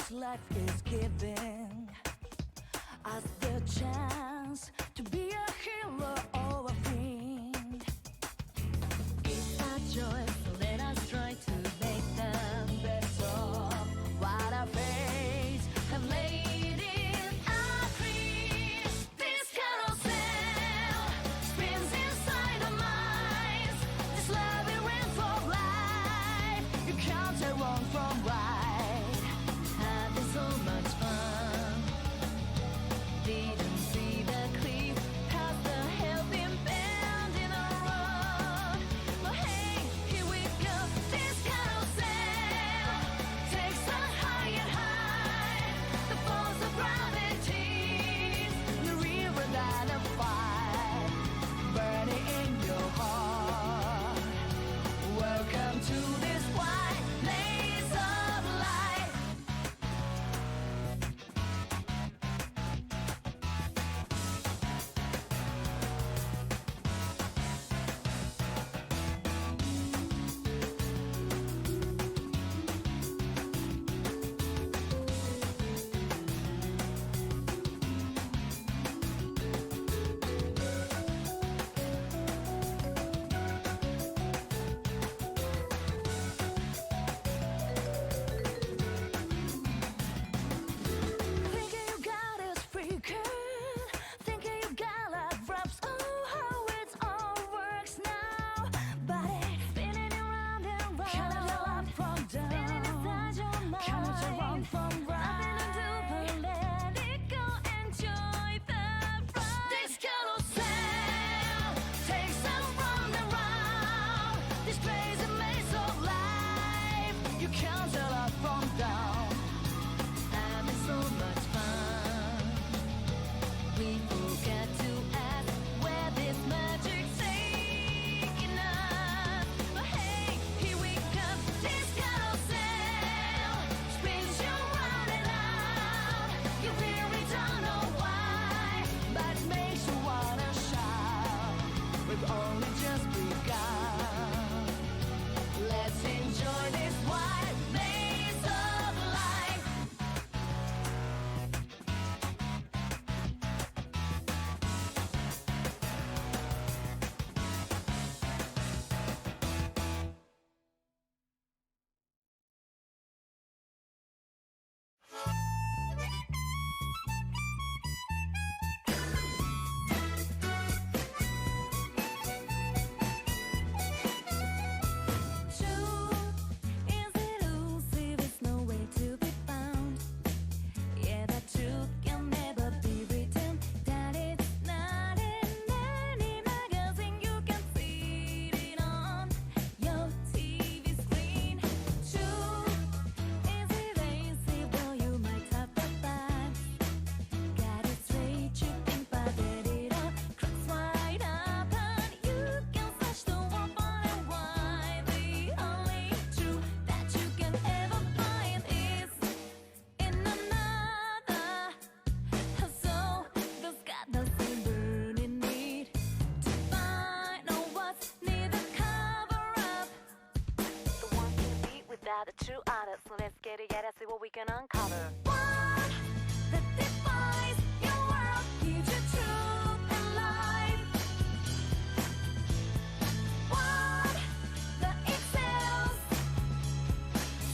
Life is giving us the chance to be a hero or a fiend. It's our joy, so let us try to make them better. What our fates have laid in our dreams. This carousel spins inside our minds. This labyrinth of life, you can't tell wrong from right. So much fun. Didn't see the cliff past the helping bend in a road. But hey, here we go. This carousel takes us high and high. The force of gravity, the river that a fire burning in your heart. Welcome to this white blaze of light. Only just begun. Let's enjoy this white blaze of light. The true artist, so let's get together, see what we can uncover. One that defines your world, gives you truth and life. One that excels,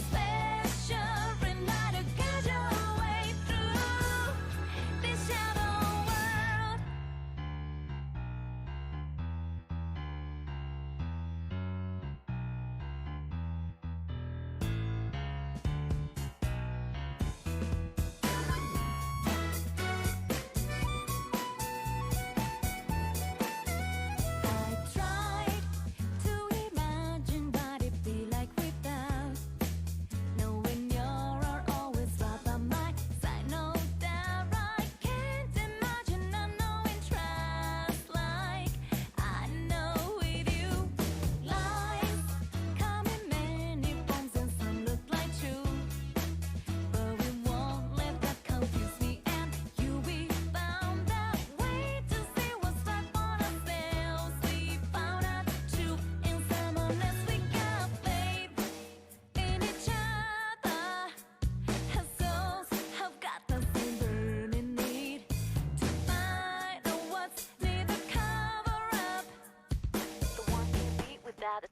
special enough to guide your way through this shadow world.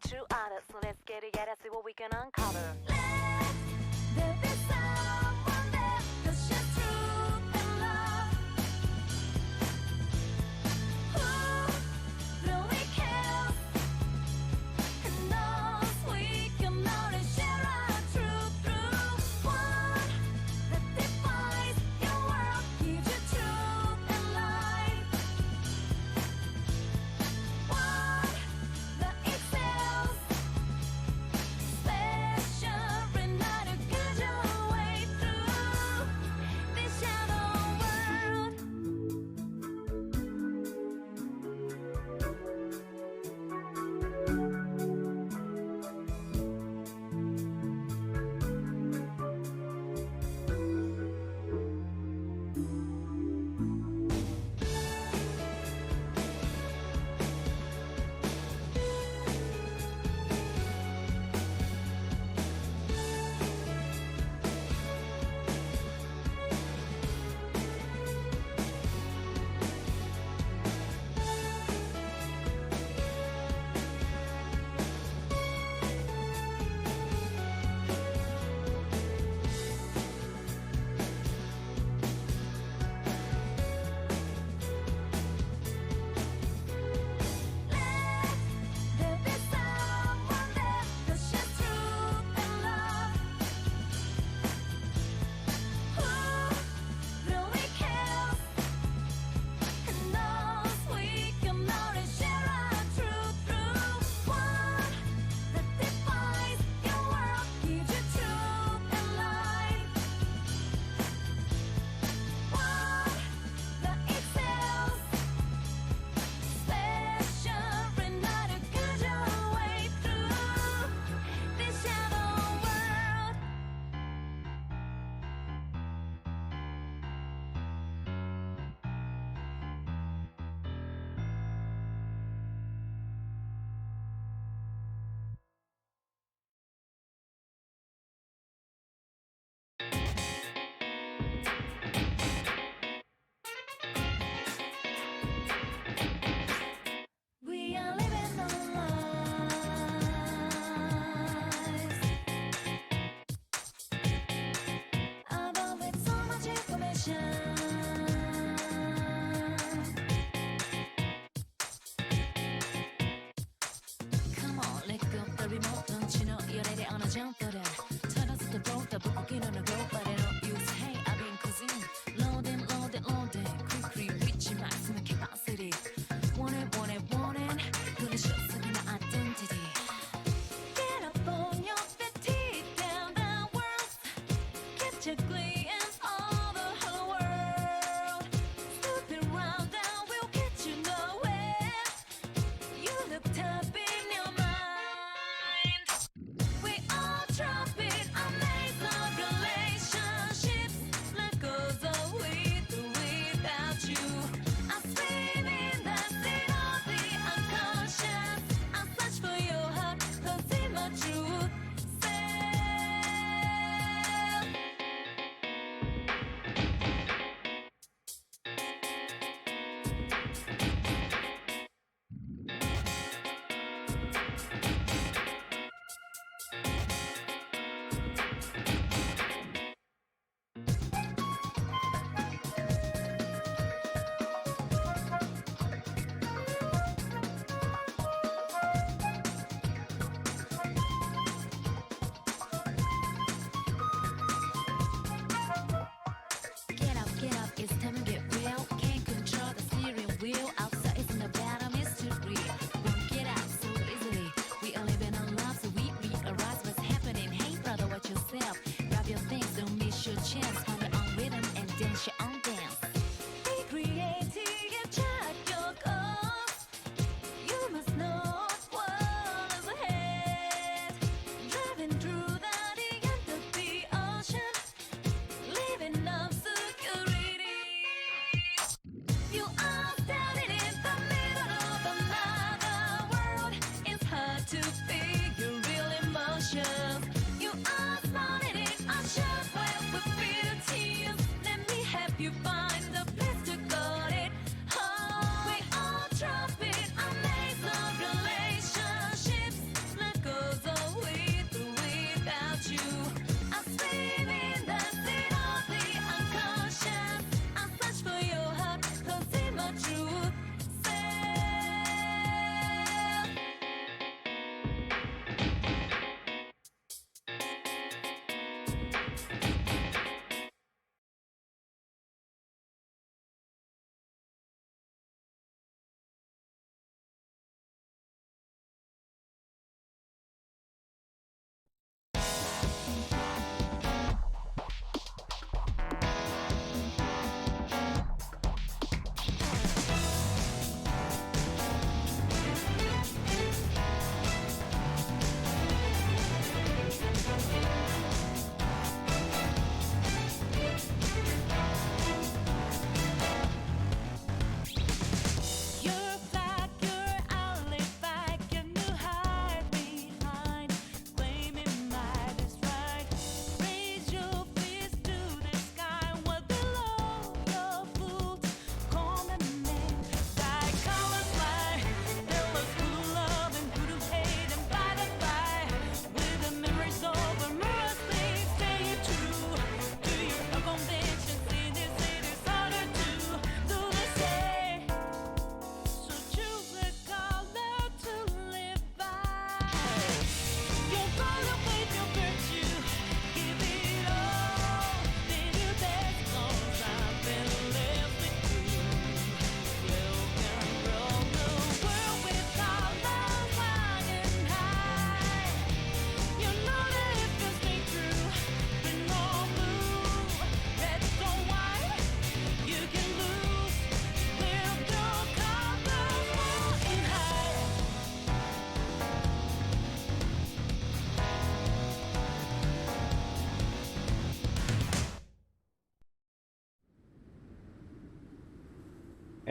true others. So let's get together, see what we can uncover. Let there be someone there to share truth and love. Who really cares and knows we can only share our truth through one that defines your world, gives you truth and light. One that excels, special and not a good your way through this shadow world. There be someone there to share truth and love. Who really cares and knows we can only share our truth through one that defines your world, gives you truth and light. One that excels, special and not a good your way through this shadow world. We are living our lives about with so much information. Come on, let go of the remote. Don't you know you're ready on a jump for that? Turn us the boat, the book again on the go, but I don't use. Hey, I've been cuisine. Loading, loading, loading. Quickly reaching maximum capacity. Want it, want it, want it. Gonna show some my identity. Get up on your feet, teeth down the world. Get your glance all the whole world. Snooping round down, we'll get you nowhere. You look tough in your mind. We all drop it, amazing relationships. Life goes on with or without you. I swim in the sea of the unconscious. I search for your heart, don't see my truth self. Get up, it's time to get real. Can't control the steering wheel. Outside isn't about a mystery. Won't get out so easily. We are living our lives, so we realize what's happening. Hey, brother, watch yourself. Grab your things, don't miss your chance. Find your own rhythm and dance your own dance. Be creative, check your goals. You must know what is ahead. Driving through the end of the ocean. Living up security. You are standing in the middle of another world. It's hard to figure real emotions. You are smiling in a sharp way with bitter tears. Let me help you find the place to got it. Oh, we all drop it, amazing relationships.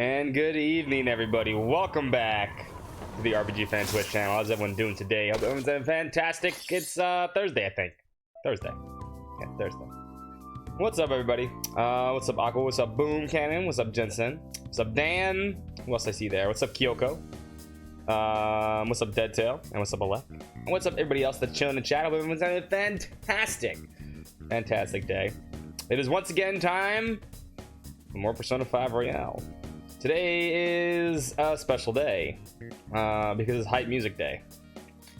And good evening, everybody. Welcome back to the RPG Fan Twitch channel. How's everyone doing today? Hope everyone's doing fantastic. It's Thursday, I think. Thursday. Yeah, Thursday. What's up, everybody? What's up, Aqua? What's up, Boom Cannon? What's up, Jensen? What's up, Dan? Who else I see there? What's up, Kyoko? What's up, Deadtail? And what's up, Alec? And what's up, everybody else that's chilling in the chat? Hope everyone's having a fantastic day. It is once again time for more Persona 5 Royale. Today is a special day because it's Hype Music Day.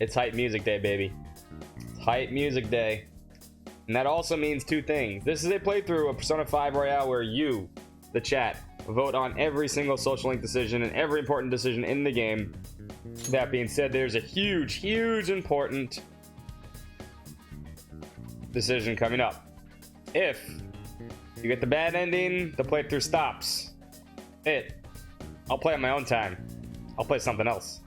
It's Hype Music Day, baby. It's Hype Music Day. And that also means two things. This is a playthrough of Persona 5 Royale where you, the chat, vote on every single social link decision and every important decision in the game. That being said, there's a huge important decision coming up. If you get the bad ending, the playthrough stops. I'll play on my own time. I'll play something else.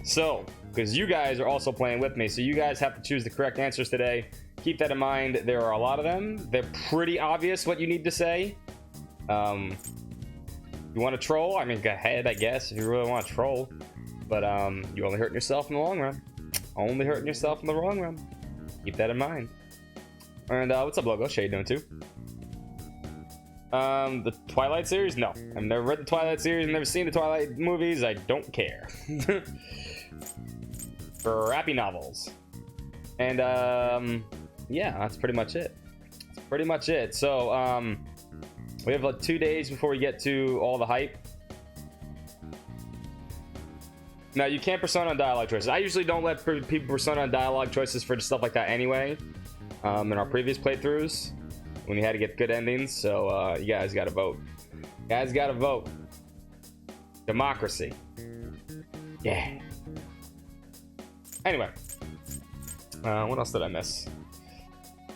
So, because you guys are also playing with me, so you guys have to choose the correct answers today. Keep that in mind. There are a lot of them. They're pretty obvious what you need to say. You want to troll? I mean, go ahead, I guess, if you really want to troll. But you're only hurting yourself in the long run. Only hurting yourself in the long run. Keep that in mind. And what's up, Logo? How you doing too? The Twilight series? No, I've never read the Twilight series, never seen the Twilight movies. I don't care. Crappy novels. And yeah, that's pretty much it. That's pretty much it. So we have like 2 days before we get to all the hype. Now you can't persona on dialogue choices. I usually don't let people persona on dialogue choices for stuff like that anyway. In our previous playthroughs, when you had to get good endings, so you guys gotta vote. You guys gotta vote. Democracy. Yeah. Anyway, what else did I miss?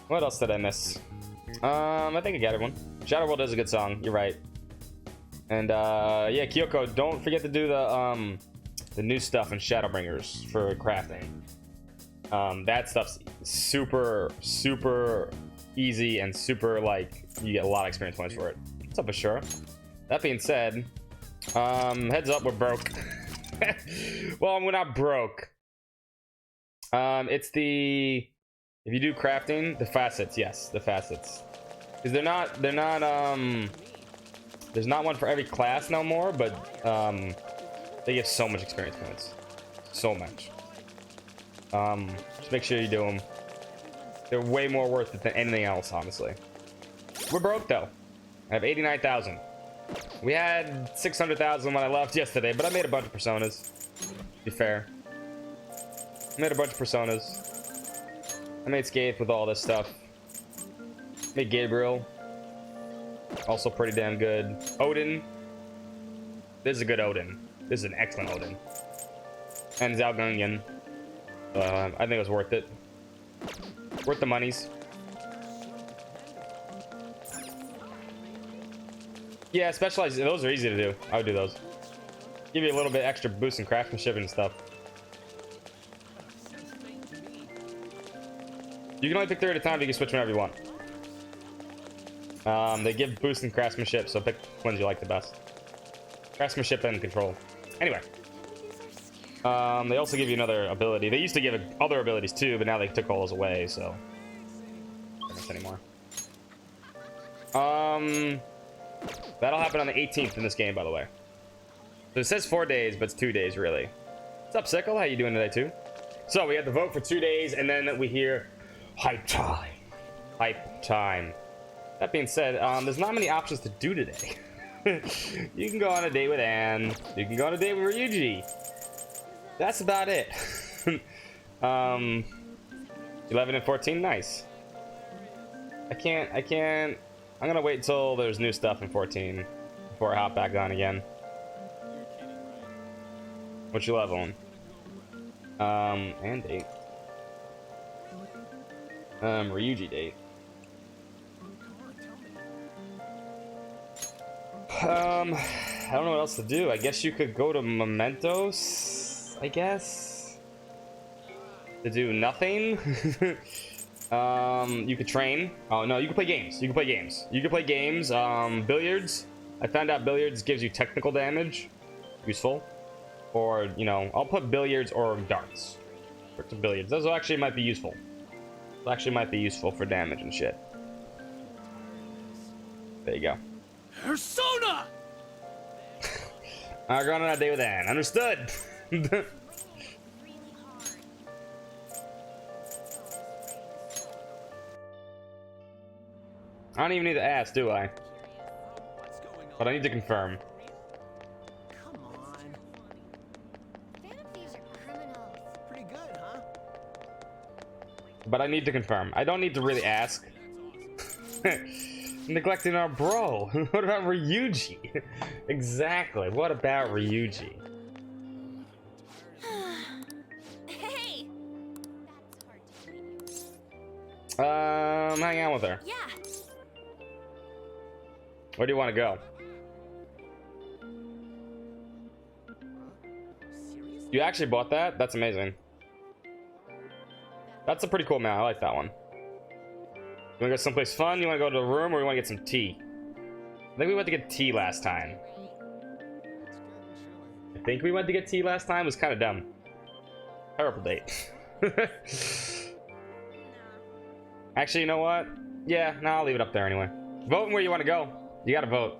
I think I got everyone. Shadow World is a good song. You're right. And yeah, Kyoko, don't forget to do the new stuff in Shadowbringers for crafting. That stuff's super easy and super, like, you get a lot of experience points for it. What's up, Ashura? That being said, heads up, we're broke. Well, we're not broke. It's the, if you do crafting, the facets, yes, the facets, because they're not there's not one for every class no more, but they give so much experience points, so much. Just make sure you do them. They're way more worth it than anything else, honestly. We're broke though. I have 89,000. We had 600,000 when I left yesterday, but I made a bunch of personas. To be fair, I made a bunch of personas. I made Skaith with all this stuff. Made Gabriel, also pretty damn good. Odin. This is a good Odin. This is an excellent Odin. And Zalgungan. I think it was worth it. Worth the monies. Yeah, specialized. Those are easy to do. I would do those. Give you a little bit extra boost in craftsmanship and stuff. You can only pick 3 at a time. But you can switch whenever you want. They give boost in craftsmanship, so pick ones you like the best. Craftsmanship and control. Anyway. They also give you another ability. They used to give other abilities too, but now they took all those away, so I don't anymore. That'll happen on the 18th in this game, by the way. So it says 4 days, but it's 2 days really. What's up, Sickle? How you doing today too? So we have to vote for 2 days, and then we hear hype time. Hype time. That being said, there's not many options to do today. You can go on a date with Anne. You can go on a date with Ryuji. That's about it. 11 and 14, nice. I can't. I'm gonna wait until there's new stuff in 14 before I hop back on again. What's your level on? And date. Ryuji date. I don't know what else to do. I guess you could go to Mementos, I guess, to do nothing. You could train. Oh no, you can play games. You can play games. Billiards. I found out billiards gives you technical damage. Useful. Or, you know, I'll put billiards or darts. Or to billiards. Those actually might be useful. Those actually might be useful for damage and shit. There you go. Persona! I'm going on a date with Anne. Understood. I don't even need to ask, do I? But I need to confirm. Come on. Phantom thieves are criminals. Pretty good, huh? But I need to confirm. I don't need to really ask. Neglecting our bro. What about Ryuji? Exactly. What about Ryuji? Hey! That's hard to Hang out with her. Yeah. Where do you want to go? You actually bought that? That's amazing. That's a pretty cool mount. I like that one. You want to go someplace fun? You want to go to the room, or you want to get some tea? I think we went to get tea last time. I think we went to get tea last time. It was kind of dumb. Terrible date. Actually, you know what? Yeah, no, I'll leave it up there anyway. Vote where you want to go. You gotta vote.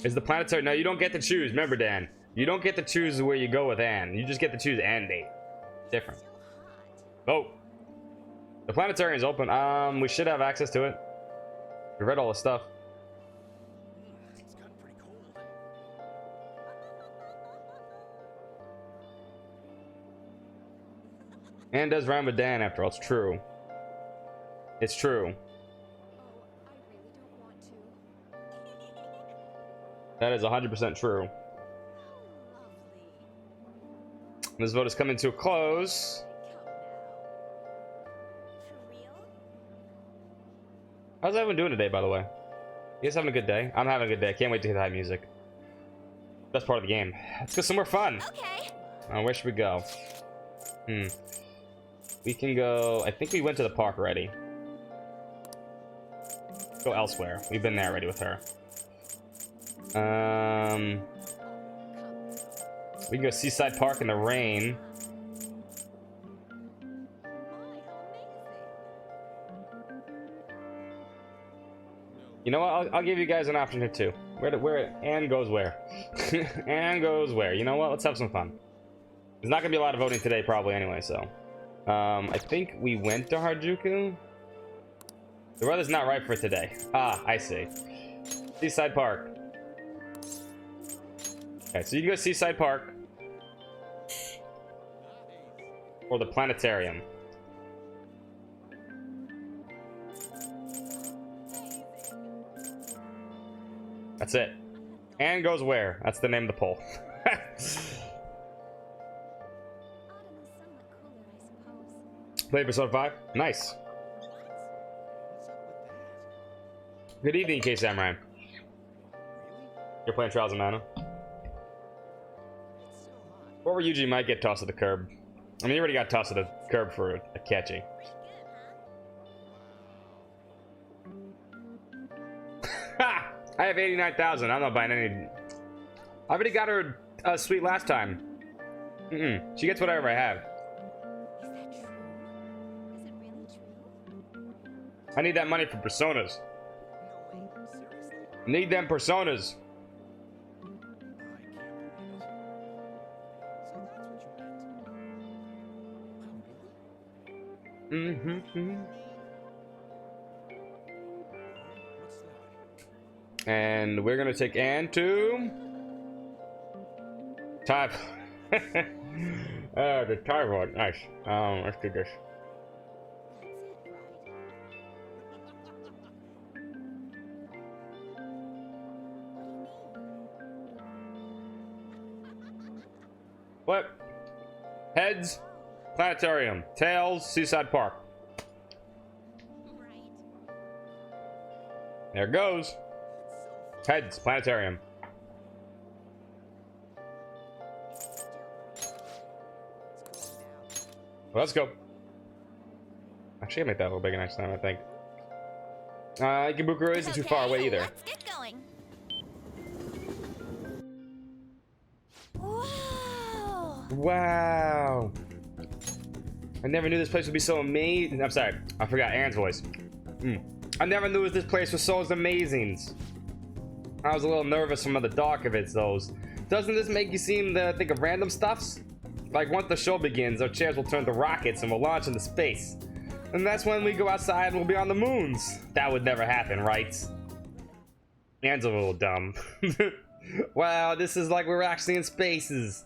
Is the planetary? No, you don't get to choose. Remember, Dan. You don't get to choose where you go with Anne. You just get to choose Anne date. Different. Vote. The planetarium is open. We should have access to it. We read all the stuff. It's gotten pretty cold. Anne does rhyme with Dan after all. It's true. It's true. That is 100% true. This vote is coming to a close. How's everyone doing today, by the way? You guys having a good day? I'm having a good day. Can't wait to hear the hype music. Best part of the game. Let's go somewhere fun. Okay. Where should we go? We can go... I think we went to the park already. Go elsewhere. We've been there already with her. We can go Seaside Park in the rain. You know what? I'll give you guys an option here too. Where Anne goes where? Anne goes where? You know what? Let's have some fun. There's not gonna be a lot of voting today, probably anyway. So, I think we went to Harajuku. The weather's not right for today. Ah, I see. Seaside Park. Okay, so you can go Seaside Park or the planetarium. That's it. Anne goes where? That's the name of the poll. Play Persona 5? Nice. Good evening, K Samurai. You're playing Trials of Mana. Or Ryuji might get tossed to the curb. I mean, he already got tossed to the curb for a catchy. Ha! I have 89,000. I'm not buying any. I already got her sweet last time. She gets whatever I have. Is that true? Is it really true? I need that money for personas. No way. Seriously? Need them personas. I can't believe it. So that's what you meant. Oh, really? What's that? And we're gonna take Anne to Type. The typhoid. Nice. Let's do this. What? Heads, planetarium. Tails, Seaside Park. Right. There it goes. Heads, planetarium. Well, let's go. Actually, I'll make that a little bigger next time, I think. Ikebukuro isn't too far away either. Let's get going. Wow. I never knew this place would be so amazing. I'm sorry, I forgot Aaron's voice. I never knew this place was so amazing. I was a little nervous from the dark of it, though. Doesn't this make you seem to think of random stuffs? Like once the show begins, our chairs will turn to rockets and we'll launch into space. And that's when we go outside and we'll be on the moons. That would never happen, right? Aaron's a little dumb. Wow, this is like we're actually in spaces.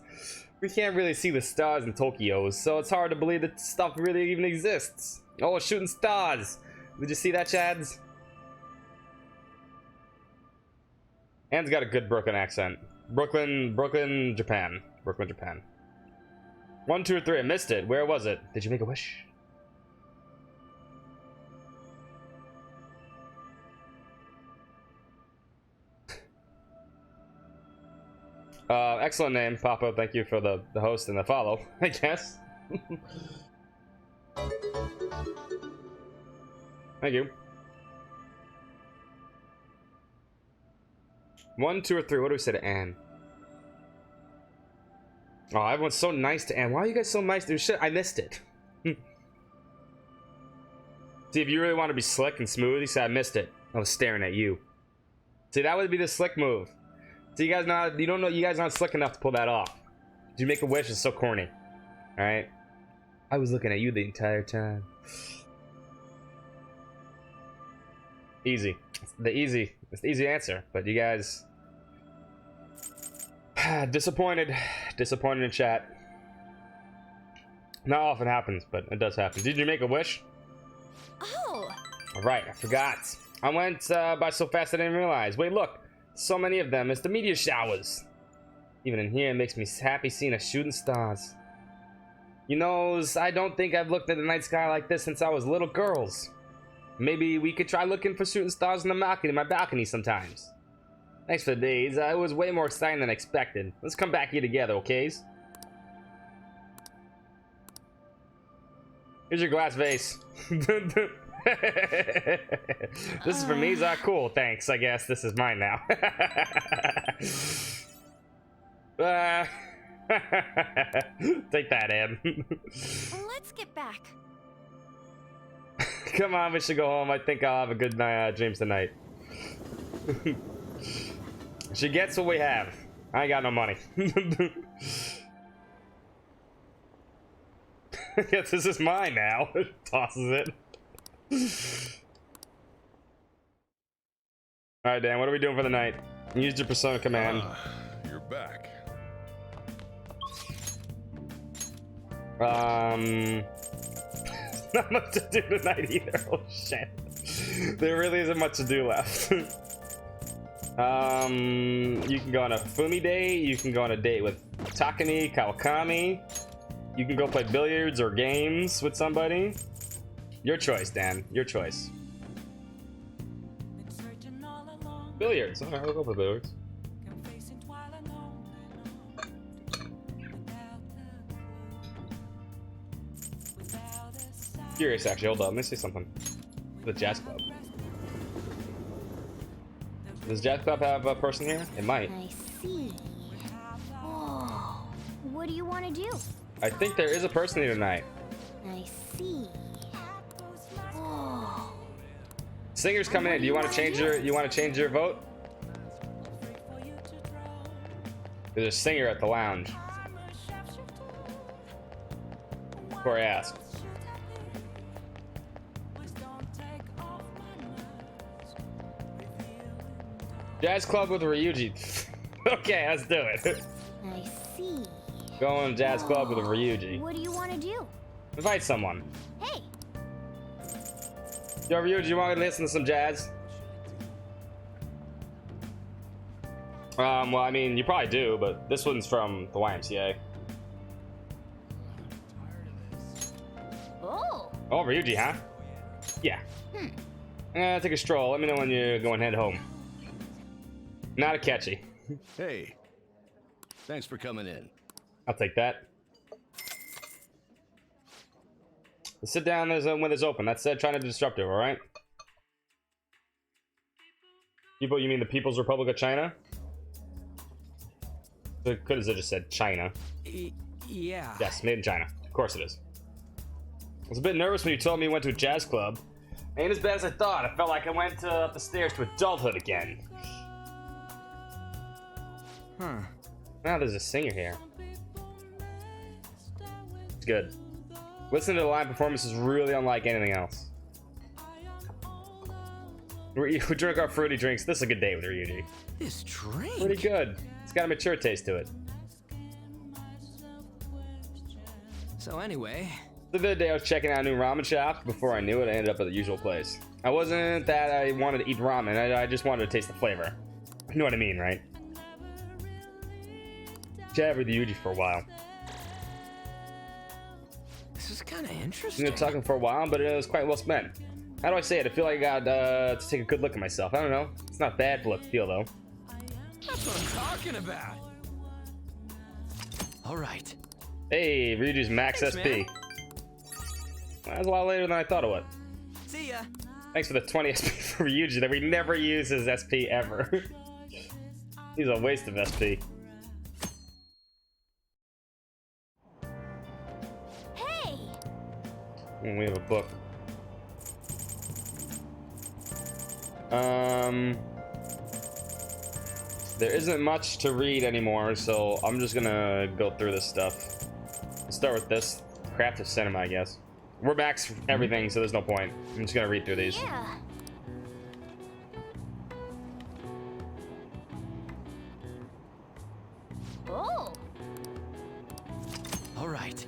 We can't really see the stars in Tokyo, so it's hard to believe that stuff really even exists. Oh, shooting stars. Did you see that, Chads? Anne's got a good Brooklyn accent. Brooklyn, Japan. Brooklyn, Japan. 1, 2, or 3. I missed it. Where was it? Did you make a wish? Excellent name, Papa. Thank you for the host and the follow, I guess. Thank you. 1, 2, or 3. What do we say to Anne? Oh, everyone's so nice to Anne. Why are you guys so nice to shit? I missed it. See, if you really want to be slick and smooth, you said I missed it. I was staring at you. See, that would be the slick move. So you guys not, you don't know, you guys aren't slick enough to pull that off. Did you make a wish? It's so corny. All right. I was looking at you the entire time. Easy. It's the easy answer. But you guys, disappointed in chat. Not often happens, but it does happen. Did you make a wish? Oh, All right, I forgot. I went by so fast I didn't realize. Wait, look. So many of them. It's the meteor showers. Even in here, it makes me happy seeing a shooting stars. You know, I don't think I've looked at the night sky like this since I was little girls. Maybe we could try looking for shooting stars in my balcony sometimes. Thanks for the days. It was way more exciting than expected. Let's come back here together, okay? Here's your glass vase. This is for me, Zach. Cool, thanks. I guess this is mine now. Take that, Em. let's get back. Come on, we should go home. I think I'll have a good night, dreams tonight. She gets what we have. I ain't got no money. Yes, this is mine now. Tosses it. Alright, Dan, what are we doing for the night? Use your persona command. You're back. Not much to do tonight either. Oh shit. There really isn't much to do left. You can go on a Fumi day, you can go on a date with Takani, Kawakami. You can go play billiards or games with somebody. Your choice, Dan. Your choice. Billiards. Alright, we'll go for billiards. Curious, actually. Hold up. Let me see something. The Jazz Club. Does Jazz Club have a person here? It might. I see. Oh, what do you want to do? I think there is a person here tonight. I see. Oh, Singer's coming in. Do you want to change your vote? There's a singer at the lounge. Before I ask. Jazz Club with Ryuji. Okay, let's do it. I see. Going Jazz Club with Ryuji. What do you want to do? Invite someone. Hey, Yo, Ryuji, you want to listen to some jazz? Well, I mean, you probably do, but this one's from the YMCA. oh, Oh, Ryuji, huh? Yeah. Take a stroll. Let me know when you're going head home. Not a catchy. Hey, thanks for coming in. I'll take that. Sit down when it's open. That's trying to be disruptive, all right? People, you mean the People's Republic of China? Could have just said China. Yeah. Yes, made in China. Of course it is. I was a bit nervous when you told me you went to a jazz club. Ain't as bad as I thought. I felt like I went up the stairs to adulthood again. Huh. Now there's a singer here. It's good. Listening to the live performance is really unlike anything else. We drink our fruity drinks. This is a good date with Ryuji. This drink. Pretty good. It's got a mature taste to it. So anyway, The other day I was checking out a new ramen shop. Before I knew it, I ended up at the usual place. I wasn't that I wanted to eat ramen. I just wanted to taste the flavor. You know what I mean, right? Chatted with Ryuji for a while. this is kind of We interesting. were talking for a while, but it was quite well spent. How do I say it? I feel like I got to take a good look at myself. I don't know. It's not bad look feel though. That's what I'm talking about. All right. Hey, Ryuji's max Thanks, SP. That's a lot later than I thought it would. See ya. Thanks for the 20 SP for Ryuji that we never use as SP ever. He's a waste of SP. Hey! And we have a book. There isn't much to read anymore, so I'm just gonna go through this stuff. Let's start with this. Craft of Cinema, I guess. We're max everything, so there's no point. I'm just gonna read through these. Yeah. Oh! All right.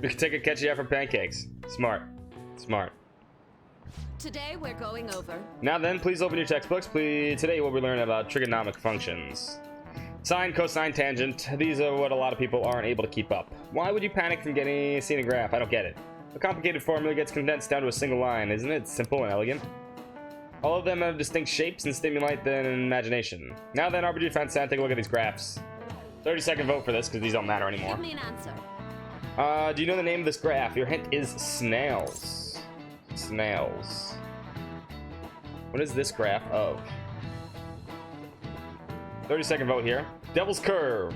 We can take a catchy out for pancakes. Smart. Smart. Today we're going over. Now then, please open your textbooks. Today we'll be learning about trigonomic functions. Sine, cosine, tangent. These are what a lot of people aren't able to keep up. Why would you panic from seeing a graph? I don't get it. A complicated formula gets condensed down to a single line. Isn't it simple and elegant? All of them have distinct shapes and stimulate the imagination. Now then, RPG fans, take a look at these graphs. 30-second vote for this because these don't matter anymore. Give me an answer. Do you know the name of this graph? Your hint is snails. Snails. What is this graph of? 30-second vote here. Devil's Curve.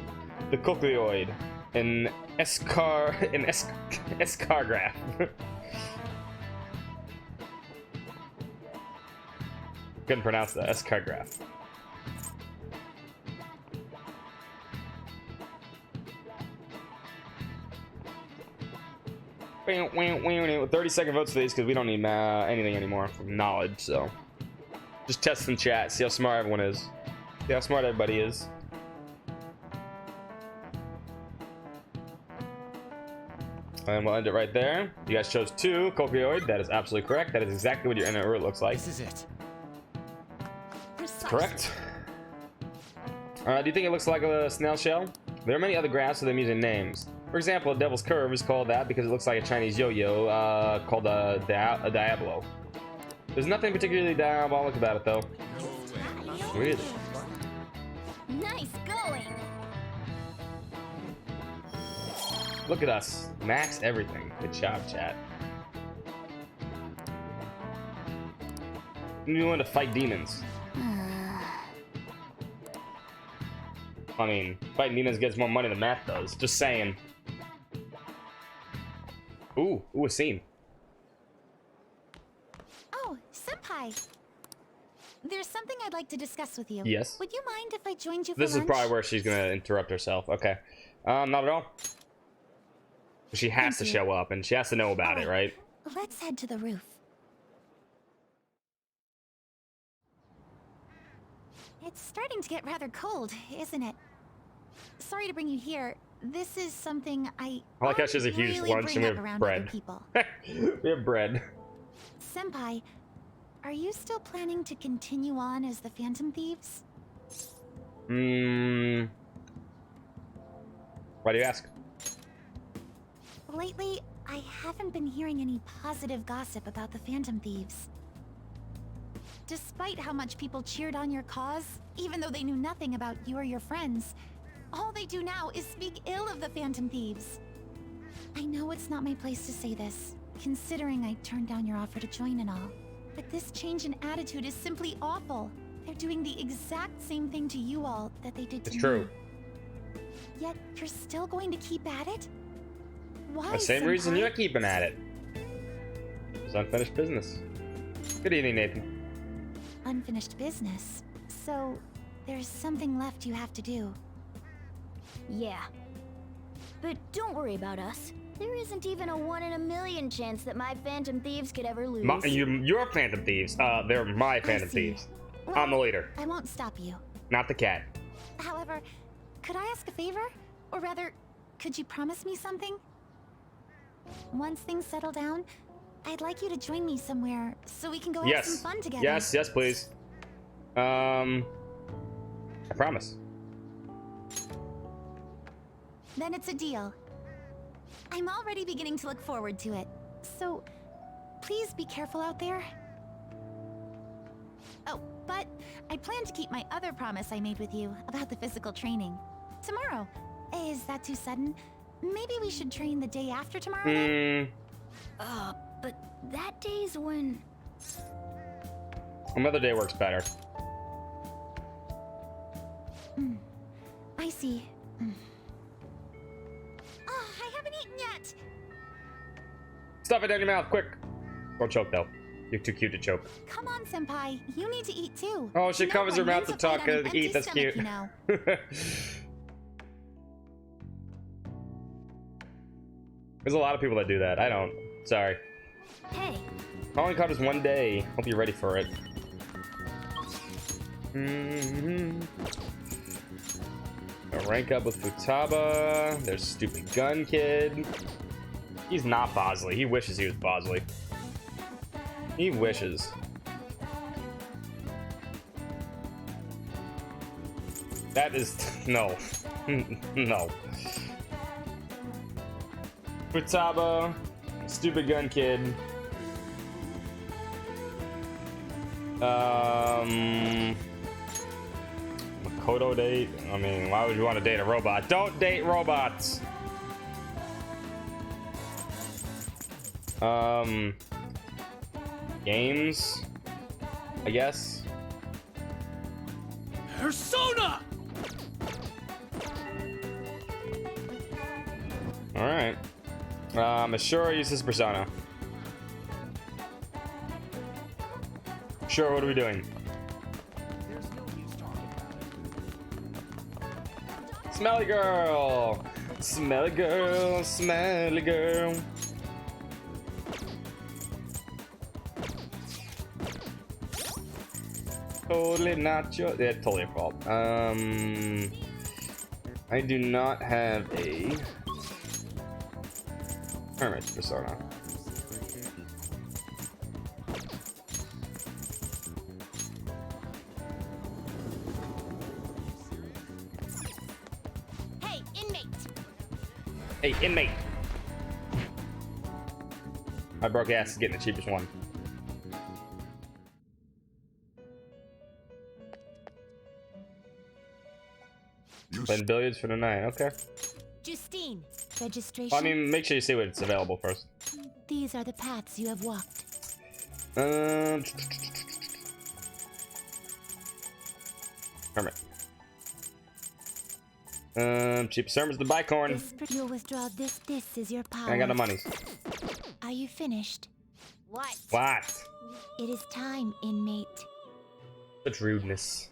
The cochleoid. An escar graph. Couldn't pronounce that. Escar graph. Wah, wah, wah, wah. 30-second votes for these because we don't need anything anymore from knowledge, so just test some chat, see how smart everyone is, see how smart everybody is. And we'll end it right there. You guys chose 2, cochleoid. That is absolutely correct. That is exactly what your inner ear looks like. This is it. Precisely. Correct. Do you think it looks like a snail shell? There are many other graphs with amusing names. For example, a Devil's Curve is called that because it looks like a Chinese yo-yo called a Diablo. There's nothing particularly diabolic about it, though. Really? Nice going! Look at us. Max everything. Good job, chat. You want to fight demons. I mean, fighting demons gets more money than math does. Just saying. Ooh, a scene. Oh, Senpai! There's something I'd like to discuss with you. Yes. Would you mind if I joined you for This is lunch? probably where she's gonna interrupt herself. Okay. Not at all. She has to Thank you. show up, and she has to know about it, right? Let's head to the roof. It's starting to get rather cold, isn't it? Sorry to bring you here. This is something I like how she has a huge really lunch and bring we up have around bread. other people. We have bread. Senpai, are you still planning to continue on as the Phantom Thieves? Why do you ask? Lately, I haven't been hearing any positive gossip about the Phantom Thieves. Despite how much people cheered on your cause, even though they knew nothing about you or your friends, all they do now is speak ill of the Phantom Thieves. I know it's not my place to say this, considering I turned down your offer to join and all. but this change in attitude is simply awful. They're doing the exact same thing to you all that they did to It's me. true. Yet you're still going to keep at it? Why, The same reason senpai? you're keeping at it. It's unfinished business. Good evening, Nathan. Unfinished business. So, there's something left you have to do. Yeah. But don't worry about us. There isn't even a 1 in a million chance that my Phantom Thieves could ever lose. You're Phantom Thieves. They're my Phantom see. Thieves. Well, I'm the leader, I won't stop you. not the cat. However, could I ask a favor? Or rather, could you promise me something? Once things settle down, I'd like you to join me somewhere so we can go have some Yes. fun together. Yes, yes, please. I promise. Then it's a deal. I'm already beginning to look forward to it. So, please be careful out there. Oh, but I plan to keep my other promise I made with you about the physical training. Tomorrow. Is that too sudden? Maybe we should train the day after tomorrow then? But that day's when... Another day works better. I see. Oh, I haven't eaten yet! Stuff it down your mouth, quick. Don't choke though. You're too cute to choke. Come on, senpai. You need to eat too. Oh, she You know covers her what mouth means to fight talk on an and empty eat. That's stomach, cute. You know. There's a lot of people that do that. I don't. Sorry. Hey, Calling card is one day. Hope you're ready for it. Gonna rank up with Futaba. There's Stupid Gun Kid. He's not Bosley. He wishes he was Bosley. He wishes. That is no. No. Futaba, Stupid Gun Kid. Makoto date. I mean, why would you want to date a robot? Don't date robots. Games, I guess. Persona! All right. Ashura uses Persona. Sure, what are we doing? Smelly girl! Smelly girl, smelly girl. Totally not your... Yeah, totally your fault. I do not have a... Hermit Persona. hey, inmate! Hey, inmate! My broke ass is getting the cheapest one. Playing billiards for the night, okay. Justine, Registration. Well, I mean, make sure you see what's available first. These are the paths you have walked. Hermit. Cheap sermons the bicorn. You'll withdraw this. This is your power. I got the monies. Are you finished? what? What? It is time, inmate. Such rudeness.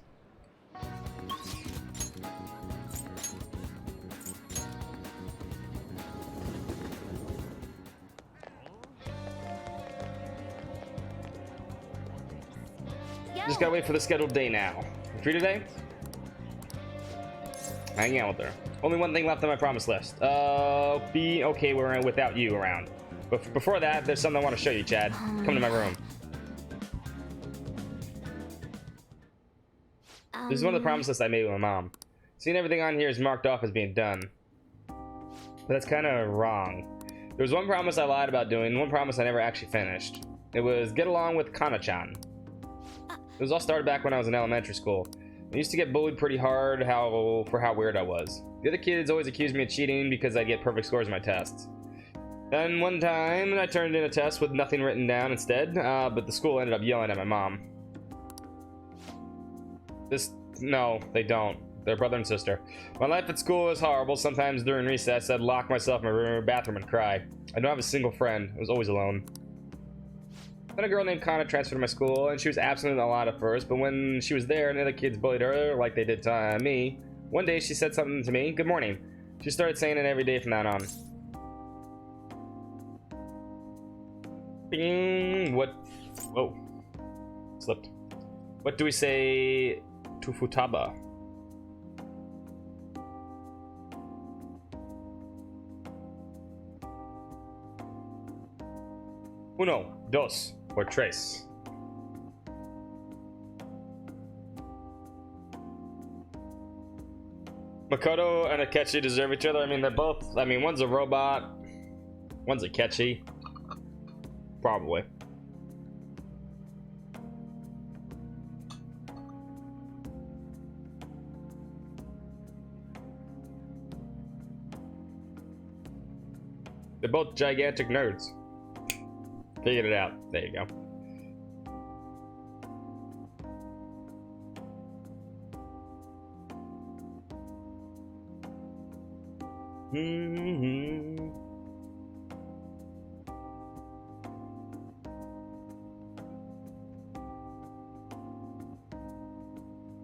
Yo, Just gotta wait for the scheduled day now. You free today? Hang out with her. Only one thing left on my promise list. Be okay without you around. But before that, there's something I want to show you, Chad. Come to my room. This is one of the promises I made with my mom. Seeing everything on here is marked off as being done. But that's kind of wrong. There was one promise I lied about doing, and one promise I never actually finished. It was get along with Kana-chan. It was all started back when I was in elementary school. I used to get bullied pretty hard for how weird I was. The other kids always accused me of cheating because I get perfect scores in my tests. Then one time I turned in a test with nothing written down instead, but the school ended up yelling at my mom. No, they don't. They're brother and sister. My life at school is horrible. Sometimes during recess, I'd lock myself in my room or bathroom and cry. I don't have a single friend. I was always alone. Then a girl named Kana transferred to my school, and she was absent a lot at first, but when she was there and the other kids bullied her like they did to me, one day she said something to me. Good morning. She started saying it every day from that on. Bing. What? Whoa. Slipped. What do we say to Futaba? Uno, dos, or tres. Makoto and Akechi deserve each other. I mean, they're both. I mean, one's a robot, one's Akechi. Probably. They're both gigantic nerds. Figured it out. There you go.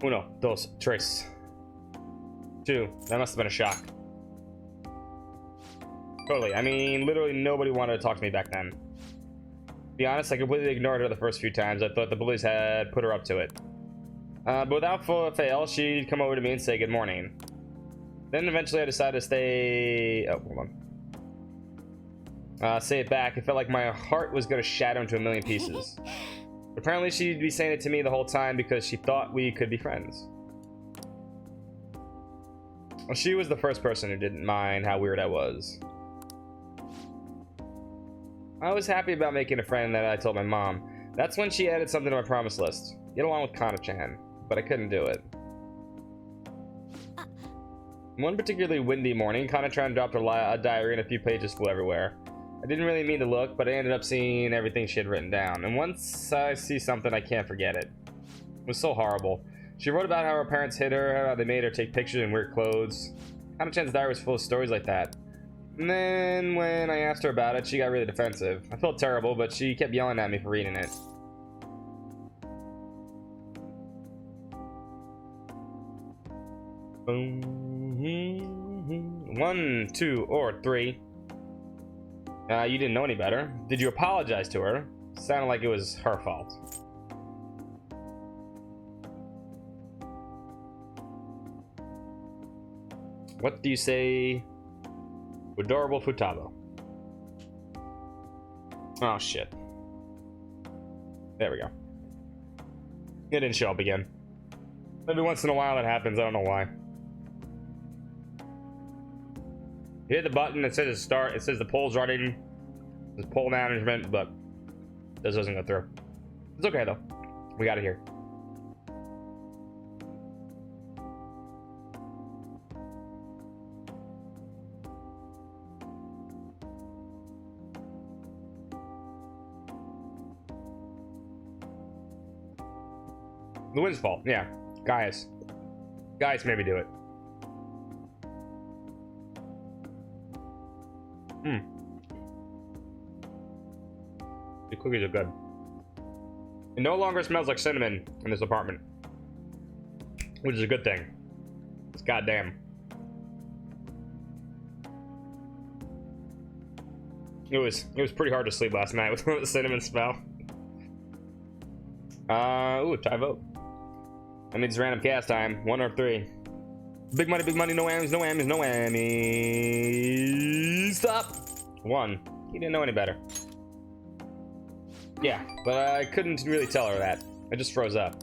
Uno, dos, tres. Two. That must have been a shock. Totally. I mean, literally nobody wanted to talk to me back then. To be honest, I completely ignored her the first few times. I thought the bullies had put her up to it. But without fail, she'd come over to me and say good morning. Then eventually I decided to stay... Oh, hold on. Say it back. It felt like my heart was going to shatter into a million pieces. Apparently she'd be saying it to me the whole time because she thought we could be friends. Well, she was the first person who didn't mind how weird I was. I was happy about making a friend that I told my mom. That's when she added something to my promise list. Get along with Kana-chan, but I couldn't do it. One particularly windy morning, Kana-chan dropped a diary and a few pages flew everywhere. I didn't really mean to look, but I ended up seeing everything she had written down. And once I see something, I can't forget it. It was so horrible. She wrote about how her parents hit her, how they made her take pictures in weird clothes. Kana-chan's diary was full of stories like that. And then when I asked her about it, she got really defensive. I felt terrible, but she kept yelling at me for reading it. Boom. 1, 2, or 3. You didn't know any better. Did you apologize to her? Sounded like it was her fault. What do you say? Adorable Futaba. Oh shit. There we go. It didn't show up again. Every once in a while that happens, I don't know why. You hit the button, it says start, it says the poll's running. There's poll management, but this doesn't go through. It's okay though. We got it here. The wind's fault, yeah. Guys maybe do it. The cookies are good. It no longer smells like cinnamon in this apartment, which is a good thing. It's goddamn. It was pretty hard to sleep last night with the cinnamon smell. Ooh, tie vote. That means random cast time. 1 or 3. Big money, no whammies, no whammies, no whammies. Stop. 1. He didn't know any better. Yeah, but I couldn't really tell her that. I just froze up.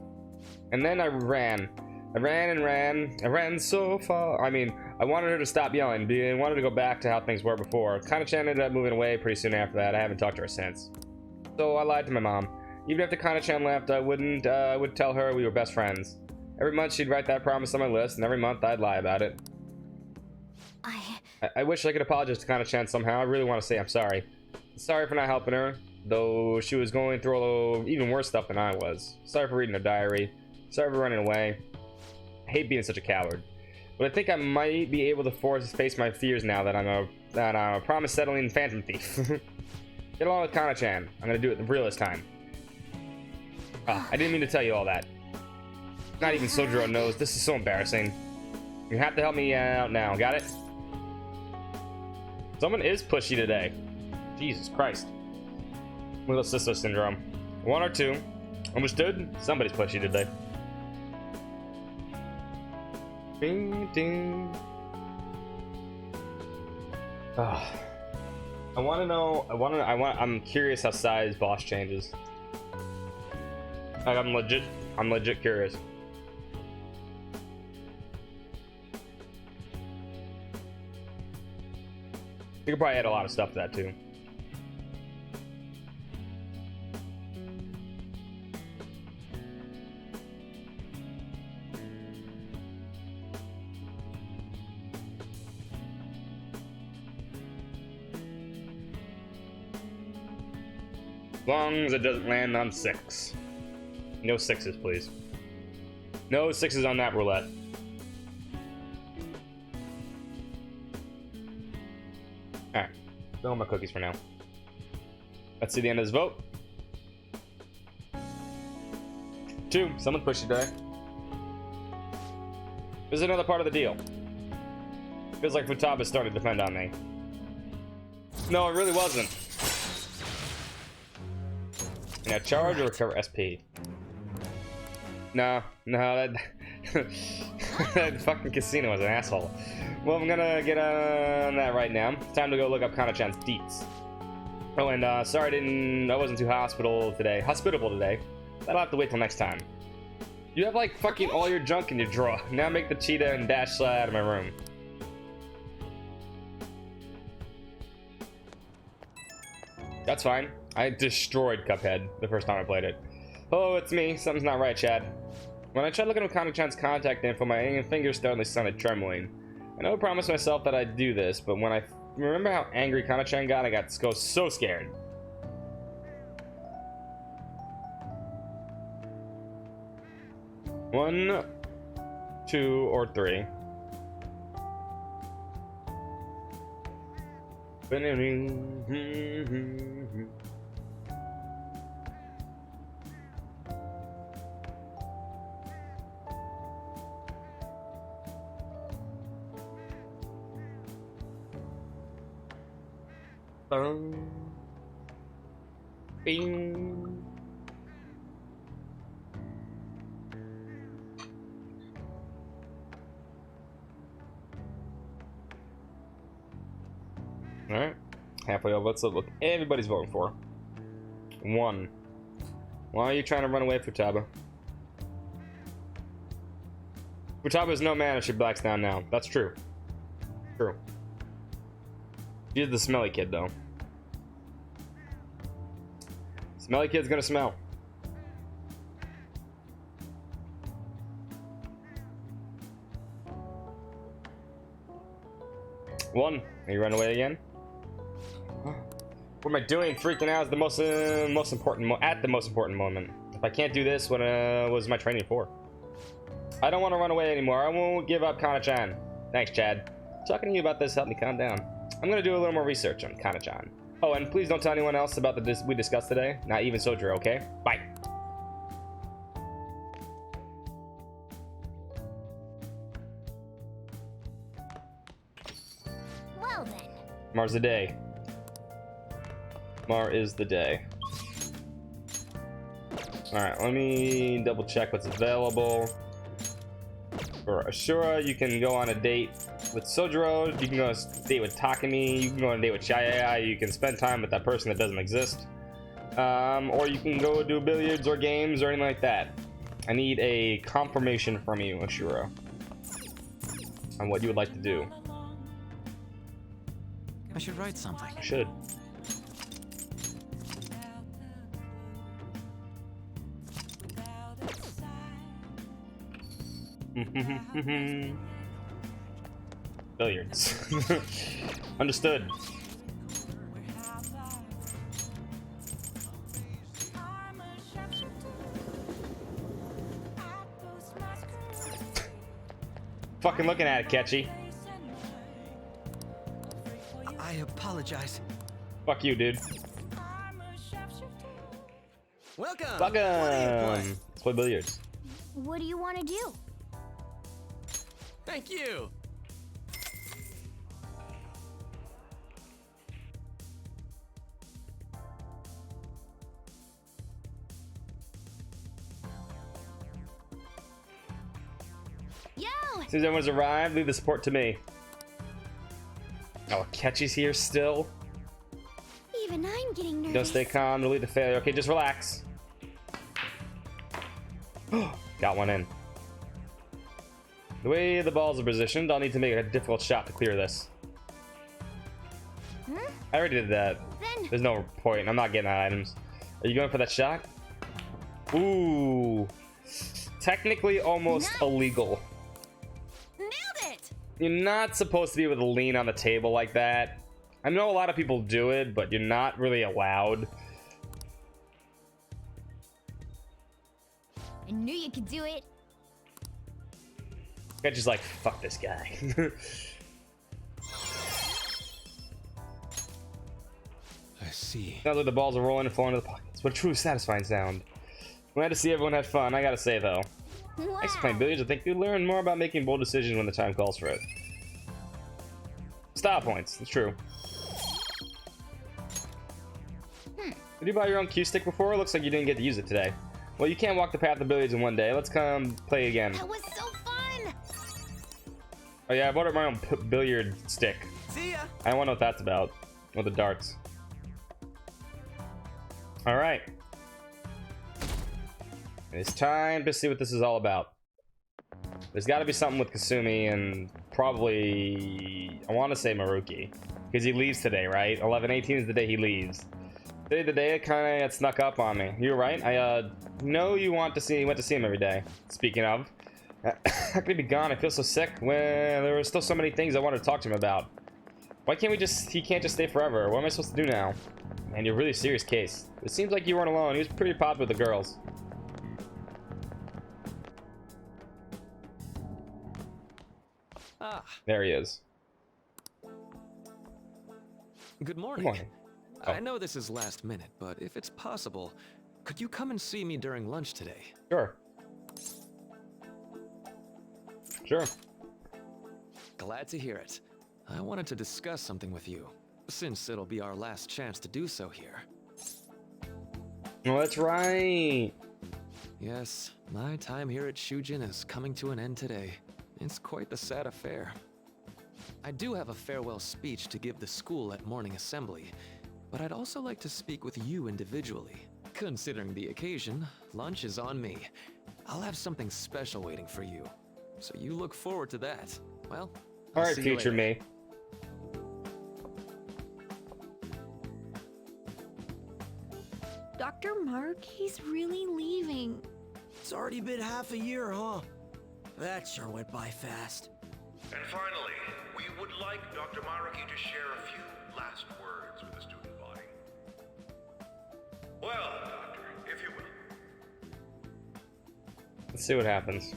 And then I ran. I ran so far. I mean, I wanted her to stop yelling. I wanted to go back to how things were before. Kana-chan ended up moving away pretty soon after that. I haven't talked to her since. So I lied to my mom. Even after Kana-chan left, I would tell her we were best friends. Every month she'd write that promise on my list, and every month I'd lie about it. I wish I could apologize to Kana-chan somehow. I really want to say I'm sorry. Sorry for not helping her, though she was going through a little, even worse stuff than I was. Sorry for reading her diary. Sorry for running away. I hate being such a coward. But I think I might be able to face my fears now that I'm a promise settling phantom thief. Get along with Kana-chan. I'm gonna do it the real this time. Ah, I didn't mean to tell you all that. Not even Sojiro knows. This is so embarrassing. You have to help me out now. Got it? Someone is pushy today. Jesus Christ. Little sister syndrome. One or two. Understood? Somebody's pushy today. Ding, ding. Oh. I want to know. I'm curious how Sai's boss changes. Like, I'm legit curious. You could probably add a lot of stuff to that too. As long as it doesn't land on 6. No 6s, please. No 6s on that roulette. Alright. No more cookies for now. Let's see the end of this vote. 2. Someone pushed you today. This is another part of the deal. Feels like Futaba's starting to depend on me. No, it really wasn't. Now charge or recover SP? No, that that fucking casino was an asshole. Well, I'm gonna get on that right now. Time to go look up Kana-chan's deets. Oh, and sorry I wasn't too hospitable today. That'll have to wait till next time. You have like fucking all your junk in your drawer. Now make the cheetah and dash slide out of my room. That's fine. I destroyed Cuphead the first time I played it. Oh, it's me. Something's not right, Chad. When I tried looking up Kana-chan's contact info, my fingers suddenly started trembling. I know I promised myself that I'd do this, but when I remember how angry Kana-chan got, I got so scared. One, 2, or 3. Bing. All right, halfway over. Let's look. Everybody's voting for 1. Why are you trying to run away, Futaba? Futaba is no man if she backs down now. That's true. True. She's the smelly kid, though. Smelly kid's gonna smell. One. Are you running away again? What am I doing? Freaking out is the most important moment. If I can't do this, what was my training for? I don't want to run away anymore. I won't give up Kana-chan. Thanks, Chad. Talking to you about this helped me calm down. I'm gonna do a little more research on Kana-chan. Oh, and please don't tell anyone else about the we discussed today. Not even Sojiro, okay? Bye. Well then. Mar's the day. Mar is the day. Alright, let me double check what's available. For Ashura, you can go on a date with Sojiro, you can go on a date with Takemi, you can go on a date with Chayaya, you can spend time with that person that doesn't exist. Or you can go do billiards or games or anything like that. I need a confirmation from you, Ashura, on what you would like to do. I should write something. You should. Billiards. Understood. Fucking looking at it, Catchy. I apologize. Fuck you, dude. Welcome. Fuck What do you play? Let's play billiards. What do you want to do? Thank you. Yo! As soon as everyone's arrived, leave the support to me. Oh, Catchy's here still. Even I'm getting nervous. Don't stay calm, delete the failure. Okay, just relax. Got one in. The way the balls are positioned, I'll need to make a difficult shot to clear this. Huh? I already did that. Then There's no point. I'm not getting that items. Are you going for that shot? Ooh. Technically almost Nice. illegal. nailed it. You're not supposed to be able to lean on the table like that. I know a lot of people do it, but you're not really allowed. I knew you could do it. I just like, fuck this guy. I see. Now that the balls are rolling and falling into the pockets. What a truly satisfying sound. Glad to see everyone had fun. I gotta say though, Wow. thanks for playing billiards. I think you learn more about making bold decisions when the time calls for it. Style points. It's true. Did you buy your own cue stick before? Looks like you didn't get to use it today. Well, you can't walk the path of billiards in one day. Let's come play again. That was so fun. Oh yeah, I bought my own billiard stick. See ya. I don't know what that's about. Or the darts. All right. It's time to see what this is all about. There's got to be something with Kasumi and probably, I want to say Maruki, because he leaves today, right? 11/18 is the day he leaves. Today, the day it kind of snuck up on me. You're right. I know you went to see him every day. Speaking of, how could he be gone? I feel so sick. When there were still so many things I wanted to talk to him about. Why can't he can't just stay forever? What am I supposed to do now? Man, you're a really serious case. It seems like you weren't alone. He was pretty popular with the girls. Ah, There he is. good morning. Good morning. I know this is last minute, but if it's possible, could you come and see me during lunch today? Sure. Sure. Glad to hear it. I wanted to discuss something with you, since it'll be our last chance to do so here. Oh, that's right. Yes, my time here at Shujin is coming to an end today. It's quite the sad affair. I do have a farewell speech to give the school at morning assembly, but I'd also like to speak with you individually. Considering the occasion, lunch is on me. I'll have something special waiting for you, so you look forward to that. Well, All I'll right, see you future later. me. Dr. Mark, he's really leaving. It's already been half a year, huh? That sure went by fast. And finally, we would like Dr. Maruki to share a few last words with the student body. Well, Doctor, if you will. Let's see what happens.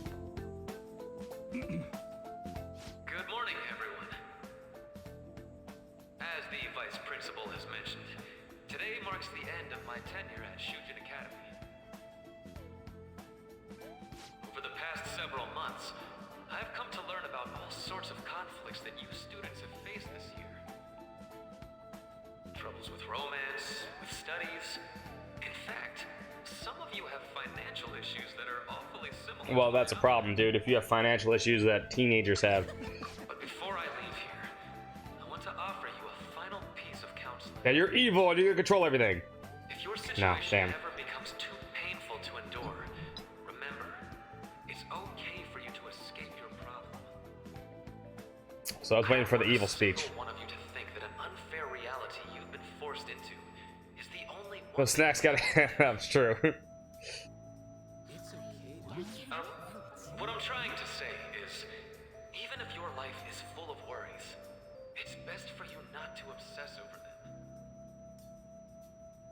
Good morning, everyone. As the Vice Principal has mentioned, today marks the end of my tenure at Shujin Academy. Over the past several months, I've come to learn about all sorts of conflicts that you students have faced this year. Troubles with romance, with studies. In fact, some of you have financial issues that are awfully similar. Well, to that's a mine. problem, dude. If you have financial issues that teenagers have. But before I leave here, I want to offer you a final piece of counseling. Yeah, you're evil and you can control everything. If your No, situation damn. ever becomes too painful to endure, remember, it's okay for you to escape your problem. So I was waiting for the I don't evil want a single speech. one of you to think that an unfair reality you've been forced into is the only one. Well, Snacks got that's true. What I'm trying to say is, even if your life is full of worry,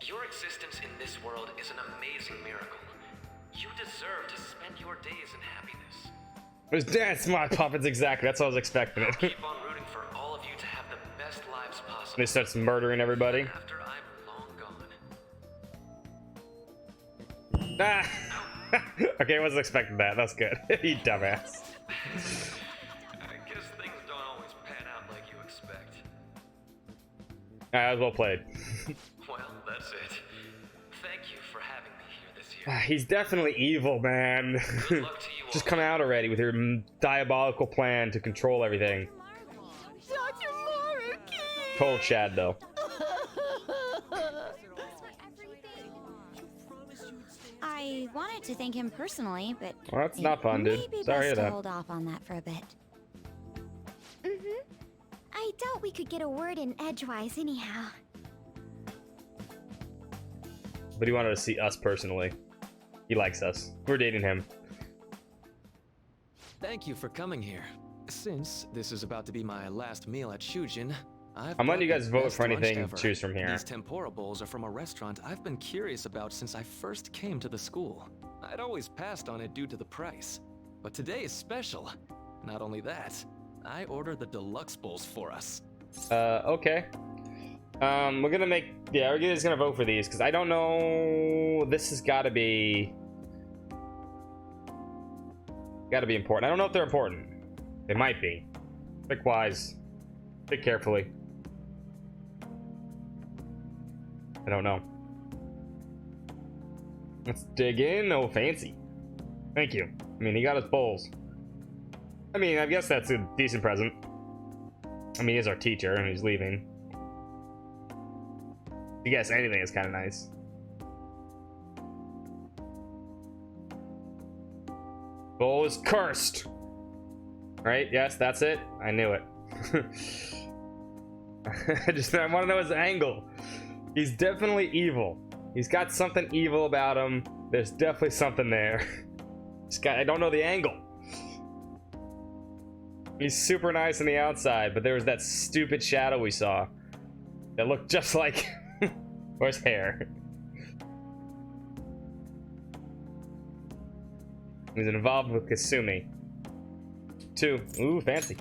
Your existence in this world is an amazing miracle. You deserve to spend your days in happiness. That's my puppets, exactly. That's what I was expecting it. Keep on rooting for all of you to have the best lives possible. They starts murdering everybody. After I'm long gone. Ah. Okay, I wasn't expecting that. That's good. You dumbass. I guess things don't always pan out like you expect. That was well played. Well, that's it. Thank you for having me here this year. He's definitely evil, man. Good luck to you Just all. come out already with your diabolical plan to control everything. Dr. Maruki! Total Chad, though. I wanted to thank him personally, but Well, that's not fun, dude. maybe Sorry to hear best to that. hold off on that for a bit. I doubt we could get a word in edgewise anyhow. But he wanted to see us personally. He likes us. We're dating him. Thank you for coming here. Since this is about to be my last meal at Shujin, I'm letting you guys vote for anything to to choose from here. These tempura bowls are from a restaurant I've been curious about since I first came to the school. I'd always passed on it due to the price. But today is special. Not only that, I ordered the deluxe bowls for us. Okay. We're gonna make... Yeah, we're just gonna vote for these, because I don't know... This has gotta be... Gotta be important. I don't know if they're important. They might be. Pick wise. Pick carefully. I don't know. Let's dig in. Oh, fancy. Thank you. I mean, he got his bowls. I mean, I guess that's a decent present. I mean, he's our teacher and he's leaving. I guess anything is kind of nice. Bowl is cursed. Right? Yes, that's it. I knew it. I want to know his angle. He's definitely evil. He's got something evil about him. There's definitely something there. I don't know the angle. He's super nice on the outside, but there was that stupid shadow we saw that looked just like where's hair. He's involved with Kasumi. 2. Ooh, fancy.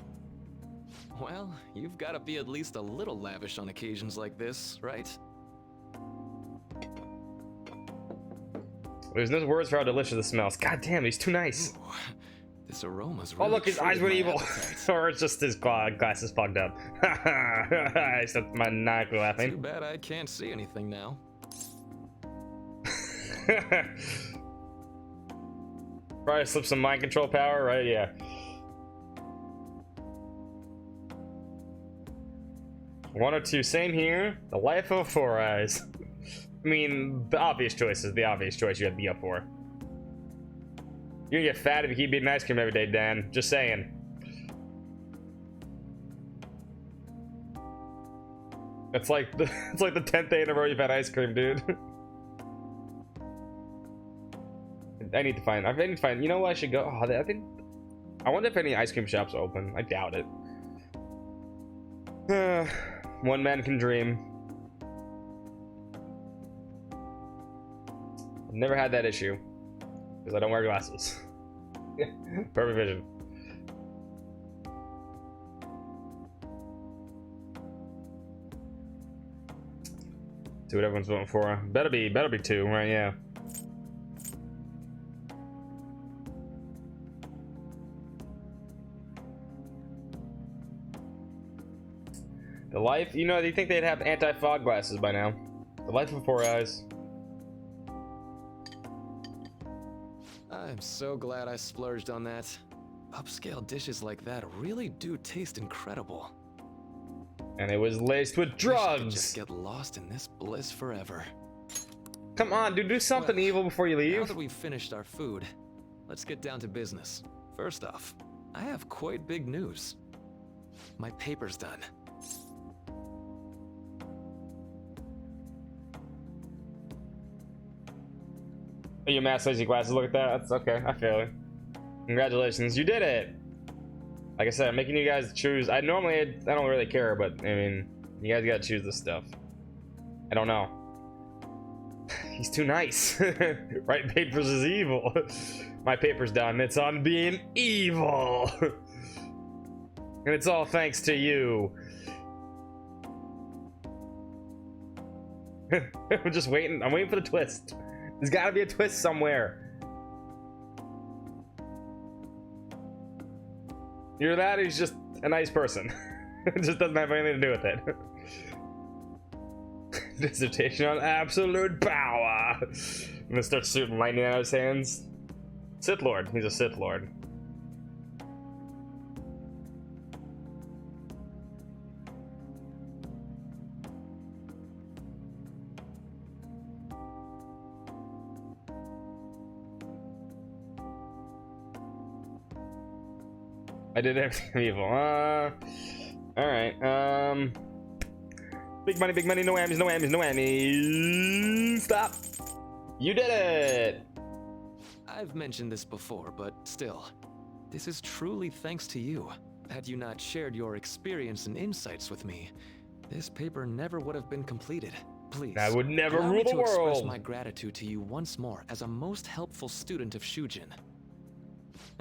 Well, you've got to be at least a little lavish on occasions like this, right? There's no words for how delicious this smells. God damn, he's too nice. Ooh, this aroma's Oh, really look, his eyes treating went my evil. appetite. Or it's just his glasses fogged up. I stepped maniacally Too laughing. bad I can't see anything now. Probably slip some mind control power, right? Yeah. One or two, same here. The Life of Four Eyes. I mean, the obvious choice is the obvious choice you have to be up for. You're gonna get fat if you keep eating ice cream every day, Dan. Just saying. It's like the 10th day in a row you've had ice cream, dude. I need to find. You know where I should go? Oh, I wonder if any ice cream shops are open. I doubt it. One man can dream. I've never had that issue because I don't wear glasses. Perfect vision. See what everyone's voting for. Better be 2, right? Yeah. The Life, you know, you think they'd have anti-fog glasses by now. The Life of Four Eyes. I'm so glad I splurged on that. Upscale dishes like that really do taste incredible. And it was laced with Wish I could drugs. just get lost in this bliss forever. Come on, dude, do something Well, evil before you Now leave. that we've finished our food, let's get down to business. First off, I have quite big news. My paper's done. Your mask lazy glasses, look at that. That's okay, I feel it. Congratulations, you did it! Like I said, I'm making you guys choose. I don't really care, but I mean, you guys gotta choose this stuff. I don't know. He's too nice. Writing papers is evil. My paper's done. It's on being evil. And it's all thanks to you. I'm just waiting. I'm waiting for the twist. There's gotta be a twist somewhere. Either that or he's just a nice person. It just doesn't have anything to do with it. Dissertation on absolute power. I'm gonna start shooting lightning out of his hands. Sith Lord. He's a Sith Lord. I did everything evil. Alright. Big money, no whammies, no whammies, no whammies. Stop. You did it. I've mentioned this before, but still, this is truly thanks to you. Had you not shared your experience and insights with me, this paper never would have been completed. Please, I would never allow rule me the to express world. my gratitude to you once more as a most helpful student of Shujin.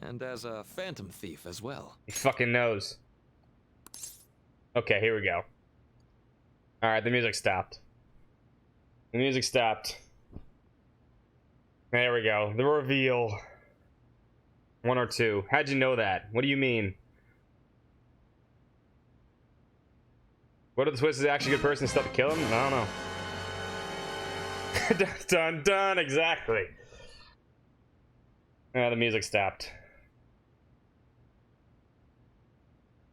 And as a phantom thief as well. He fucking knows. Okay, here we go. Alright, the music stopped. The music stopped. There we go. The reveal. 1 or 2. How'd you know that? What do you mean? What if the twist is actually a good person and stuff to kill him? I don't know. Dun dun dun, exactly. The music stopped.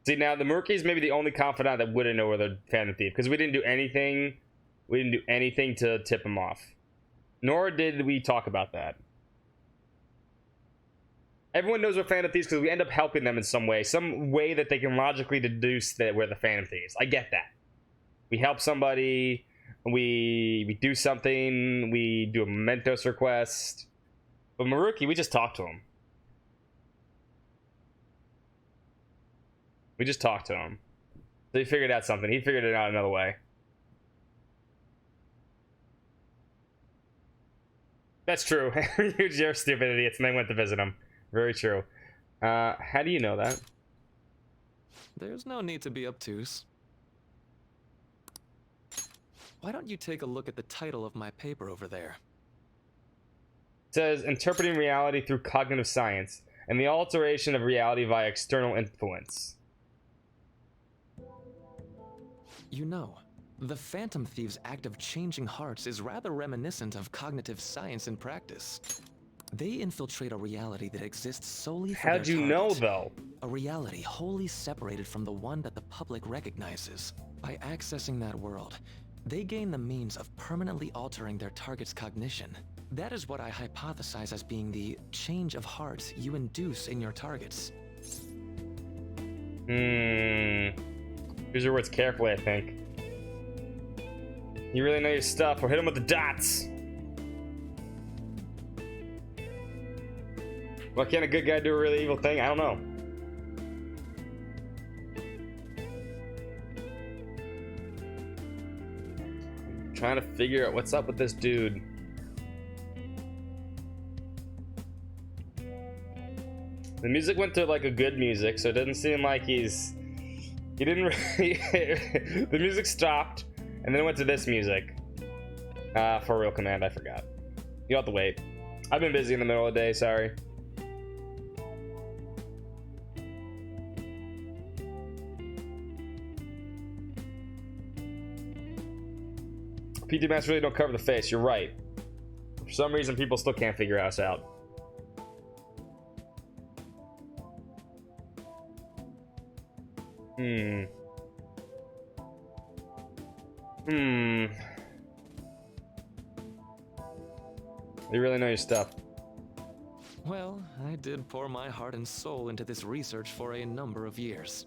See, now the Murky's maybe the only confidant that wouldn't know where the Phantom Thief, because we didn't do anything. We didn't do anything to tip him off. Nor did we talk about that. Everyone knows we're Phantom Thieves because we end up helping them in some way that they can logically deduce that we're the Phantom Thieves. I get that. We help somebody, we do something, we do a Mementos request. But Maruki, we just talked to him. We just talked to him. So he figured out something. He figured it out another way. That's true. You're stupid idiots, and they went to visit him. Very true. How do you know that? There's no need to be obtuse. Why don't you take a look at the title of my paper over there? It says, Interpreting Reality Through Cognitive Science, and the Alteration of Reality via External Influence. You know, the Phantom Thieves' act of changing hearts is rather reminiscent of cognitive science in practice. They infiltrate a reality that exists solely for How'd their you know, target. though? A reality wholly separated from the one that the public recognizes. By accessing that world, they gain the means of permanently altering their target's cognition. That is what I hypothesize as being the change of heart you induce in your targets. Use your words carefully, I think. You really know your stuff, or hit him with the dots. Why can't a good guy do a really evil thing? I don't know. I'm trying to figure out what's up with this dude. The music went to like a good music, so it doesn't seem like he didn't really... The music stopped, and then it went to this music. For real command, I forgot. You'll have to wait. I've been busy in the middle of the day, sorry. PT masks really don't cover the face, you're right. For some reason, people still can't figure us out. You really know your stuff. Well, I did pour my heart and soul into this research for a number of years.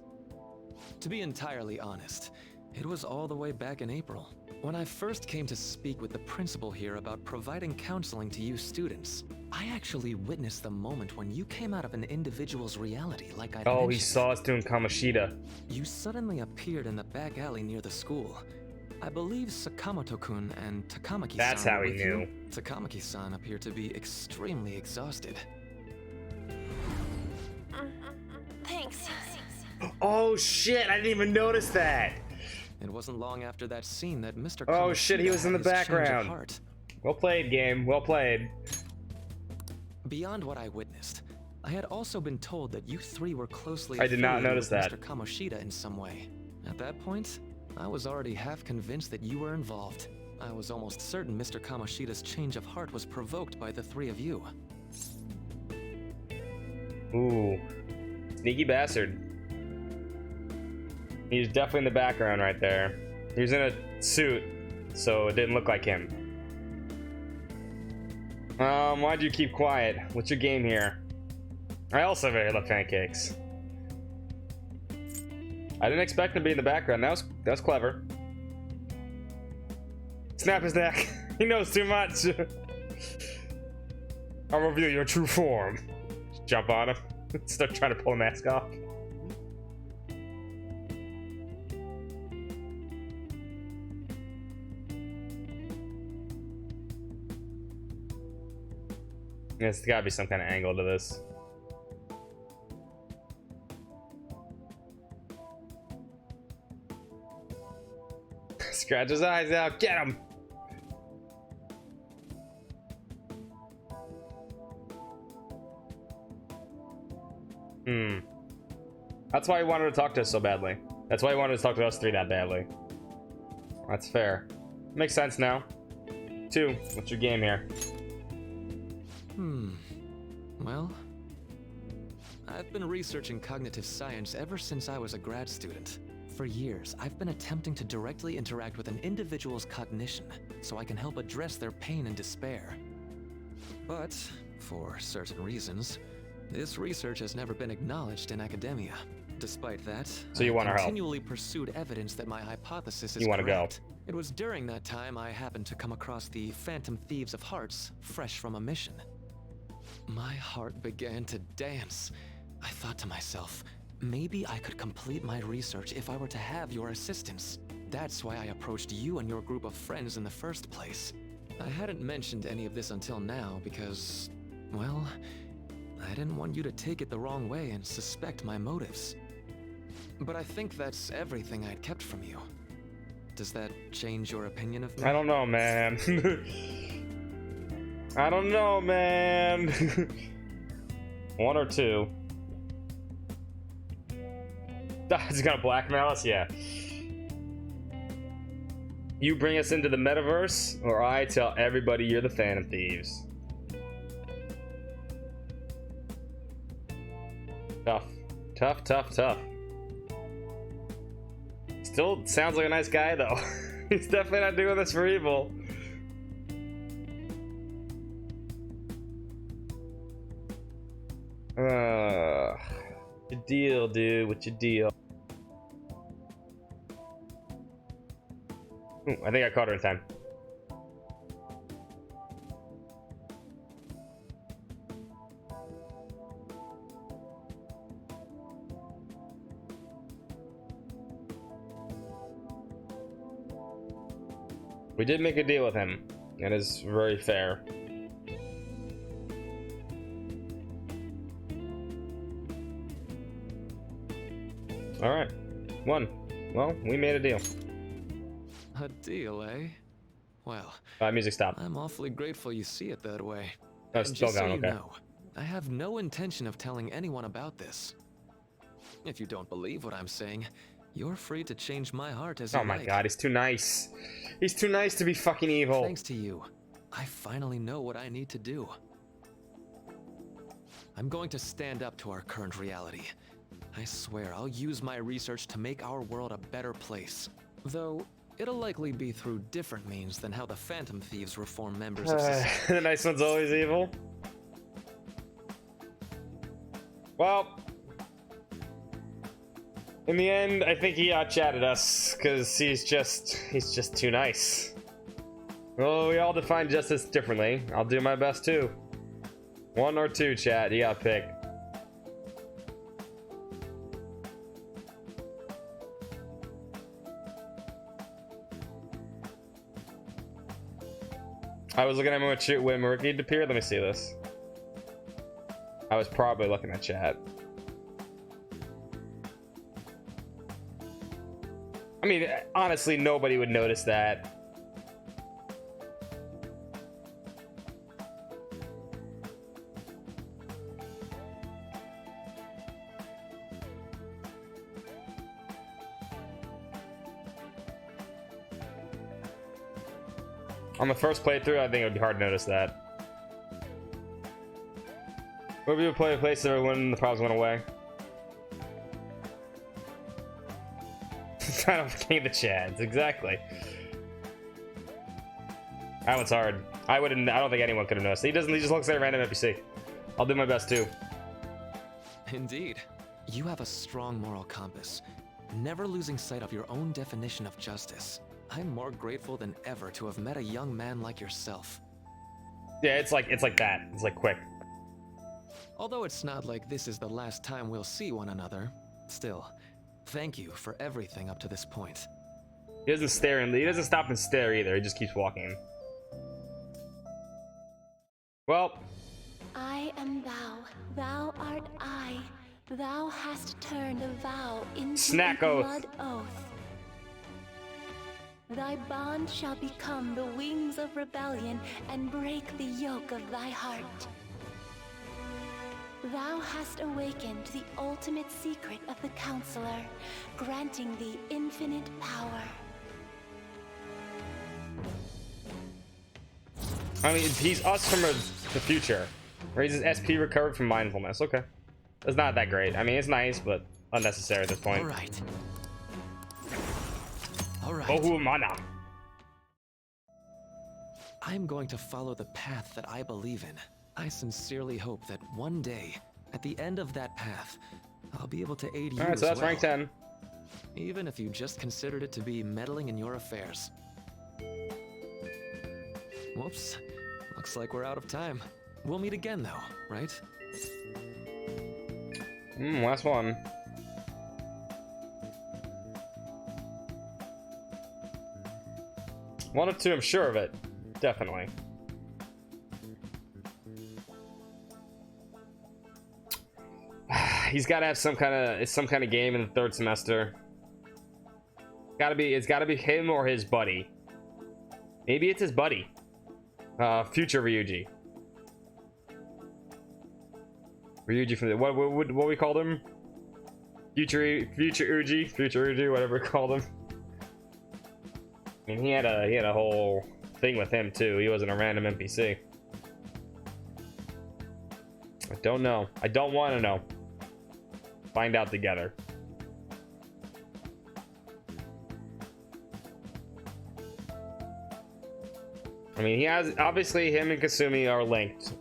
To be entirely honest, it was all the way back in April, when I first came to speak with the principal here about providing counseling to you students. I actually witnessed the moment when you came out of an individual's reality like I'd Oh, he mentioned. saw us doing Kamoshida. You suddenly appeared in the back alley near the school. I believe Sakamoto-kun and Takamaki-san That's how were he with knew. you. Takamaki-san appeared to be extremely exhausted. Thanks. Oh shit! I didn't even notice that. It wasn't long after that scene that Mr. Oh shit! He Kamoshida was in the had his change of background. heart. Well played, game. Well played. Beyond what I witnessed, I had also been told that you three were closely I did not affiliated notice with that. Mr. Kamoshida in some way. At that point, I was already half convinced that you were involved. I was almost certain Mr. Kamoshida's change of heart was provoked by the three of you. Ooh, sneaky bastard. He's definitely in the background right there. He was in a suit, so it didn't look like him. Why'd you keep quiet? What's your game here? I also very love pancakes. I didn't expect him to be in the background. That was clever. Snap his neck. He knows too much. I'll reveal your true form. Just jump on him. Start trying to pull a mask off. There's gotta be some kind of angle to this. Scratch his eyes out. Get him. That's why he wanted to talk to us so badly. That's why he wanted to talk to us three that badly. That's fair. Makes sense now. 2. What's your game here? Well, I've been researching cognitive science ever since I was a grad student. For years, I've been attempting to directly interact with an individual's cognition so I can help address their pain and despair. But, for certain reasons, this research has never been acknowledged in academia. Despite that, So you I want our help? continually pursued evidence that my hypothesis is You wanna go? correct. It was during that time I happened to come across the Phantom Thieves of Hearts, fresh from a mission. My heart began to dance. I thought to myself, maybe I could complete my research if I were to have your assistance. That's why I approached you and your group of friends in the first place. I hadn't mentioned any of this until now because, well, I didn't want you to take it the wrong way and suspect my motives. But I think that's everything I'd kept from you. Does that change your opinion of me? I don't know, man. I don't know, man. 1 or 2. He's gonna blackmail us? Yeah. You bring us into the metaverse, or I tell everybody you're the Phantom Thieves. Tough. Tough, tough, tough. Still sounds like a nice guy, though. He's definitely not doing this for evil. What's your deal, dude? What's your deal? Ooh, I think I caught her in time. We did make a deal with him. That is very fair. Alright. 1. Well, we made a deal. A deal, eh? Well, Music stopped. I'm awfully grateful you see it that way. Oh, it's And still just so going, you okay. know, I have no intention of telling anyone about this. If you don't believe what I'm saying, you're free to change my heart as you Oh my like. god, he's too nice. He's too nice to be fucking evil. Thanks to you, I finally know what I need to do. I'm going to stand up to our current reality. I swear I'll use my research to make our world a better place. Though, it'll likely be through different means than how the Phantom Thieves reform members of society. The nice one's always evil. Well, in the end, I think he outchatted us because he's just too nice. Well, we all define justice differently. I'll do my best too. 1 or 2, chat. You gotta pick. I was looking at when Maruki appeared. Let me see this. I was probably looking at chat. I mean, honestly, nobody would notice that. On the first playthrough, I think it would be hard to notice that. Would we play a place when the problems went away? I don't gain the chance, exactly. That one's hard. I don't think anyone could have noticed. He just looks like a random NPC. I'll do my best too. Indeed. You have a strong moral compass, never losing sight of your own definition of justice. I'm more grateful than ever to have met a young man like yourself. Yeah, it's like that. It's like quick. Although it's not like this is the last time we'll see one another, still, thank you for everything up to this point. He doesn't stare, he doesn't stop and stare either. He just keeps walking. Well, I am thou, thou art I. Thou hast turned a vow into Snack a oath. blood oath. Thy bond shall become the wings of rebellion and break the yoke of thy heart. Thou hast awakened the ultimate secret of the Counselor, granting thee infinite power. I mean, he's us from the future. Raises SP recovered from mindfulness. Okay. It's not that great. I mean, it's nice, but unnecessary at this point. All right. All right. Ohumana. I'm going to follow the path that I believe in. I sincerely hope that one day, at the end of that path, I'll be able to aid you All right, so as that's well. rank 10. Even if you just considered it to be meddling in your affairs. Whoops. Looks like we're out of time. We'll meet again though, right? Last one. One of two, I'm sure of it. Definitely. He's got to have some kind of game in the third semester. It's got to be him or his buddy. Maybe it's his buddy. Future Ryuji. Ryuji from the what we called him? Future Uji, whatever we called him. I mean, he had a whole thing with him too. He wasn't a random NPC. I don't know. I don't want to know. Find out together. I mean, he has obviously him and Kasumi are linked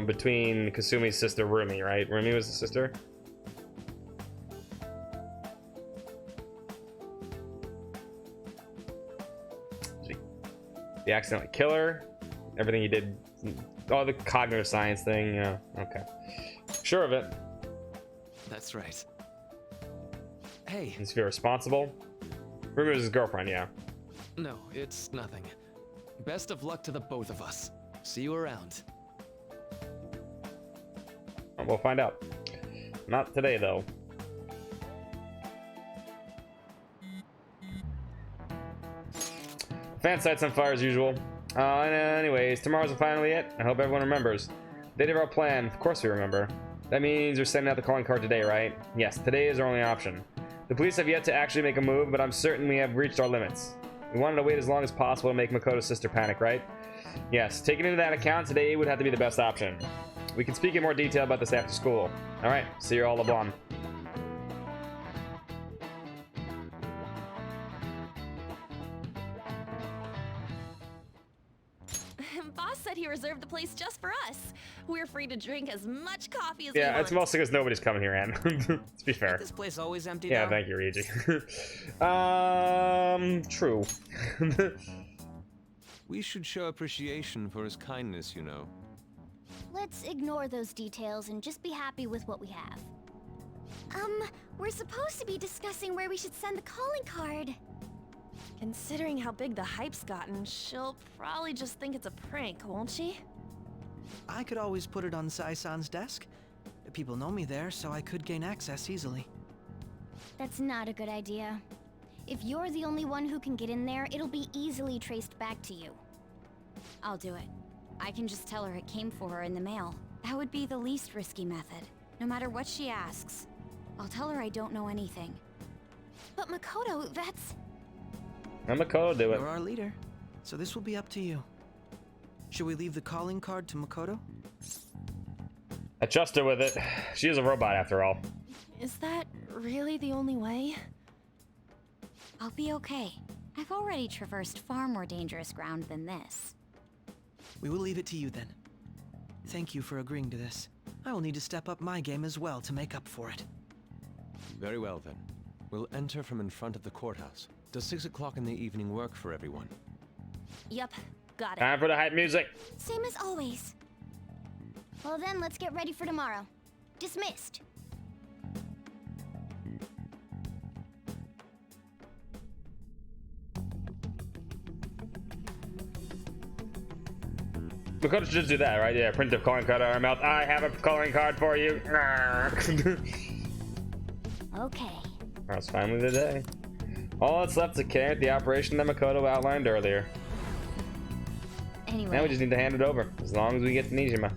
between Kasumi's sister Rumi, right? Rumi was the sister. The accidental killer, everything he did, all the cognitive science thing. Yeah, okay, sure of it. That's right. Hey. He's very responsible. Rumi was his girlfriend, yeah. No, it's nothing. Best of luck to the both of us. See you around. We'll find out. Not today, though. Fan site's on fire as usual. Anyways, tomorrow's the final yet. I hope everyone remembers. Date of our plan. Of course we remember. That means we're sending out the calling card today, right? Yes, today is our only option. The police have yet to actually make a move, but I'm certain we have reached our limits. We wanted to wait as long as possible to make Makoto's sister panic, right? Yes, taking into that account, today would have to be the best option. We can speak in more detail about this after school. Alright, see you all, LeBlanc. Boss said he reserved the place just for us. We're free to drink as much coffee as we Yeah, want. it's mostly because nobody's coming here, Ann. Let's be fair. This place always empty Yeah, now? thank you, Ryuji. True. We should show appreciation for his kindness, you know. Let's ignore those details and just be happy with what we have. We're supposed to be discussing where we should send the calling card. Considering how big the hype's gotten, she'll probably just think it's a prank, won't she? I could always put it on Sai-san's desk. People know me there, so I could gain access easily. That's not a good idea. If you're the only one who can get in there, it'll be easily traced back to you. I'll do it. I can just tell her it came for her in the mail. That would be the least risky method. No matter what she asks, I'll tell her I don't know anything. But Makoto, that's... I'm Makoto, do it. You're our leader, so this will be up to you. Should we leave the calling card to Makoto? I trust her with it. She is a robot after all. Is that really the only way? I'll be okay. I've already traversed far more dangerous ground than this. We will leave it to you then. Thank you for agreeing to this. I will need to step up my game as well to make up for it. Very well then. We'll enter from in front of the courthouse. Does 6 o'clock in the evening work for everyone? Yep, got it. Time for the hype music. Same as always. Well then, let's get ready for tomorrow. Dismissed. Makoto should just do that, right? Yeah, print a calling card out of our mouth. I have a calling card for you. Okay. That's finally the day. All that's left to carry out the operation that Makoto outlined earlier. Anyway. Now we just need to hand it over, as long as we get to Nijima.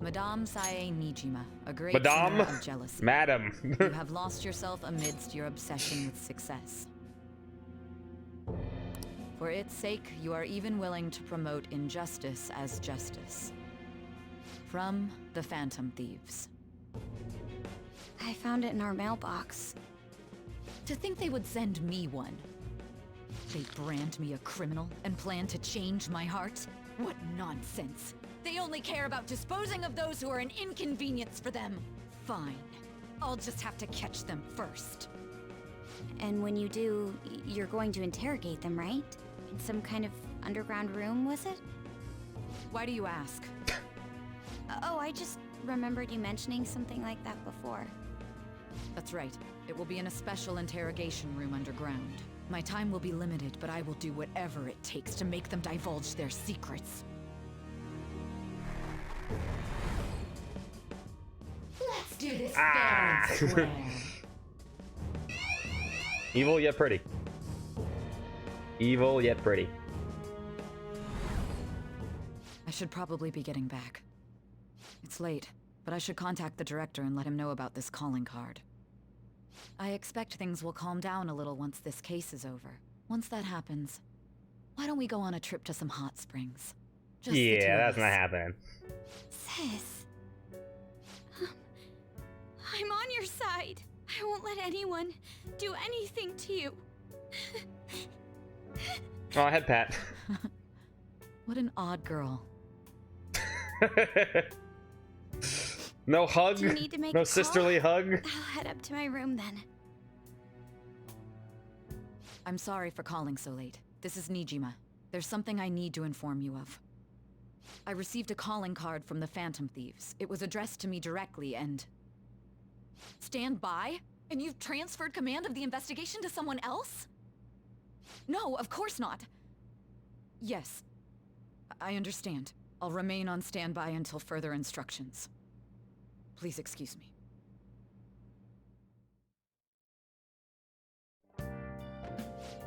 Madame Sae Nijima, a great Madame? sinner of jealousy. Madam. You have lost yourself amidst your obsession with success. For its sake, you are even willing to promote injustice as justice. From the Phantom Thieves. I found it in our mailbox. To think they would send me one. They brand me a criminal and plan to change my heart? What nonsense! They only care about disposing of those who are an inconvenience for them. Fine. I'll just have to catch them first. And when you do, you're going to interrogate them, right? In some kind of underground room, was it? Why do you ask? Oh, I just remembered you mentioning something like that before. That's right. It will be in a special interrogation room underground. My time will be limited, but I will do whatever it takes to make them divulge their secrets. Let's do this Ah. fair and square. Evil yet pretty. Evil yet pretty. I should probably be getting back. It's late, but I should contact the director and let him know about this calling card. I expect things will calm down a little once this case is over. Once that happens, why don't we go on a trip to some hot springs? Just the two Yeah, of that's us. not happening. Sis. I'm on your side. I won't let anyone do anything to you. Oh, head pat. What an odd girl. No hug? Do you need to make No a call? sisterly hug? I'll head up to my room then. I'm sorry for calling so late. This is Nijima. There's something I need to inform you of. I received a calling card from the Phantom Thieves. It was addressed to me directly and... Stand by? And you've transferred command of the investigation to someone else? No, of course not. Yes. I understand. I'll remain on standby until further instructions. Please excuse me.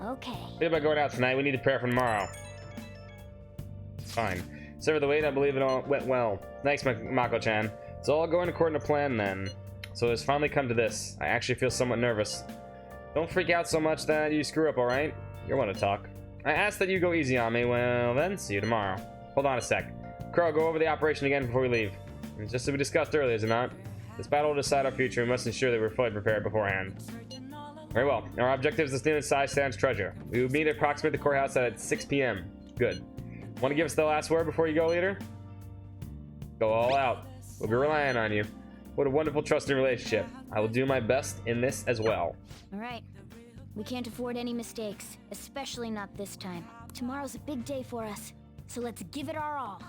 Okay. Think about going out tonight. We need to prepare for tomorrow. Fine. Sorry for the wait. I believe it all went well. Thanks, Mako-chan. It's all going according to plan then. So it's finally come to this. I actually feel somewhat nervous. Don't freak out so much that you screw up, alright? You're one to talk. I asked that you go easy on me. Well, then, see you tomorrow. Hold on a sec. Crow, go over the operation again before we leave. It's just as we discussed earlier, is it not? This battle will decide our future. We must ensure that we're fully prepared beforehand. Very well. Our objective is to steal Sai-san's treasure. We will meet approximately the courthouse at 6 p.m. Good. Want to give us the last word before you go, leader? Go all out. We'll be relying on you. What a wonderful trusting relationship. I will do my best in this as well. Alright. We can't afford any mistakes, especially not this time. Tomorrow's a big day for us, so let's give it our all.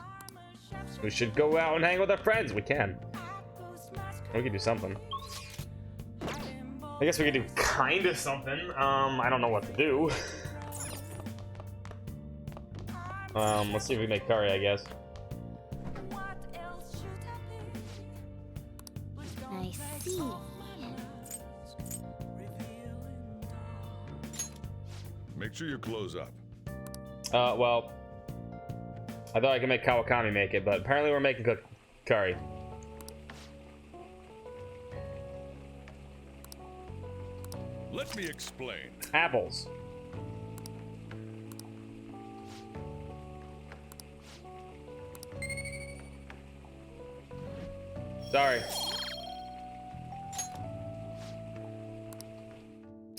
We should go out and hang with our friends. We can. We can do something. I guess we could do kind of something. I don't know what to do. Let's see if we can make curry, I guess. I see. Make sure your clothes up. Well, I thought I could make Kawakami make it, but apparently we're making curry. Let me explain. Apples. Sorry.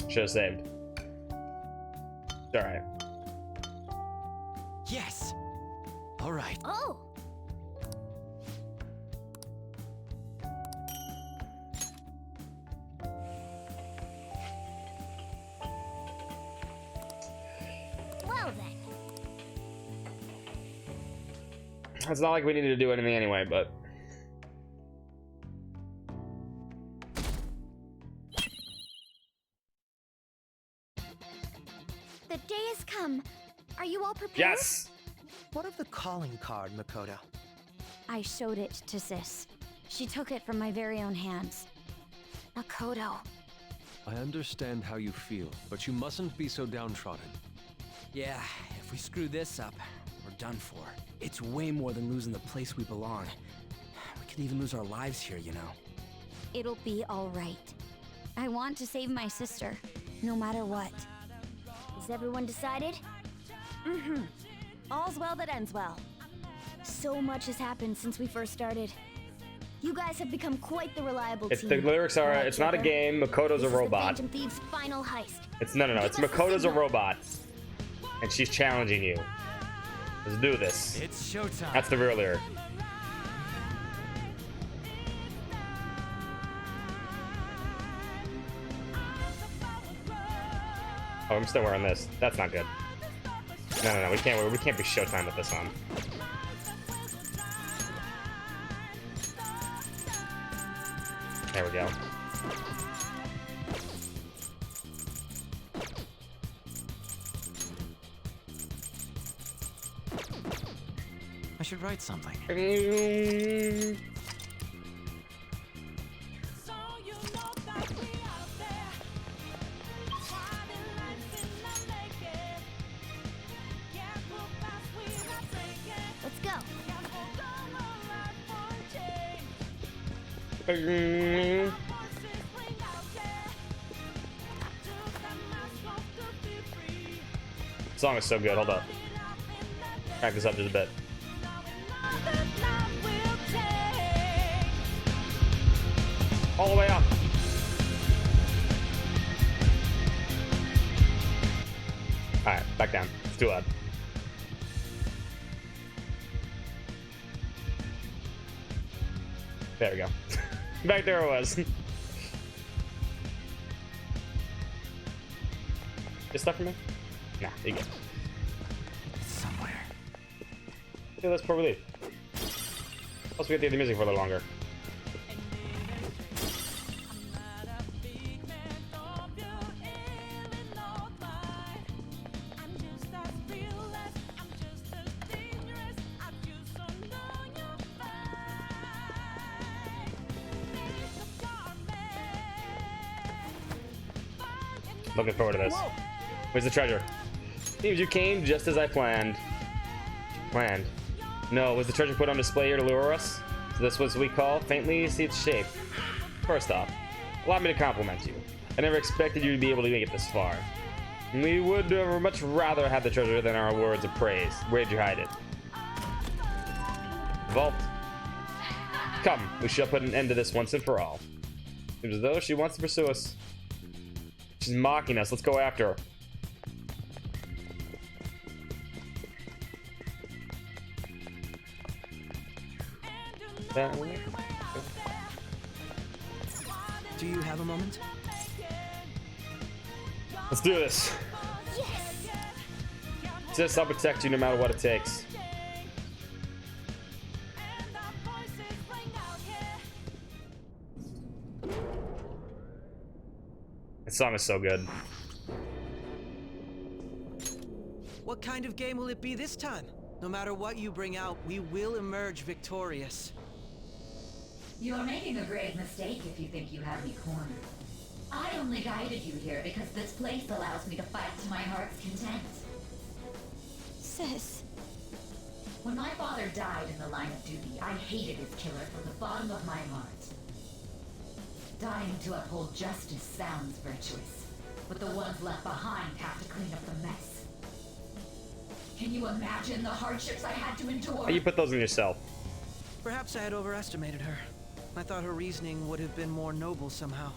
Should have saved. It's alright. Yes. All right. Oh! Well then. It's not like we needed to do anything anyway, but... The day has come. Are you all prepared? Yes! What of the calling card, Makoto? I showed it to Sis. She took it from my very own hands. Makoto. I understand how you feel, but you mustn't be so downtrodden. Yeah, if we screw this up, we're done for. It's way more than losing the place we belong. We could even lose our lives here, you know. It'll be all right. I want to save my sister, no matter what. Is everyone decided? Mm-hmm. All's well that ends well. So much has happened since we first started. You guys have become quite the reliable If team. the lyrics are, Alright, it's not a Trevor. game, Makoto's a This is the robot. Phantom Thieves' final heist. It's no, it's Give us the Makoto's a signal. robot. And she's challenging you. Let's do this. It's showtime. That's the real lyric. Oh, I'm still wearing this. That's not good. No, we can't be Showtime with this on. There we go. I should write something. Let's go. Song is so good. Hold up. Crank this up just a bit. All the way up. Alright, back down. It's too loud. There we go. Back there it was. This stuff for me? Nah, you get it. Somewhere. Okay, let's before we leave. Plus, we get to hear the music for a little longer. Looking forward to this. Where's the treasure? Seems you came just as I planned. No, was the treasure put on display here to lure us? So this was what we call faintly see its shape. First off, allow me to compliment you. I never expected you to be able to make it this far. We would much rather have the treasure than our words of praise. Where'd you hide it? Vault. Come, we shall put an end to this once and for all. Seems as though she wants to pursue us. She's mocking us. Let's go after her. Do you have a moment? Let's do this. Sis, I'll protect you no matter what it takes. This song is so good. What kind of game will it be this time? No matter what you bring out, we will emerge victorious. You're making a grave mistake if you think you have me cornered. I only guided you here because this place allows me to fight to my heart's content. Sis. When my father died in the line of duty, I hated his killer from the bottom of my heart. Dying to uphold justice sounds virtuous, but the ones left behind have to clean up the mess. Can you imagine the hardships I had to endure? How you put those in yourself? Perhaps I had overestimated her. I thought her reasoning would have been more noble somehow.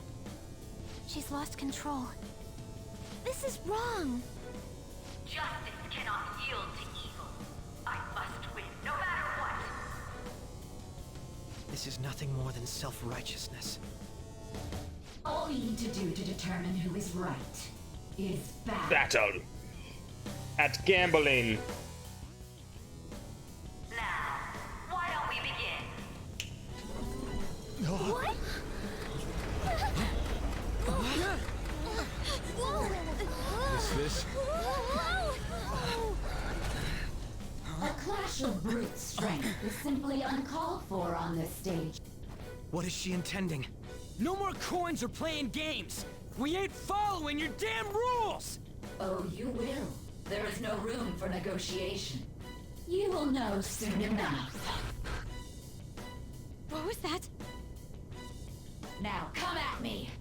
She's lost control. This is wrong. Justice cannot yield to evil. I must win, no matter what. This is nothing more than self-righteousness. All we need to do to determine who is right is battle. Battle. At gambling. Now, why don't we begin? What? Is this? A clash of brute strength is simply uncalled for on this stage. What is she intending? No more coins or playing games! We ain't following your damn rules! Oh, you will. There is no room for negotiation. You will know soon enough. What was that? Now come at me!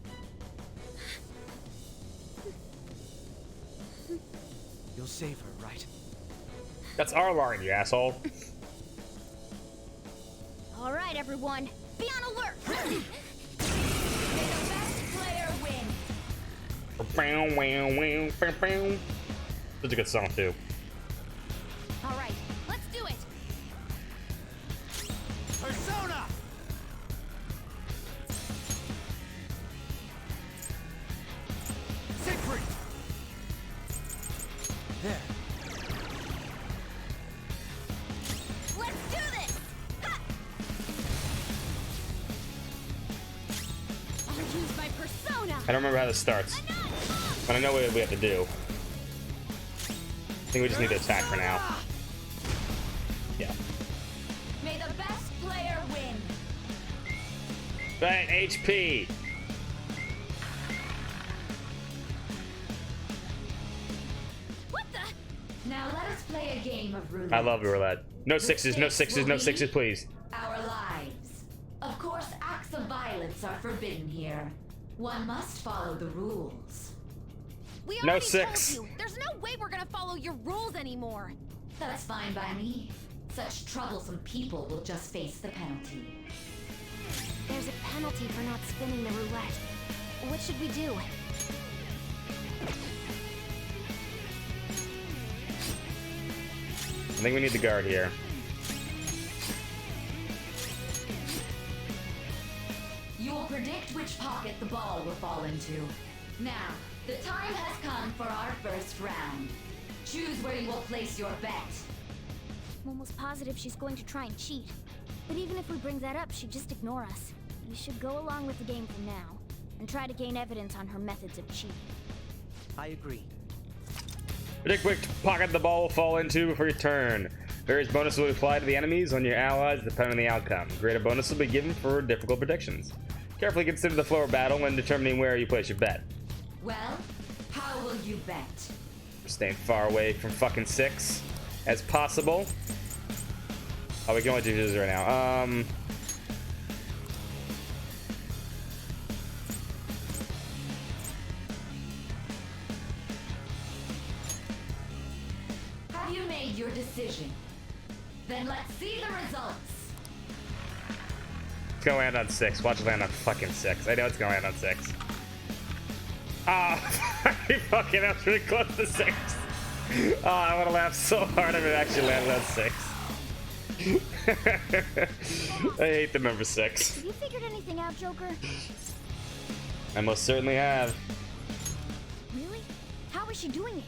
You'll save her, right? That's our line, you asshole. All right, everyone, be on alert. May the best player win. Such a good song too. All right, let's do it. Persona! Siegfried! There. Let's do this. Ha! I'll use my persona. I don't remember how this starts, but I know what we have to do. I think we just need to attack for now. Yeah. May the best player win. Right, HP. What the? Now let us play a game of roulette. I love roulette. No sixes, no sixes, no sixes, please. Our lives. Of course, acts of violence are forbidden here. One must follow the rules. We No already six. told you. There's no way we're gonna follow your rules anymore. That's fine by me. Such troublesome people will just face the penalty. There's a penalty for not spinning the roulette. What should we do? I think we need the guard here. You will predict which pocket the ball will fall into. Now, the time has come for our first round. Choose where you will place your bet. I'm almost positive she's going to try and cheat. But even if we bring that up, she'd just ignore us. We should go along with the game for now, and try to gain evidence on her methods of cheating. I agree. Predict which pocket the ball will fall into before your turn. Various bonuses will apply to the enemies on your allies depending on the outcome. Greater bonus will be given for difficult predictions. Carefully consider the flow of battle when determining where you place your bet. Well, how will you bet? Staying far away from fucking 6 as possible. Oh, we can only do this right now. Have you made your decision? Then let's see the results. It's gonna land on 6. Watch it land on fucking 6. I know it's gonna land on 6. Ah, fucking, that was really close to 6. Oh, I wanna laugh so hard if it actually landed on 6. I hate the number 6. Have you figured anything out, Joker? I most certainly have. Really? How is she doing it?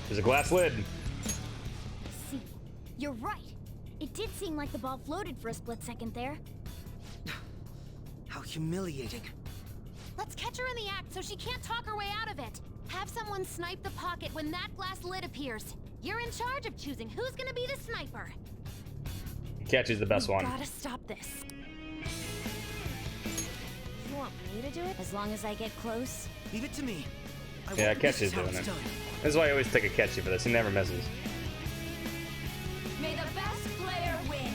There's a glass lid. See, you're right. It did seem like the ball floated for a split second there. How humiliating. Let's catch her in the act so she can't talk her way out of it. Have someone snipe the pocket when that glass lid appears. You're in charge of choosing who's gonna be the sniper. Catch is the best one. Gotta stop this. You want me to do it? As long as I get close? Leave it to me. Yeah, Catch is doing it. That's why I always take a Catchy for this. He never misses. May the best player win.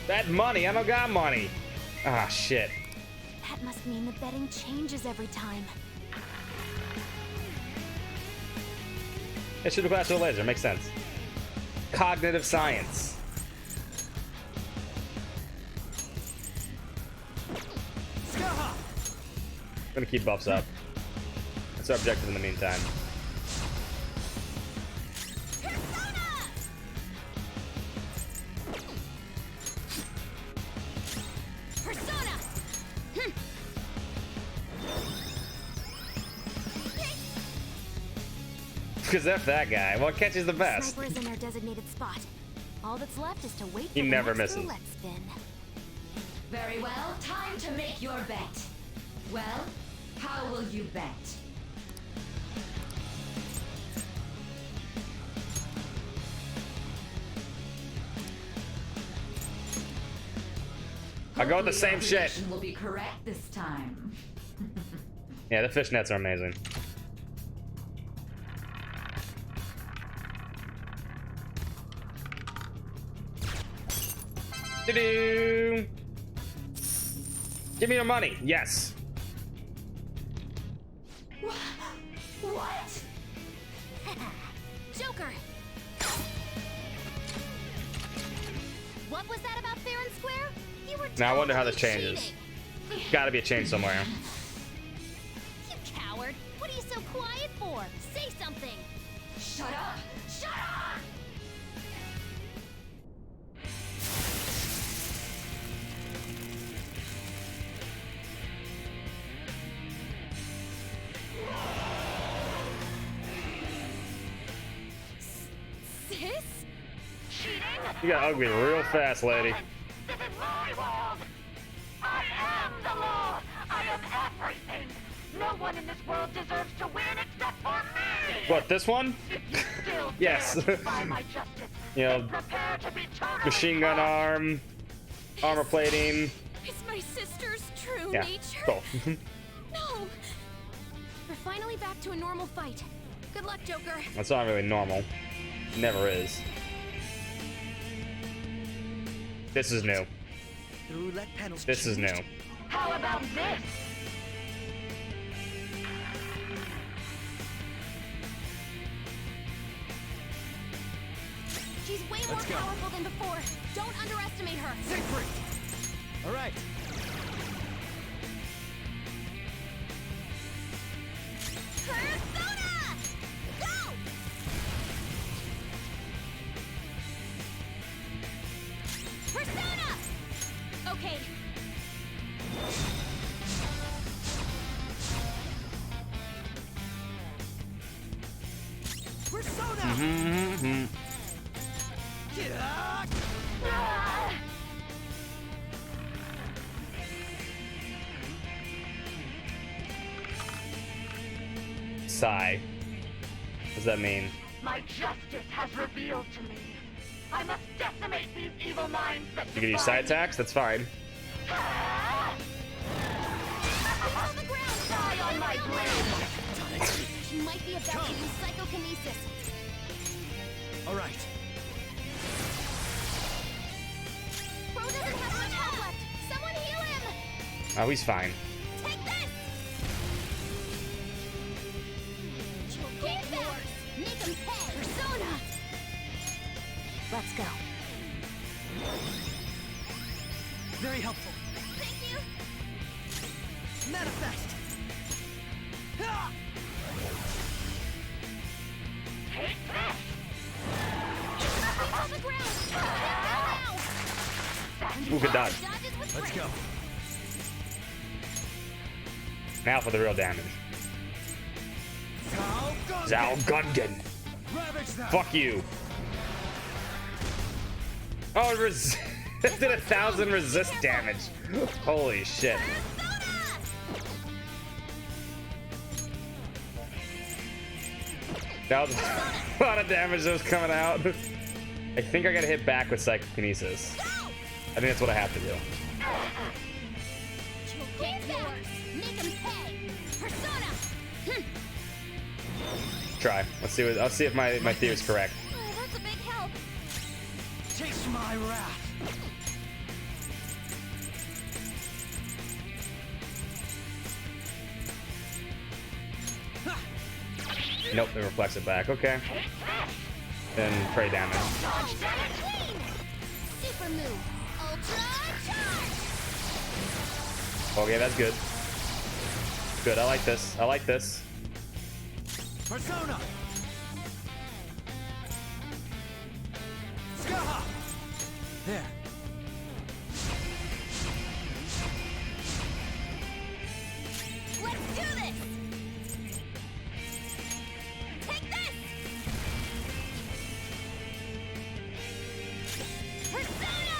That money, I don't got money. Ah, shit. That must mean the betting changes every time. Yeah, shoot a glass with a laser. Makes sense. Cognitive science. I'm gonna keep buffs up. That's our objective in the meantime. Persona! Because F that guy. Well, Catch is the best. Sniper is in their designated spot. All that's left is to wait He for never the next misses. roulette spin. Very well, time to make your bet. Well, how will you bet? I go with the same shit. Prediction will be correct this time. Yeah, the fishnets are amazing. Doo-doo. Give me your money. Yes. What? Joker! What was that about fair and square? You were Now I wonder how this totally changes. cheating. Gotta be a change somewhere. You coward! What are you so quiet for? Say something! Shut up! Shut up! Sis? Cheating? You got ugly real fast, lady. This is my world. I am the law. I am everything. No one in this world deserves to win except for me. What, this one? Still Yes. dare defy my justice. You know, Prepare to be totally machine gun arm, armor plating. It's my sister's true Yeah, nature. cool. No! We're finally back to a normal fight. Good luck, Joker. That's not really normal. Never is. This is new. The roulette panels This is new. changed. How about this? She's way more Let's go. powerful than before. Don't underestimate her. Siegfried! All right. Persona! Go! Persona! Okay. Persona! Mm-hmm. Ah! Sigh. What does that mean? My justice has revealed to me. I must decimate these evil minds that You can use defy side me. attacks? That's fine. On the ground! Die on my blade! She might be about to use psychokinesis. All right. Bro doesn't have much health left. Someone heal him! Oh, he's fine. Take this! Get back! Make him pay! Persona! Let's go. Very helpful. Thank you! Manifest! Ah! Take this! Nothing's on the ground! Now! Ooh, good dodge. Dodges with Let's grace. go. Now for the real damage. Zal Gungan. Ravage them. Fuck you. Oh, it did 1,000 resist damage. Holy shit. That was a lot of damage that was coming out. I think I gotta hit back with Psychokinesis. I think that's what I have to do. Try. Let's see. I'll see if my theory is correct. Oh, that's a big help. Taste my wrath. Nope, it reflects it back. Okay. Then prey damage. Super move. Ultra charge. Okay, that's good. Good. I like this. I like this. Persona. Skaha. There. Let's do this. Take this. Persona.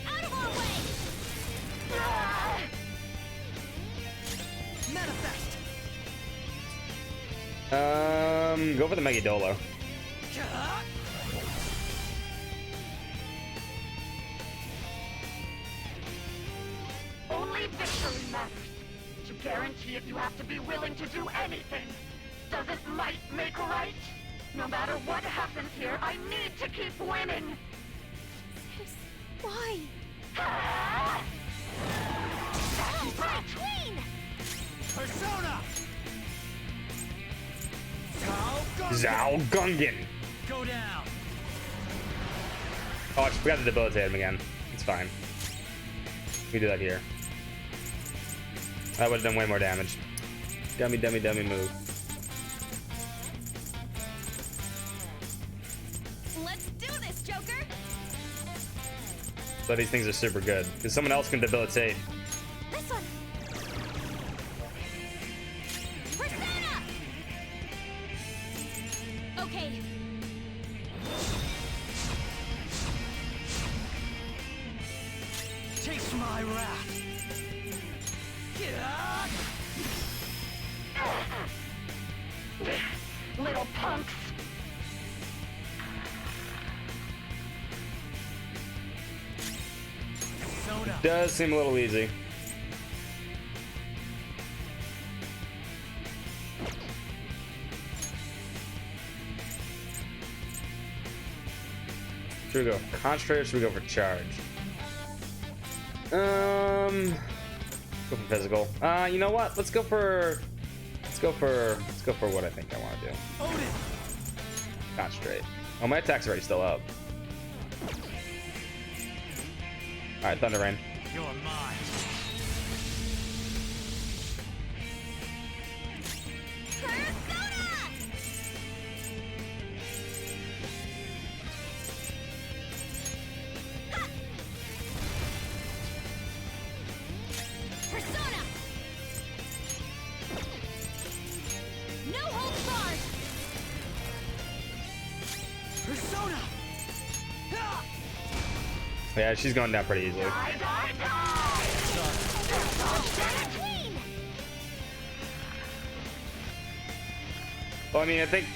Out of our way. Manifest. Go for the Megidolo. Only victory matters. To guarantee it, you have to be willing to do anything. Doesn't might make right? No matter what happens here, I need to keep winning. Why? Queen! Persona. Zhao Gungan. Go down. Oh, I forgot to debilitate him again. It's fine. We do that here. That would have done way more damage. Dummy move. Let's do this, Joker. So these things are super good because someone else can debilitate. This one. Persona. Okay. Taste my wrath. Little punks. Does seem a little easy. Should we go concentrate or should we go for charge? Go for physical. You know what? Let's go for what I think I want to do. Concentrate. Oh, my attack's already still up. All right, Thunder Rain. You're mine. Persona. No holds barred. Persona. Yeah, she's going down pretty easily. Well, I mean, I think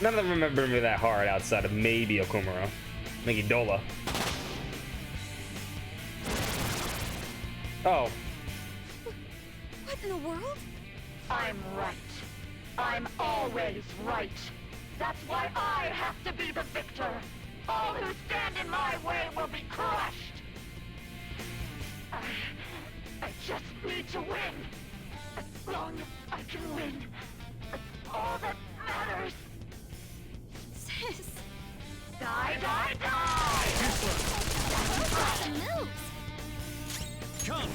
none of them remember me that hard outside of maybe Okumura. Maybe Dola. Oh. What in the world? I'm right. I'm always right. That's why I have to be the victor. All who stand in my way will be crushed. I just need to win. As long as I can win. That's all that matters. Sis. Die, die, die! Awesome moves. Come.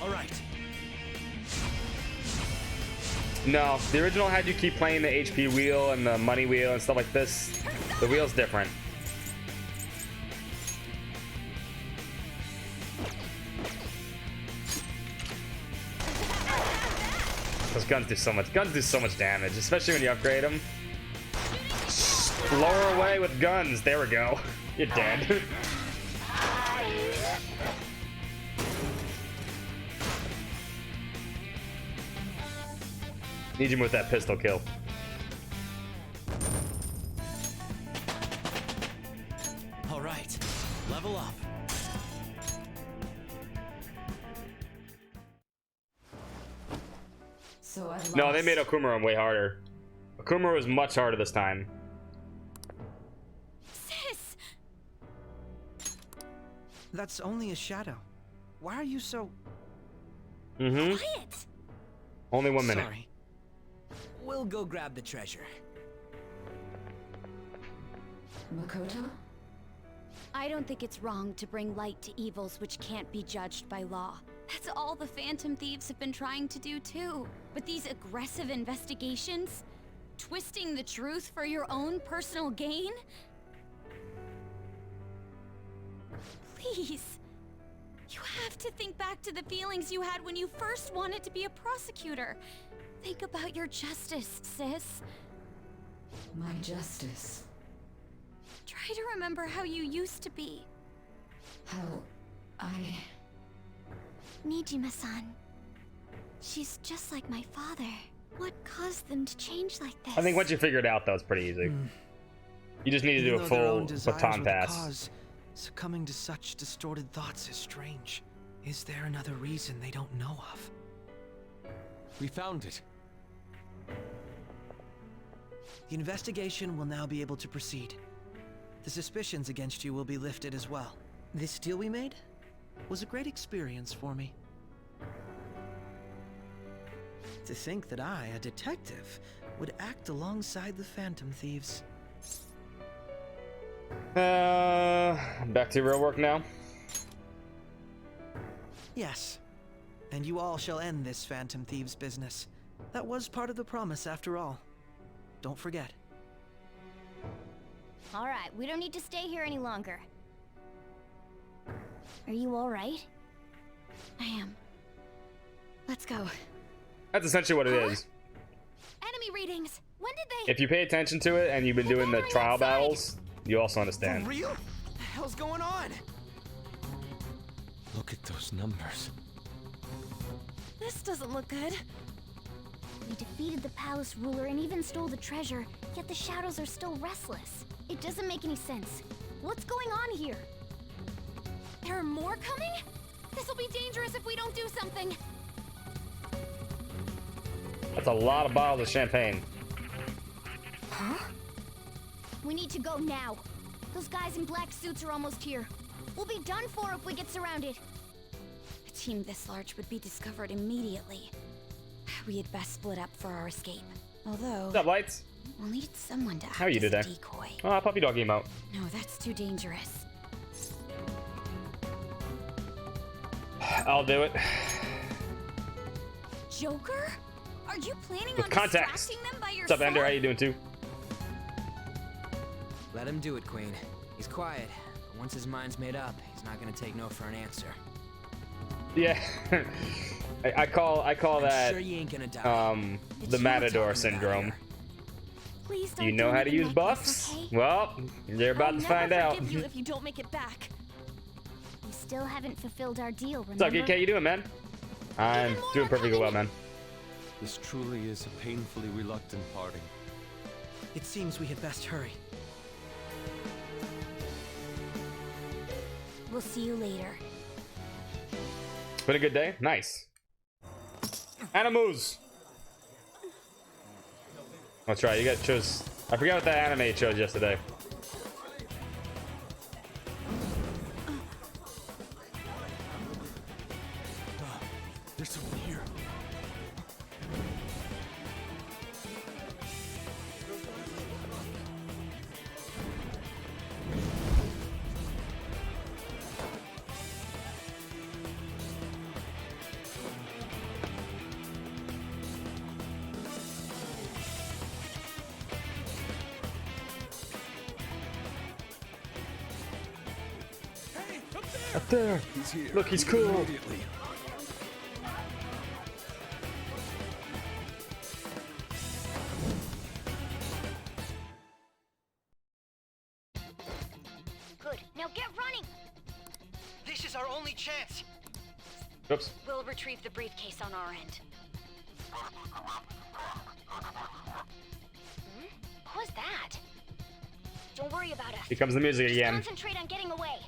All right. No, the original had you keep playing the HP wheel and the money wheel and stuff like this. The wheel's different. Those guns do so much. Guns do so much damage, especially when you upgrade them. Lower away with guns. There we go. You're dead. Need him with that pistol kill. All right, level up. So I No, they made Okumura way harder. Okumura was much harder this time. Sis! That's only a shadow. Why are you so... Mm-hmm. Quiet! Only 1 minute. Sorry. We'll go grab the treasure. Makoto? I don't think it's wrong to bring light to evils which can't be judged by law. That's all the Phantom Thieves have been trying to do too. But these aggressive investigations? Twisting the truth for your own personal gain? Please. You have to think back to the feelings you had when you first wanted to be a prosecutor. Think about your justice, sis. My justice. Try to remember how you used to be. How I... Nijima-san. She's just like my father. What caused them to change like this? I think once you figure it out, though, it's pretty easy. You just need to do Even a though their full own desires baton were the pass. cause, succumbing to such distorted thoughts is strange. Is there another reason they don't know of? We found it. The investigation will now be able to proceed. The suspicions against you will be lifted as well. This deal we made was a great experience for me. To think that I, a detective, would act alongside the Phantom Thieves. Back to real work now. Yes. And you all shall end this Phantom Thieves business. That was part of the promise after all. Don't forget. All right, we don't need to stay here any longer. Are you all right? I am. Let's go. That's essentially what it is. Enemy readings. When did they? If you pay attention to it and you've been doing the trial battles, you also understand. For real? What the hell's going on? Look at those numbers. This doesn't look good. We defeated the palace ruler and even stole the treasure, yet the shadows are still restless. It doesn't make any sense. What's going on here? There are more coming? This will be dangerous if we don't do something. That's a lot of bottles of champagne. Huh? We need to go now. Those guys in black suits are almost here. We'll be done for if we get surrounded. A team this large would be discovered immediately. We had best split up for our escape. Although... What's up, Lights? We'll need someone to act How are you as a today? decoy. Oh, puppy dog emote. No, that's too dangerous. I'll do it. Joker? Are you planning With on context. distracting them by What's yourself? up, Ender? How you doing, too? Let him do it, Queen. He's quiet, but once his mind's made up, he's not gonna take no for an answer. Yeah. I call that sure you ain't gonna die. the Matador syndrome. Please Do don't you know how to me the use necklace, buffs? okay? Well, you're about I'll to find never out. forgive you if you don't make it back. We still haven't fulfilled our deal, What's up, remember? GK? You doing, man? I'm doing perfectly well, man. This truly is a painfully reluctant parting. It seems we had best hurry. We'll see you later. Been a good day? Nice. Animus! That's right, you got chose. I forgot what that anime you chose yesterday. There's someone here. Up there! He's here. Look, he's cool. Immediately. Good. Now get running. This is our only chance. Oops. We'll retrieve the briefcase on our end. Who's that? Don't worry about us. Here comes the music Just again. concentrate on getting away.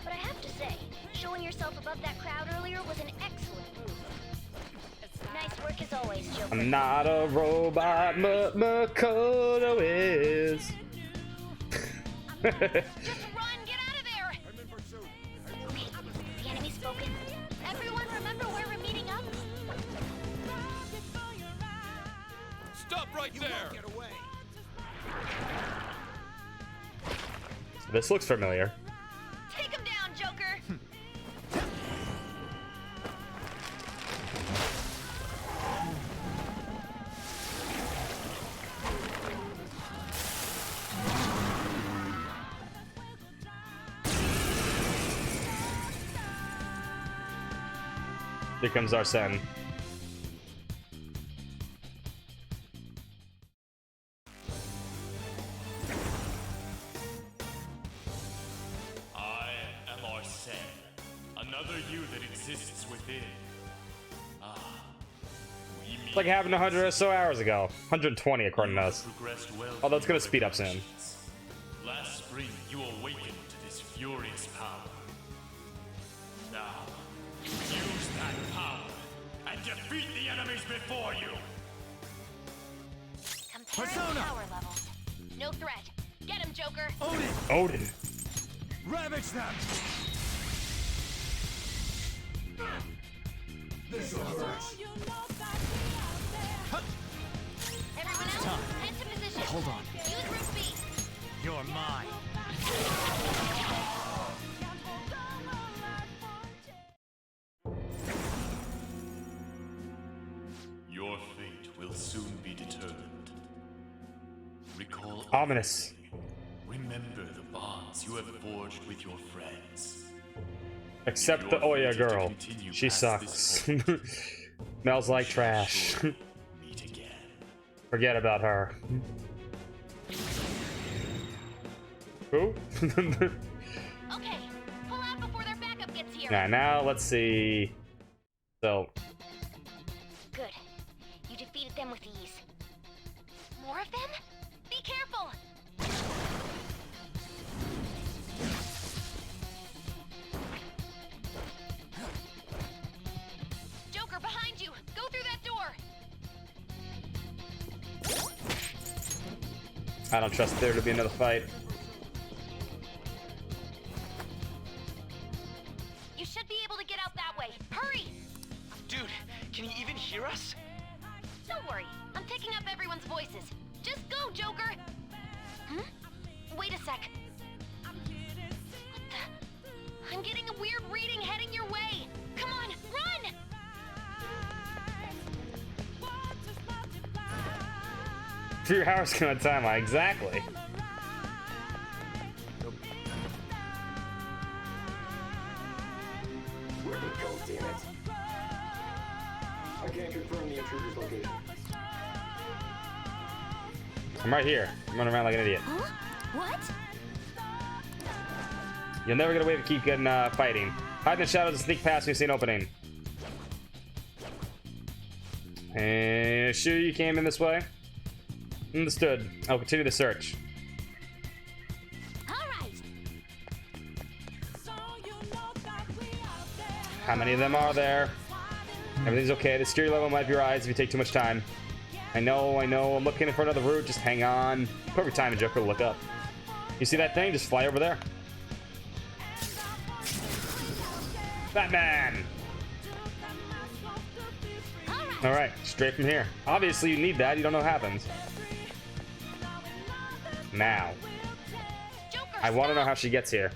But I have to say, showing yourself above that crowd earlier was an excellent move. Nice work as always, Joker. I'm not a robot, Makoto is. Just run! Get out of there! Okay, the enemy's spoken. Everyone remember where we're meeting up? Stop right there! Get away. This looks familiar. Take him down, Joker! Here comes Arsene. I am Arsene, another you that exists within. We meet It's like having 100 or so hours ago. 120 according to us. progressed well. Although it's gonna speed up soon. Last spring, you awakened to this furious power. Now, use that power and defeat the enemies before you. Comparing power levels. No threat. Get him, Joker! Odin. Ravage them! Everyone else, head to position. Hold on. Use root B. You're mine. Your fate will soon be determined. Recall Ominous. Remember the bonds you have forged with your friends. Except the Oya girl. She sucks. Smells like trash. Forget about her. Who? Okay, pull out before their backup gets here. Yeah, now let's see. So, Good. You defeated them with ease. More of them? Be careful! Joker, behind you! Go through that door! I don't trust there to be another fight. You should be able to get out that way. Hurry! Dude, can you even hear us? Don't worry, I'm picking up everyone's voices. Just go, Joker! Huh? Wait a sec. What the? I'm getting a weird reading heading your way. Come on, run! 3 hours gonna time, exactly. Where did it go, damn it? I can't confirm the intruder's location. I'm right here. I'm running around like an idiot. Huh? What? You'll never get away to keep getting fighting. Hide in the shadows and sneak past when you see an opening. And sure you came in this way? Understood. I'll continue the search. How many of them are there? Everything's okay. The security level might be your eyes if you take too much time. I know. I'm looking for another route. Just hang on. Perfect time, Joker, to look up. You see that thing? Just fly over there. Batman! Alright, straight from here. Obviously, you need that. You don't know what happens. Now. I want to know how she gets here.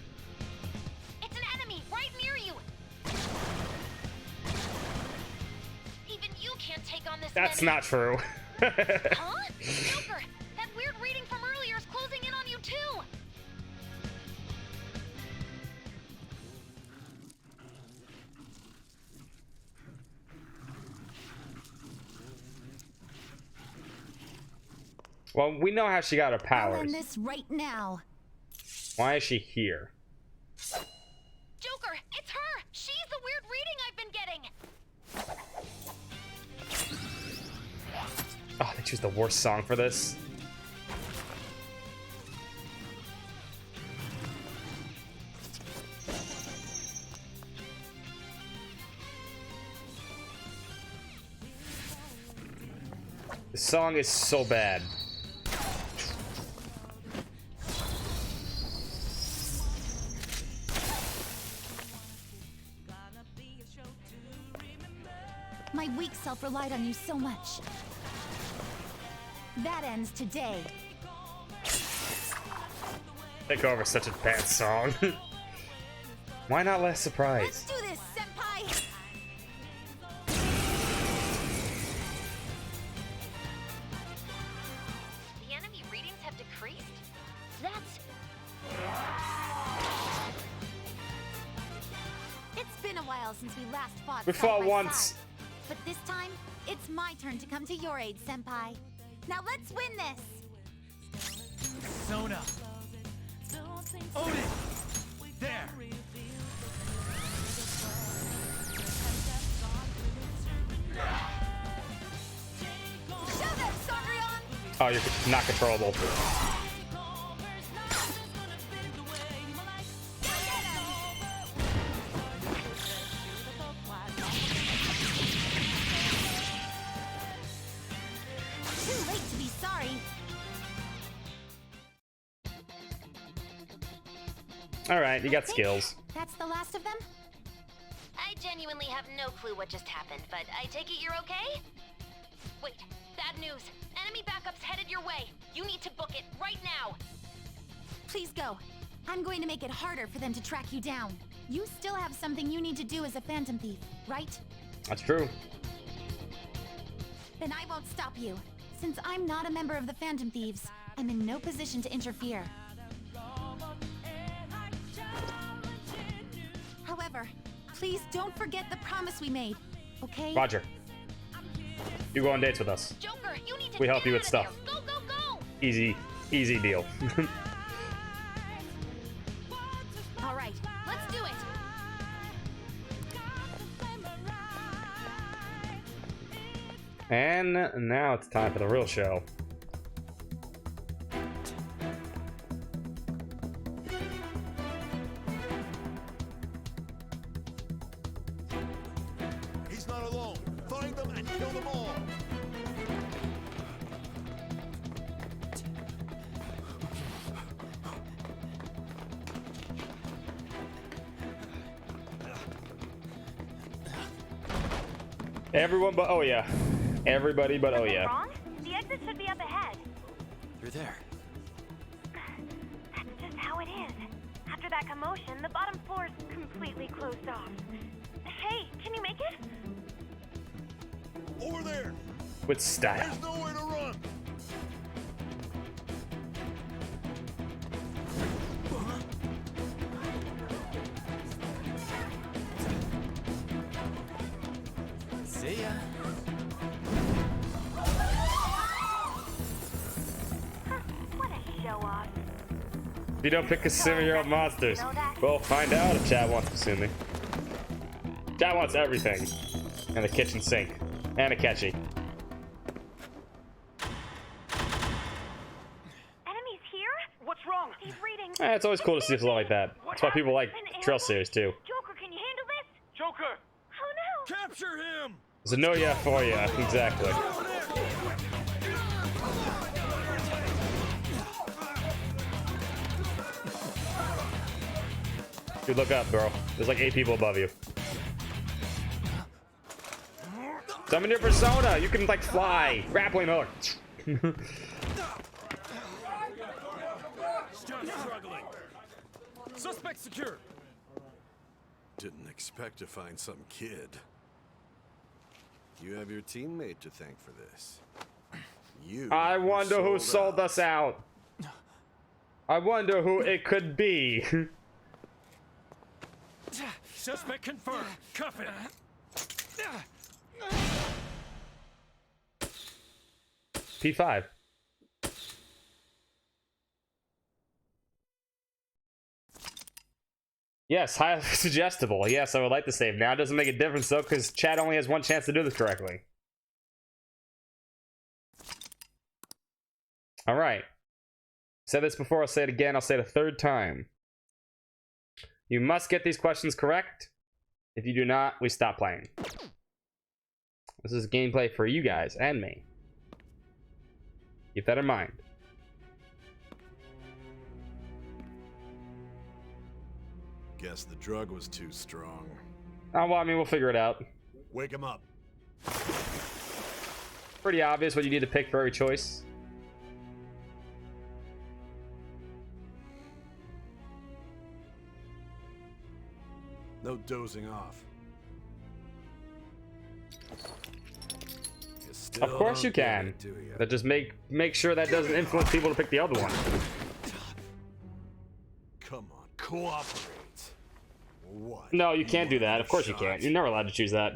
It's an enemy right near you. Even you can't take on this. That's many. not true. Huh? Joker, that weird reading from earlier is closing in on you too. Well, we know how she got her I'll powers. end this right now. Why is she here? Joker, it's her! She's the weird reading I've been getting! Oh, they choose the worst song for this. The song is so bad. My weak self relied on you so much. That ends today. Take over such a bad song. Why not less surprise? Do this, Senpai! The enemy readings have decreased? That's... It's been a while since we last fought. We side fought by once. side. But this time, it's my turn to come to your aid, Senpai. Now let's win this! Sona. Odin. There. Show them, Saurion! Oh, you're not controllable. Too late to be sorry. Alright, you got skills. That's the last of them? I genuinely have no clue what just happened, but I take it you're okay? Wait, bad news. Enemy backup's headed your way. You need to book it right now. Please go. I'm going to make it harder for them to track you down. You still have something you need to do as a Phantom Thief, right? That's true. Then I won't stop you. Since I'm not a member of the Phantom Thieves, I'm in no position to interfere. However, please don't forget the promise we made, okay? Roger. You go on dates with us. Joker, you need to We help you with get out stuff. of there. Go, go, go! Easy deal. All right, let's do it. And now it's time for the real show. He's not alone. Find them and kill them all. Everyone but oh yeah. Everybody but oh yeah. Wrong? The exit should be up ahead. Through there. That's just how it is. After that commotion, the bottom floor's completely closed off. Hey, can you make it? Over there. With style. There's nowhere to run. See ya. What a show off. If you don't pick Kasumi, you're all monsters. We'll find out if Chad wants Kasumi. Chad wants everything. And the kitchen sink. And a catchy. Enemies here? What's wrong? He's reading. It's always cool to see stuff like that. That's why people like Trail series too. Joker, can you handle this? Joker. Oh no! Capture him. There's a no yeah for you. Exactly. Dude, look up, bro. There's like 8 people above you. Summon your persona. You can like fly. Grappling hook. Stop struggling. Suspect secure. Didn't expect to find some kid. You have your teammate to thank for this. You. I wonder who sold sold us out. I wonder who it could be. Suspect confirmed. Cuff it. P5. Yes, highly suggestible. Yes, I would like to save now. It doesn't make a difference though, because Chad only has one chance to do this correctly. Alright. Said this before, I'll say it again, I'll say it a third time. You must get these questions correct. If you do not, we stop playing. This is gameplay for you guys and me. Keep that in mind. Guess the drug was too strong. Oh, well, I mean, we'll figure it out. Wake him up. Pretty obvious what you need to pick for every choice. No dozing off. Of course you can. But just make sure that doesn't influence people to pick the other one. Come on, cooperate. What? No, you can't do that. Of course you can't. You're never allowed to choose that.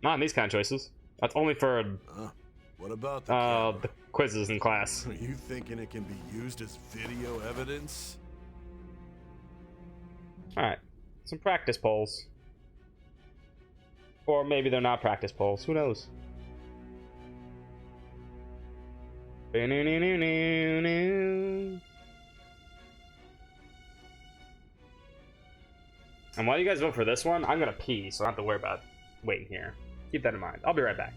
Not in these kind of choices. That's only for what about the the quizzes in class. Are you thinking it can be used as video evidence? Alright. Some practice polls. Or maybe they're not practice polls. Who knows? And while you guys vote for this one, I'm gonna pee, so I don't have to worry about waiting here. Keep that in mind. I'll be right back.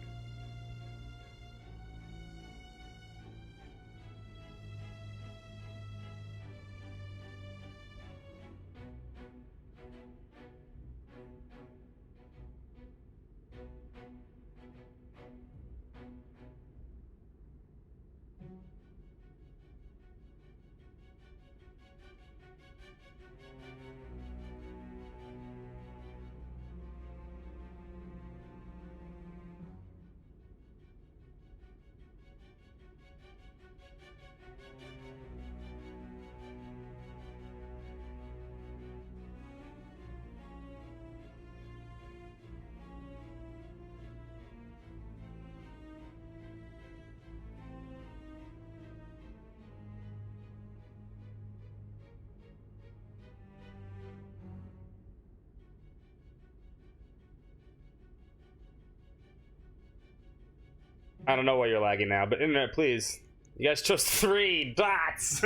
I don't know why you're lagging now, but internet, please. You guys chose 3 dots!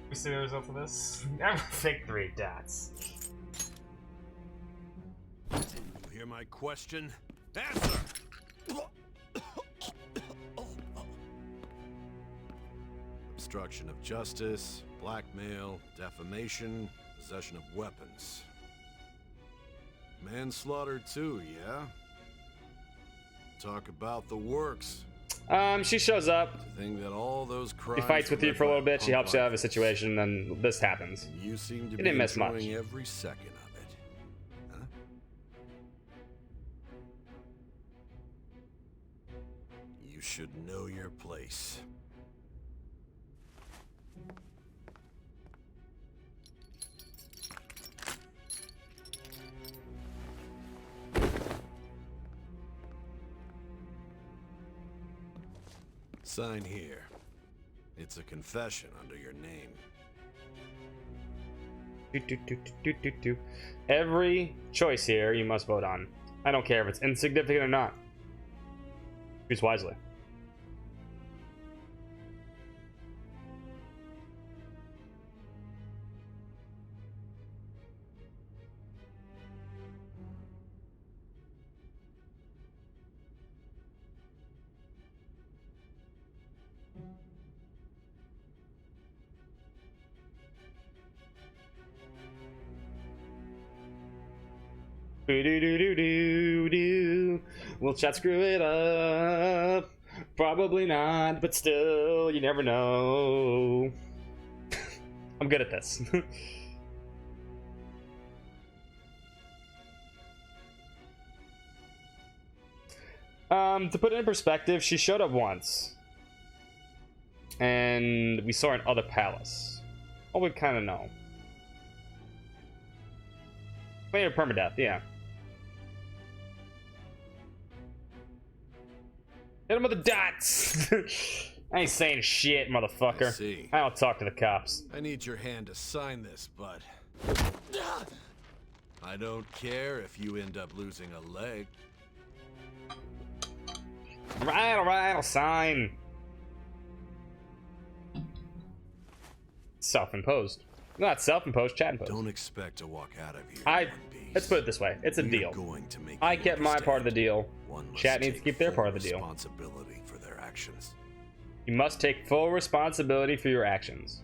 We see the result of this? Never fake 3 dots. You hear my question? Answer! Obstruction of justice, blackmail, defamation, possession of weapons. Manslaughter too, yeah? Talk about the works. She shows up. To think that all those She crimes fights with you for a little bit, she helps you out of a situation. situation, and this happens. You seem to You be didn't miss much. enjoying every second of it. Huh? You should know your place. Sign here. It's a confession under your name. Every choice here you must vote on. I don't care if it's insignificant or not. Choose wisely. Do-do-do-do-do-do. Will chat screw it up? Probably not, but still, you never know. I'm good at this. To put it in perspective, she showed up once. And we saw her in Other Palace. Well, we kind of know. Player permadeath, yeah. Hit him with the dots! I ain't saying shit, motherfucker. I see. I don't talk to the cops. I need your hand to sign this, bud. I don't care if you end up losing a leg. Right, alright, I'll sign. Self-imposed. Not self-imposed, chat imposed. Don't expect to walk out of here. Let's put it this way. It's a deal. I kept my part of the deal. Chat needs to keep their part of the deal. Responsibility for their actions. You must take full responsibility for your actions.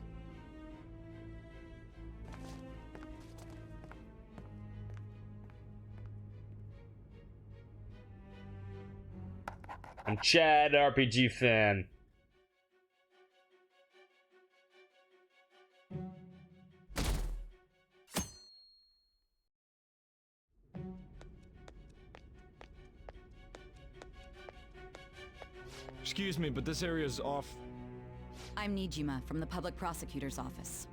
I'm Chad, RPG fan. Excuse me, but this area is off. I'm Nijima from the Public Prosecutor's Office.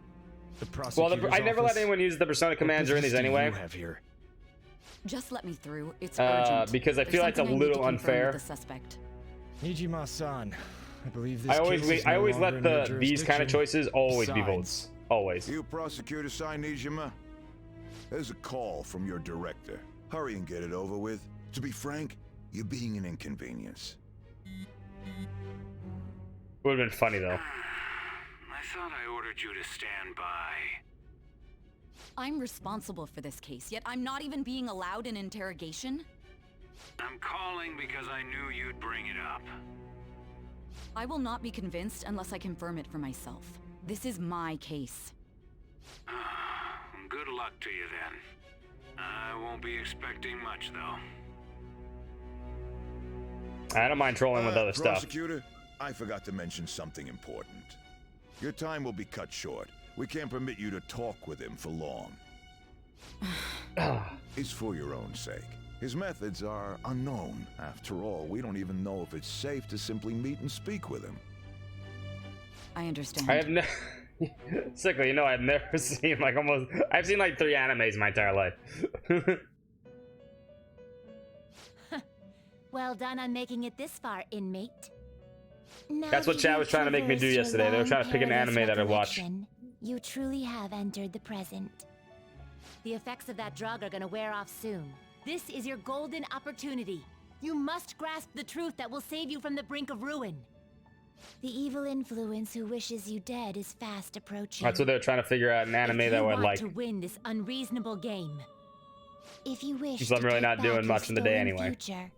The Well, prosecutor's I never let office? anyone use the persona commands or in these anyway. You have here? Just let me through. It's urgent. Because I There's feel like it's a something I need to little confirm with unfair. The suspect. Nijima-san, I believe this I always case is no always longer let in your these kind of jurisdiction. choices always be Besides, votes. Always. You prosecutor sign Nijima? There's a call from your director. Hurry and get it over with. To be frank, you're being an inconvenience. Would have been funny though. I thought I ordered you to stand by. I'm responsible for this case, yet I'm not even being allowed an interrogation? I'm calling because I knew you'd bring it up. I will not be convinced unless I confirm it for myself. This is my case. Good luck to you then. I won't be expecting much though. I don't mind trolling with other stuff. Prosecutor, I forgot to mention something important. Your time will be cut short. We can't permit you to talk with him for long. It's for your own sake. His methods are unknown. After all, we don't even know if it's safe to simply meet and speak with him. I understand. I have no Sickly, you know I've never seen like I've seen like 3 animes my entire life. Well done on making it this far, inmate. That's what Chad was trying to make me do yesterday. They were trying to pick an anime that I watched. You truly have entered the present. The effects of that drug are gonna wear off soon. This is your golden opportunity. You must grasp the truth that will save you from the brink of ruin. The evil influence who wishes you dead is fast approaching. That's what they're trying to figure out an anime If that you would want like. to win this unreasonable game. If you wish Since I'm to really take not back doing your much in the day stolen anyway. future,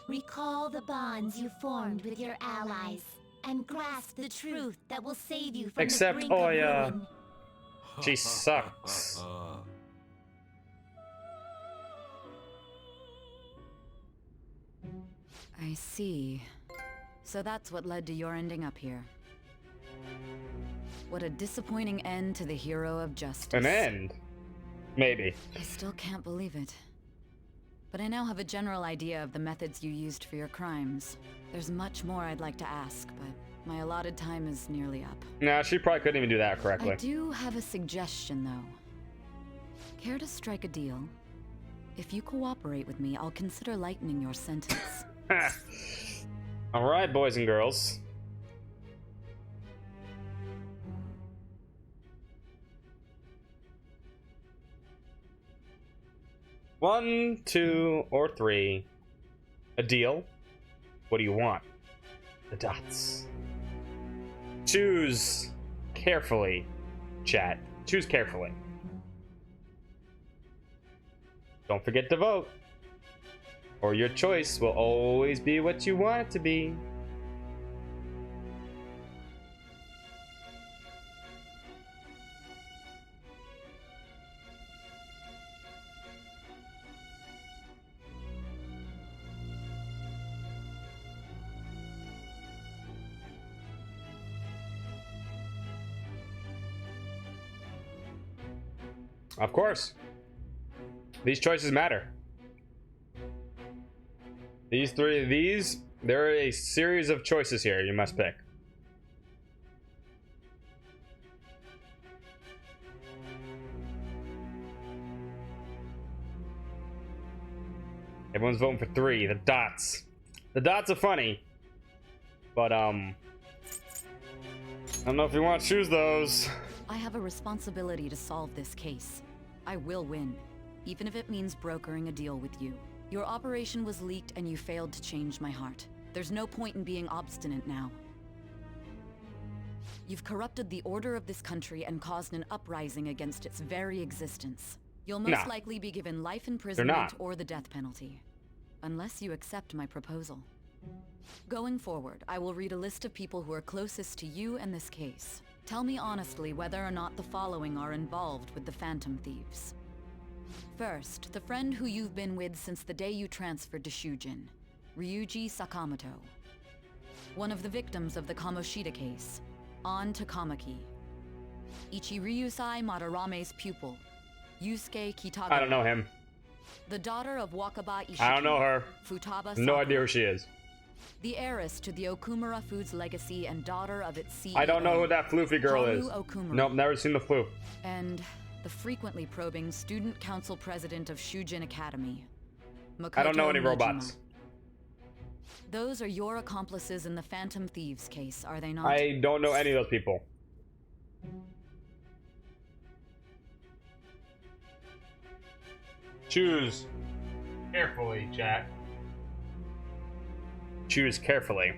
recall the bonds you formed with your allies and grasp the truth that will save you from Except the brink of Oya. ruin. She sucks. I see. So that's what led to your ending up here. What a disappointing end to the hero of justice. An end? Maybe. I still can't believe it. But I now have a general idea of the methods you used for your crimes. There's much more I'd like to ask, but my allotted time is nearly up. No, she probably couldn't even do that correctly. I do have a suggestion, though. Care to strike a deal? If you cooperate with me, I'll consider lightening your sentence. Alright, boys and girls. One, 2, or 3. A deal? What do you want? The dots. Choose carefully, chat. Choose carefully. Don't forget to vote. Or your choice will always be what you want it to be. Of course. These choices matter. There are a series of choices here you must pick. Everyone's voting for 3, the dots. The dots are funny. But I don't know if you want to choose those. I have a responsibility to solve this case. I will win, even if it means brokering a deal with you. Your operation was leaked and you failed to change my heart. There's no point in being obstinate now. You've corrupted the order of this country and caused an uprising against its very existence. You'll most likely be given life imprisonment or the death penalty. Unless you accept my proposal. Going forward, I will read a list of people who are closest to you and this case. Tell me honestly whether or not the following are involved with the Phantom Thieves. First, the friend who you've been with since the day you transferred to Shujin, Ryuji Sakamoto. One of the victims of the Kamoshida case, An Takamaki. Ichiryusai Madarame's pupil, Yusuke Kitagawa. I don't know him. The daughter of Wakaba Ishiki. I don't know her. Futaba No idea who she is. The heiress to the Okumura Foods legacy and daughter of its CEO. I don't know who that floofy girl Haru is. Okumura. Nope, never seen the floof. And the frequently probing student council president of Shujin Academy, Makoto I don't know any Nijima. robots. Those are your accomplices in the Phantom Thieves case, are they not? I don't know any of those people. Choose carefully, chat. Choose carefully.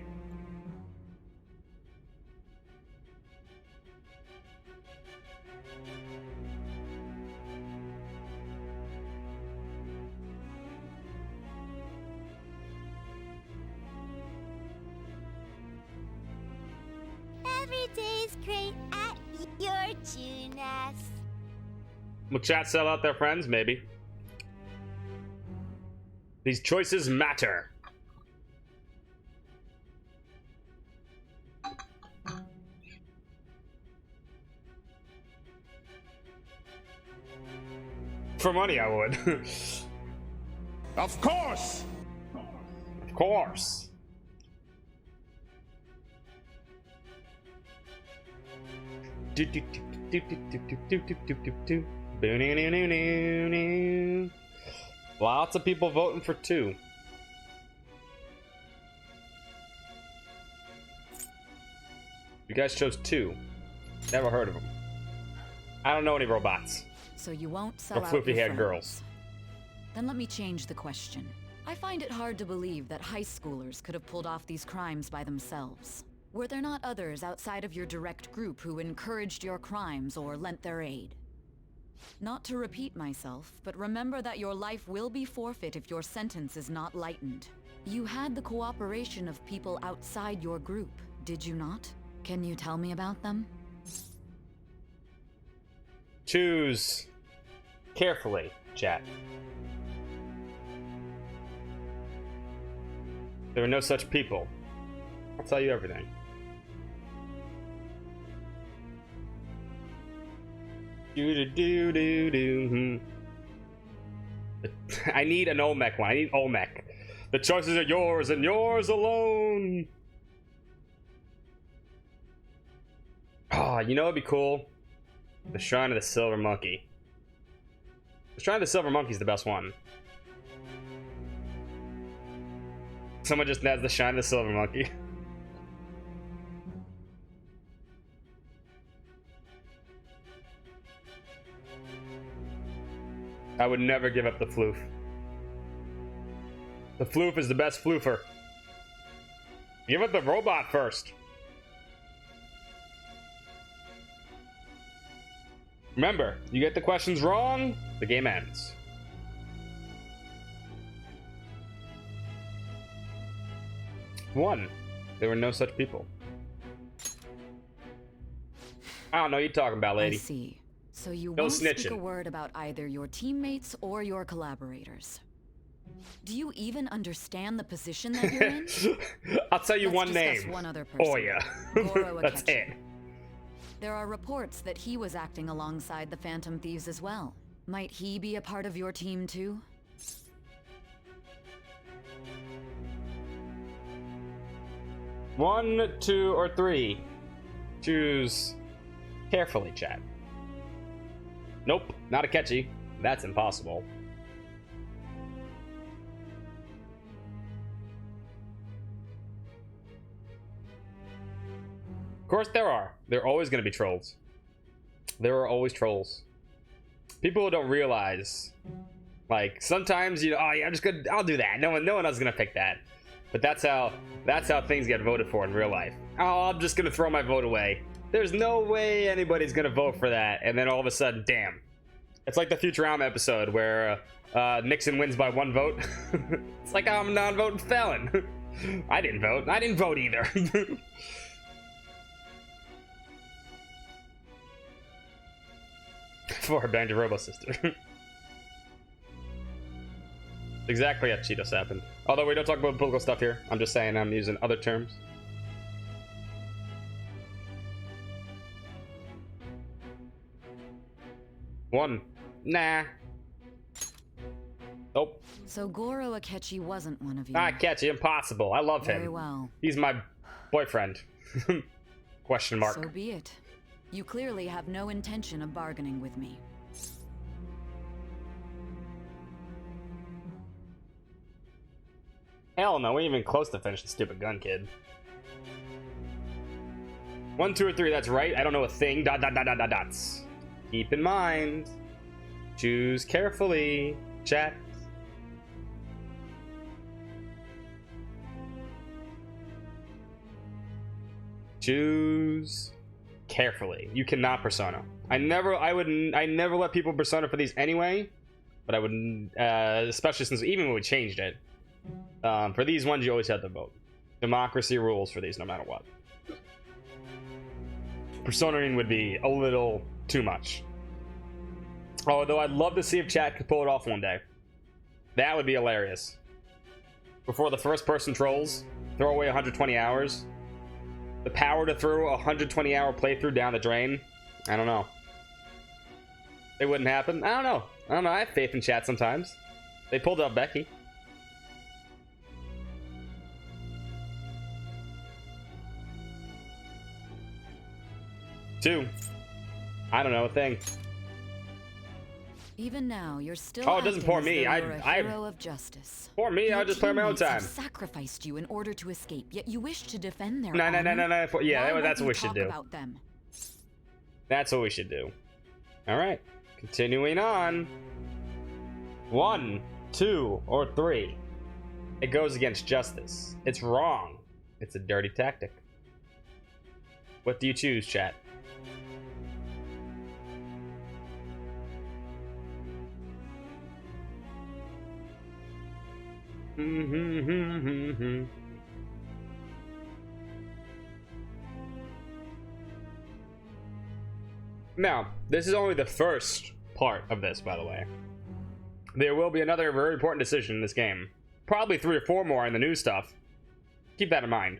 Every day's great at your Tunas. Will chat sell out their friends? Maybe. These choices matter. For money, I would. Of course! Of course. Lots of people voting for 2. You guys chose 2. Never heard of them. I don't know any robots. So you won't sell Or out your floofy-haired friends. girls. Then let me change the question. I find it hard to believe that high schoolers could have pulled off these crimes by themselves. Were there not others outside of your direct group who encouraged your crimes or lent their aid? Not to repeat myself, but remember that your life will be forfeit if your sentence is not lightened. You had the cooperation of people outside your group, did you not? Can you tell me about them? Choose carefully, chat. There are no such people. I'll tell you everything. Do. I need an Olmec one. I need Olmec. The choices are yours and yours alone. Oh, you know what'd be cool? The Shrine of the Silver Monkey. The Shrine of the Silver Monkey is the best one. Someone just has the Shrine of the Silver Monkey. I would never give up the floof. The floof is the best floofer. Give up the robot first. Remember, you get the questions wrong, the game ends. One, there were no such people. I don't know what you're talking about, lady. I see. So you No won't speak a snitching. word about either your teammates or your collaborators. Do you even understand the position that you're in? I'll tell you Let's one discuss name. one other person. Oya. Goro That's Akechi. it. There are reports that he was acting alongside the Phantom Thieves as well. Might he be a part of your team too? One, 2, or 3. Choose carefully, chat. Nope, not Akechi. That's impossible. Of course there are. There are always going to be trolls. There are always trolls. People who don't realize, like, sometimes, you know, oh yeah, I'll do that. No one else is gonna pick that. But that's how things get voted for in real life. Oh, I'm just gonna throw my vote away. There's no way anybody's gonna vote for that. And then all of a sudden, damn. It's like the Futurama episode where Nixon wins by 1 vote. It's like, I'm a non-voting felon. I didn't vote. I didn't vote either. For her Banjo Robo sister. Exactly how Cheetos happened. Although we don't talk about political stuff here. I'm just saying I'm using other terms. One. Nah. Nope. So Goro Akechi wasn't one of you. Akechi, impossible. I love him. Very well. He's my boyfriend. Question mark. So be it. You clearly have no intention of bargaining with me. Hell no, we ain't even close to finish the stupid gun, kid. 1, 2, or 3, that's right. I don't know a thing. ... Dots. Keep in mind. Choose carefully. Chat. Choose carefully. You cannot persona. I never let people persona for these anyway, but I would, especially since even when we changed it. For these ones, you always have to vote. Democracy rules for these, no matter what. Personaing would be a little too much. Although I'd love to see if chat could pull it off one day. That would be hilarious. Before the first person trolls, throw away 120 hours. The power to throw a 120-hour playthrough down the drain. I don't know. It wouldn't happen. I don't know. I have faith in chat sometimes. They pulled out Becky. Two. I don't know a thing. Even now, you're still. Oh, it doesn't pour me. You're a hero of justice. Pour me. I'll just play my own time. Sacrificed you in order to escape, yet you wish to defend their No. honor? Yeah, that's what we should do. About them? That's what we should do. All right. Continuing on. 1, 2, or 3. It goes against justice. It's wrong. It's a dirty tactic. What do you choose, chat? Now, this is only the first part of this, by the way. There will be another very important decision in this game. Probably 3 or 4 more in the new stuff. Keep that in mind.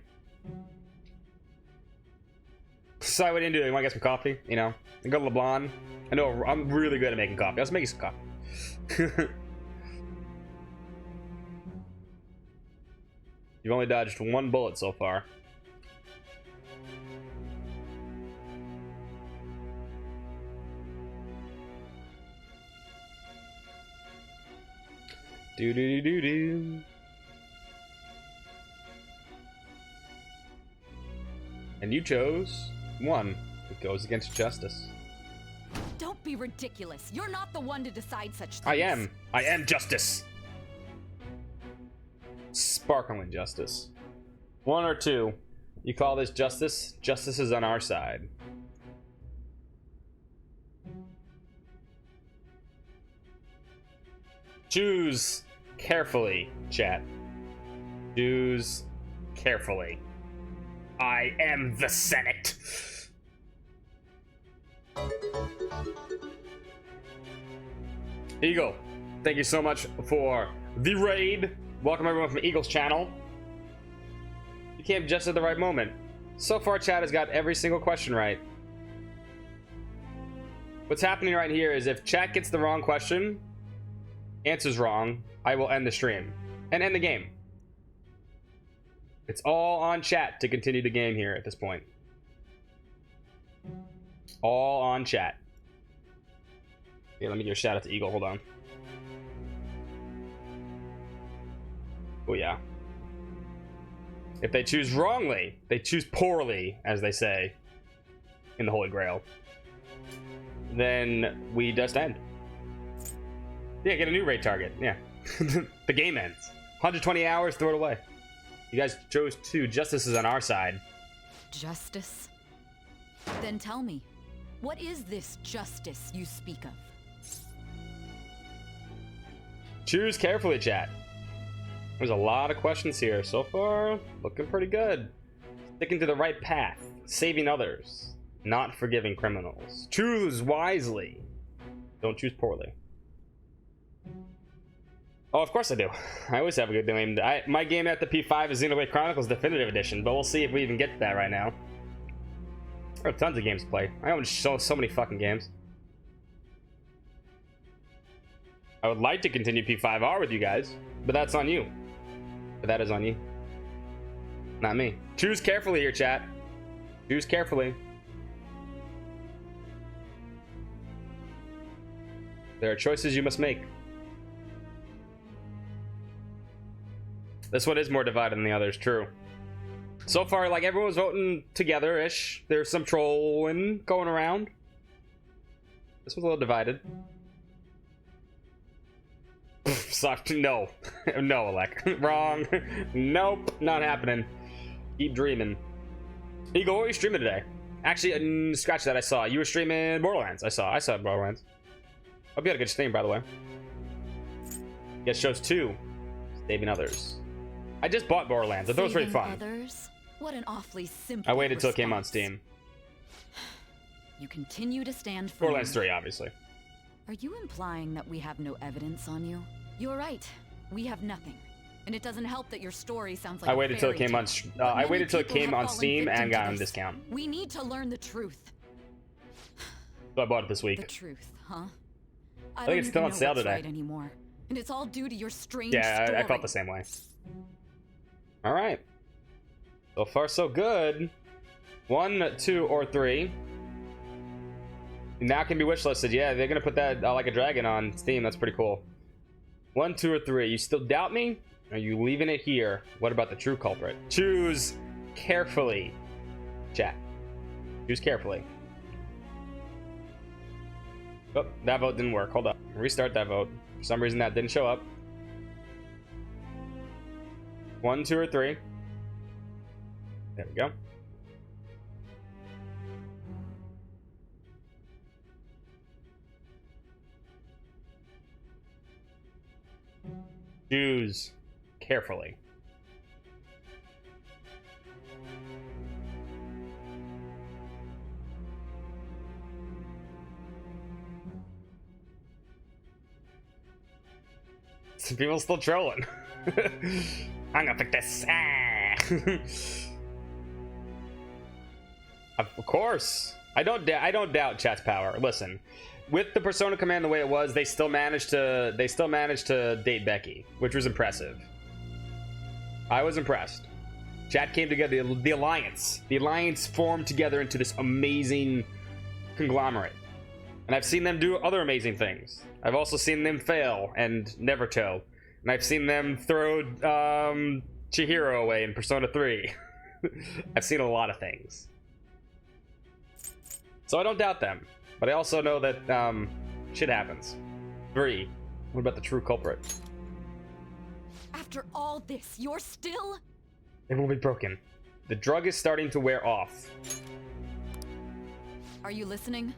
So what didn't do? You want to get some coffee? You know, and go to LeBlanc. I know I'm really good at making coffee. Let's make you some coffee. You've only dodged 1 bullet so far. Do. And you chose 1. It goes against justice. Don't be ridiculous. You're not the one to decide such things. I am justice. Sparkling justice. 1 or 2. You call this justice? Justice is on our side. Choose carefully, chat. Choose carefully. I am the Senate. Eagle, thank you so much for the raid. Welcome everyone from Eagle's channel. You came just at the right moment. So far, chat has got every single question right. What's happening right here is if chat gets the wrong question, answers wrong, I will end the stream and end the game. It's all on chat to continue the game here at this point. All on chat. Okay, let me give a shout out to Eagle. Hold on. Oh yeah. If they choose wrongly, they choose poorly, as they say. in the Holy Grail, then we just end. Yeah, get a new raid target. Yeah. The game ends. 120 hours, throw it away. You guys chose 2. Justice is on our side. Justice? Then tell me, what is this justice you speak of? Choose carefully, chat. There's a lot of questions here. So far, looking pretty good. Sticking to the right path. Saving others. Not forgiving criminals. Choose wisely. Don't choose poorly. Oh, of course I do. I always have a good game. My game at the P5 is Xenoblade Chronicles Definitive Edition, but we'll see if we even get to that right now. There are tons of games to play. I own so many fucking games. I would like to continue P5R with you guys, but that's on you. But that is on you. Not me. Choose carefully here, chat. Choose carefully. There are choices you must make. This one is more divided than the others, true. So far, like, everyone's voting together-ish. There's some trolling going around. This one's a little divided. Soft, no. No, Alec. Wrong. Nope, not happening. Keep dreaming. Eagle, what were you streaming today? Actually, scratch that, I saw. You were streaming Borderlands. I saw Borderlands. Hope you had a good stream, by the way. Guess chose 2. Saving others. I just bought Borderlands. I thought it was pretty fun. Others? What an awfully simple I waited till it came on response. Steam. You continue to stand firm. Borderlands 3, obviously. Are you implying that we have no evidence on you? You're right. We have nothing. And it doesn't help that your story sounds like I waited till it came on. I waited till it people came have on fallen Steam victim and to got on this. discount. We need to learn the truth. So I bought it this The week. truth, huh? I think it's still on sale today. Right anymore. And it's all due to your strange Yeah, story. I felt the same way. All right. So far, so good. 1, 2, or 3. Now can be wishlisted. Yeah, they're gonna put that Like a Dragon on Steam. That's pretty cool. 1, 2, or 3. You still doubt me? Are you leaving it here? What about the true culprit? Choose carefully, chat. Choose carefully. Oh, that vote didn't work. Hold up. Restart that vote. For some reason, that didn't show up. 1, 2, or 3. There we go. Choose carefully. Some people still trolling. I'm gonna pick this. Of course, I don't doubt chat's power. Listen, with the Persona command the way it was, they still managed to date Becky, which was impressive. I was impressed. Chat came together. The alliance formed together into this amazing conglomerate. And I've seen them do other amazing things. I've also seen them fail and Neverto. And I've seen them throw Chihiro away in Persona 3. I've seen a lot of things. So I don't doubt them. But I also know that shit happens. 3. What about the true culprit? After all this, you're still... It will be broken. The drug is starting to wear off. Are you listening?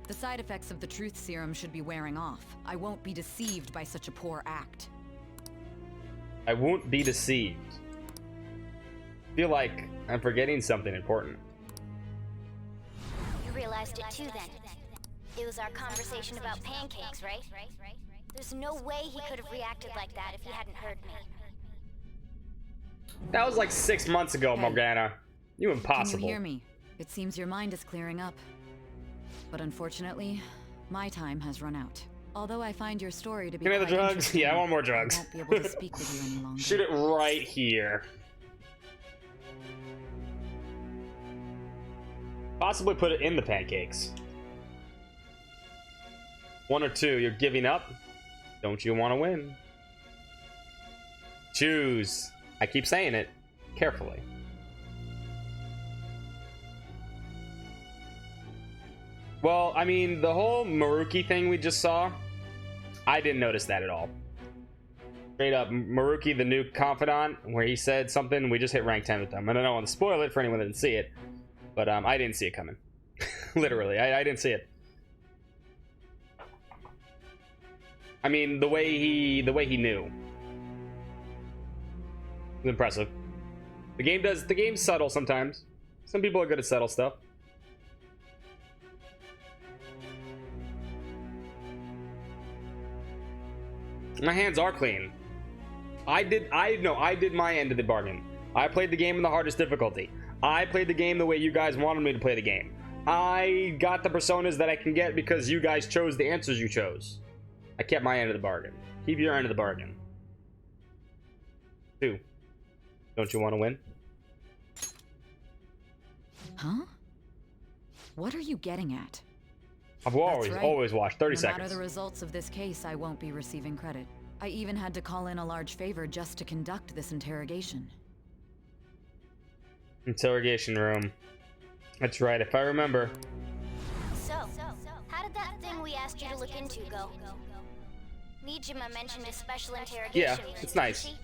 The side effects of the truth serum should be wearing off. I won't be deceived by such a poor act. I won't be deceived. I feel like I'm forgetting something important. You realized it too then. It was our conversation about pancakes, right? There's no way he could have reacted like that if he hadn't heard me. That was like 6 months ago, Morgana. You impossible. Can you hear me? It seems your mind is clearing up. But unfortunately, my time has run out. Although I find your story to be Give me the quite drugs. interesting, Yeah, I want more drugs. I won't be able to speak with you any longer. Shoot it right here. Possibly put it in the pancakes. 1 or 2, you're giving up? Don't you want to win? Choose. I keep saying it carefully. Well, I mean, the whole Maruki thing we just saw, I didn't notice that at all. Straight up, Maruki, the new confidant, where he said something, we just hit rank 10 with them. And I don't want to spoil it for anyone that didn't see it, but I didn't see it coming. Literally, I didn't see it. I mean, the way he knew. It's impressive. The game's subtle sometimes. Some people are good at subtle stuff. My hands are clean. I did my end of the bargain. I played the game in the hardest difficulty. I played the game the way you guys wanted me to play the game. I got the personas that I can get because you guys chose the answers you chose. I kept my end of the bargain. Keep your end of the bargain. 2. Don't you want to win? Huh? What are you getting at? I've always watched 30 no seconds. No matter the results of this case, I won't be receiving credit. I even had to call in a large favor just to conduct this interrogation. Interrogation room. That's right, if I remember. So, how did that thing we asked you to look into go? Nijima mentioned a special interrogation. Yeah, it's nice.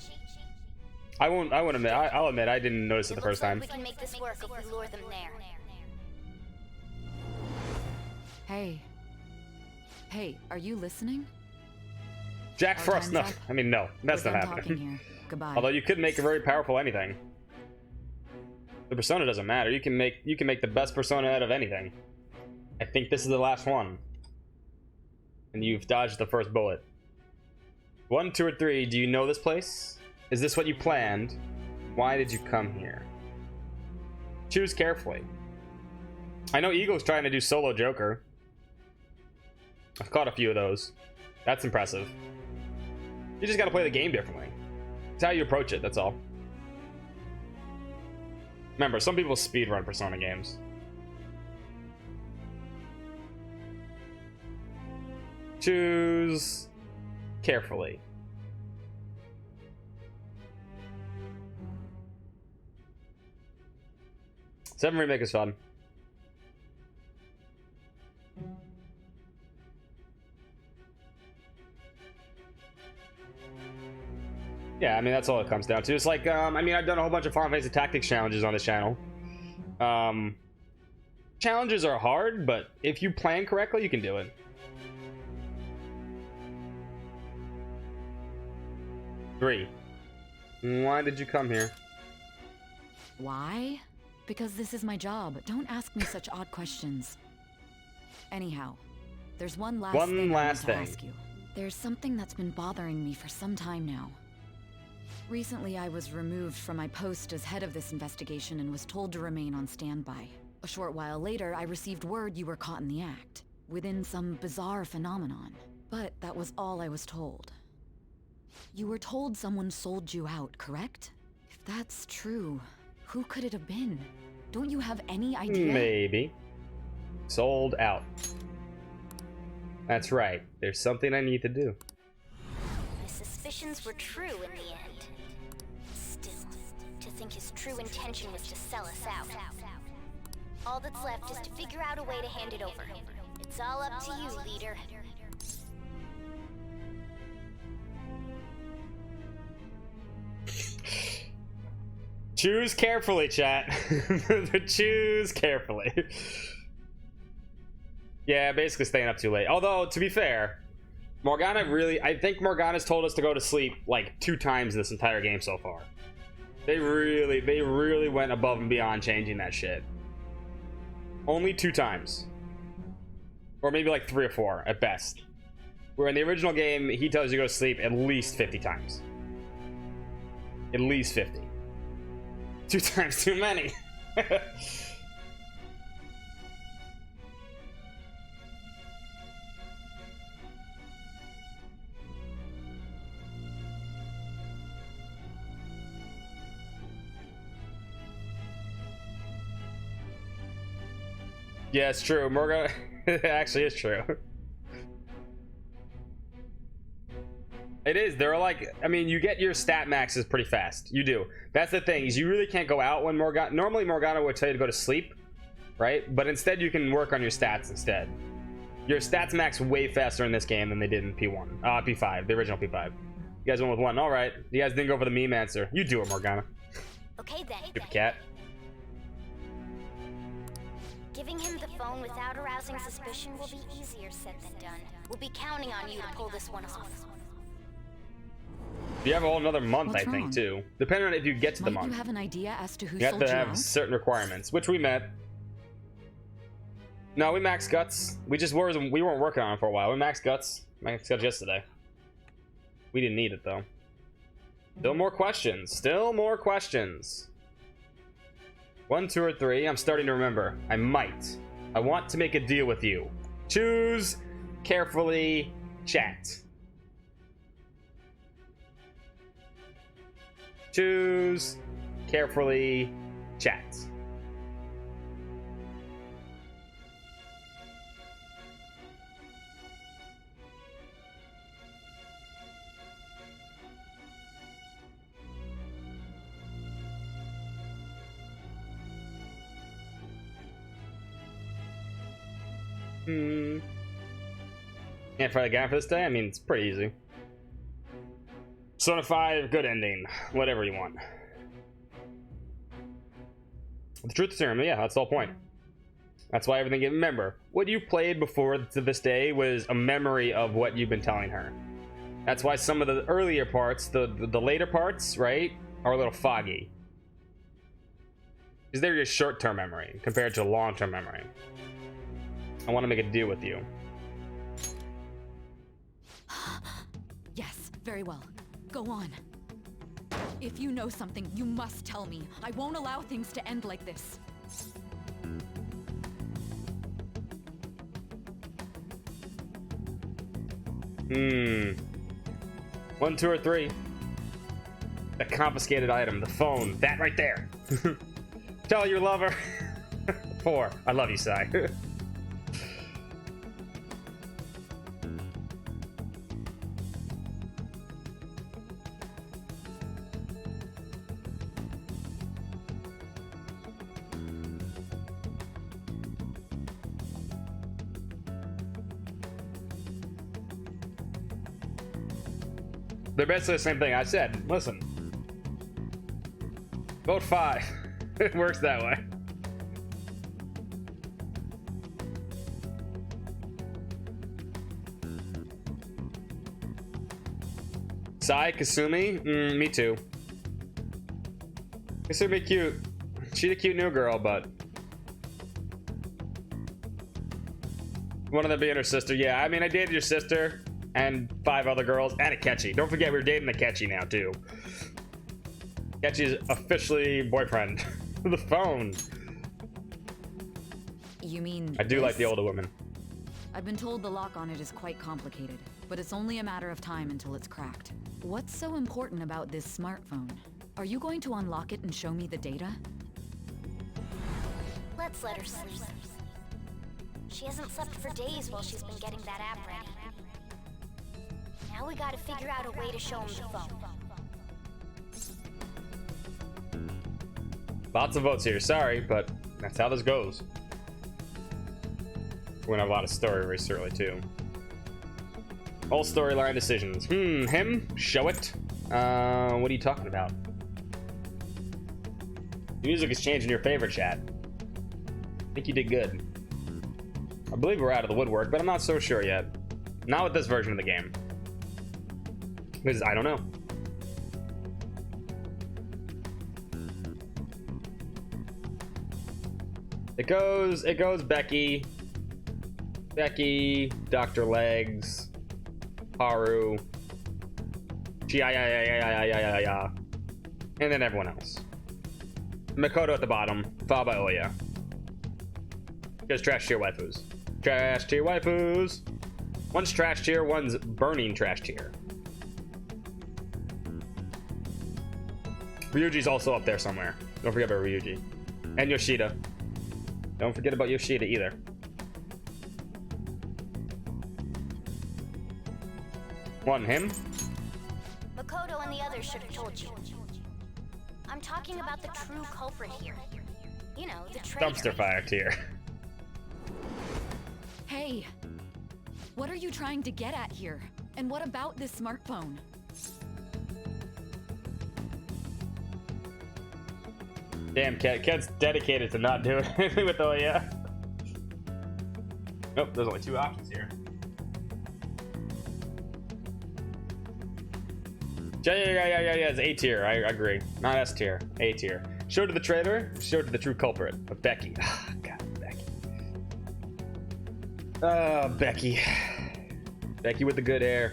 I'll admit I didn't notice it the first time. We can make this work if we lure them there. Hey, are you listening? Jack Frost, no. I mean, no, that's not happening. Goodbye. Although you could make a very powerful anything. The persona doesn't matter. You can make the best persona out of anything. I think this is the last one. And you've dodged the first bullet. 1, 2, or 3, do you know this place? Is this what you planned? Why did you come here? Choose carefully. I know Eagle's trying to do solo Joker. I've caught a few of those. That's impressive. You just gotta play the game differently. It's how you approach it, that's all. Remember, some people speedrun Persona games. Choose carefully. Seven Remake is fun. Yeah, I mean, that's all it comes down to. It's like, I mean, I've done a whole bunch of Final Fantasy Tactics challenges on this channel. Challenges are hard, but if you plan correctly, you can do it. 3. Why did you come here? Why? Because this is my job. Don't ask me such odd questions. Anyhow, there's one last thing I want to ask you. There's something that's been bothering me for some time now. Recently, I was removed from my post as head of this investigation and was told to remain on standby. A short while later, I received word you were caught in the act, within some bizarre phenomenon. But that was all I was told. You were told someone sold you out, correct? If that's true, who could it have been? Don't you have any idea? Maybe. Sold out. That's right. There's something I need to do. My suspicions were true in the end. Still, to think his true intention was to sell us out. All that's left is to figure out a way to hand it over. It's all up to you, leader. Choose carefully, chat. Choose carefully. Yeah, basically staying up too late. Although, to be fair, I think Morgana's told us to go to sleep like 2 times this entire game so far. They really went above and beyond changing that shit. Only 2 times. Or maybe like 3 or 4 at best. Where in the original game, he tells you to go to sleep at least 50 times. At least 50. 2 times too many. Yeah, it's true. Morgana it actually is true. It is. They're like, I mean, you get your stat maxes pretty fast. You do. That's the thing, is you really can't go out when Morgana... Normally Morgana would tell you to go to sleep, right? But instead you can work on your stats instead. Your stats max way faster in this game than they did in P5, the original P5. You guys went with 1. All right. You guys didn't go for the meme answer. You do it, Morgana. Okay then. Stupid cat. Giving him the phone without arousing suspicion will be easier said than done. We'll be counting on you to pull this one off. You have a whole another month, What's I think, wrong? too. Depending on if you get to the Might month. you have an idea as to who You have sold to you have out? certain requirements, which we met. No, we maxed guts. We weren't working on it for a while. We maxed guts. Maxed guts yesterday. We didn't need it though. Still more questions. Still more questions. 1, 2, or 3. I'm starting to remember. I might. I want to make a deal with you. Choose carefully. Chat. Choose carefully. Chat. Can't find a guy for this day? I mean, it's pretty easy. Persona 5, good ending. Whatever you want. The truth serum, yeah, that's the whole point. That's why everything. Remember, what you played before to this day was a memory of what you've been telling her. That's why some of the earlier parts, the later parts, right, are a little foggy. Because they're your short-term memory compared to long-term memory. I want to make a deal with you. Yes, very well. Go on. If you know something, you must tell me. I won't allow things to end like this. 1, 2, or 3. The confiscated item, the phone, that right there. Tell your lover. 4. I love you, Sai. They're basically the same thing. I said, listen. Vote 5. It works that way. Sai, Kasumi? Me too. Kasumi cute. She's a cute new girl, but... one of them being her sister. Yeah, I mean, I dated your sister and 5 other girls and Akechi. Don't forget, we're dating Akechi now, too. Akechi's officially boyfriend. The phone. You mean I do like this? the older women. I've been told the lock on it is quite complicated, but it's only a matter of time until it's cracked. What's so important about this smartphone? Are you going to unlock it and show me the data? Let's let her sleep. She hasn't slept for days while she's been getting that app ready. Now we gotta figure out a way to show him the phone. Lots of votes here. Sorry, but that's how this goes. We're gonna have a lot of story recently too. All storyline decisions. Him? Show it. What are you talking about? The music is changing your favorite, chat. I think you did good. I believe we're out of the woodwork, but I'm not so sure yet. Not with this version of the game. Because I don't know. It goes Becky, Dr. Legs, Haru, yeah, and then everyone else. Makoto at the bottom, followed by Oya. Just trash tier waifus. Trash tier waifus. One's trash tier, one's burning trash tier. Ryuji's also up there somewhere. Don't forget about Ryuji. And Yoshida. Don't forget about Yoshida either. One, him. Makoto and the others should have told you. I'm talking about the true culprit here. You know, the traitor. Dumpster fire tier. Hey, what are you trying to get at here? And what about this smartphone? Damn, Ked's dedicated to not doing anything with Oya. Nope, there's only 2 options here. Yeah, it's A tier. I agree. Not S tier. A tier. Show to the traitor. Show to the true culprit. Of Becky. Ah, God, Becky. Becky. Becky with the good hair.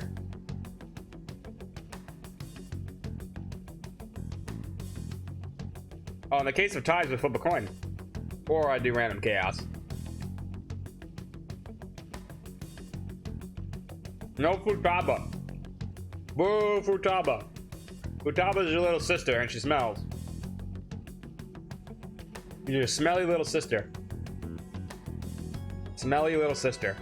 Oh, in the case of ties, we flip a coin. Or I do random chaos. No Futaba. Boo, Futaba. Futaba's your little sister and she smells. You're a smelly little sister. Smelly little sister.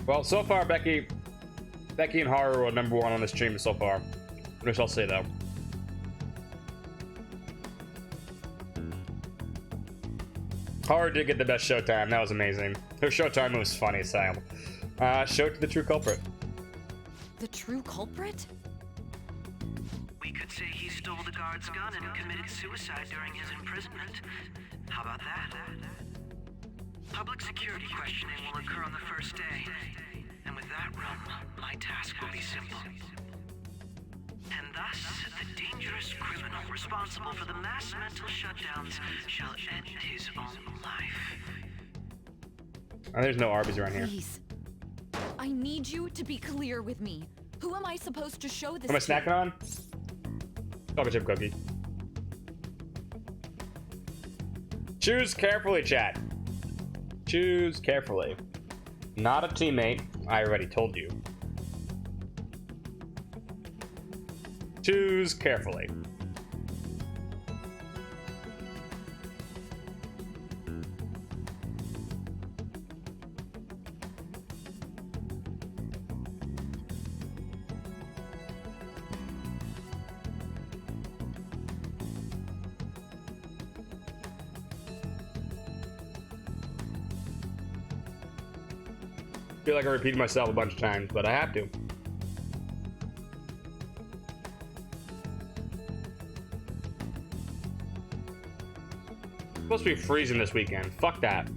Well, so far, Becky and Haru are #1 on this stream so far. Which I'll say though. Haru did get the best showtime. That was amazing. Her showtime was funny as hell. Show to the true culprit. The true culprit? We could say he stole the guard's gun and committed suicide during his imprisonment. How about that? Public security questioning will occur on the first day. And with that room, my task will be simple. And thus, the dangerous criminal responsible for the mass mental shutdowns shall end his own life. Oh, there's no Arby's around here. Please. I need you to be clear with me. Who am I supposed to show this Am I to? snacking on? Chocolate chip cookie. Choose carefully, chat. Choose carefully. Not a teammate. I already told you. Choose carefully. I feel like I repeated myself a bunch of times, but I have to. It's supposed to be freezing this weekend. Fuck that.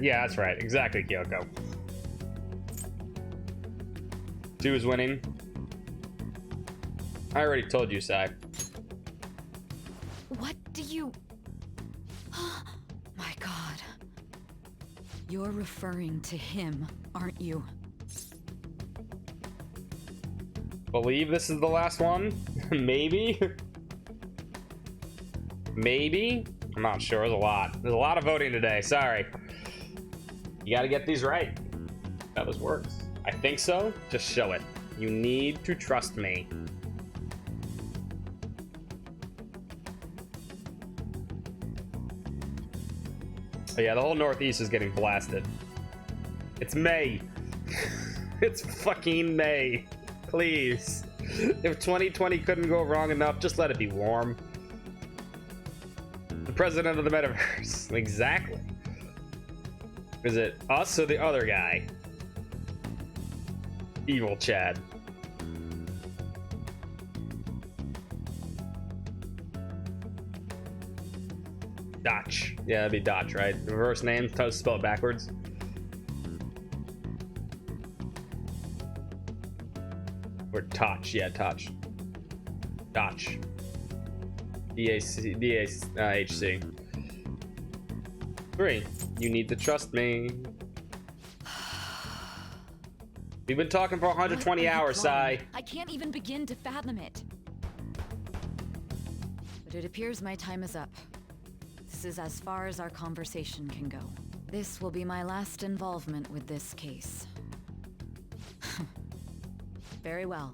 Yeah, that's right. Exactly, Kyoko. 2 is winning. I already told you, Sai. What do you... My God. You're referring to him, aren't you? Believe this is the last one? Maybe? Maybe? I'm not sure. There's a lot. There's a lot of voting today. Sorry. You gotta get these right. That was works. I think so. Just show it. You need to trust me. Oh yeah, the whole Northeast is getting blasted. It's May. It's fucking May. Please. If 2020 couldn't go wrong enough, just let it be warm. The president of the metaverse. Exactly. Is it us or the other guy? Evil Chad. Dotch. Yeah, that'd be Dotch, right? Reverse name, spell it backwards. Or Toch, yeah, Toch. Dotch. D-A-H-C. 3. You need to trust me. We've been talking for 120 hours, Sai. I can't even begin to fathom it. But it appears my time is up. The This is as far as our conversation can go. This will be my last involvement with this case. Very well.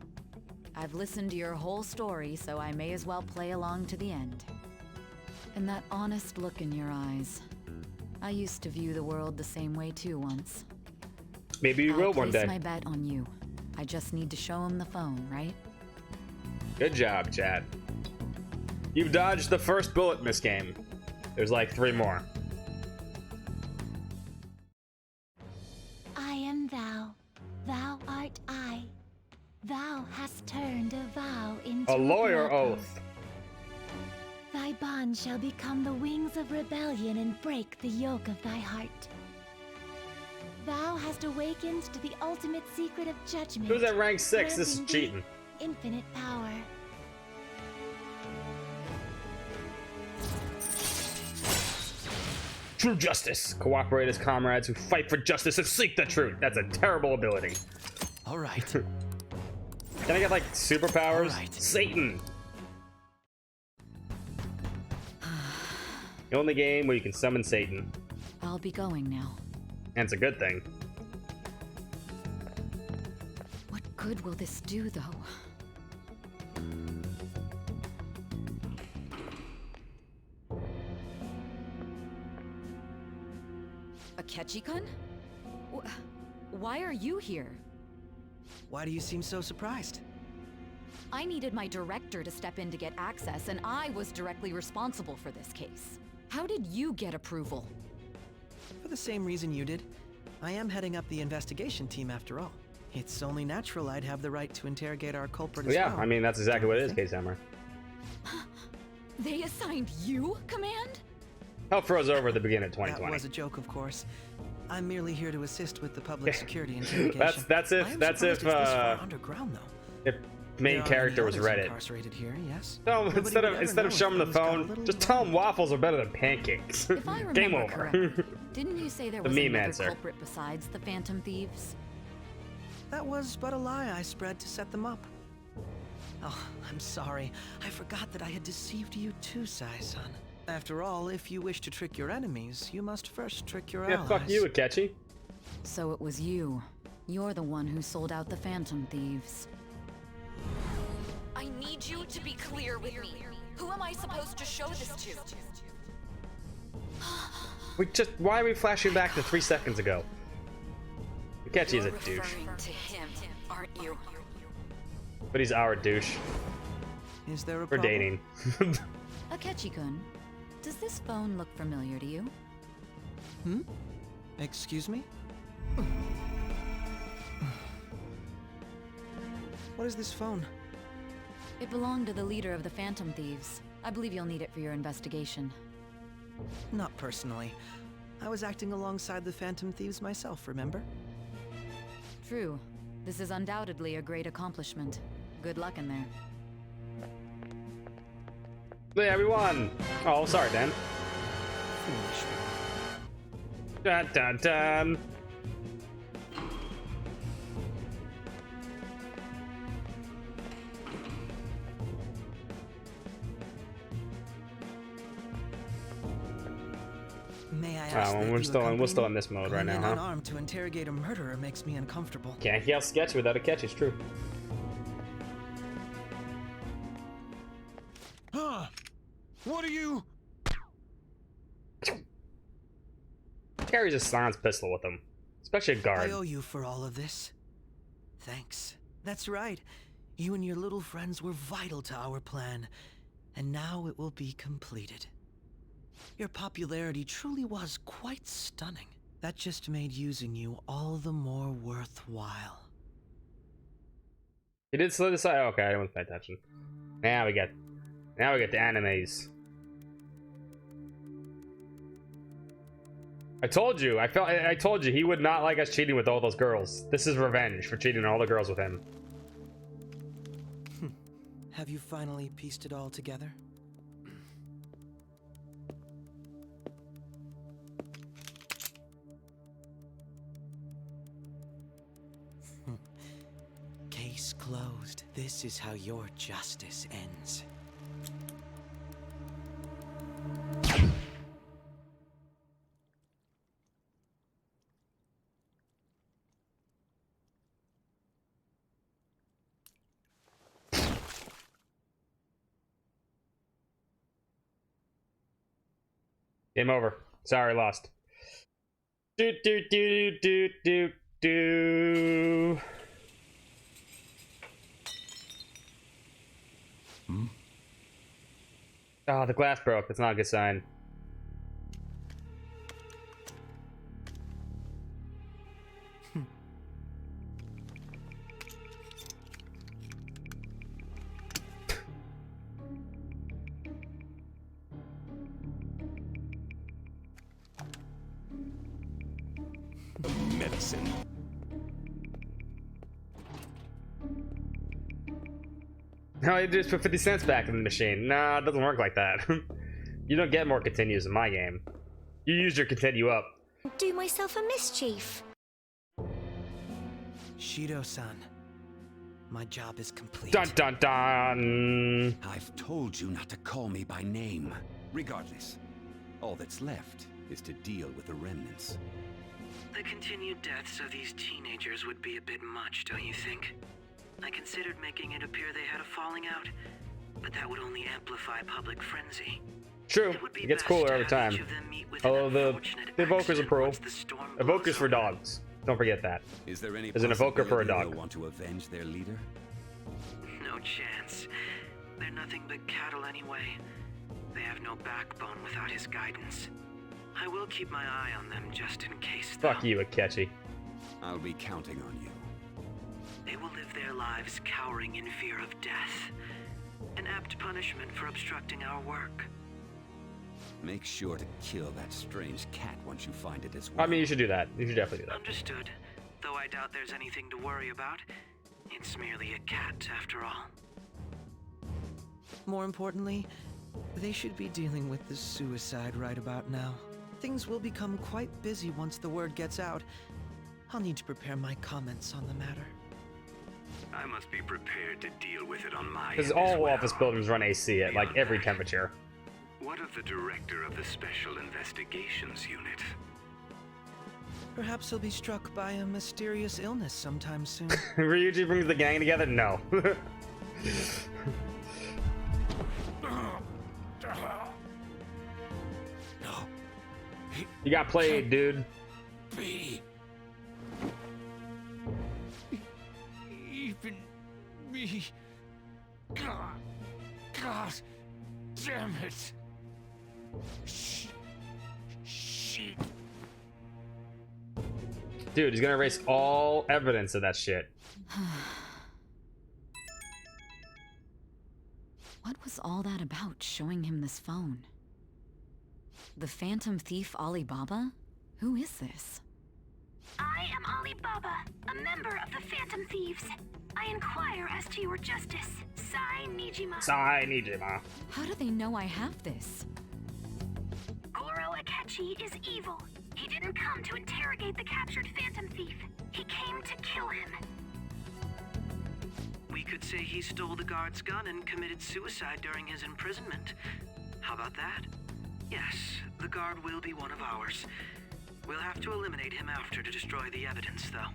I've listened to your whole story, so I may as well play along to the end. And that honest look in your eyes. I used to view the world the same way too once. Maybe you will I'll one place day. my bet on you. I just need to show him the phone, right? Good job, Chad. You've dodged the first bullet in this game. There's like 3 more. I am thou, thou art I. Thou hast turned a vow into A lawyer blood oath. Thy bond shall become the wings of rebellion and break the yoke of thy heart. Thou hast awakened to the ultimate secret of judgment. Who's at rank 6? This is granting thee cheating. Infinite power. True justice. Cooperate as comrades who fight for justice and seek the truth. That's a terrible ability. All right. Can I get like superpowers? Satan. The only game where you can summon Satan. I'll be going now. And it's a good thing. What good will this do, though? Akechi-kun? Why are you here? Why do you seem so surprised? I needed my director to step in to get access, and I was directly responsible for this case. How did you get approval? For the same reason you did. I am heading up the investigation team after all. It's only natural I'd have the right to interrogate our culprit as Yeah, well. I mean, that's exactly what it is, Case Hammer. They assigned you command? Hell froze over at the beginning of That 2020. was a joke, of course. I'm merely here to assist with the public security interrogation. that's I if am that's if surprised it's this far underground, though. if main There are character many was others Reddit. incarcerated here, yes. No, Nobody instead would ever of know showing him if the things got a phone, little just tell him waffles are better than pancakes. If I remember Game over. correctly, didn't you say there The was meme another answer. culprit besides the Phantom Thieves? That was but a lie I spread to set them up. Oh, I'm sorry. I forgot that I had deceived you too, Sai-san. After all, if you wish to trick your enemies, you must first trick your Yeah, allies. fuck you, Akechi. So it was you. You're the one who sold out the Phantom Thieves. I need you to be clear with me. Who am I supposed to show this to? Why are we flashing back to 3 seconds ago? Akechi is a douche. Referring to him, aren't you? But he's our douche. Is there a We're dating. Akechi-kun, does this phone look familiar to you? Hmm? Excuse me? What is this phone? It belonged to the leader of the Phantom Thieves. I believe you'll need it for your investigation. Not personally. I was acting alongside the Phantom Thieves myself, remember? True. This is undoubtedly a great accomplishment. Good luck in there. Yeah, we won. Oh, sorry, Dan. Dun dun dun. May I ask that we're you still accompany in this mode me? right Going now, in huh? unarmed to interrogate a murderer makes me uncomfortable. Can't yell sketch without a catch. It's true. Huh? What are you? Carries a silence pistol with him, especially a guard. I owe you for all of this. Thanks. That's right. You and your little friends were vital to our plan, and now it will be completed. Your popularity truly was quite stunning. That just made using you all the more worthwhile. He did solidify. Oh, okay, I didn't pay attention. Now we get the animes. I told you. I told you he would not like us cheating with all those girls. This is revenge for cheating all the girls with him. Have you finally pieced it all together? Case closed. This is how your justice ends. Game over. Sorry, lost. Do do do do do do. Oh, the glass broke. That's not a good sign. Medicine. No, you just put 50 cents back in the machine. Nah, it doesn't work like that. You don't get more continues in my game. You use your continue up. Do myself a mischief. Shido-san, my job is complete. Dun dun dun! I've told you not to call me by name. Regardless, all that's left is to deal with the remnants. The continued deaths of these teenagers would be a bit much, don't you think? I considered making it appear they had a falling out, but that would only amplify public frenzy. True, it gets cooler every time. Although the evokers are pro. Evokers for dogs. Don't forget that. Is there any There's an evoker for a possibility dog. they'll want to avenge their leader? No chance. They're nothing but cattle anyway. They have no backbone without his guidance. I will keep my eye on them just in case, though. Fuck you, Akechi. I'll be counting on you. They will live their lives cowering in fear of death. An apt punishment for obstructing our work. Make sure to kill that strange cat once you find it as well. I mean, you should do that. You should definitely do that. Understood. Though I doubt there's anything to worry about. It's merely a cat, after all. More importantly, they should be dealing with the suicide right about now. Things will become quite busy once the word gets out. I'll need to prepare my comments on the matter. I must be prepared to deal with it on my Because end as all well. office buildings run AC at like every temperature. What of the director of the Special Investigations Unit? Perhaps he'll be struck by a mysterious illness sometime soon. Ryuji brings the gang together? No. You got played, dude. Be even me. God damn it. Shit. Dude, he's gonna erase all evidence of that shit. What was all that about, showing him this phone? The Phantom Thief Alibaba? Who is this? I am Alibaba, a member of the Phantom Thieves. I inquire as to your justice. Sai Nijima. Sai Nijima. How do they know I have this? Goro Akechi is evil. He didn't come to interrogate the captured Phantom Thief. He came to kill him. We could say he stole the guard's gun and committed suicide during his imprisonment. How about that? Yes, the guard will be one of ours. We'll have to eliminate him after to destroy the evidence, though.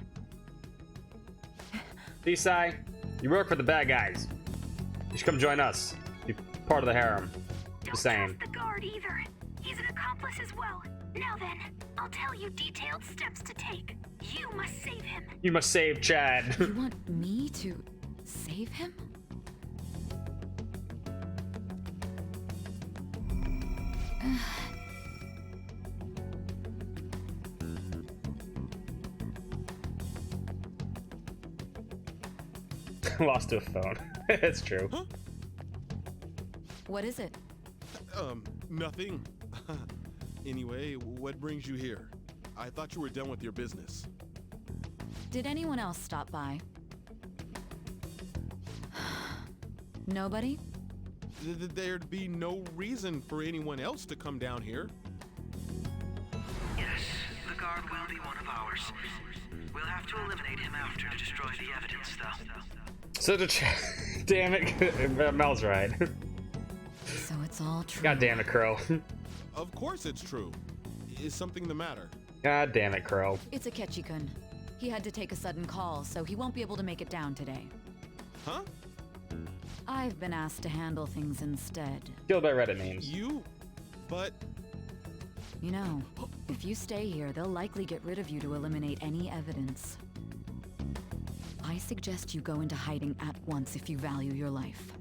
Sai, you work for the bad guys. You should come join us. Be part of the harem. Just saying. The guard either. He's an accomplice as well. Now then, I'll tell you detailed steps to take. You must save him. You must save Chad. You want me to save him? Lost to a phone. It's true. Huh? What is it? Nothing. Anyway, what brings you here? I thought you were done with your business. Did anyone else stop by? Nobody? There'd be no reason for anyone else to come down here. Yes, the guard will be one of ours. We'll have to eliminate him after to destroy the evidence, though. So damn it, Mel's right. So it's all true. God damn it, Crow. Of course it's true. Is something the matter? God damn it, Crow. It's Akechi-kun. He had to take a sudden call, so he won't be able to make it down today. Huh? I've been asked to handle things instead. Killed by Reddit memes. You? But You know, if you stay here, they'll likely get rid of you to eliminate any evidence. I suggest you go into hiding at once if you value your life.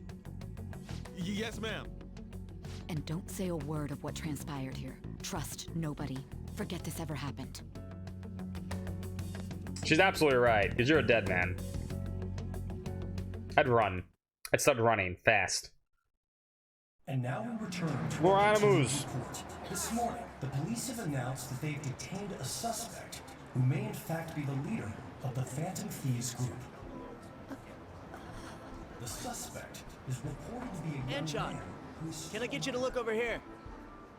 Yes, ma'am. And don't say a word of what transpired here. Trust nobody. Forget this ever happened. She's absolutely right, because you're a dead man. I'd run. I'd start running fast. And now we return to More our animals. report. This morning, the police have announced that they've detained a suspect who may in fact be the leader of the Phantom Thieves group. The suspect is reported to be a young Anchon, man who's... can I get you to look over here?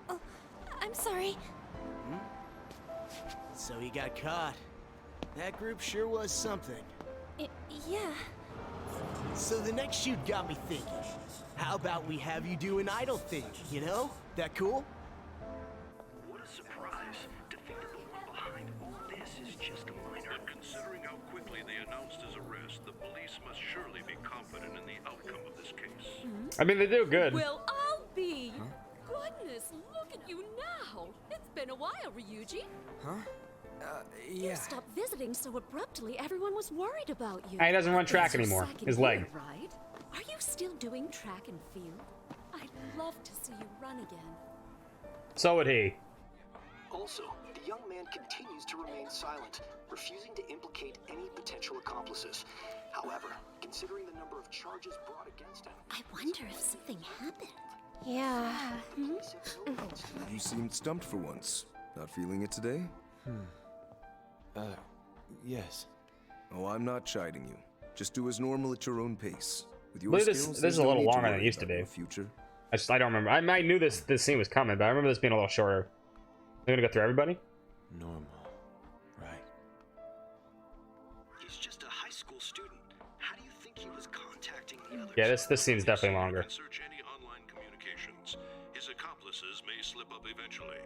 Oh, I'm sorry. So he got caught. That group sure was something. Yeah. So the next shoot got me thinking. How about we have you do an idol thing, you know? That cool? What a surprise. Defeated the one behind all this is just a minor. And considering how quickly they announced his arrest, the police must surely be confident in the outcome of this case. I mean, they do good. Well, I'll be. Goodness, look at you now. It's been a while, Ryuji. Huh? You stopped visiting so abruptly, everyone was worried about you. He doesn't run track It's your anymore. second His year, leg. Right? Are you still doing track and field? I'd love to see you run again. So would he. Also, the young man continues to remain silent, refusing to implicate any potential accomplices. However, considering the number of charges brought against him... I wonder if something happened. Yeah. You seemed stumped for once. Not feeling it today? Yes. Oh, I'm not chiding you. Just do as normal at your own pace. With your Believe skills, this there's is a no little need to longer than worry it used to about be. your Future. I don't remember. I knew this scene was coming, but I remember this being a little shorter. They're gonna go through everybody? Normal. Right. He's just a high school student. How do you think he was contacting the others? Yeah, this scene's definitely longer. Search any online communications. His accomplices may slip up eventually.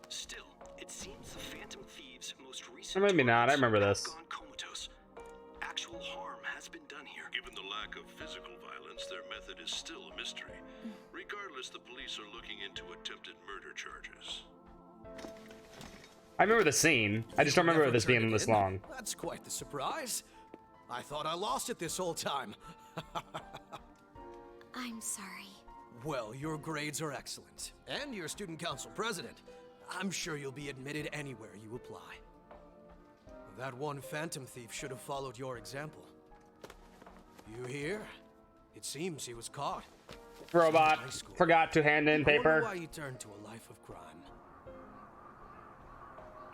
Still, it seems the Phantom Thieves' most Or recent maybe not. I remember this. gone comatose. Actual harm has been done here. Given the lack of physical violence, their method is still a mystery. Regardless, the police are looking into attempted murder charges. I remember the scene. I just don't remember Never this being turned it this in. long. That's quite the surprise. I thought I lost it this whole time. I'm sorry. Well, your grades are excellent, and you're student council president. I'm sure you'll be admitted anywhere you apply. That one Phantom Thief should have followed your example. You hear? It seems he was caught. Robot High school. forgot to hand in I wonder paper. why you turned to a life of crime.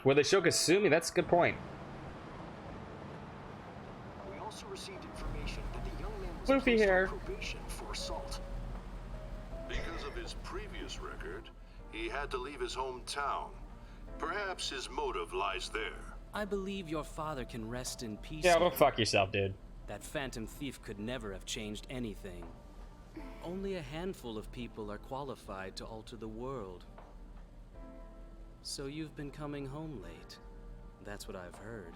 Will they show Kasumi? That's a good point. We also received information that the young man was Floofy placed hair. on probation for assault. Because of his previous record, he had to leave his hometown. Perhaps his motive lies there. I believe your father can rest in peace. Yeah, go fuck yourself, dude. That Phantom Thief could never have changed anything. Only a handful of people are qualified to alter the world. So you've been coming home late. That's what I've heard.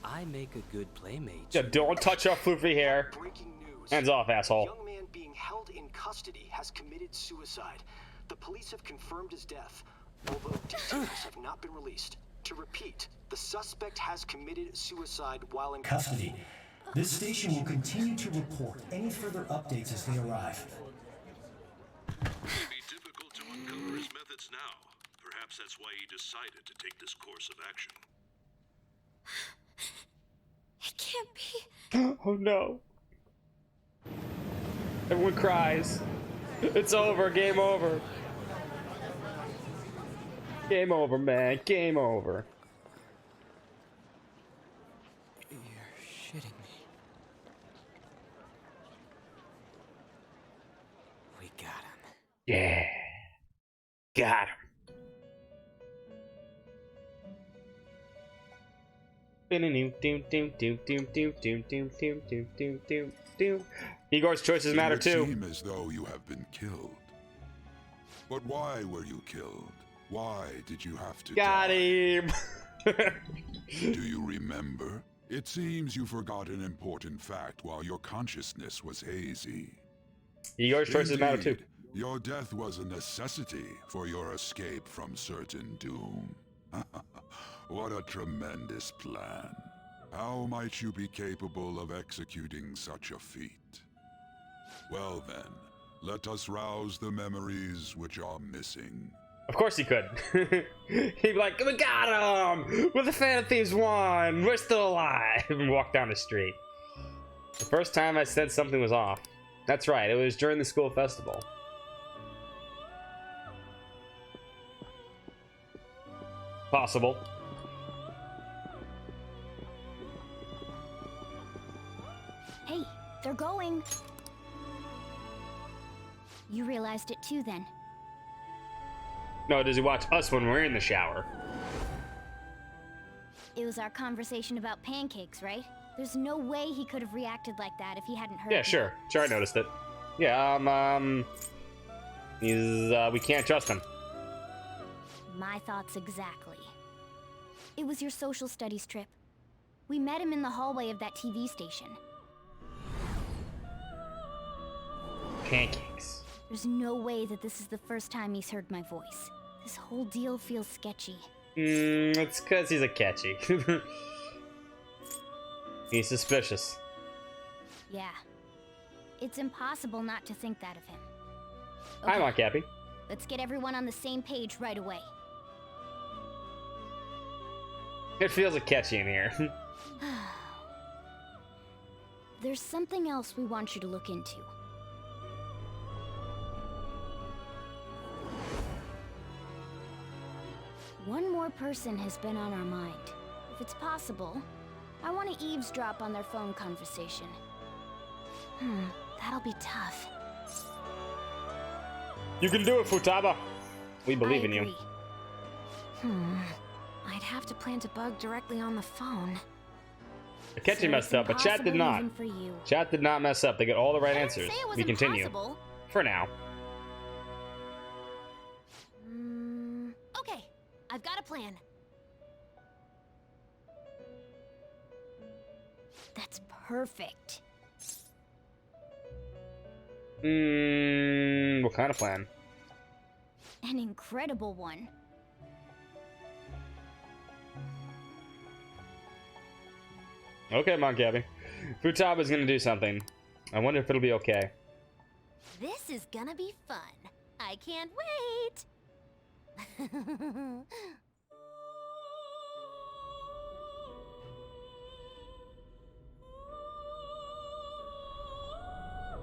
I make a good playmate. Yeah, don't touch our floofy hair. Breaking news. Hands off, asshole. The young man being held in custody has committed suicide. The police have confirmed his death, although details have not been released. To repeat, the suspect has committed suicide while in Custody. This station will continue to report any further updates as they arrive. It would be difficult to uncover his methods now. Perhaps that's why he decided to take this course of action. It can't be. Oh no. Everyone cries. It's over. Game over. Game over, man. Game over. You're shitting me. We got him. Yeah. Got him. Igor's choices matter It would too. seem as though you have been killed. But why were you killed? Why did you have to Got him. Do you remember? It seems you forgot an important fact while your consciousness was hazy. Igor's choices matter too. Indeed, Your death was a necessity for your escape from certain doom. What a tremendous plan. How might you be capable of executing such a feat? Well then, let us rouse the memories which are missing. Of course he could. He'd be like, we got him! Well, the Phantom Thieves won! We're still alive! And walk down the street. The first time I said something was off. That's right, it was during the school festival. Possible. Hey, they're going. You realized it too then. No, does he watch us when we're in the shower? It was our conversation about pancakes, right? There's no way he could have reacted like that if he hadn't heard Yeah, me. sure. Sure, I noticed it. Yeah, he's, we can't trust him. My thoughts exactly. It was your social studies trip. We met him in the hallway of that TV station. Pancakes. There's no way that this is the first time he's heard my voice. This whole deal feels sketchy. It's because he's a catchy. He's suspicious. Yeah. It's impossible not to think that of him. Hi, Mark Cappy. Let's get everyone on the same page right away. It feels a catchy in here. There's something else we want you to look into. One more person has been on our mind. If it's possible, I want to eavesdrop on their phone conversation. That'll be tough. You can do it, Futaba. We believe in you. I'd have to plant a bug directly on the phone. Akechi messed up, but chat did not. Chat did not mess up. They got all the right answers. We continue. For now. Okay, I've got a plan. That's perfect. What kind of plan? An incredible one. Okay, Monk Gabby. Futaba's gonna do something. I wonder if it'll be okay. This is gonna be fun. I can't wait.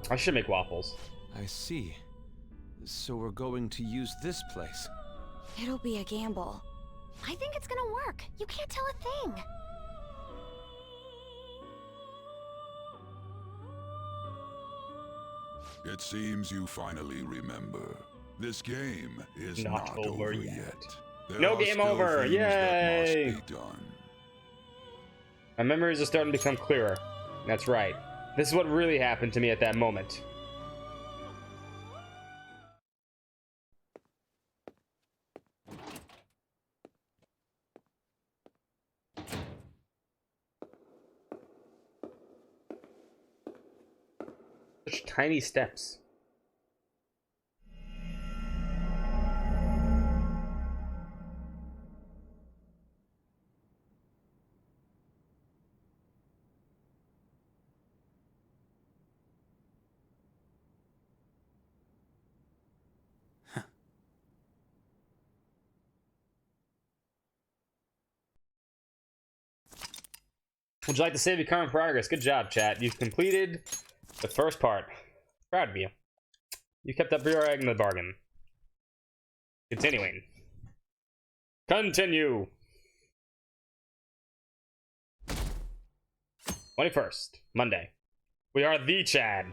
I should make waffles. I see. So we're going to use this place. It'll be a gamble. I think it's gonna work. You can't tell a thing. It seems you finally remember. This game is not over yet. There No are game still over! things Yay! that must be done. My memories are starting to become clearer. That's right. This is what really happened to me at that moment. Such tiny steps. Would you like to save your current progress? Good job, chat. You've completed the first part. Proud of you. You kept up your egg in the bargain. Continuing. Continue! 21st, Monday. We are the Chad.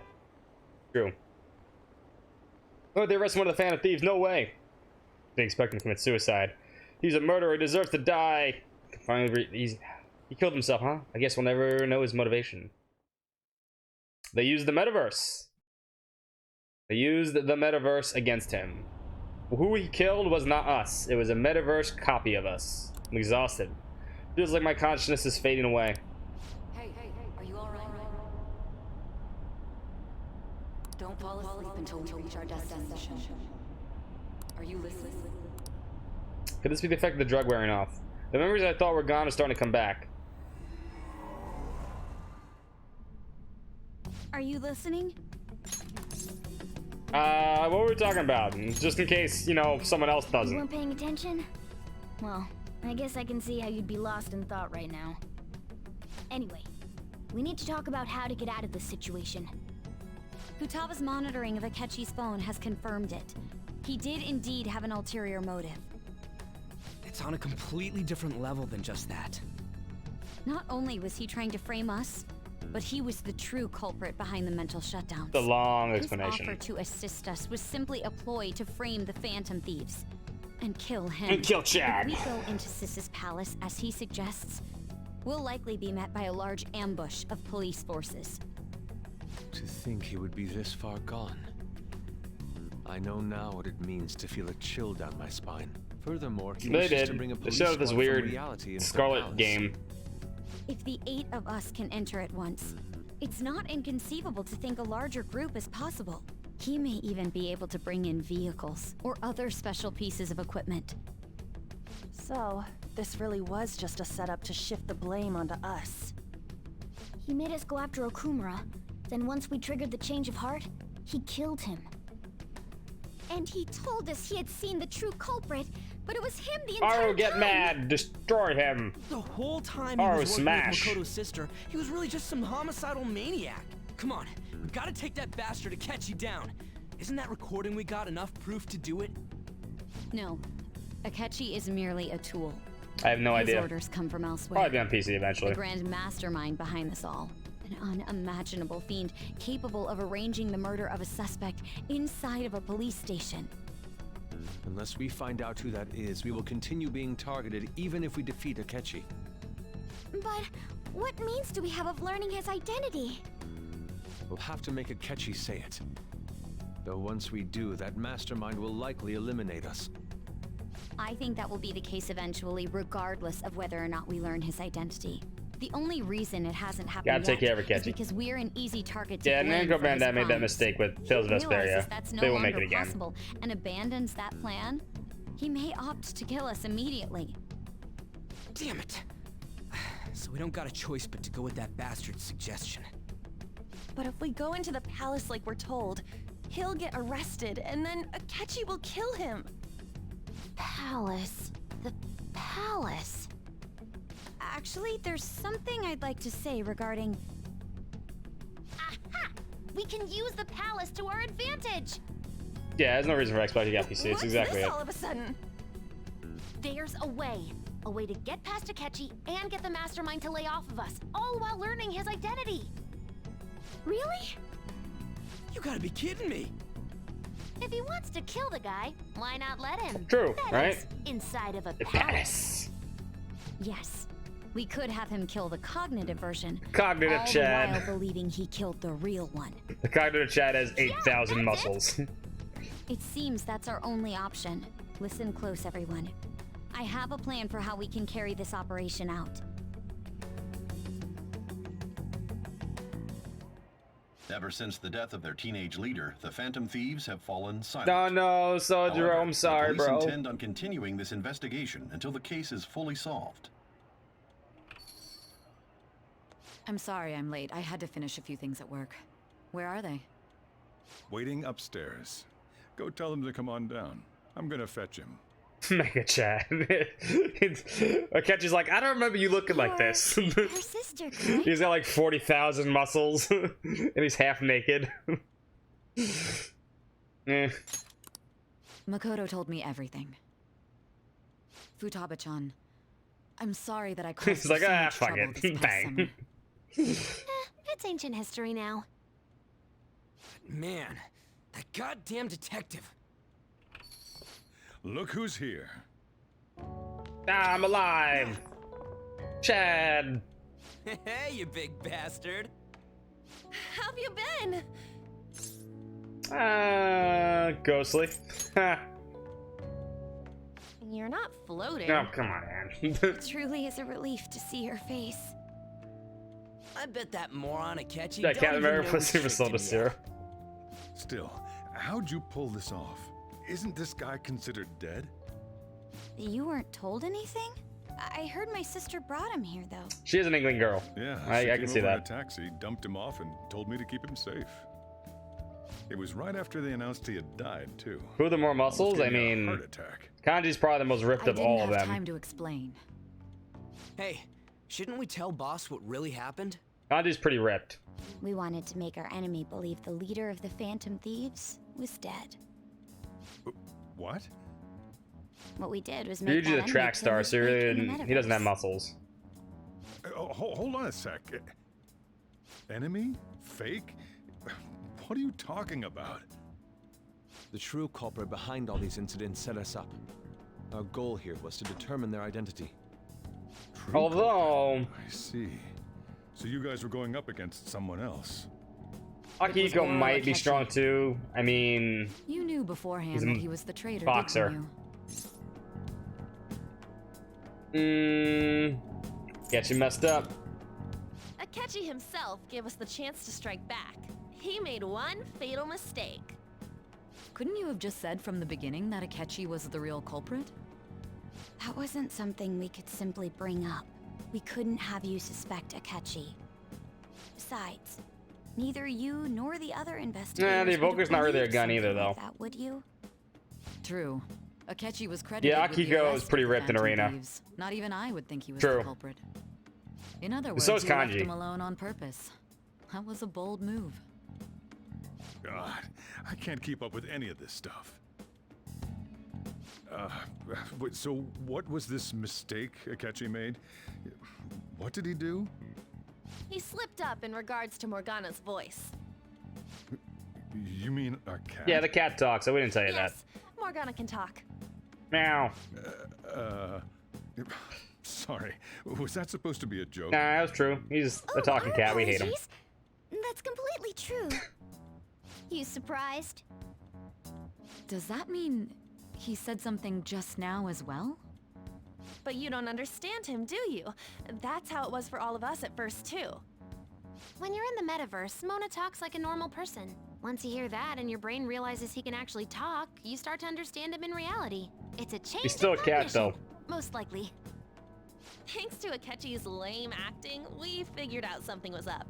True. Oh, they arrested one of the Phantom Thieves. No way. They expect him to commit suicide. He's a murderer. He deserves to die. Finally, he killed himself, huh? I guess we'll never know his motivation. They used the metaverse. They used the metaverse against him. Who he killed was not us. It was a metaverse copy of us. I'm exhausted. Feels like my consciousness is fading away. Hey, are you alright? Don't fall asleep until we reach our destination. Are you listening? Could this be the effect of the drug wearing off? The memories I thought were gone are starting to come back. Are you listening? What were we talking about? Just in case, you know, someone else You doesn't. weren't paying attention? Well, I guess I can see how you'd be lost in thought right now. Anyway, we need to talk about how to get out of this situation. Futaba's monitoring of Akechi's phone has confirmed it. He did indeed have an ulterior motive. It's on a completely different level than just that. Not only was he trying to frame us, but he was the true culprit behind the mental shutdowns. The long His explanation. offer to assist us was simply a ploy to frame the Phantom Thieves and kill him. And kill Chad. If we go into Sis's palace as he suggests, we'll likely be met by a large ambush of police forces. To think he would be this far gone. I know now what it means to feel a chill down my spine. Furthermore, he They wishes to did. bring a They police showed this squad from weird reality into the Scarlet palace. game. If the 8 of us can enter at once, it's not inconceivable to think a larger group is possible. He may even be able to bring in vehicles or other special pieces of equipment. So, this really was just a setup to shift the blame onto us. He made us go after Okumura. Then once we triggered the change of heart, he killed him. And he told us he had seen the true culprit, but it was him the entire Aru, get time! mad! Destroy him! The whole time he Aru, was working smash! with Makoto's sister, he was really just some homicidal maniac. Come on, we gotta take that bastard Akechi down. Isn't that recording we got enough proof to do it? No. Akechi is merely a tool. I have no His idea. orders come from elsewhere. Probably be on PC eventually. The grand mastermind behind this all. An unimaginable fiend capable of arranging the murder of a suspect inside of a police station. Unless we find out who that is, we will continue being targeted even if we defeat Akechi. But what means do we have of learning his identity? We'll have to make Akechi say it. Though once we do, that mastermind will likely eliminate us. I think that will be the case eventually, regardless of whether or not we learn his identity. The only reason it hasn't happened Gotta take yet care of is Akechi. because we're an easy target to Yeah, blame Namco for his Bandai made that crimes. mistake with He Tales of realizes Vesperia. that's no They will longer make it again. possible and abandons that plan. He may opt to kill us immediately. Damn it! So we don't got a choice but to go with that bastard's suggestion. But if we go into the palace like we're told, he'll get arrested and then Akechi will kill him. Palace. The palace. Actually, there's something I'd like to say regarding... Aha! We can use the palace to our advantage! Yeah, there's no reason for Xbox to get PC. It's exactly it. All of a sudden? There's a way. A way to get past Akechi and get the mastermind to lay off of us, all while learning his identity. Really? You gotta be kidding me! If he wants to kill the guy, why not let him? True, That right? is, inside of a The palace. Yes. We could have him kill the cognitive version. Cognitive all Chad. the while believing he killed the real one. The cognitive Chad has 8,000 muscles. It seems that's our only option. Listen close, everyone. I have a plan for how we can carry this operation out. Ever since the death of their teenage leader, the Phantom Thieves have fallen silent. No, no, so However, Jerome, sorry, the police bro. intend on continuing this investigation until the case is fully solved. I'm sorry I'm late. I had to finish a few things at work. Where are they? Waiting upstairs. Go tell them to come on down. I'm gonna fetch him. Mega Chad. Akechi's like, I don't remember you looking like this. Her sister, correct? He's got like 40,000 muscles, and he's half naked. Eh. Makoto told me everything. Futaba-chan, I'm sorry that I caused He's you like, so ah, much fuck trouble it. this past Bang. summer. It's ancient history now. Man, that goddamn detective. Look who's here. Ah, I'm alive. Chad. Hey, you big bastard. How have you been? Ghostly. Ha. You're not floating. Oh, come on, Anne. It truly is a relief to see your face. I bet that moron Akechi That don't Captain even America know plus who Super tricked Soldier him Zero. yet. Still, how'd you pull this off? Isn't this guy considered dead? You weren't told anything? I heard my sister brought him here, though. She is an England girl. Yeah, I she can came see over in that. a taxi, dumped him off, and told me to keep him safe. It was right after they announced he had died, too. Who are the more muscles? I Almost gave me a mean, heart attack. Kanji's probably the most ripped I of didn't all of have them. time to explain. Hey, shouldn't we tell Boss what really happened? Kanji's pretty ripped. We wanted to make our enemy believe the leader of the Phantom Thieves was dead. What? What we did was You're make usually that the enemy track kill star, his so he fate really in the didn't, he doesn't have metaverse. muscles. Hold on a sec. Enemy? Fake? What are you talking about? The true culprit behind all these incidents set us up. Our goal here was to determine their identity. Although, I see. So you guys were going up against someone else. Akihiko might be strong too. I mean, You knew beforehand he's a that he was the traitor, boxer. didn't Yeah, she messed up. Akechi himself gave us the chance to strike back. He made one fatal mistake. you? Couldn't you have just said from the beginning that Akechi was the real culprit? That wasn't something we could simply bring up. We couldn't have you suspect Akechi. Besides, neither you nor the other investigators. Nah, the would have Evoker's not really a believed gun either, something like though. that, would you? True. Akechi was credited Yeah, with the Akihiko arrest is pretty of the ripped in Phantom Arena. Thieves. Not even I would think he was True. the culprit. In other words, So is you left Kanji. him alone on purpose. That was a bold move. God, I can't keep up with any of this stuff. So what was this mistake Akechi made? What did he do? He slipped up in regards to Morgana's voice. You mean a cat? Yeah, the cat talks, so we didn't tell you Yes, Morgana can talk. that. Meow. Sorry, was that supposed to be a joke? Nah, that was true. He's a talking cat. We hate him. Apologies. That's completely true. You surprised? Does that mean he said something just now as well? But you don't understand him, do you? That's how it was for all of us at first, too. When you're in the metaverse, Mona talks like a normal person. Once you hear that and your brain realizes he can actually talk, you start to understand him in reality. It's a change. He's still in a cat, cognition, though. Most likely. Thanks to Akechi's lame acting, we figured out something was up.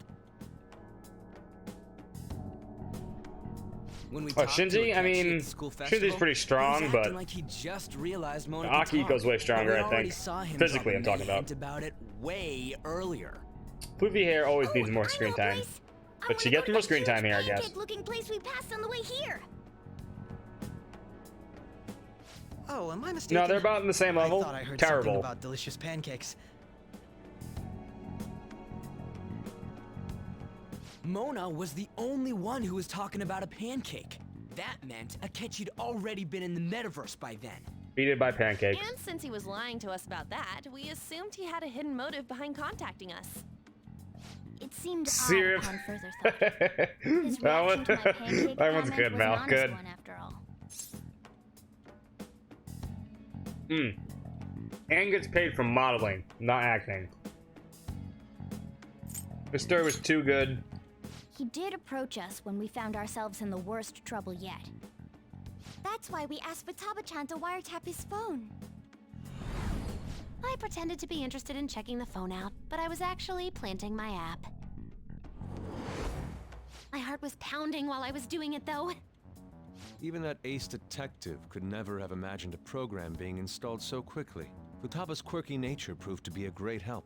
When we Oh, talked to Shinji? I Akechi mean, at the school Shinji's festival, pretty he strong, was but acting like he just realized Mona could Akihiko's talk, way stronger, but we I already think. saw him Physically, drop a I'm talking mini about. hint about it way earlier. Poofy hair always needs more screen time. But she gets more screen time here, I guess. Pancake-looking place we passed on the way here. Oh, am I mistaken? No, they're about in the same level. I thought I heard something Terrible. about delicious pancakes. Mona was the only one who was talking about a pancake. That meant Akechi'd already been in the metaverse by then. Beat it by pancakes. And since he was lying to us about that, we assumed he had a hidden motive behind contacting us. It seemed Syrup. odd upon further thought. His That reaction one- to my pancake that one's comment good, was Mal. an honest Good. one after all. Anne gets paid for modeling, not acting. The story was too good. He did approach us when we found ourselves in the worst trouble yet. That's why we asked Futaba-chan to wiretap his phone. I pretended to be interested in checking the phone out, but I was actually planting my app. My heart was pounding while I was doing it, though. Even that ace detective could never have imagined a program being installed so quickly. Futaba's quirky nature proved to be a great help.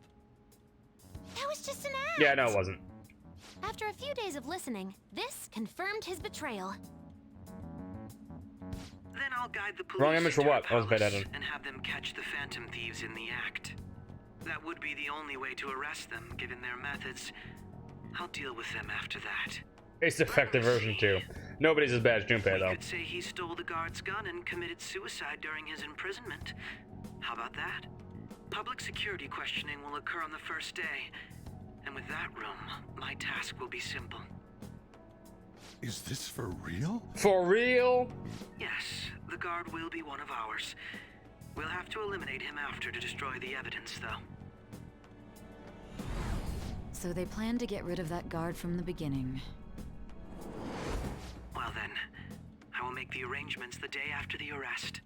That was just an act! Yeah, no, it wasn't. After a few days of listening, this confirmed his betrayal. Then I'll guide the police Wrong image for to what? the I was bad at palace it. and have them catch the Phantom Thieves in the act. That would be the only way to arrest them, given their methods. I'll deal with them after that. It's effective version 2. Nobody's as bad as Junpei, We though. could say he stole the guard's gun and committed suicide during his imprisonment. How about that? Public security questioning will occur on the first day. And with that room, my task will be simple. Is this for real? For real? Yes, the guard will be one of ours. We'll have to eliminate him after to destroy the evidence, though. So they planned to get rid of that guard from the beginning. Well, make the arrangements the day after the arrest.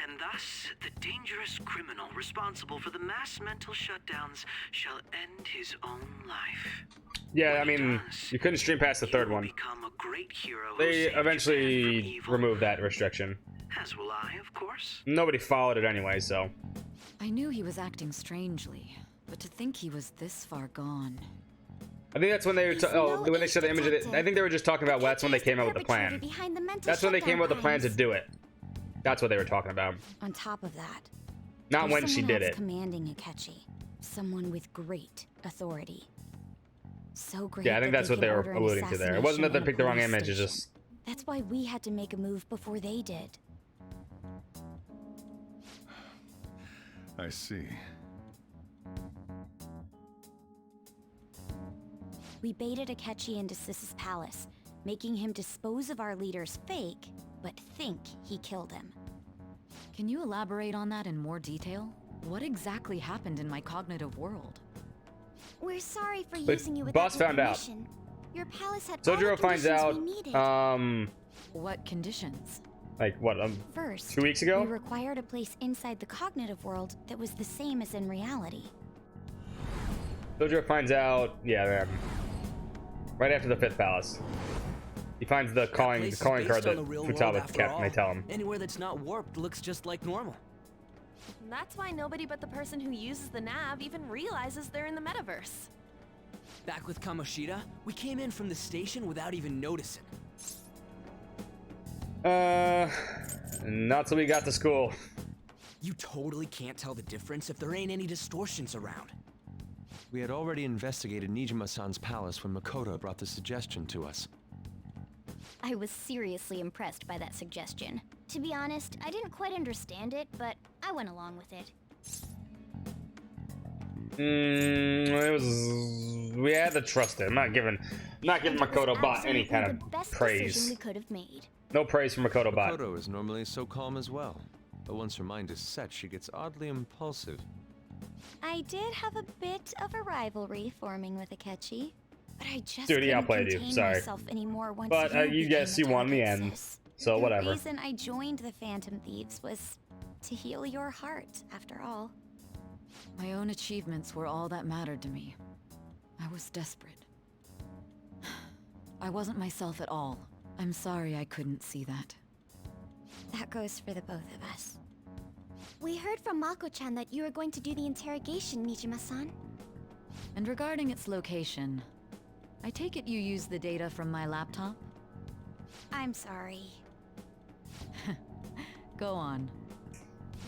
And thus, the dangerous criminal responsible for the mass mental shutdowns shall end his own life. Yeah, I mean, you couldn't stream past the third one. Become a great hero. They eventually removed that restriction. As will I, of course. Nobody followed it anyway, so. I knew he was acting strangely, but to think he was this far gone. I think that's when they when they showed the image of it. I think they were just talking about that's when they came out with the plan. That's when they came out with the plan to do it. That's what they were talking about. On top of that, not when she did it. Commanding Akechi, someone with great authority. So great. Yeah, I think that's what they were alluding to there. It wasn't that they picked the wrong image. It's just. That's why we had to make a move before they did. I see. We baited Akechi into Sis's palace, making him dispose of our leader's fake, but think he killed him. Can you elaborate on that in more detail? What exactly happened in my cognitive world? We're sorry for But using you without boss found out. permission. Your palace had all the Sojiro finds conditions out, we needed. What conditions? like what, First, 2 weeks ago? we required a place inside the cognitive world that was the same as in reality. Sojiro finds out, yeah, right after the 5th palace. He finds the calling card that Futaba kept, and they tell him. Anywhere that's not warped looks just like normal. That's why nobody but the person who uses the nav even realizes they're in the metaverse. Back with Kamoshida, we came in from the station without even noticing. Not till we got to school. You totally can't tell the difference if there ain't any distortions around. We had already investigated Nijima-san's palace when Makoto brought the suggestion to us. I was seriously impressed by that suggestion. To be honest, I didn't quite understand it, but I went along with it. It was. We had to trust it. I'm not giving Makoto Bot any kind of Best decision praise. we could have made. No praise for Makoto Bot. Makoto is normally so calm as well, but once her mind is set, she gets oddly impulsive. I did have a bit of a rivalry forming with Akechi, but I just Dude, he couldn't outplayed you. contain Sorry. myself anymore once But you became guess a you won in the target, end, sis. so whatever. The reason I joined the Phantom Thieves was to heal your heart, after all. My own achievements were all that mattered to me. I was desperate. I wasn't myself at all. I'm sorry I couldn't see that. That goes for the both of us. We heard from Mako-chan that you were going to do the interrogation, Nijima-san. And regarding its location, I take it you used the data from my laptop? I'm sorry. Go on.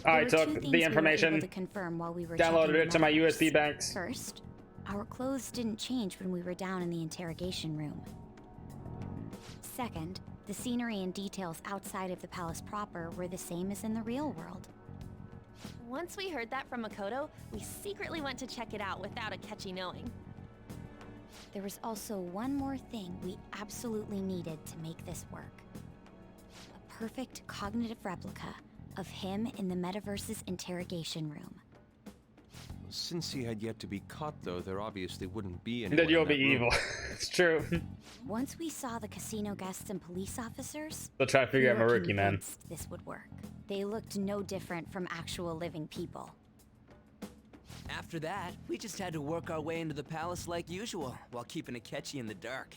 I There were took two things the we were information, able to confirm while we were downloaded checking it to my the USB metaverse. banks. First, our clothes didn't change when we were down in the interrogation room. Second, the scenery and details outside of the palace proper were the same as in the real world. Once we heard that from Makoto, we secretly went to check it out without Akechi knowing. There was also one more thing we absolutely needed to make this work. A perfect cognitive replica of him in the metaverse's interrogation room. Since he had yet to be caught, though, there obviously wouldn't be any. Then you'll be evil. It's true. Once we saw the casino guests and police officers, They'll try to figure out we were Maruki, man. convinced this would work. They looked no different from actual living people. After that, we just had to work our way into the palace like usual, while keeping Akechi in the dark.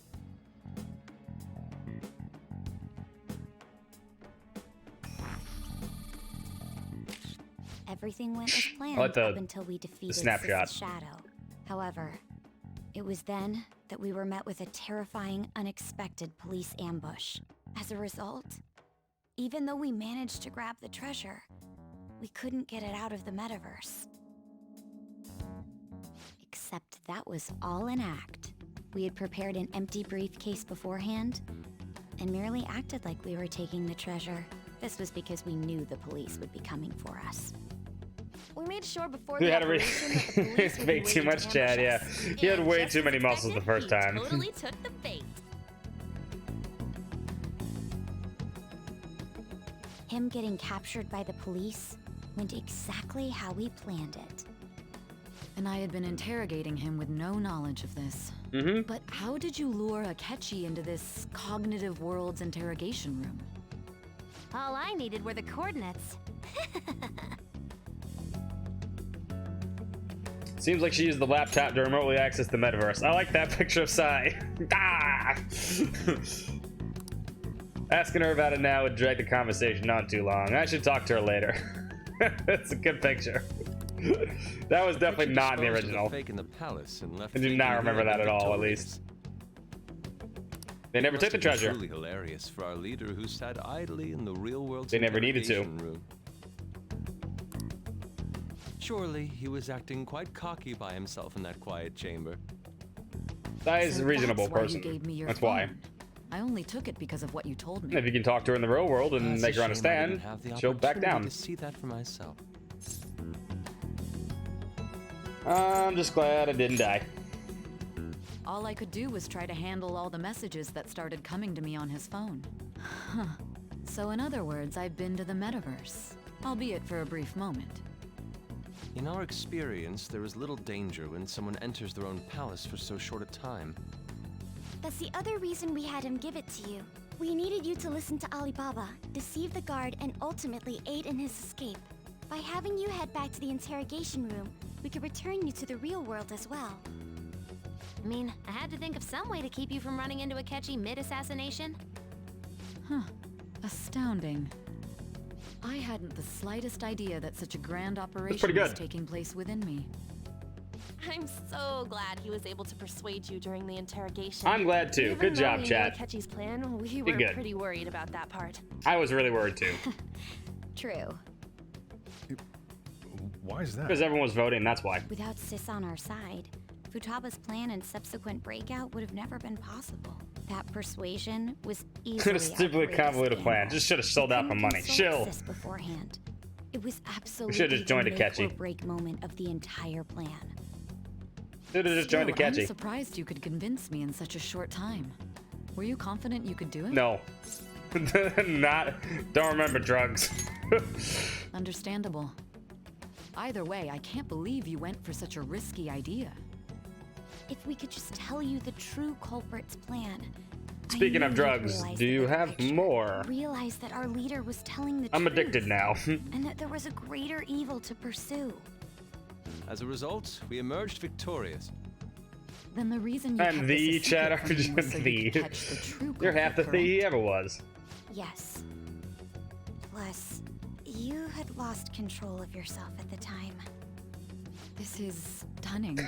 Everything went as planned like up until we defeated snapshot. Sis's shadow. However, it was then that we were met with a terrifying, unexpected police ambush. As a result, even though we managed to grab the treasure, we couldn't get it out of the metaverse. Except that was all an act. We had prepared an empty briefcase beforehand and merely acted like we were taking the treasure. This was because we knew the police would be coming for us. We made sure before We the had to operation that the police would be make too waiting much to Chad, yeah. ambush us. He had And way just too as many muscles the expected, first he time. totally took the bait. Him getting captured by the police went exactly how we planned it. And I had been interrogating him with no knowledge of this. Mm-hmm. But how did you lure Akechi into this cognitive world's interrogation room? All I needed were the coordinates. Seems like she used the laptop to remotely access the metaverse. I like that picture of Sai. Ah! Asking her about it now would drag the conversation not too long. I should talk to her later. That's a good picture. That was definitely not in the original. Fake in the palace and left I do not remember that at all, at least. They never took the treasure. Truly hilarious for our leader who sat idly in the real world. They never needed to. Room. Surely he was acting quite cocky by himself in that quiet chamber. That is a reasonable that's why you person. gave me your That's why. phone. I only took it because of what you told me. If you can talk to her in the real world and It's make a her shame I understand, didn't have the she'll back opportunity down. to see that for myself. I'm just glad I didn't die. All I could do was try to handle all the messages that started coming to me on his phone. Huh. So in other words, I've been to the metaverse, albeit for a brief moment. In our experience, there is little danger when someone enters their own palace for so short a time. That's the other reason we had him give it to you. We needed you to listen to Alibaba, deceive the guard, and ultimately aid in his escape. By having you head back to the interrogation room, we could return you to the real world as well. I mean, I had to think of some way to keep you from running into Akechi mid-assassination. Huh. Astounding. I hadn't the slightest idea that such a grand operation was taking place within me. I'm so glad he was able to persuade you during the interrogation. I'm glad too. Even Good though job, we knew chat. Akechi's plan, we Be were good. pretty worried about that part. I was really worried too. True. Why is that? Because everyone was voting, that's why. Without Sis on our side, Futaba's plan and subsequent breakout would have never been possible. That persuasion was easily Could have stupidly convoluted plan. Just should have sold out for money. Chill. Sis beforehand. It was absolutely should've just joined the make Akechi. or break moment of the entire plan. Should have just joined Still, I'm Akechi. surprised you could convince me in such a short time. Were you confident you could do it? No. Don't remember drugs. Understandable. Either way, I can't believe you went for such a risky idea. If we could just tell you the true culprit's plan. Speaking of drugs, do you have more? Realize that our leader was telling the I'm truth. addicted now. And that there was a greater evil to pursue. As a result, we emerged victorious. Then the reason you And kept the this a secret chat from me was so the you could catch the true You're half the culprit, thing he correct? ever was. Yes. Plus, you had lost control of yourself at the time. This is stunning.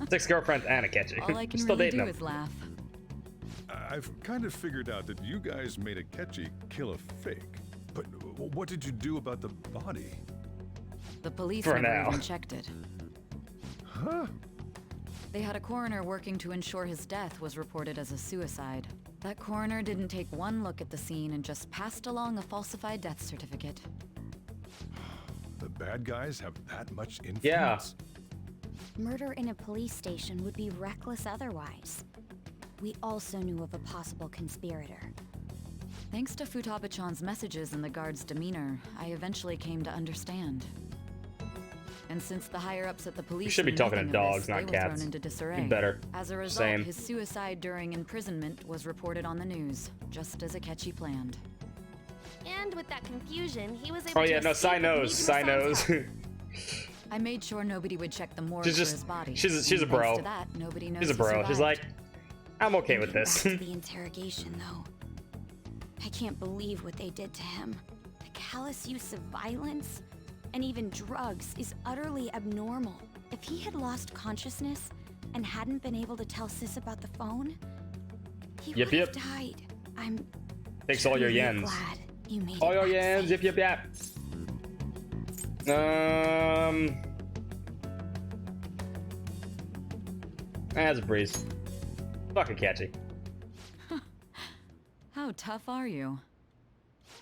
6 girlfriends and Akechi. All I can Still really dating do them. is laugh. I've kind of figured out that you guys made Akechi kill a fake. But what did you do about the body? The police For never now. even checked it. Huh? They had a coroner working to ensure his death was reported as a suicide. That coroner didn't take one look at the scene and just passed along a falsified death certificate. The bad guys have that much influence? Yeah. Murder in a police station would be reckless otherwise. We also knew of a possible conspirator. Thanks to Futaba-chan's messages and the guard's demeanor, I eventually came to understand. And since the higher-ups at the police should be knew talking to nothing of dogs, this, not they cats. were thrown into disarray. You better. As a result, Same. his suicide during imprisonment was reported on the news, just as Akechi planned. And with that confusion, he was able Oh to yeah, no, escape Sai with knows. Sai Nijima-san's knows. help. I made sure nobody would check the morgue She's for just- his body. she's a And thanks bro. to that, nobody knows She's a he bro. She's survived. like, I'm okay with Back this. to the interrogation, though. I can't believe what they did to him. The callous use of violence and even drugs is utterly abnormal. If he had lost consciousness and hadn't been able to tell Sis about the phone, he Yep, would yep. have died. I'm Takes all your truly yens. glad you made All it your back yens. safe. Yep, yep, yep. That's a breeze. Fucking catchy. How tough are you?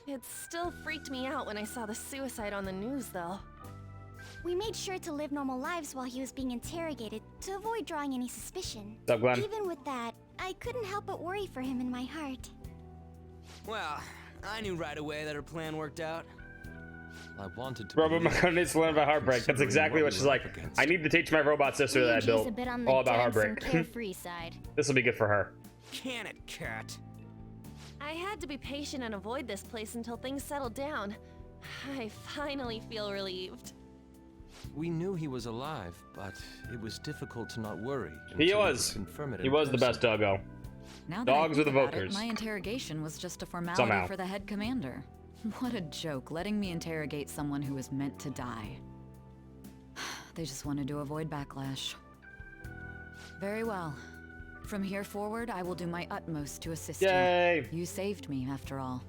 It still freaked me out when I saw the suicide on the news, though. We made sure to live normal lives while he was being interrogated to avoid drawing any suspicion. What's up, Glenn? Even with that, I couldn't help but worry for him in my heart. Well, I knew right away that her plan worked out. I wanted to. Robot believe, Makoto needs to learn about heartbreak. That's exactly what she's like. I need to teach my robot sister that I Ryuji's built a bit on the all about dense and heartbreak. carefree side. This will be good for her. Can it, cat? I had to be patient and avoid this place until things settled down. I finally feel relieved. We knew he was alive, but it was difficult to not worry. He until we was. could confirm it He in was the person. best doggo. Now that I Dogs with think about it, evokers. my interrogation was just a formality Somehow. for the head commander. What a joke, letting me interrogate someone who was meant to die. They just wanted to avoid backlash. Very well. From here forward, I will do my utmost to assist Yay! you. You saved me, after all.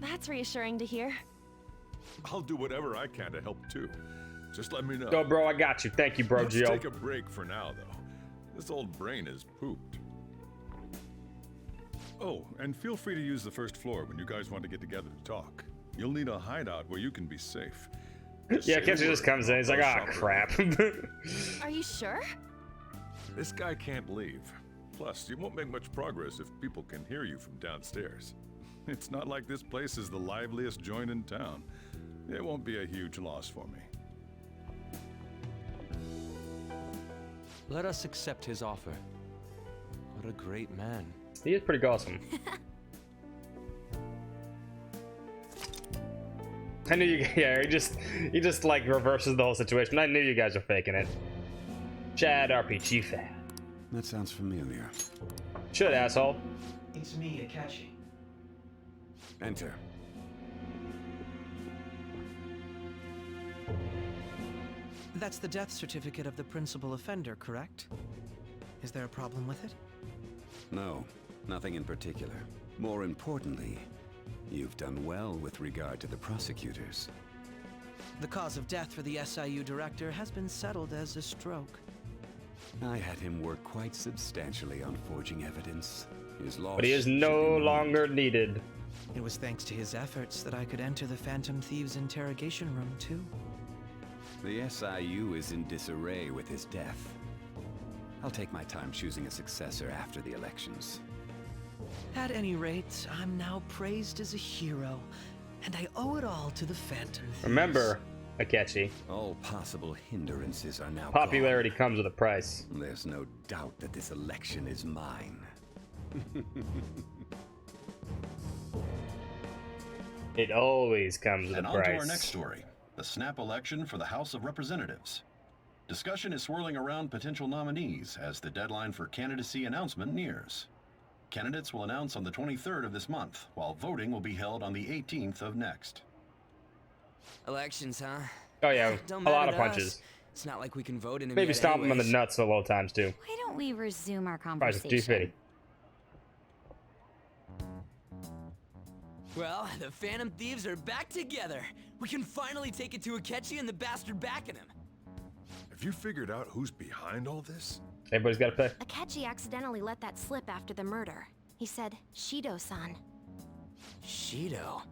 That's reassuring to hear. I'll do whatever I can to help too. Just let me know. Go, bro. I got you. Thank you, bro, Let's Gio. take a break for now, though. This old brain is pooped. Oh, and feel free to use the first floor when you guys want to get together to talk. You'll need a hideout where you can be safe. Yeah, Kenshi just comes in. He's like, ah, crap. Are you sure? This guy can't leave. Plus, you won't make much progress if people can hear you from downstairs. It's not like this place is the liveliest joint in town. It won't be a huge loss for me. Let us accept his offer. What a great man. He is pretty awesome. I knew you. Yeah, he just like reverses the whole situation. I knew you guys were faking it. Chad RPG fan. That sounds familiar. Should, asshole. It's me, Akachi. Enter. That's the death certificate of the principal offender, correct? Is there a problem with it? No, nothing in particular. More importantly, you've done well with regard to the prosecutors. The cause of death for the SIU director has been settled as a stroke. I had him work quite substantially on forging evidence. His loss But he is should be no minimal. longer needed. It was thanks to his efforts that I could enter the Phantom Thieves' interrogation room, too. The SIU is in disarray with his death. I'll take my time choosing a successor after the elections. At any rate, I'm now praised as a hero, and I owe it all to the Phantom Thieves. Remember, Akechi, All possible hindrances are now popularity comes with a price. gone. There's no doubt that this election is mine. It always comes with And a on to price. our next story, the snap election for the House of Representatives. Discussion is swirling around potential nominees as the deadline for candidacy announcement nears. Candidates will announce on the 23rd of this month, while voting will be held on the 18th of next. Elections, huh? Oh yeah, Don't a lot matter of to us. punches. It's not like we can vote in them Maybe yet stomp him on the anyways. nuts a little times too. Why don't we resume our Price of conversation? 250. Well, the Phantom Thieves are back together. We can finally take it to Akechi and the bastard backing him. Have you figured out who's behind all this? Everybody's got to pay. Akechi accidentally let that slip after the murder. He said, Shido-san. Shido?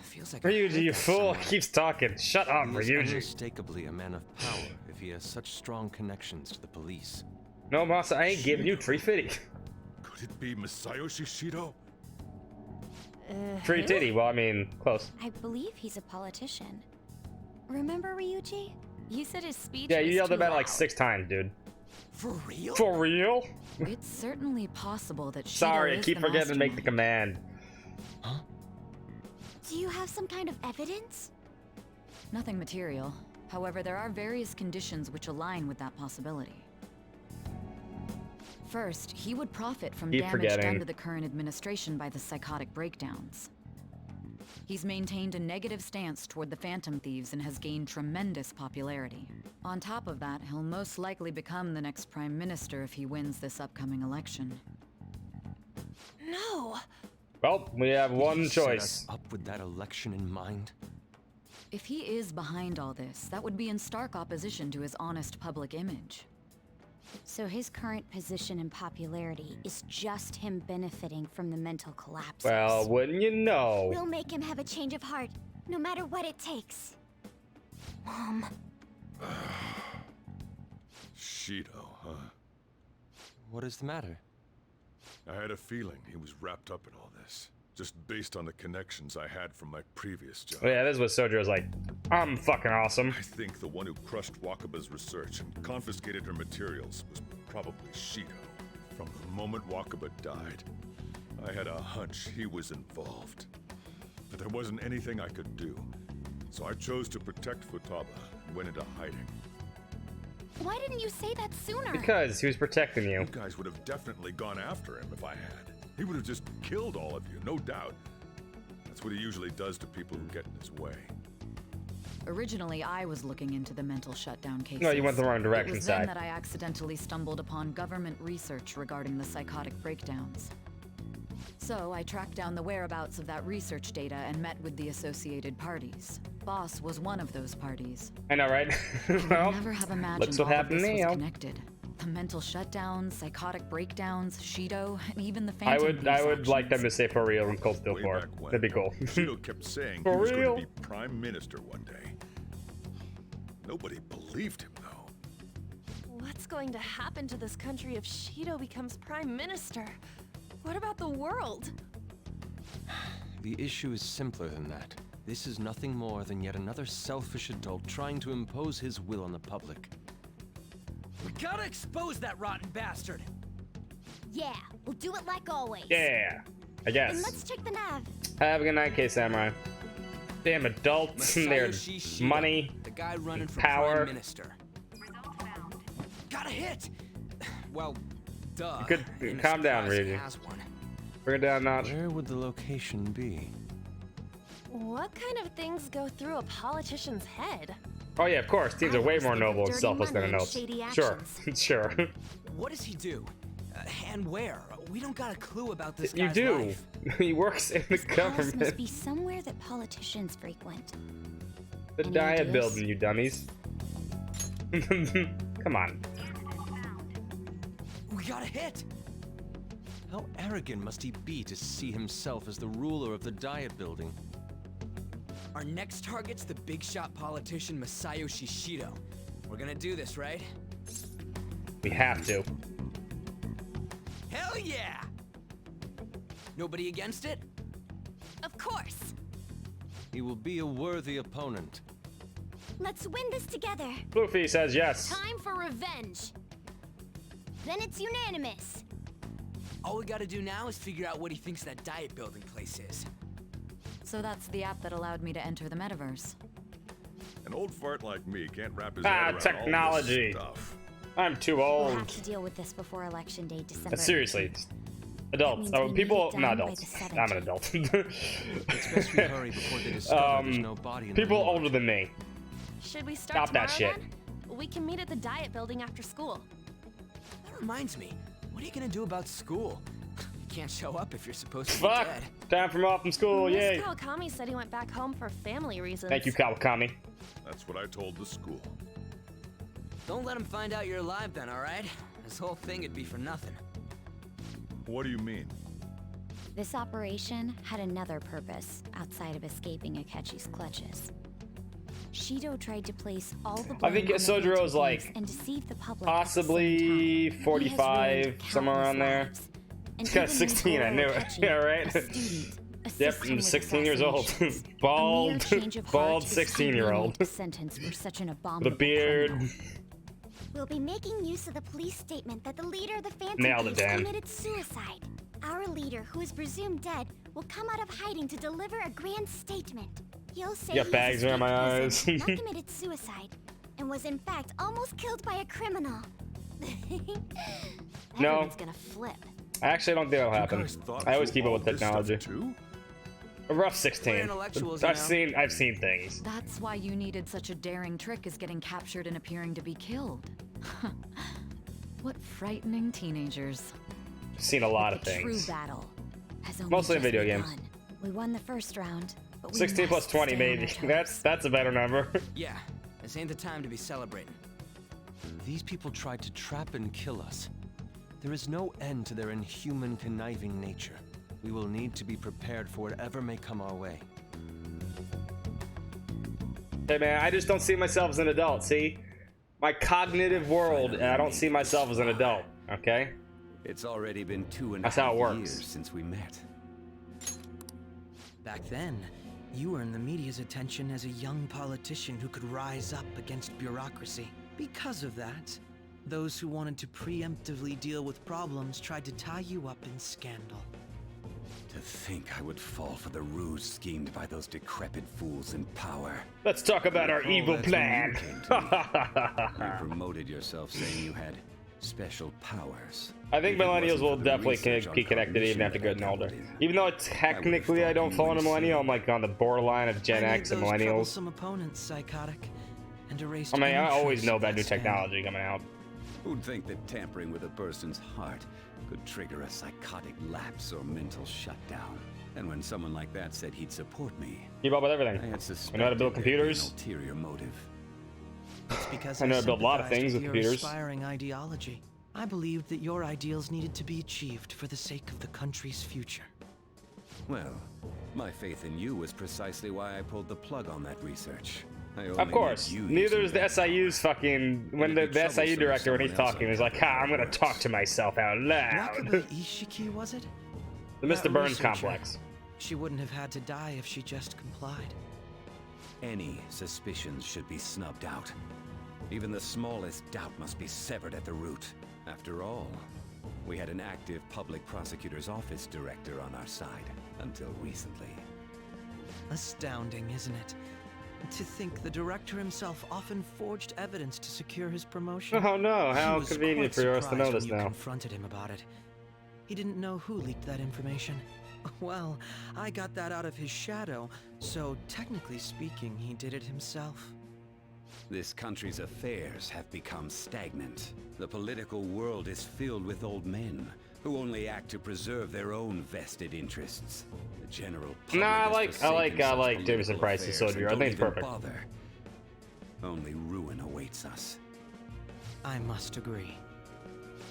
Feels like I've Ryuji, heard you that fool, somewhere. keeps talking. Shut up, He is Ryuji. unmistakably a man of power if he has such strong connections to the police. No, boss, I ain't giving you 350. Could it be Masayoshi Shido? Free titty. Well, I mean, close. I believe he's a politician. Remember, Ryuji? You said his speech Yeah, you was yelled too about it like loud. 6 times, dude. For real? For real? It's certainly possible that Shido Sorry, I is keep the forgetting to make the mastermind. command. Do you have some kind of evidence? Nothing material. However, there are various conditions which align with that possibility. First, he would profit from Keep damage forgetting. done to the current administration by the psychotic breakdowns. He's maintained a negative stance toward the Phantom Thieves and has gained tremendous popularity. On top of that, he'll most likely become the next Prime Minister if he wins this upcoming election. No! Well, we have one He set choice. us up with that election in mind. If he is behind all this, that would be in stark opposition to his honest public image. So his current position and popularity is just him benefiting from the mental collapse. Well, wouldn't you know? We'll make him have a change of heart, no matter what it takes. Mom. Shido, huh? What is the matter? I had a feeling he was wrapped up in all this, just based on the connections I had from my previous job. Well, yeah, this is what Sojo's like. I'm fucking awesome. I think the one who crushed Wakaba's research and confiscated her materials was probably Shido. From the moment Wakaba died, I had a hunch he was involved. But there wasn't anything I could do. So I chose to protect Futaba and went into hiding. Why didn't you say that sooner? Because he was protecting you. You guys would have definitely gone after him if I had. He would have just killed all of you, no doubt. That's what he usually does to people who get in his way. Originally, I was looking into the mental shutdown cases. No, you went the wrong direction, It was Sai. then that I accidentally stumbled upon government research regarding the psychotic breakdowns. So I tracked down the whereabouts of that research data and met with the associated parties. Boss was one of those parties. I know, right? I would never have imagined looks what all of happened this was now. connected. The mental shutdowns, psychotic breakdowns, Shido, and even the Phantom I Thieves would like them actions. to say for real in Cold Steel 4. That'd be cool. Shido kept saying For he was real? going to be prime minister one day. Nobody believed him, though. What's going to happen to this country if Shido becomes prime minister? What about the world? The issue is simpler than that. This is nothing more than yet another selfish adult trying to impose his will on the public. We gotta expose that rotten bastard. Yeah, we'll do it like always. Yeah, I And guess. let's check the nav. Have a good night, K-Samurai. Damn adults and their Masayoshi Shido, money, the guy running for power. prime minister. Got a hit. Well, duh. You could Ain't calm down, surprised he Ryuji. has one. Bring it down a notch. Where would the location be? What kind of things go through a politician's head? Oh yeah, of course. Teens are way more noble and dirty selfless than money and adults. shady Sure, sure. What does he do? And where? We don't got a clue about this You guy's do. life. He works in the This palace must government. be somewhere that politicians frequent. The Any diet ideas? building, you dummies. Come on. We got a hit. How arrogant must he be to see himself as the ruler of the Diet Building? Our next target's the big shot politician Masayoshi Shido. We're gonna do this, right? We have to. Hell yeah! Nobody against it? Of course. He will be a worthy opponent. Let's win this together. Luffy says yes. Time for revenge. Then it's unanimous. All we gotta do now is figure out what he thinks that diet building place is. So that's the app that allowed me to enter the metaverse. An old fart like me can't wrap his head around Technology. all this stuff. I'm too We'll old. have to deal with this before Election Day, December. Seriously. 8th. Adults. means Oh, we need people. it done Not by adults. the I'm an adult. It's best we hurry before they discover there's no body in the People morgue. older than me. Should we start Stop that tomorrow shit. then? We can meet at the diet building after school. That reminds me, what are you gonna do about school? You can't show up if you're supposed to Fuck. be dead. Time from off from school. Miss Yay. Kawakami said he went back home for family reasons. Thank you, Kawakami. That's what I told the school. Don't let him find out you're alive then, alright? This whole thing would be for nothing. What do you mean? This operation had another purpose outside of escaping Akechi's clutches. Shido tried to place all the I blame think on the Sojiro's Phantom like Thieves and deceive the public at the same possibly time. He has 45, ruined somewhere around countless there. lives. And He's got even 16, I when knew Goro it. Akechi, Yeah, right? a student, Yep, assists him I'm with 16 years old. assassinations. A mere Bald, change of heart bald is too 16-year-old. lenient sentence for such an With abominable a beard. criminal. We'll be making use of the police statement that the leader of the Phantom Nailed it, Thieves Dan. committed suicide. Our leader, who is presumed dead, will come out of hiding to deliver a grand statement. He'll say Got he bags has around my escaped eyes. prison, not committed suicide, and was in fact almost killed by a criminal. No. Everyone's gonna flip. I actually don't think that'll You happen. guys thought I always through keep up all with this stuff technology. too? A rough 16. We're intellectuals, I've you know. seen things. That's why you needed such a daring trick as getting captured and appearing to be killed. What frightening teenagers. I've seen a lot of The true things. battle has only Mostly in just video games. begun. We won the first round, but we 16 plus must 20, stay on maybe. our toes. That's a better number. Yeah, this ain't the time to be celebrating. These people tried to trap and kill us. There is no end to their inhuman, conniving nature. We will need to be prepared for whatever may come our way. Hey man, I just don't see myself as an adult, see? My cognitive world, and I don't see myself as an adult, okay? It's already been 2.5 That's how it works. years since we met. Back then, you earned the media's attention as a young politician who could rise up against bureaucracy. Because of that, those who wanted to preemptively deal with problems tried to tie you up in scandal. To think I would fall for the ruse schemed by those decrepit fools in power. Let's talk about our evil That's when plan. you came to me. You promoted yourself saying you had special powers. I think If it millennials wasn't will for the definitely research on be connected even cognition after that I getting older. dabbled in. Even though technically I don't fall into millennial, I'm like on the borderline of Gen I made X and those millennials. troublesome opponents psychotic and erased I mean, any I always trace know of about that new scandal. technology coming out. Who'd think that tampering with a person's heart could trigger a psychotic lapse or mental shutdown? And when someone like that said he'd support me, Keep up with everything. I had I know how to build suspected there'd be an computers. ulterior motive. It's because I know how to build a lot of sympathized things with your computers. Aspiring ideology. I believed that your ideals needed to be achieved for the sake of the country's future. Well, my faith in you was precisely why I pulled the plug on that research. I only Of course. need you Neither to is the SIU's fucking. When It'd the be SIU troublesome if director, when he's someone else talking, he's like, ha, I'm gonna talk to myself out loud. Wakaba Ishiki, was it? The That Mr. Burns researcher. complex. She wouldn't have had to die if she just complied. Any suspicions should be snubbed out. Even the smallest doubt must be severed at the root. After all, we had an active public prosecutor's office director on our side until recently. Astounding, isn't it? To think the director himself often forged evidence to secure his promotion. Oh no, how He was convenient quite for us to surprised know when this you now. confronted him about it. He didn't know who leaked that information. Well, I got that out of his shadow, so technically speaking, he did it himself. This country's affairs have become stagnant. The political world is filled with old men who only act to preserve their own vested interests. The general public Nah, I has like forsaken such Jameson political Price's affairs Soldier. and I think it's don't even perfect. bother. Only ruin awaits us. I must agree.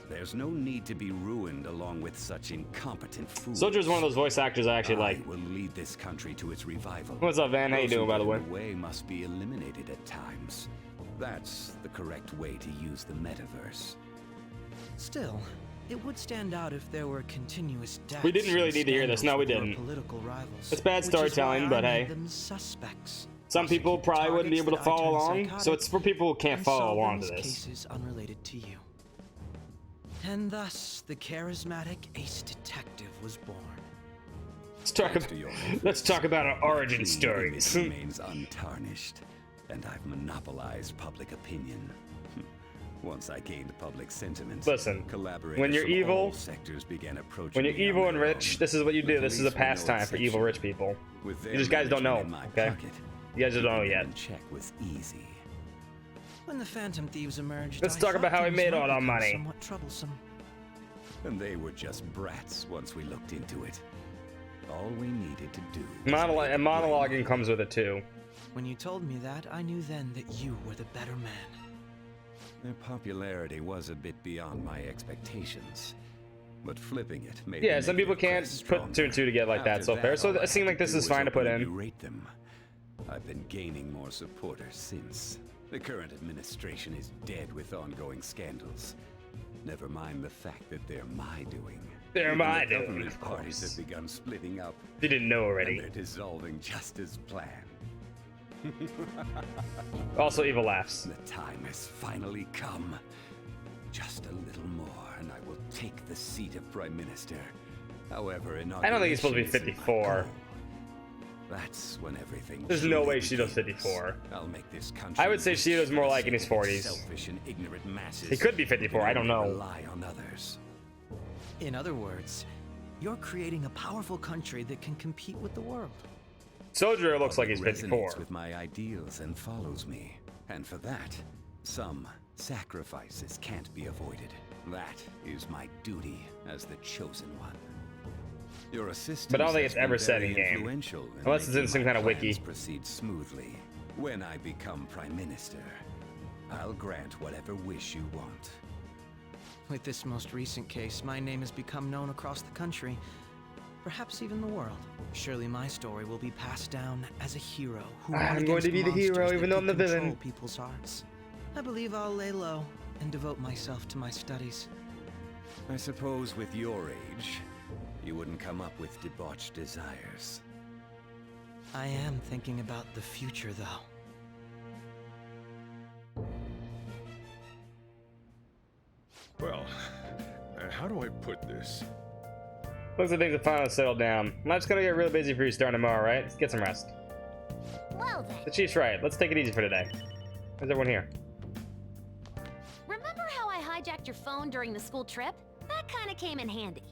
There's no need to be ruined along with such incompetent fools. Soldier's one of those voice actors I actually like. will lead this country to its revival. What's up, Van? How you Those who doing, by the get way? in way must be eliminated at times. That's the correct way to use the metaverse. Still, it would stand out if there were continuous deaths. We didn't really and need to hear this. No, we scandals with didn't. our Political rivals. It's bad which is storytelling, why but I hey. made them suspects. Some people probably wouldn't be able to Targets that I follow turned along, so psychotic it's for people who can't and follow solved along them to as this. cases unrelated to you. And thus, the charismatic ace detective was born. Let's talk about our origin Clean stories. image remains untarnished, and I've monopolized public opinion. Once I gained public sentiment, Listen, collaborators when you're from evil, all sectors began approaching when you're me on evil and their rich, own. this is what you The do. This is a police were no pastime for evil exception. rich people. With You their just guys don't know, management in my okay? pocket, You guys just don't know keeping yet. them in check was easy. When the Phantom Thieves emerged, Let's I talk thought about how he things made might all that become money. Somewhat troublesome. And they were just brats once we looked into it. All we needed to do And monologuing comes with it too. When you told me that, I knew then that you were the better man. Their popularity was a bit beyond my expectations, but flipping it made Yeah, the some people negative can't press put two and two together like that, After so fair. So all I it seemed had like to this do is was fine to put openly in. berate them. I've been gaining more supporters since. The current administration is dead with ongoing scandals. Never mind the fact that they're my doing. They're Even my the doing, government of parties course. have begun splitting up. You didn't know already. And they're dissolving just as planned. Also, evil laughs. The time has finally come. Just a little more, and I will take the seat of Prime Minister. However, I don't think he's supposed to be inauguration is in my 54. goal. That's when everything. There's no way truly Shido's begins. 54. I'll make this country. I would say rich Shido's for more the like in his sake of 40s. Selfish and ignorant masses. He could be who 54, can I don't only know. Rely on others. In other words, you're creating a powerful country that can compete with the world. Soldier looks like he's Public 54. resonates with my ideals and follows me, and for that, some sacrifices can't be avoided. That is my duty as the chosen one. Your assistance But I don't think has it's ever been said very in-game. influential in Unless it's in making some my kind of wiki. plans proceed smoothly. When I become Prime Minister, I'll grant whatever wish you want. With this most recent case, my name has become known across the country, perhaps even the world. Surely my story will be passed down as a hero who I'm won going to against be the hero, monsters even that though I'm the could control villain. people's hearts. I believe I'll lay low and devote myself to my studies. I suppose with your age, you wouldn't come up with debauched desires. I am thinking about the future, though. Well, how do I put this? Looks like things have finally settled down. I'm not just gonna get really busy for you starting tomorrow, right? Let's get some rest. Well then. The chief's right. Let's take it easy for today. How's everyone here? Remember how I hijacked your phone during the school trip? That kind of came in handy.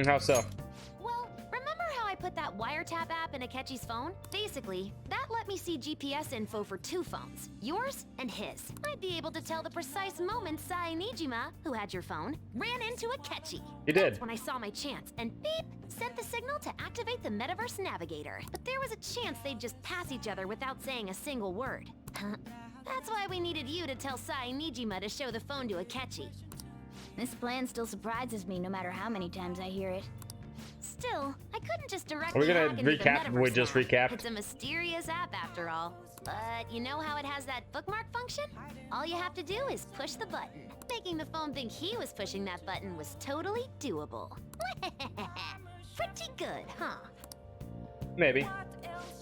How so? Well, remember how I put that wiretap app in Akechi's phone? Basically, that let me see GPS info for 2 phones, yours and his. I'd be able to tell the precise moment Sai Nijima, who had your phone, ran into Akechi. You did. That's when I saw my chance, and beep, sent the signal to activate the Metaverse Navigator. But there was a chance they'd just pass each other without saying a single word. That's why we needed you to tell Sai Nijima to show the phone to Akechi. This plan still surprises me no matter how many times I hear it. Still, I couldn't just directly Are we gonna hack into the recap what we Metaverse just now. recapped? It's a mysterious app after all. But you know how it has that bookmark function? All you have to do is push the button. Making the phone think he was pushing that button was totally doable. Pretty good, huh? Maybe.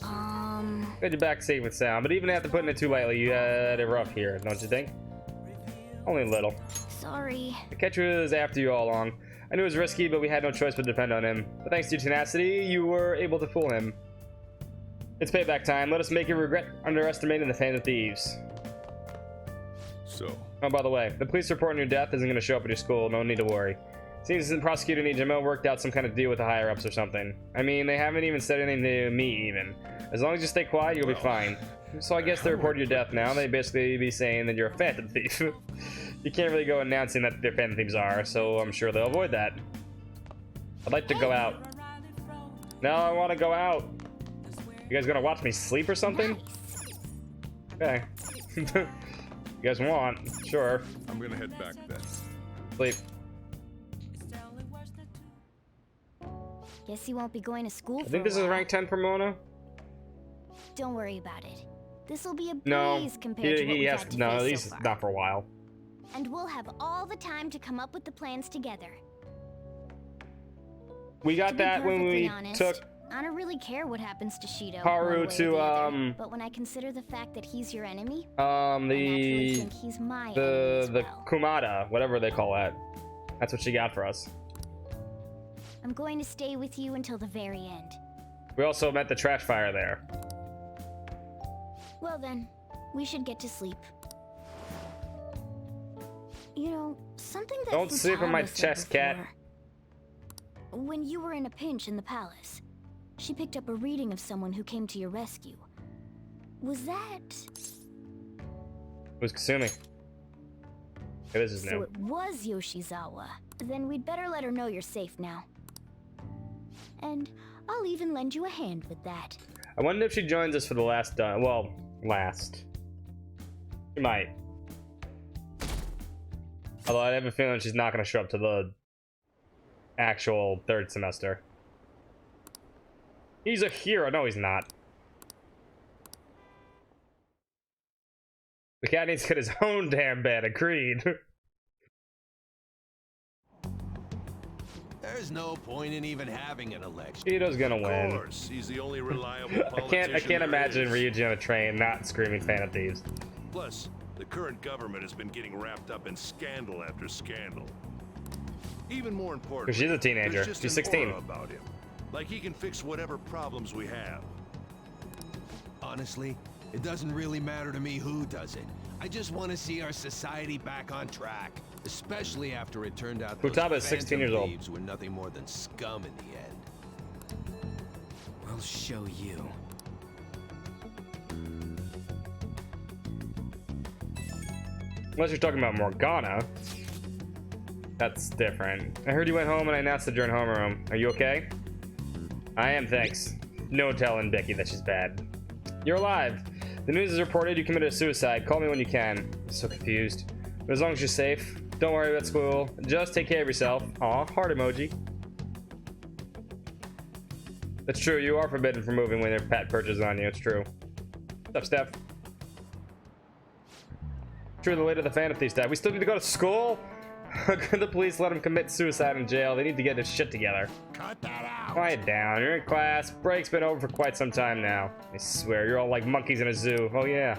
Got your back safe and sound, but even after putting it too lightly, you had it rough here, don't you think? Only a little. Sorry. The catcher was after you all along. I knew it was risky, but we had no choice but to depend on him. But thanks to your tenacity, you were able to fool him. It's payback time. Let us make you regret underestimating the Phantom Thieves. So? Oh, by the way, the police reporting your death isn't going to show up at your school. No need to worry. Seems the prosecutor Nijima worked out some kind of deal with the higher-ups or something. I mean, they haven't even said anything to me, even. As long as you stay quiet, you'll be fine. So I guess they reported your death now. They basically be saying that you're a Phantom Thief. You can't really go announcing that they're Phantom Thieves are, so I'm sure they'll avoid that. I'd like to go out. No, I want to go out. You guys gonna watch me sleep or something? Okay. You guys want? Sure. I'm gonna head back then. Sleep. Guess you won't be going to school for I think this is rank 10 for Mona. Don't worry about it. This'll be a No, breeze compared to what we've had to no, face at least so far. not for a while. And we'll have all the time to come up with the plans together. We got that when Perfectly we honest, took I don't really care what happens to Shido. Haru one way or to, the other, but when I consider the fact that he's your enemy, the think he's my enemy the as well. Kumada, whatever they call that. That's what she got for us. I'm going to stay with you until the very end. We also met the trash fire there. Well then, we should get to sleep. You know, something that Don't sleep on my Futaba said chest, cat. before. When you were in a pinch in the palace, she picked up a reading of someone who came to your rescue. Was that... It was Kasumi. It is his So name. it was Yoshizawa. Then we'd better let her know you're safe now. And I'll even lend you a hand with that. I wonder if she joins us for the last, last. She might. Although I have a feeling she's not going to show up to the actual 3rd semester. He's a hero. No, he's not. The cat needs to get his own damn bed. Agreed. There's no point in even having an election. Shido's gonna win. Of course, he's the only reliable I politician can't there imagine is. Ryuji on a train not screaming Phantom Thieves. Plus, the current government has been getting wrapped up in scandal after scandal. Even more important, 'Cause she's a teenager. there's just She's an 16. aura about him. Like he can fix whatever problems we have. Honestly, it doesn't really matter to me who does it. I just want to see our society back on track, especially after it turned out those Futaba is 16 years Phantom old. Thieves were nothing more than scum in the end. We'll show you. Unless you're talking about Morgana. That's different. I heard you went home and I announced that you're in homeroom. Are you okay? I am, thanks. No telling Becky that she's bad. You're alive. The news is reported you committed suicide. Call me when you can. I'm so confused. But as long as you're safe, don't worry about school. Just take care of yourself. Aw, heart emoji. That's true. You are forbidden from moving when your pet perches on you. It's true. What's up, Steph? True, the weight of the Phantom Thief staff. We still need to go to school? How could the police let him commit suicide in jail? They need to get their shit together. Cut that out. Quiet down. You're in class. Break's been over for quite some time now. I swear, you're all like monkeys in a zoo. Oh, yeah.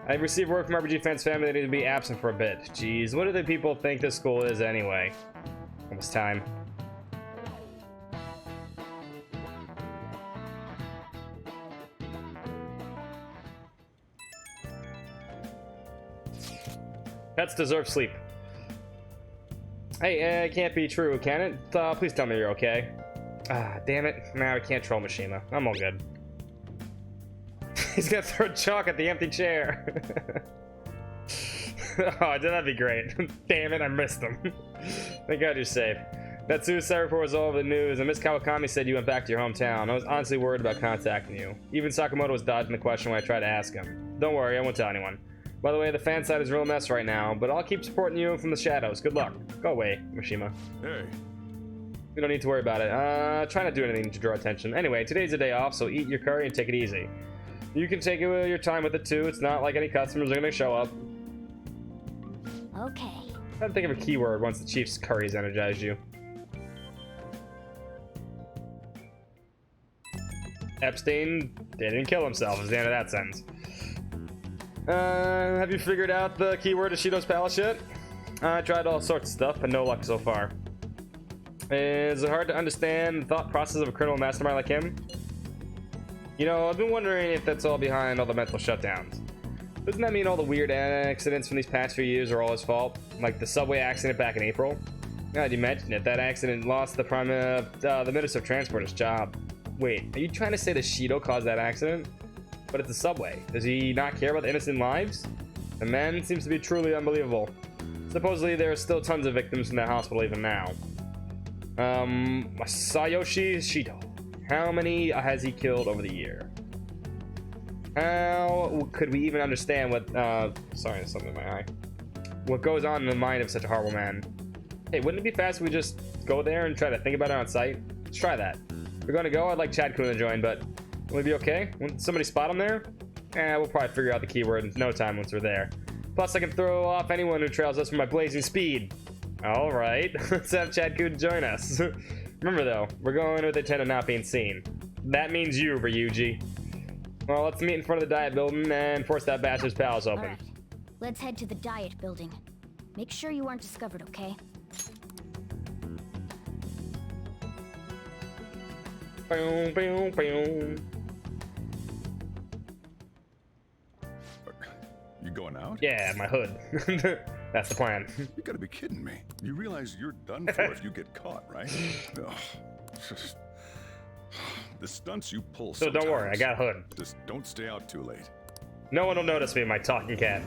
I've received word from RPG Fans family they need to be absent for a bit. Jeez, what do the people think this school is anyway? Almost time. Pets deserve sleep. Hey, it can't be true, can it? Please tell me you're okay. Ah, damn it. Now I can't troll Mishima. I'm all good. He's gonna throw chalk at the empty chair. Oh, that'd be great. Damn it, I missed him. Thank God you're safe. That suicide report was all over the news, and Miss Kawakami said you went back to your hometown. I was honestly worried about contacting you. Even Sakamoto was dodging the question when I tried to ask him. Don't worry, I won't tell anyone. By the way, the fan side is a real mess right now, but I'll keep supporting you from the shadows. Good luck. Go away, Mishima. Hey. You don't need to worry about it. Try not to do anything to draw attention. Anyway, today's a day off, so eat your curry and take it easy. You can take your time with it too. It's not like any customers are gonna show up. Okay. Try to think of a keyword once the Chief's curries energized you. Epstein didn't kill himself is the end of that sentence. Have you figured out the keyword to Shido's Palace yet? I tried all sorts of stuff, but no luck so far. Is it hard to understand the thought process of a criminal mastermind like him? You know, I've been wondering if that's all behind all the mental shutdowns. Doesn't that mean all the weird accidents from these past few years are all his fault? Like the subway accident back in April? God, you mentioned it. That accident lost the Minister of Transport his job. Wait, are you trying to say that Shido caused that accident? But it's a subway. Does he not care about the innocent lives? The man seems to be truly unbelievable. Supposedly there are still tons of victims in that hospital even now. Masayoshi Shido. How many has he killed over the year? How could we even understand what, sorry, there's something in my eye. What goes on in the mind of such a horrible man? Hey, wouldn't it be fast if we just go there and try to think about it on site? Let's try that. If we're gonna go, I'd like Chad Kun to join, but will he be okay? Will somebody spot him there? We'll probably figure out the keyword in no time once we're there. Plus, I can throw off anyone who trails us with my blazing speed. Alright, let's have Chad Kun join us. Remember though, we're going with the intent of not being seen. That means you, Ryuji. Well, let's meet in front of the Diet Building and force that bastard's palace open. Alright, let's head to the Diet Building. Make sure you aren't discovered, okay? Boom, boom, boom. You going out? Yeah, my hood. That's the plan. You gotta be kidding me. You realize you're done for if you get caught, right? Ugh. The stunts you pull. So don't worry, I got a hood. Just don't stay out too late. No one will notice me, my talking cat.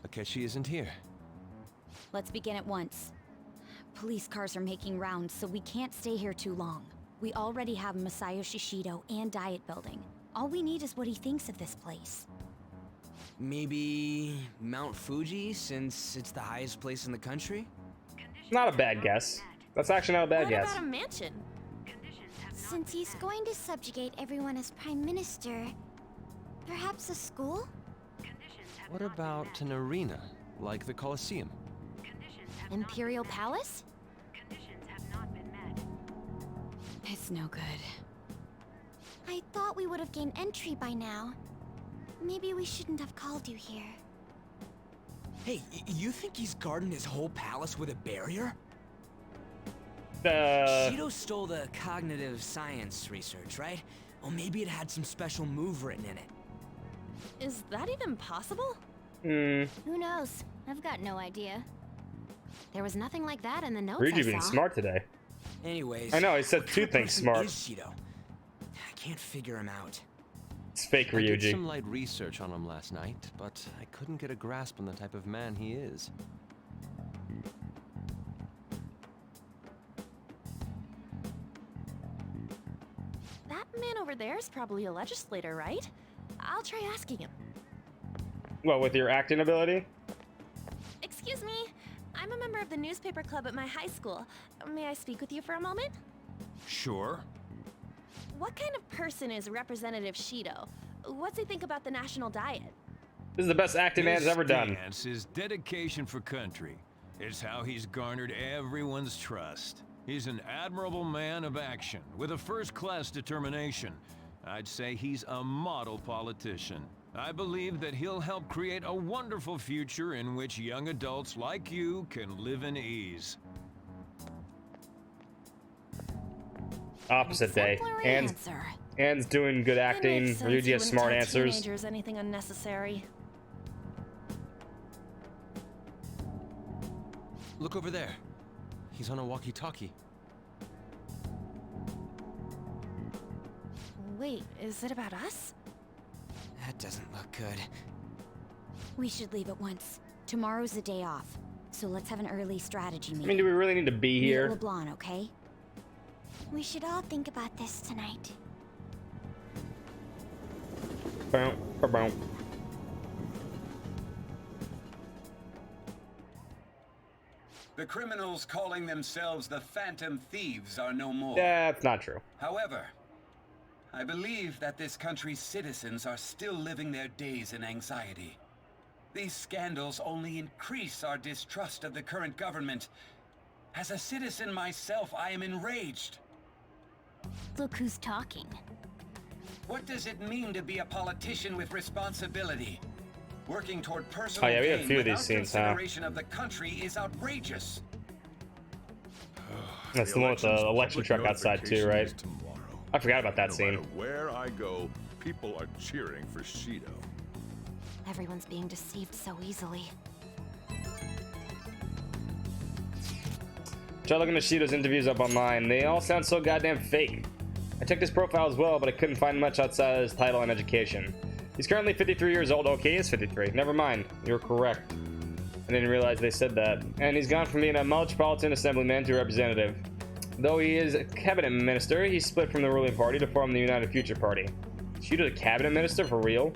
Akechi isn't here. Let's begin at once. Police cars are making rounds, so we can't stay here too long. We already have Masayoshi Shido and Diet Building. All we need is what he thinks of this place. Maybe Mount Fuji, since it's the highest place in the country? Not a bad guess. That's actually not a bad guess. What about a mansion? Since he's going to subjugate everyone as Prime Minister, perhaps a school? What about an arena, like the Colosseum? Imperial Palace? It's no good. I thought we would have gained entry by now. Maybe we shouldn't have called you here. Hey, you think he's guarding his whole palace with a barrier? Shido stole the cognitive science research, right? Well, maybe it had some special move written in it. Is that even possible? Who knows? I've got no idea. There was nothing like that in the notes Ryuji I being saw. smart today. Anyways, I know, he said two things smart. Is Shido? I can't figure him out. It's fake I did Ryuji. some light research on him last night, but I couldn't get a grasp on the type of man he is. That man over there is probably a legislator, right? I'll try asking him. What, with your acting ability? Excuse me, I'm a member of the newspaper club at my high school. May I speak with you for a moment? Sure. What kind of person is Representative Shido? What's he think about the national diet? This is the best acting man's ever done. His dedication for country. It's how he's garnered everyone's trust. He's an admirable man of action, with a first-class determination. I'd say he's a model politician. I believe that he'll help create a wonderful future in which young adults like you can live in ease. Opposite day. And Answer. Anne's doing good acting. Ryuji has smart answers. Teenagers anything unnecessary. Look over there. He's on a walkie-talkie. Wait, is it about us? That doesn't look good. We should leave at once. Tomorrow's the day off, so let's have an early strategy meeting. I mean, do we really need to be Meet here? at LeBlanc, okay? We should all think about this tonight. Bow, bow, bow. The criminals calling themselves the Phantom Thieves are no more. That's not true. However, I believe that this country's citizens are still living their days in anxiety. These scandals only increase our distrust of the current government. As a citizen myself, I am enraged. Look who's talking. What does it mean to be a politician with responsibility? Working toward personal Oh yeah, we had a gain few of without these scenes, huh? consideration of the country is outrageous. That's the one with the election truck outside too, right? I forgot about that No scene. matter where I go, people are cheering for Shido. Everyone's being deceived so easily. Try looking at Shido's interviews up online. They all sound so goddamn fake. I checked his profile as well, but I couldn't find much outside of his title and education. He's currently 53 years old. Okay, he is 53. Never mind. You're correct. I didn't realize they said that. And he's gone from being a Metropolitan Assemblyman to a representative. Though he is a cabinet minister, he split from the ruling party to form the United Future Party. Shido's a cabinet minister for real?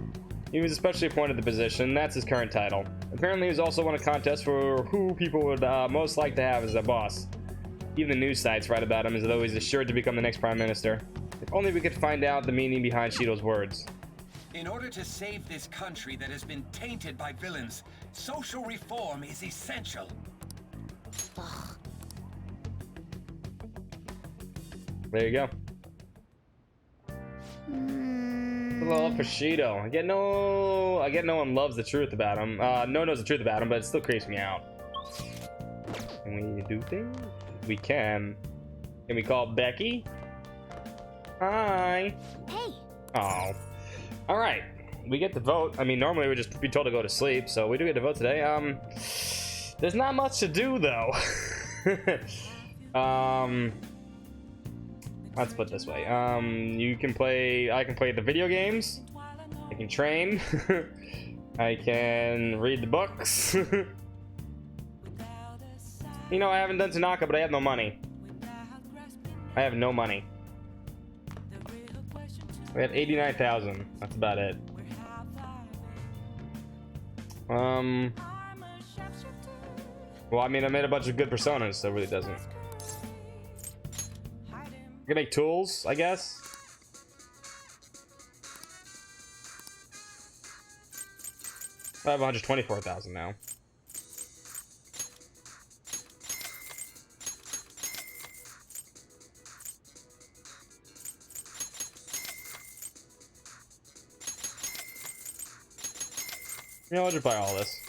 He was especially appointed to the position. That's his current title. Apparently, he's also won a contest for who people would most like to have as a boss. Even the news sites write about him as though he's assured to become the next prime minister. If only we could find out the meaning behind Shido's words. In order to save this country that has been tainted by villains, social reform is essential. Ugh. There you go. A little for Shido. I get no one loves the truth about him. No one knows the truth about him, but it still creeps me out. Can we do things? We can. Can we call Becky? Hi. Hey. Oh. All right. We get to vote. I mean, normally we'd just be told to go to sleep, so we do get to vote today. There's not much to do though. Let's put it this way. You can play. I can play the video games. I can train. I can read the books. You know, I haven't done Tanaka, but I have no money. I have no money. We had 89,000. That's about it. Well, I mean, I made a bunch of good personas, so it really doesn't. I can make tools, I guess. I have 124,000 now. You know, I'll just buy all this.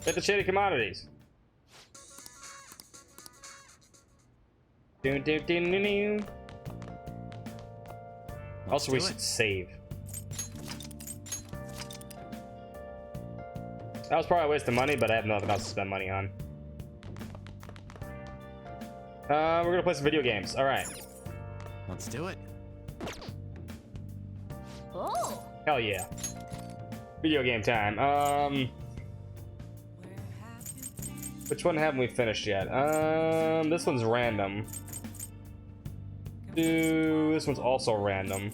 Get the shady commodities. Also, we should save. That was probably a waste of money, but I have nothing else to spend money on. We're gonna play some video games. All right. Let's do it. Oh. Hell yeah. Video game time. Which one haven't we finished yet? This one's random. This one's also random.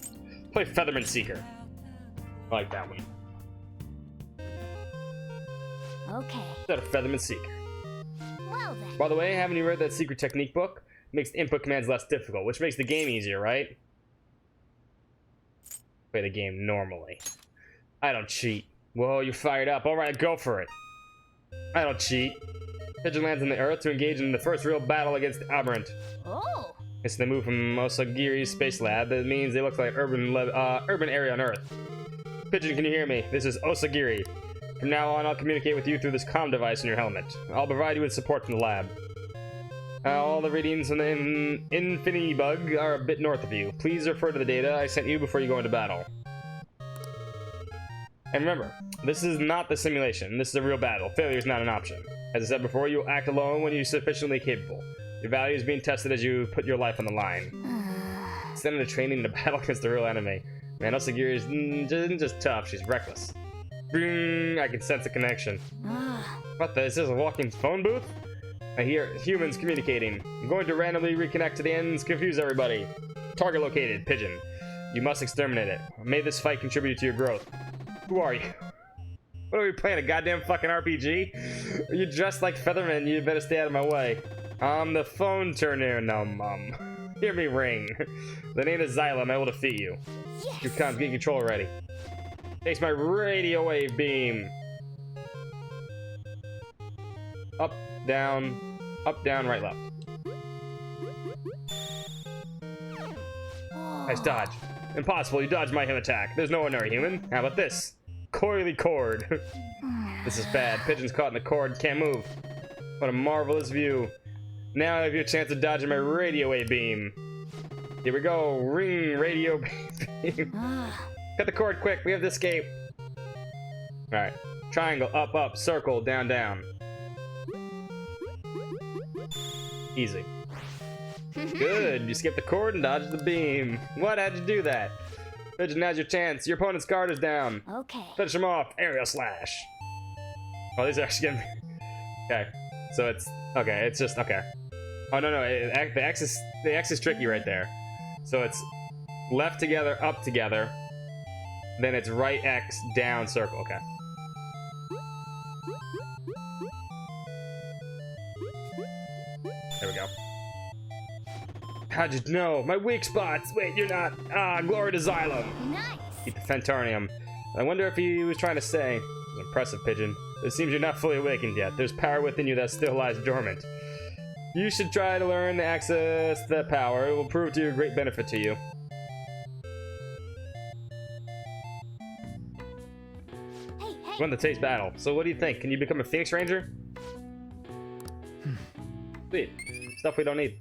Play Featherman Seeker. I like that one. Okay. Is that a Featherman Seeker? Well then. By the way, haven't you read that secret technique book? It makes input commands less difficult, which makes the game easier, right? Play the game normally. I don't cheat. Whoa, you're fired up. Alright, go for it. I don't cheat. Pigeon lands on the Earth to engage in the first real battle against Aberrant. Oh. It's the move from Osagiri Space Lab. That means they look like urban area on Earth. Pigeon, can you hear me? This is Osagiri. From now on, I'll communicate with you through this comm device in your helmet. I'll provide you with support from the lab. All the readings from the Infinity Bug are a bit north of you. Please refer to the data I sent you before you go into battle. And remember, this is not the simulation. This is a real battle. Failure is not an option. As I said before, you'll act alone when you're sufficiently capable. Your value is being tested as you put your life on the line. Instead of training to battle against the real enemy. Man, Osagiri isn't just tough, she's reckless. I can sense a connection. What the? Is this a walking phone booth? I hear humans communicating. I'm going to randomly reconnect to the ends, confuse everybody. Target located, Pigeon. You must exterminate it. May this fight contribute to your growth. Who are you? What are we playing, a goddamn fucking RPG? Are you dressed like Featherman? You better stay out of my way. I'm the phone turner, Hear me ring. The name is Xylem, I will defeat you. Yes. You can't get control already. Takes my radio wave beam. Up, down, right, left. Nice dodge. Impossible, you dodged my him attack. There's no ordinary human. How about this? Coily cord. This is bad. Pigeon's caught in the cord, can't move. What a marvelous view. Now I have your chance of dodging my radio wave beam. Here we go. Ring radio beam. Cut the cord quick, we have to escape. Alright. Triangle, up, up, circle, down, down. Easy. Good, you skipped the cord and dodged the beam. What? How'd you do that? Pigeon, now's your chance. Your opponent's guard is down. Okay. Finish him off. Aerial slash. Oh, these are actually gonna be... Okay. So it's... Okay, it's just... Okay. Oh, no. The X is tricky right there. So it's left together, up together. Then it's right X, down, circle. Okay. There we go. How'd you know? My weak spots! Wait, you're not! Ah, glory to Xylem! Nice! Keep the Fentarnium. I wonder if he was trying to say... Impressive, Pigeon. It seems you're not fully awakened yet. There's power within you that still lies dormant. You should try to learn to access that power. It will prove to your great benefit to you. Hey! Won the taste battle. So what do you think? Can you become a Phoenix Ranger? Sweet. Stuff we don't need.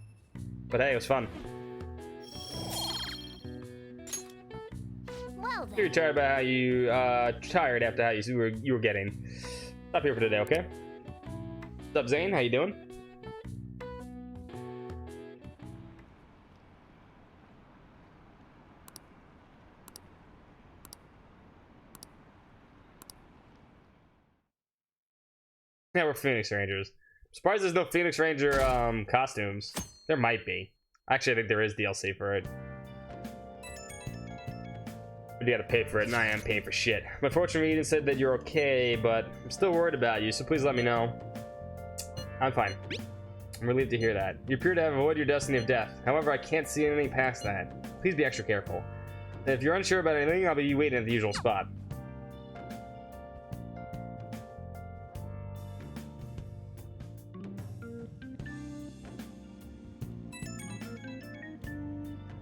But hey, it was fun. Well then. You're tired about how you tired after how you were getting. Stop here for today, okay? What's up, Zane? How you doing? Yeah, we're Phoenix Rangers. Surprised there's no Phoenix Ranger costumes. There might be. Actually, I think there is DLC for it. But you gotta pay for it, and I am paying for shit. But fortunately, Eden said that you're okay, but I'm still worried about you, so please let me know. I'm fine. I'm relieved to hear that. You appear to have avoided your destiny of death. However, I can't see anything past that. Please be extra careful. And if you're unsure about anything, I'll be waiting at the usual spot.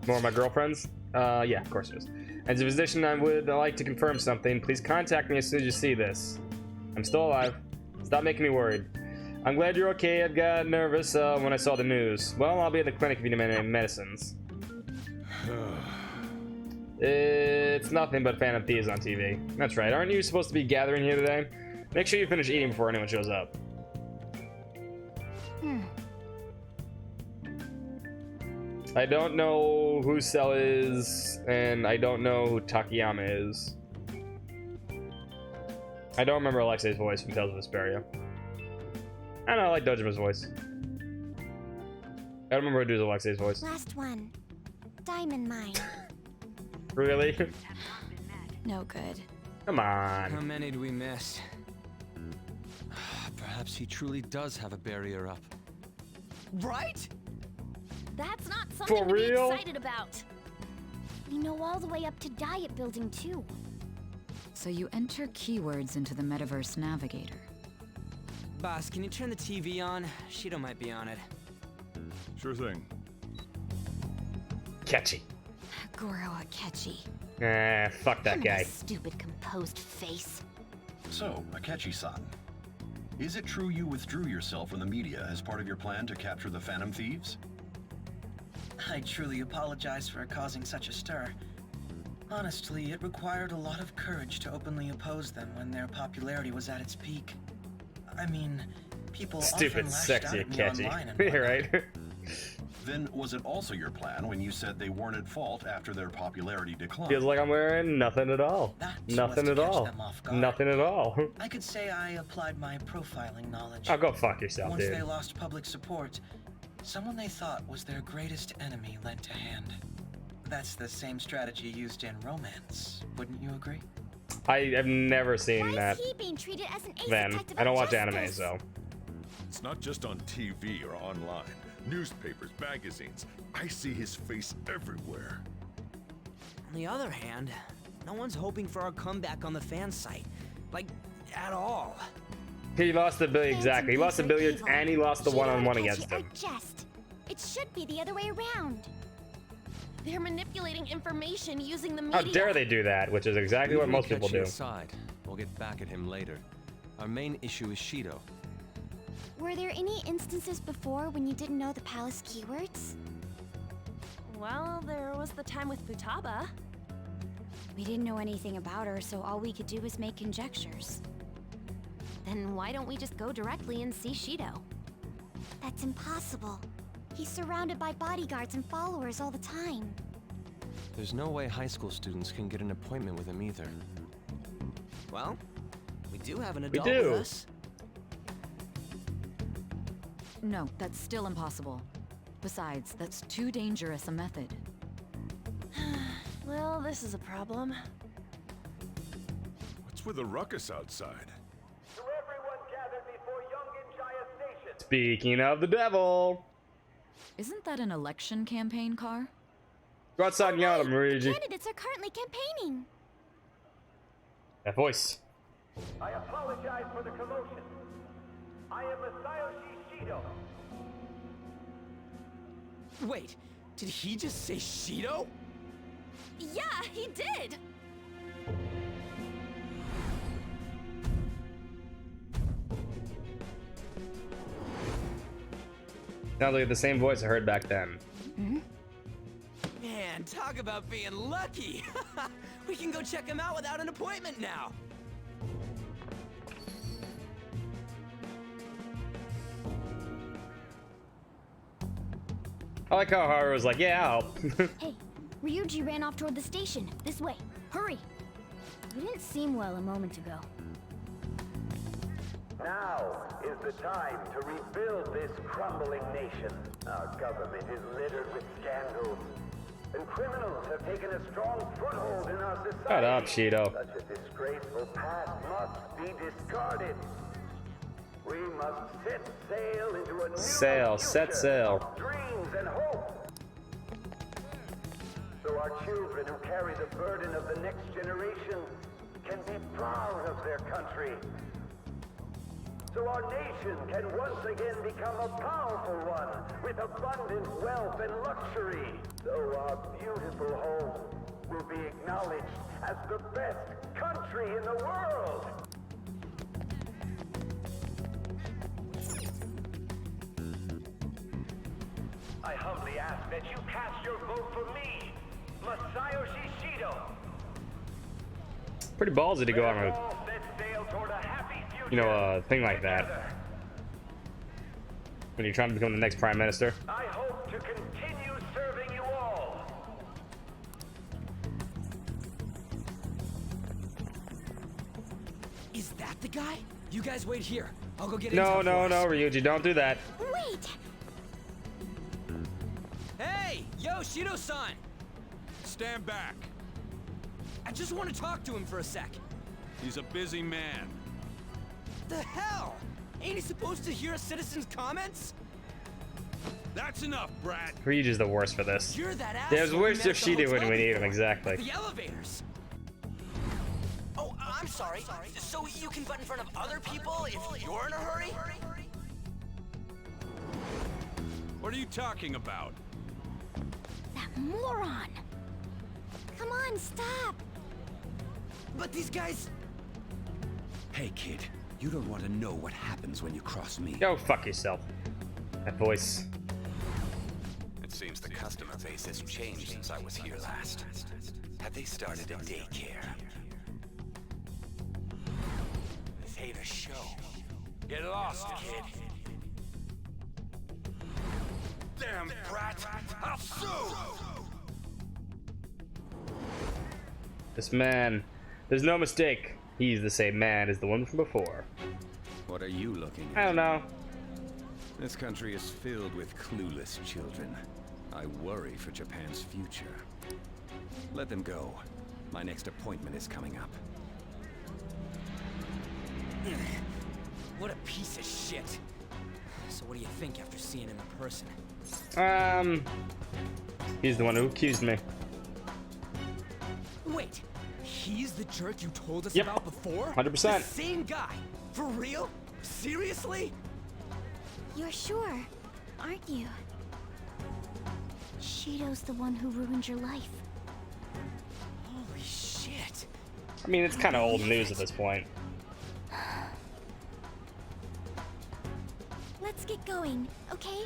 More of my girlfriends? Yeah, of course there is. As a physician, I would like to confirm something. Please contact me as soon as you see this. I'm still alive. Stop making me worried. I'm glad you're okay. I got nervous when I saw the news. Well, I'll be at the clinic if you need any medicines. It's nothing but Phantom Thieves on TV. That's right. Aren't you supposed to be gathering here today? Make sure you finish eating before anyone shows up. I don't know who Cell is, and I don't know who Takayama is. I don't remember Alexei's voice from Tales of Vesperia. I don't know, I like Dojima's voice. I don't remember who does Alexei's voice. Last one. Diamond mine. Really? No good. Come on. How many do we miss? Perhaps he truly does have a barrier up. Right? That's not something For to be real? excited about. We know all the way up to Diet Building, too. So you enter keywords into the Metaverse Navigator. Boss, can you turn the TV on? Shido might be on it. Sure thing. Akechi. Goro Akechi. Fuck that guy. Stupid composed face. So, Akechi-san, is it true you withdrew yourself from the media as part of your plan to capture the Phantom Thieves? I truly apologize for causing such a stir. Honestly, it required a lot of courage to openly oppose them when their popularity was at its peak. I mean, people Stupid, often lashed sexy out at me Akechi. online and You're right. Then was it also your plan when you said they weren't at fault after their popularity declined? Feels like I'm wearing nothing at all. Nothing at all. Nothing at all. I could say I applied my profiling knowledge. Oh, go fuck yourself, Once dude. they lost public support, someone they thought was their greatest enemy lent a hand. That's the same strategy used in romance, wouldn't you agree? I have never seen that. He being treated as an ace Then detective I don't of watch justice. anime, so. It's not just on TV or online. Newspapers, magazines. I see his face everywhere. On the other hand, no one's hoping for our comeback on the fan site. Like, at all. He lost the billiard, exactly. He lost the billiards and he lost the one-on-one against him. Just. It should be the other way around. They're manipulating information using the How media. dare they do that, which is exactly what most people do. Aside. We'll get back at him later. Our main issue is Shido. Were there any instances before when you didn't know the palace keywords? Well, there was the time with Futaba. We didn't know anything about her, so all we could do was make conjectures. Then why don't we just go directly and see Shido? That's impossible. He's surrounded by bodyguards and followers all the time. There's no way high school students can get an appointment with him either. Well, we do have an We adult do. with us. No, that's still impossible. Besides, that's too dangerous a method. Well, this is a problem. What's with the ruckus outside? Speaking of the devil. Isn't that an election campaign car? Go outside and yell at him, Ryuji. Candidates are currently campaigning. That voice. I apologize for the commotion. I am Masayoshi Shido. Wait, did he just say Shido? Yeah, he did! Sounds like the same voice I heard back then. Man, talk about being lucky. We can go check him out without an appointment now. I like how Haru was like, yeah, I'll help. Hey, Ryuji ran off toward the station. This way. Hurry. You didn't seem well a moment ago. Now is the time to rebuild this crumbling nation. Our government is littered with scandals, and criminals have taken a strong foothold in our society. Shut up, Shido. Such a disgraceful past must be discarded. We must set sail into a new Sail, set future sail. of dreams and hope. So our children who carry the burden of the next generation can be proud of their country. So our nation can once again become a powerful one with abundant wealth and luxury. So our beautiful home will be acknowledged as the best country in the world. I humbly ask that you cast your vote for me, Masayoshi Shido. Pretty ballsy to go on a, All set sail toward a happy future. you know, a thing like that. When you're trying to become the next prime minister. I hope to continue serving you all. Is that the guy? You guys wait here. I'll go get No, intel no, for no, us. Ryuji, don't do that. Wait! Hey, yo, Shido-san! Stand back. I just want to talk to him for a sec. He's a busy man. The hell? Ain't he supposed to hear a citizen's comments? That's enough, Brad. Ryuji's the worst for this. You're that asshole. There's we where's met at the Shido when hotel we need him, before, exactly. at the elevators. Oh, I'm sorry. So you can butt in front of other people if you're in a hurry? What are you talking about? That moron! Come on, stop! But these guys... Hey, kid. You don't want to know what happens when you cross me. Go fuck yourself. That voice. It seems the customer base has changed since I was here last. Have they started a daycare? This ain't a show. Get lost, kid. Damn brat! I'll sue! This man, there's no mistake. He's the same man as the one from before. What are you looking at? I don't know. This country is filled with clueless children. I worry for Japan's future. Let them go. My next appointment is coming up. What a piece of shit. So what do you think after seeing him in person? He's the one who accused me. Wait, he's the jerk you told us Yep. about before? 100%. The same guy? For real? Seriously? You're sure, aren't you? Shido's the one who ruined your life. Holy shit. I mean, it's kind of old news at this point. Let's get going, okay?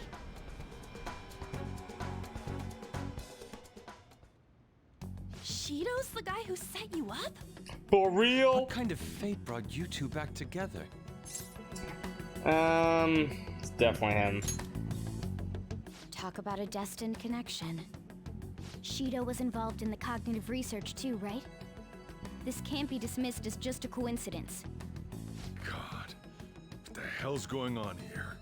Shido's the guy who set you up? For real? What kind of fate brought you two back together? It's definitely him. Talk about a destined connection. Shido was involved in the cognitive research too, right? This can't be dismissed as just a coincidence. God, what the hell's going on here?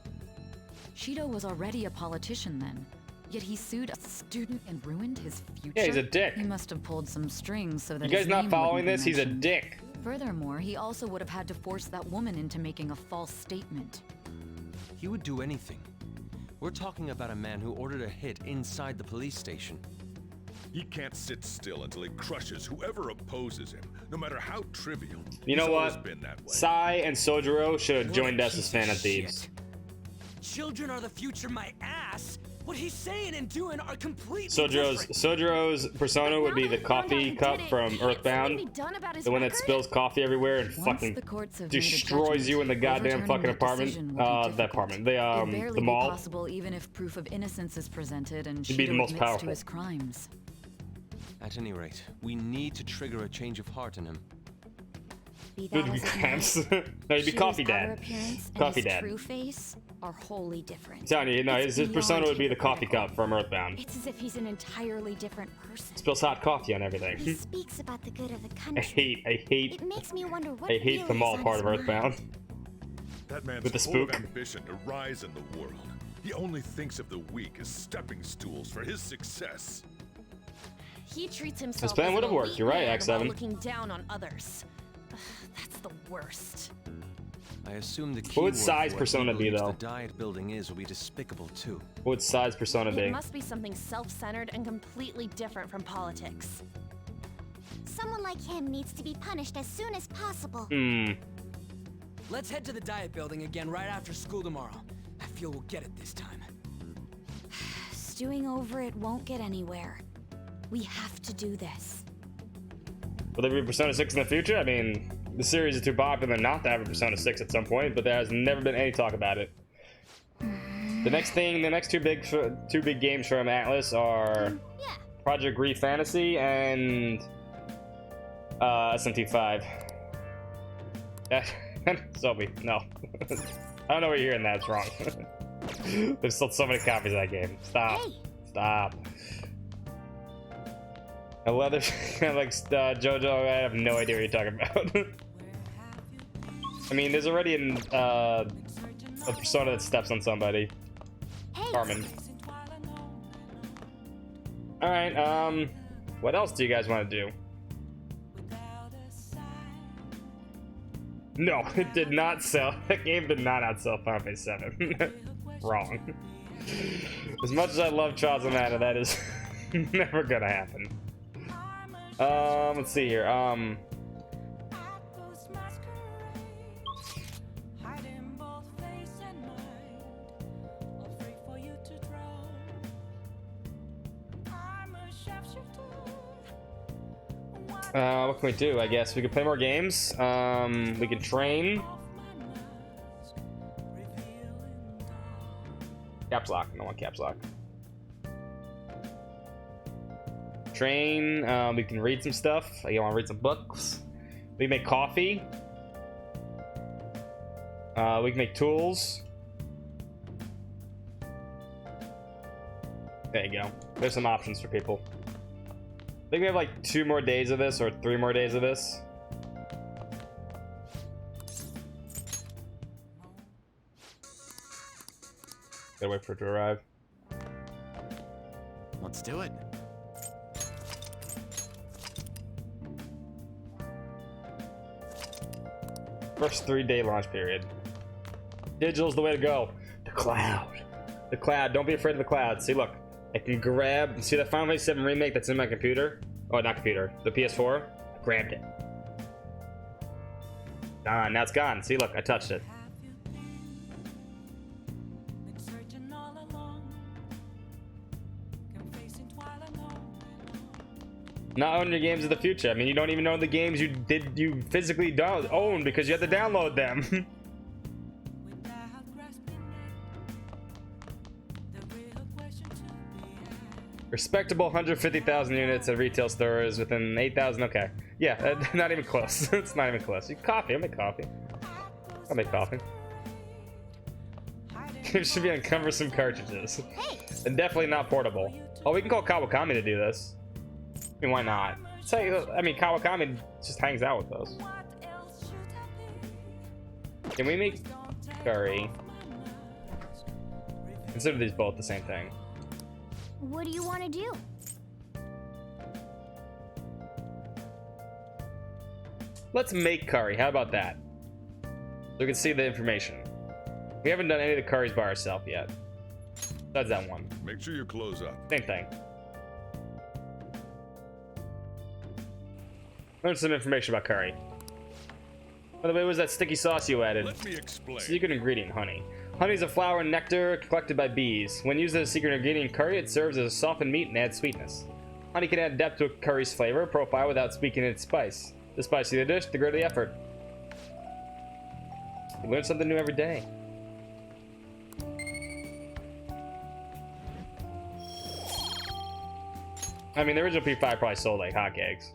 Shido was already a politician then. Yet he sued a student and ruined his future. Yeah, he's a dick. He must have pulled some strings so that You guys his not name following wouldn't this? be He's a mentioned. dick. Furthermore, he also would have had to force that woman into making a false statement. He would do anything. We're talking about a man who ordered a hit inside the police station. He can't sit still until he crushes whoever opposes him, no matter how trivial. You know He's always what? been that way. Sai and Sojiro should have What joined a us as piece Phantom of Thieves. shit. Children are the future, my ass. What he's saying and doing are completely different. Sojiro's persona would be the coffee cup from Earthbound, the one that spills coffee everywhere and Once fucking the courts have made a destroys you in the judgment, goddamn fucking overturning that apartment. decision will be That apartment, It'd barely the be mall. possible even if proof of innocence is presented and He'd be the Shido most admits powerful. to his crimes. At any rate, we need to trigger a change of heart in him. Be Good that as it grams. may, No, he'd be Shido's Coffee outer Dad. appearance and Coffee his Dad. true face are wholly different. I'm telling you, no, It's his persona beyond would be the coffee cup from Earthbound. It's as if he's an entirely different person. Spills hot coffee on He everything. speaks about the good of the I country. hate, It makes me wonder what I hate really the mall is on part his of Earthbound. mind. That man's With the full of spook. ambition to rise in the world. He only thinks of the weak as stepping stools for his success. He treats himself plan as would an have worked, elite you're right, man X7. while looking down on others. Ugh, that's the worst. I assume the key What would word Sai's for persona he be, believes though? The Diet building is will be despicable too. What would Sai's persona It be? must be something self-centered and completely different from politics. Someone like him needs to be punished as soon as possible. Let's head to the Diet building again right after school tomorrow. I feel we'll get it this time. Stewing over it won't get anywhere. We have to do this. Will there be Persona 6 in the future? I mean, the series is too popular not to have a Persona 6 at some point, but there has never been any talk about it. The next two big games from Atlas are Project Grief Fantasy and SMT5. Sophie, no. I don't know what you're hearing that, it's wrong. There's sold so many copies of that game. Stop. Stop. A leather like JoJo, I have no idea what you're talking about. I mean, there's already a persona that steps on somebody. Carmen. Alright, what else do you guys want to do? No, it did not sell. That game did not outsell Final Fantasy 7. Wrong. As much as I love Trials of Mana, that is never gonna happen. Let's see here. What can we do? I guess we could play more games. We can train. Caps lock. I don't want caps lock. Train. We can read some stuff. You want to read some books? We can make coffee. We can make tools. There you go. There's some options for people. I think we have like 2 more days of this or 3 more days of this. Gotta wait for it to arrive. Let's do it. First 3-day launch period. Digital's the way to go. The cloud. The cloud. Don't be afraid of the cloud. See, look. I can grab... See that Final Fantasy VII Remake that's in my computer? Oh, not computer. The PS4? I grabbed it. Gone. Now it's gone. See, look. I touched it. Not owning your games of the future. I mean, you don't even know the games you physically don't own because you have to download them. Respectable 150,000 units at retail stores within 8,000. Okay. Yeah, not even close. It's not even close. Coffee. I'll make coffee. I'll make coffee. It should be on cumbersome cartridges. And definitely not portable. Oh, we can call Kawakami to do this. I mean, why not? I mean, Kawakami just hangs out with us. Can we make curry? Consider these both the same thing. What do you want to do? Let's make curry. How about that? So we can see the information. We haven't done any of the curries by ourselves yet. That's that one. Make sure you close up. Same thing. Learn some information about curry. By the way, what was that sticky sauce you added? Let me explain. Secret ingredient, honey. Honey is a flower and nectar collected by bees. When used as a secret ingredient in curry, it serves as a softened meat and adds sweetness. Honey can add depth to a curry's flavor profile without speaking its spice. The spicier the dish, the greater the effort. You learn something new every day. I mean, the original P5 probably sold like hotcakes.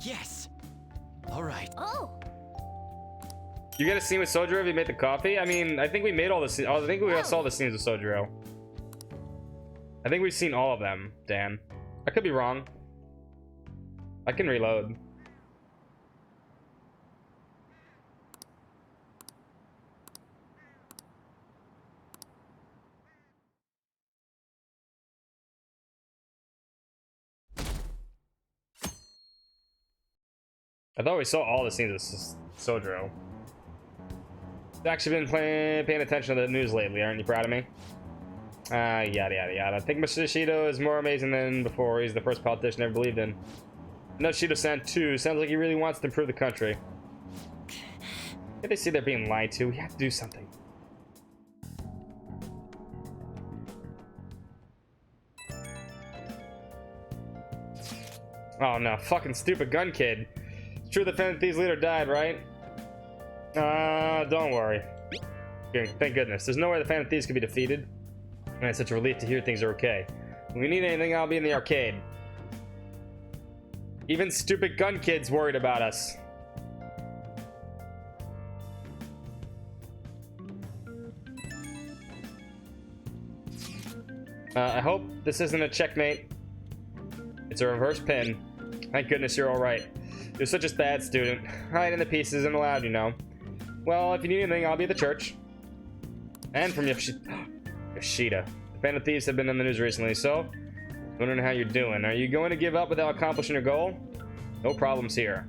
Yes. All right. Oh. You get a scene with Sojiro if you made the coffee? I mean, I think we made all the scenes. I think we saw the scenes with Sojiro. I think we've seen all of them, Dan. I could be wrong. I can reload. I thought we saw all the scenes with Sojiro. I've actually been paying attention to the news lately. Aren't you proud of me? Yada yada yada. I think Mr. Shido is more amazing than before. He's the first politician I ever believed in. No, Shido-san too. Sounds like he really wants to improve the country. If they see they're being lied to, we have to do something. Oh no, fucking stupid gun kid. It's true the Phantom Thieves leader died, right? Don't worry. Good, thank goodness. There's no way the Phantom Thieves can be defeated. Man, it's such a relief to hear things are okay. If we need anything, I'll be in the arcade. Even stupid gun kid's worried about us. I hope this isn't a checkmate. It's a reverse pin. Thank goodness you're alright. You're such a bad student. Hiding the pieces isn't allowed, you know. Well, if you need anything, I'll be at the church. And from Yoshida. The Phantom Thieves have been in the news recently, so... wondering how you're doing. Are you going to give up without accomplishing your goal? No problems here.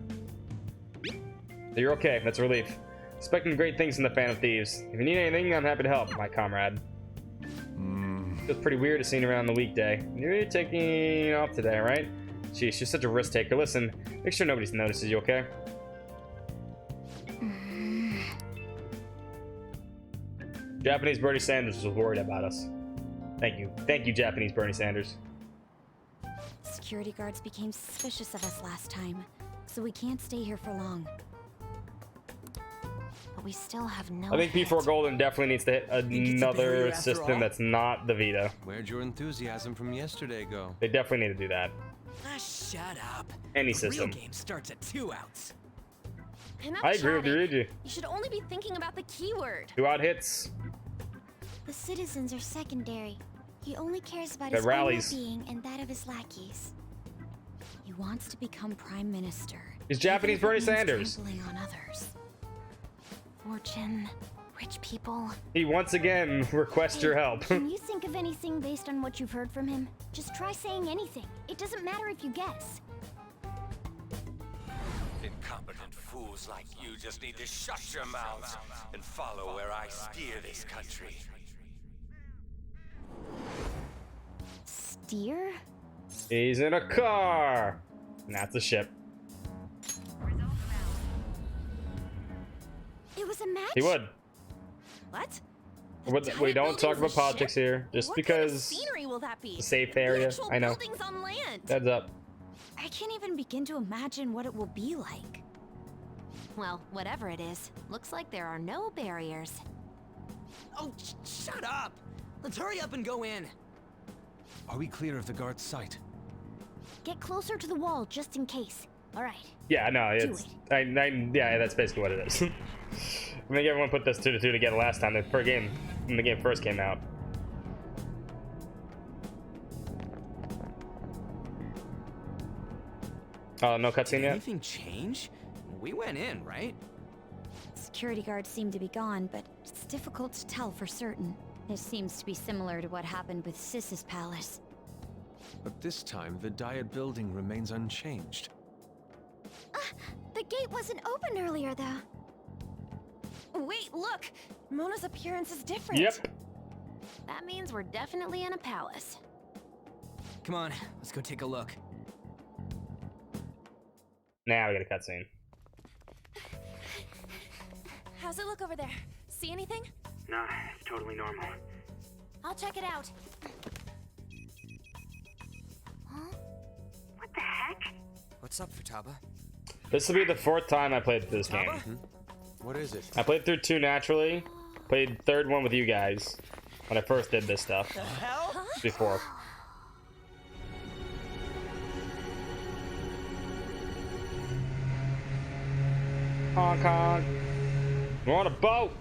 So you're okay, that's a relief. Expecting great things from the Phantom Thieves. If you need anything, I'm happy to help, my comrade. It's pretty weird to see you around the weekday. You're taking off today, right? Jeez, she's such a risk taker. Listen, make sure nobody notices you, okay? Japanese Bernie Sanders was worried about us. Thank you. Thank you, Japanese Bernie Sanders. security guards became suspicious of us last time, so we can't stay here for long. But we still have no I think P4 Golden definitely needs to hit another after system all? that's not the Vita. Where'd your enthusiasm from yesterday go? They definitely need to do that. Ah, shut up. Any The system. real game starts at 2 outs. Enough I agree with you, chatting. Ryuji. You should only be thinking about the keyword. 2 out hits. The citizens are secondary. He only cares about The his rallies. own well-being and that of his lackeys. He wants to become prime minister. He's Japanese even Bernie if it means Sanders. trampling on others. Fortune, rich people. He once again requests your help. Can you think of anything based on what you've heard from him? Just try saying anything. It doesn't matter if you guess. Incompetent fools like you just need to shut your mouths and follow where I steer this country. Steer? He's in a car. And that's a ship. It was a match? He would. What? We don't talk about politics here, just because Scenery will that be? it's a safe The area. actual I know. buildings on land. Heads up. I can't even begin to imagine what it will be like. Well, whatever it is, looks like there are no barriers. Oh, shut up! Let's hurry up and go in. Are we clear of the guard's sight? Get closer to the wall just in case. All right. Yeah, no, Do it's yeah, that's basically what it is. I think everyone put this 2-2 together last time, per game, when the game first came out. Oh, no cutscene yet? Anything change? We went in, right? Security guards seem to be gone, but it's difficult to tell for certain. This seems to be similar to what happened with Sis's palace. But this time, the Diet building remains unchanged. The gate wasn't open earlier, though. Wait, look! Mona's appearance is different. Yep. That means we're definitely in a palace. Come on, let's go take a look. Now we got a cutscene. How's it look over there? See anything? Nah, it's totally normal. I'll check it out. Huh? What the heck? What's up, Futaba? This will be the 4th time I played this game. What is it? I played through 2 naturally, played 3rd one with you guys when I first did this stuff. The hell? Before. Hong Kong. We're on a boat.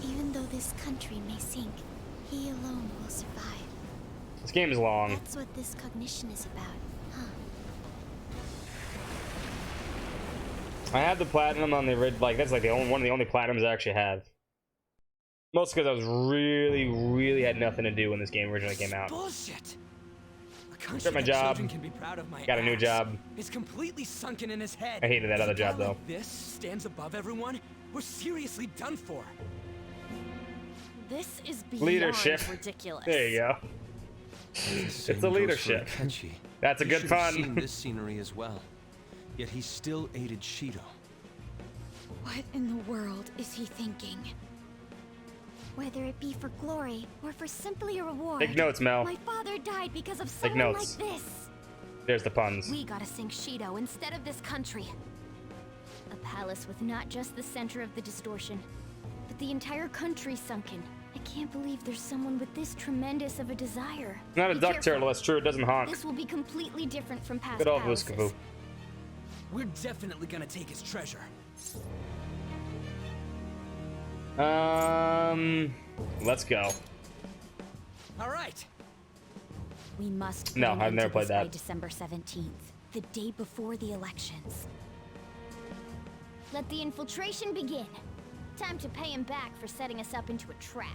Even though this country may sink, he alone will survive. This game is long. That's what this cognition is about, huh? I had the platinum on the original. Like that's like one of the only platinums I actually have. Most because I was really had nothing to do when this game originally came out. Bullshit! A country Quit my that job. children can be proud of my Got a new ass job. Is completely sunken in his head. I hated that If other a guy job, though. like this stands above everyone. We're seriously done for. This is beyond Leadership. ridiculous. There you go. It's a leadership. That's a He good should have pun. seen this scenery as well. Yet he still aided Shido. What in the world is he thinking? Whether it be for glory or for simply a reward. Take notes, Mel. My father died because of Take someone notes. like this. There's the puns. We gotta sink Shido instead of this country. A palace with not just the center of the distortion, but the entire country sunken. I can't believe there's someone with this tremendous of a desire. It's not a Be duck careful. turtle, that's true, it doesn't honk. This will be completely different from past Good old palaces. Vuskavu. We're definitely gonna take his treasure. Let's go. All right. We must No, bring I've into never played this by that. December 17th, the day before the elections. Let the infiltration begin. Time to pay him back for setting us up into a trap.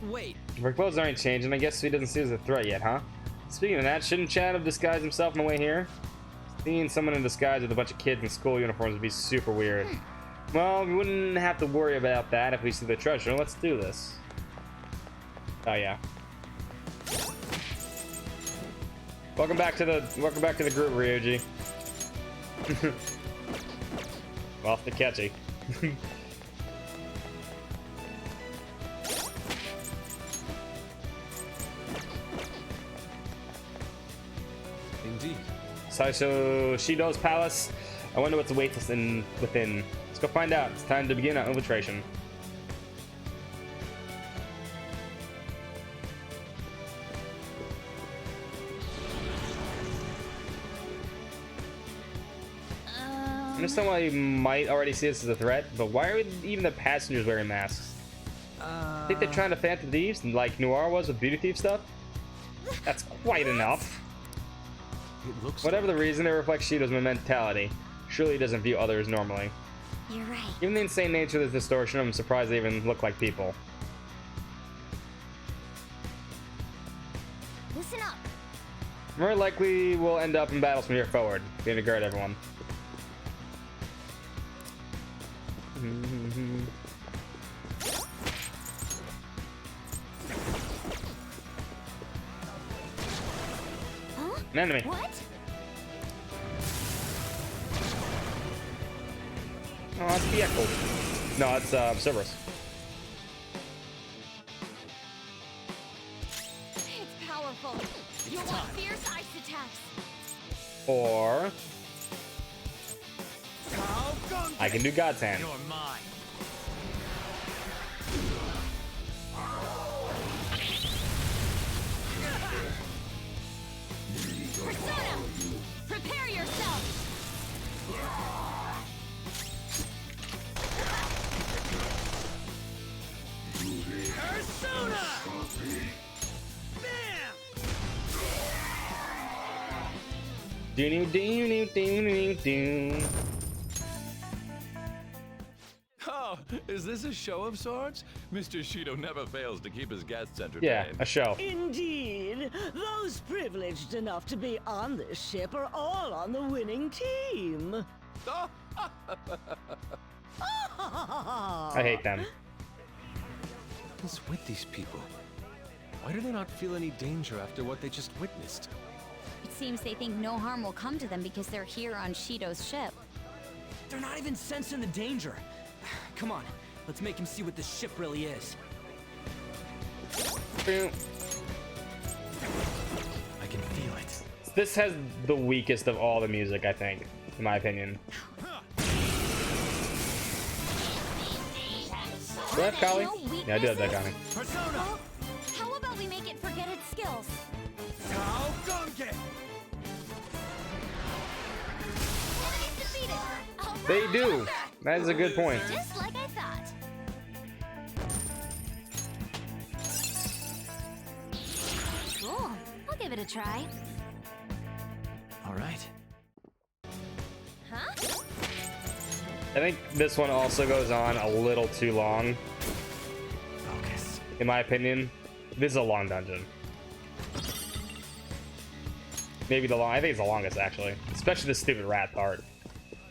Wait. If our clothes aren't changing, I guess he doesn't see us as a threat yet, huh? Speaking of that, shouldn't Chad have disguised himself on the way here? Seeing someone in disguise with a bunch of kids in school uniforms would be super weird. Well, we wouldn't have to worry about that if we see the treasure. Let's do this. Oh, yeah. Welcome back to the group, Ryuji. Off the catchy. Indeed. So Shido's palace. I wonder what's waiting within. Let's go find out. It's time to begin our infiltration. I understand why you might already see this as a threat, but why are even the passengers wearing masks? Think they're trying to phantom thieves like Noir was with beauty thief stuff? That's quite enough. It looks Whatever the reason, it reflects Shido's mentality. Surely he doesn't view others normally. You're right. Given the insane nature of this distortion, I'm surprised they even look like people. Listen up. More likely, we'll end up in battles from here forward. Be on your guard, everyone. Huh? An enemy. What? Oh, it's the Echo. No, it's Cerberus. It's powerful. You'll want fierce ice attacks. Or I can do God's Hand. You're mine. Persona! Prepare yourself! Persona! Do. Oh, is this a show of sorts? Mr. Shido never fails to keep his guests entertained. Yeah, a show. Indeed. Those privileged enough to be on this ship are all on the winning team. I hate them. What's with these people? Why do they not feel any danger after what they just witnessed? It seems they think no harm will come to them because they're here on Shido's ship. They're not even sensing the danger. Come on, let's make him see what this ship really is. Boom. I can feel it. This has the weakest of all the music, I think, in my opinion. Do I have Kali? Yeah, I do have that Kali. Well, how about we make it forget its skills? They do. That is a good point. Just like I thought. Cool. I'll give it a try. All right. Huh? I think this one also goes on a little too long. Focus. In my opinion, this is a long dungeon. Maybe I think it's the longest actually, especially the stupid rat part.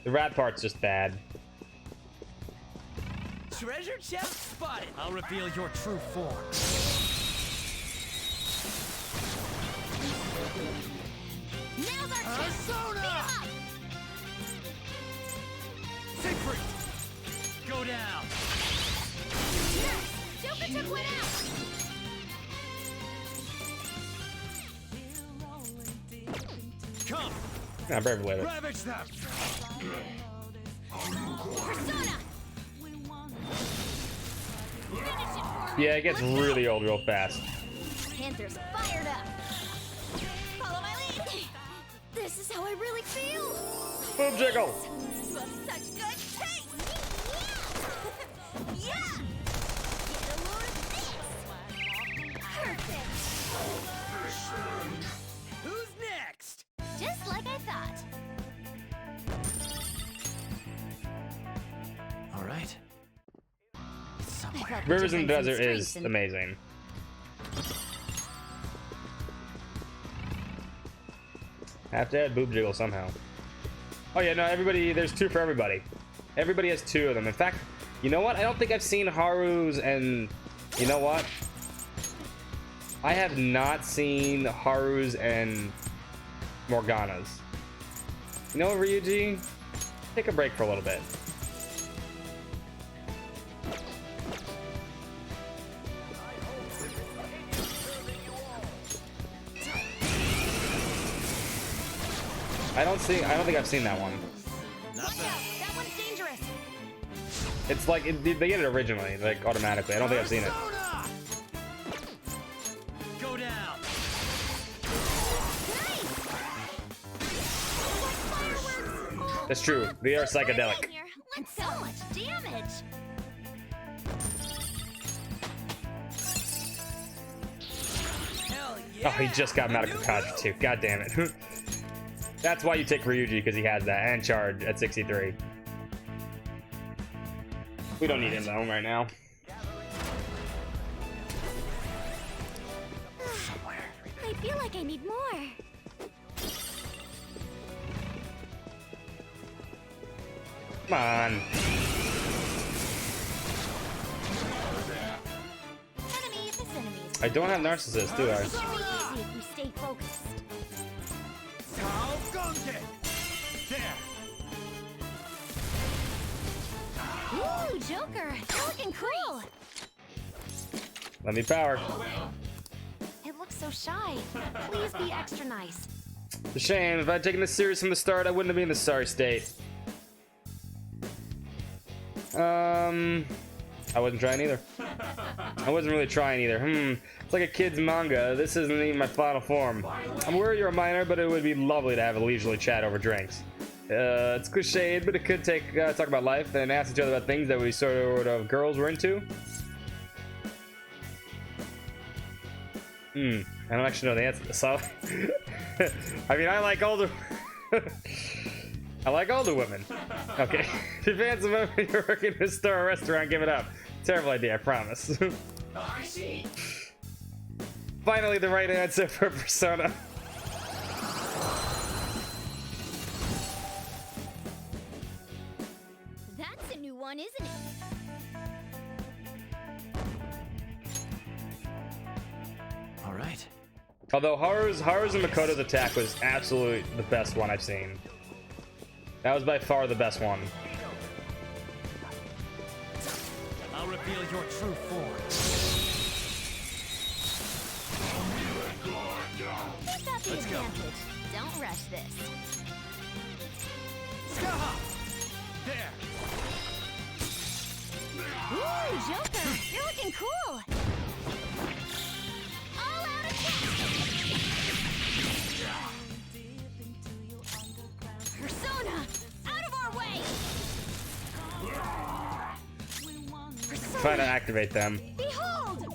The rat part's just bad. Treasure chest spotted. I'll reveal your true form. Now's our chance. Persona! Siegfried! Go down! Nice! Joker took one out! Come! Nah, Brave Blade. Ravage them! Persona! Yeah, it gets really old real fast. Panther's fired up! Follow my lead! This is how I really feel! Boom jiggle! You have such good taste! Yeah! Get a load of this! Perfect! Who's next? Just like I thought. All right. Somewhere. Rivers in the Desert is amazing. Have to add boob jiggle somehow. Oh yeah, no, everybody, there's two for everybody. Everybody has two of them. In fact, you know what? I don't think I've seen Haru's, and you know what? I have not seen Haru's and Morganas. You know what, Ryuji? Take a break for a little bit. I don't think I've seen that one. Watch out! That one's dangerous! It's like, they get it originally, like, automatically. I don't think I've seen it. Go down. That's true. They are psychedelic. And so much damage! Oh, he just got medical Kaja too. God damn it. That's why you take Ryuji, because he has that, and charge at 63. We don't need him though right now. I feel like I need more. Come on. I don't have Narcissist, do I? Easy if you stay focused. Ooh, Joker, you're looking cool. Let me power. It looks so shy. Please be extra nice. It's a shame. If I'd taken this serious from the start, I wouldn't have been in this sorry state. I wasn't trying either. I wasn't really trying either. It's like a kid's manga. This isn't even my final form. I'm aware you're a minor, but it would be lovely to have a leisurely chat over drinks. It's cliched, but it could talk about life and ask each other about things that we sort of girls were into. I don't actually know the answer. So, I mean, I like older. I like older women. Okay. If you're fans of women, you're working in a store or restaurant, give it up. Terrible idea, I promise. I see. Finally, the right answer for Persona. That's a new one, isn't it? All right. Although Haru's and Makoto's attack was absolutely the best one I've seen. That was by far the best one. I'll reveal your true form. Keep up the advantage. Don't rush this. There. Ooh, Joker, you're looking cool. All out attack. Persona, out of our way. Persona, Trying to activate them. behold.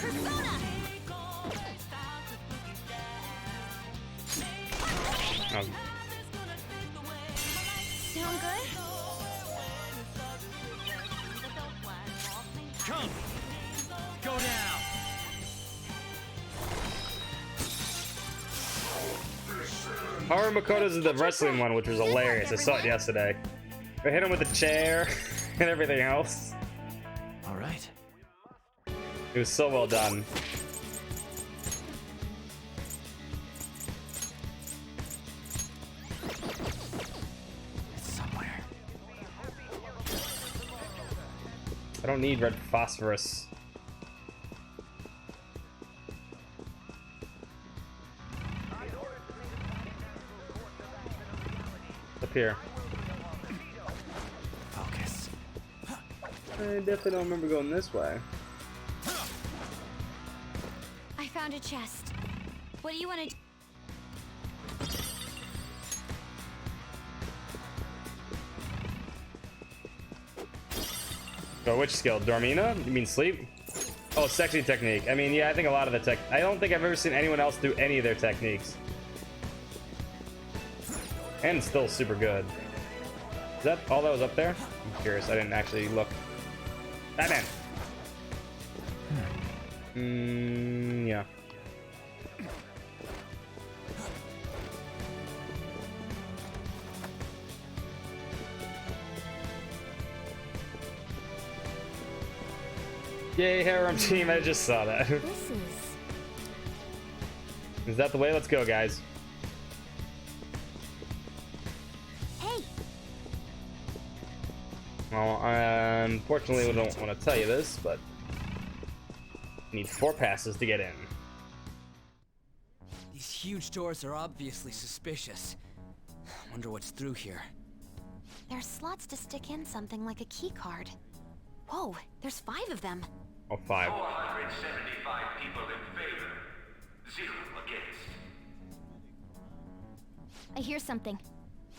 Persona. Oh. Sound good? Come. Go down. Haru Makoto's is the wrestling one, which was hilarious. I saw it yesterday. I hit him with a chair and everything else. All right. It was so well done. It's somewhere. I don't need red phosphorus. Up here. Focus. I definitely don't remember going this way. I found a chest. What do you want to do? Oh, which skill? Dormina? You mean sleep? Oh, sexy technique. I mean, yeah, I think a lot of the tech... I don't think I've ever seen anyone else do any of their techniques. And it's still super good. Is that all that was up there? I'm curious. I didn't actually look. Batman! Yeah. Yay, harem team! I just saw that. This is Is that the way? Let's go, guys. Hey! Well, unfortunately, we don't want to tell you this, but need 4 passes to get in. These huge doors are obviously suspicious. Wonder what's through here. There's slots to stick in something like a key card. Whoa, there's 5 of them. Oh, 5. 475 people in favor, 0 against. I hear something.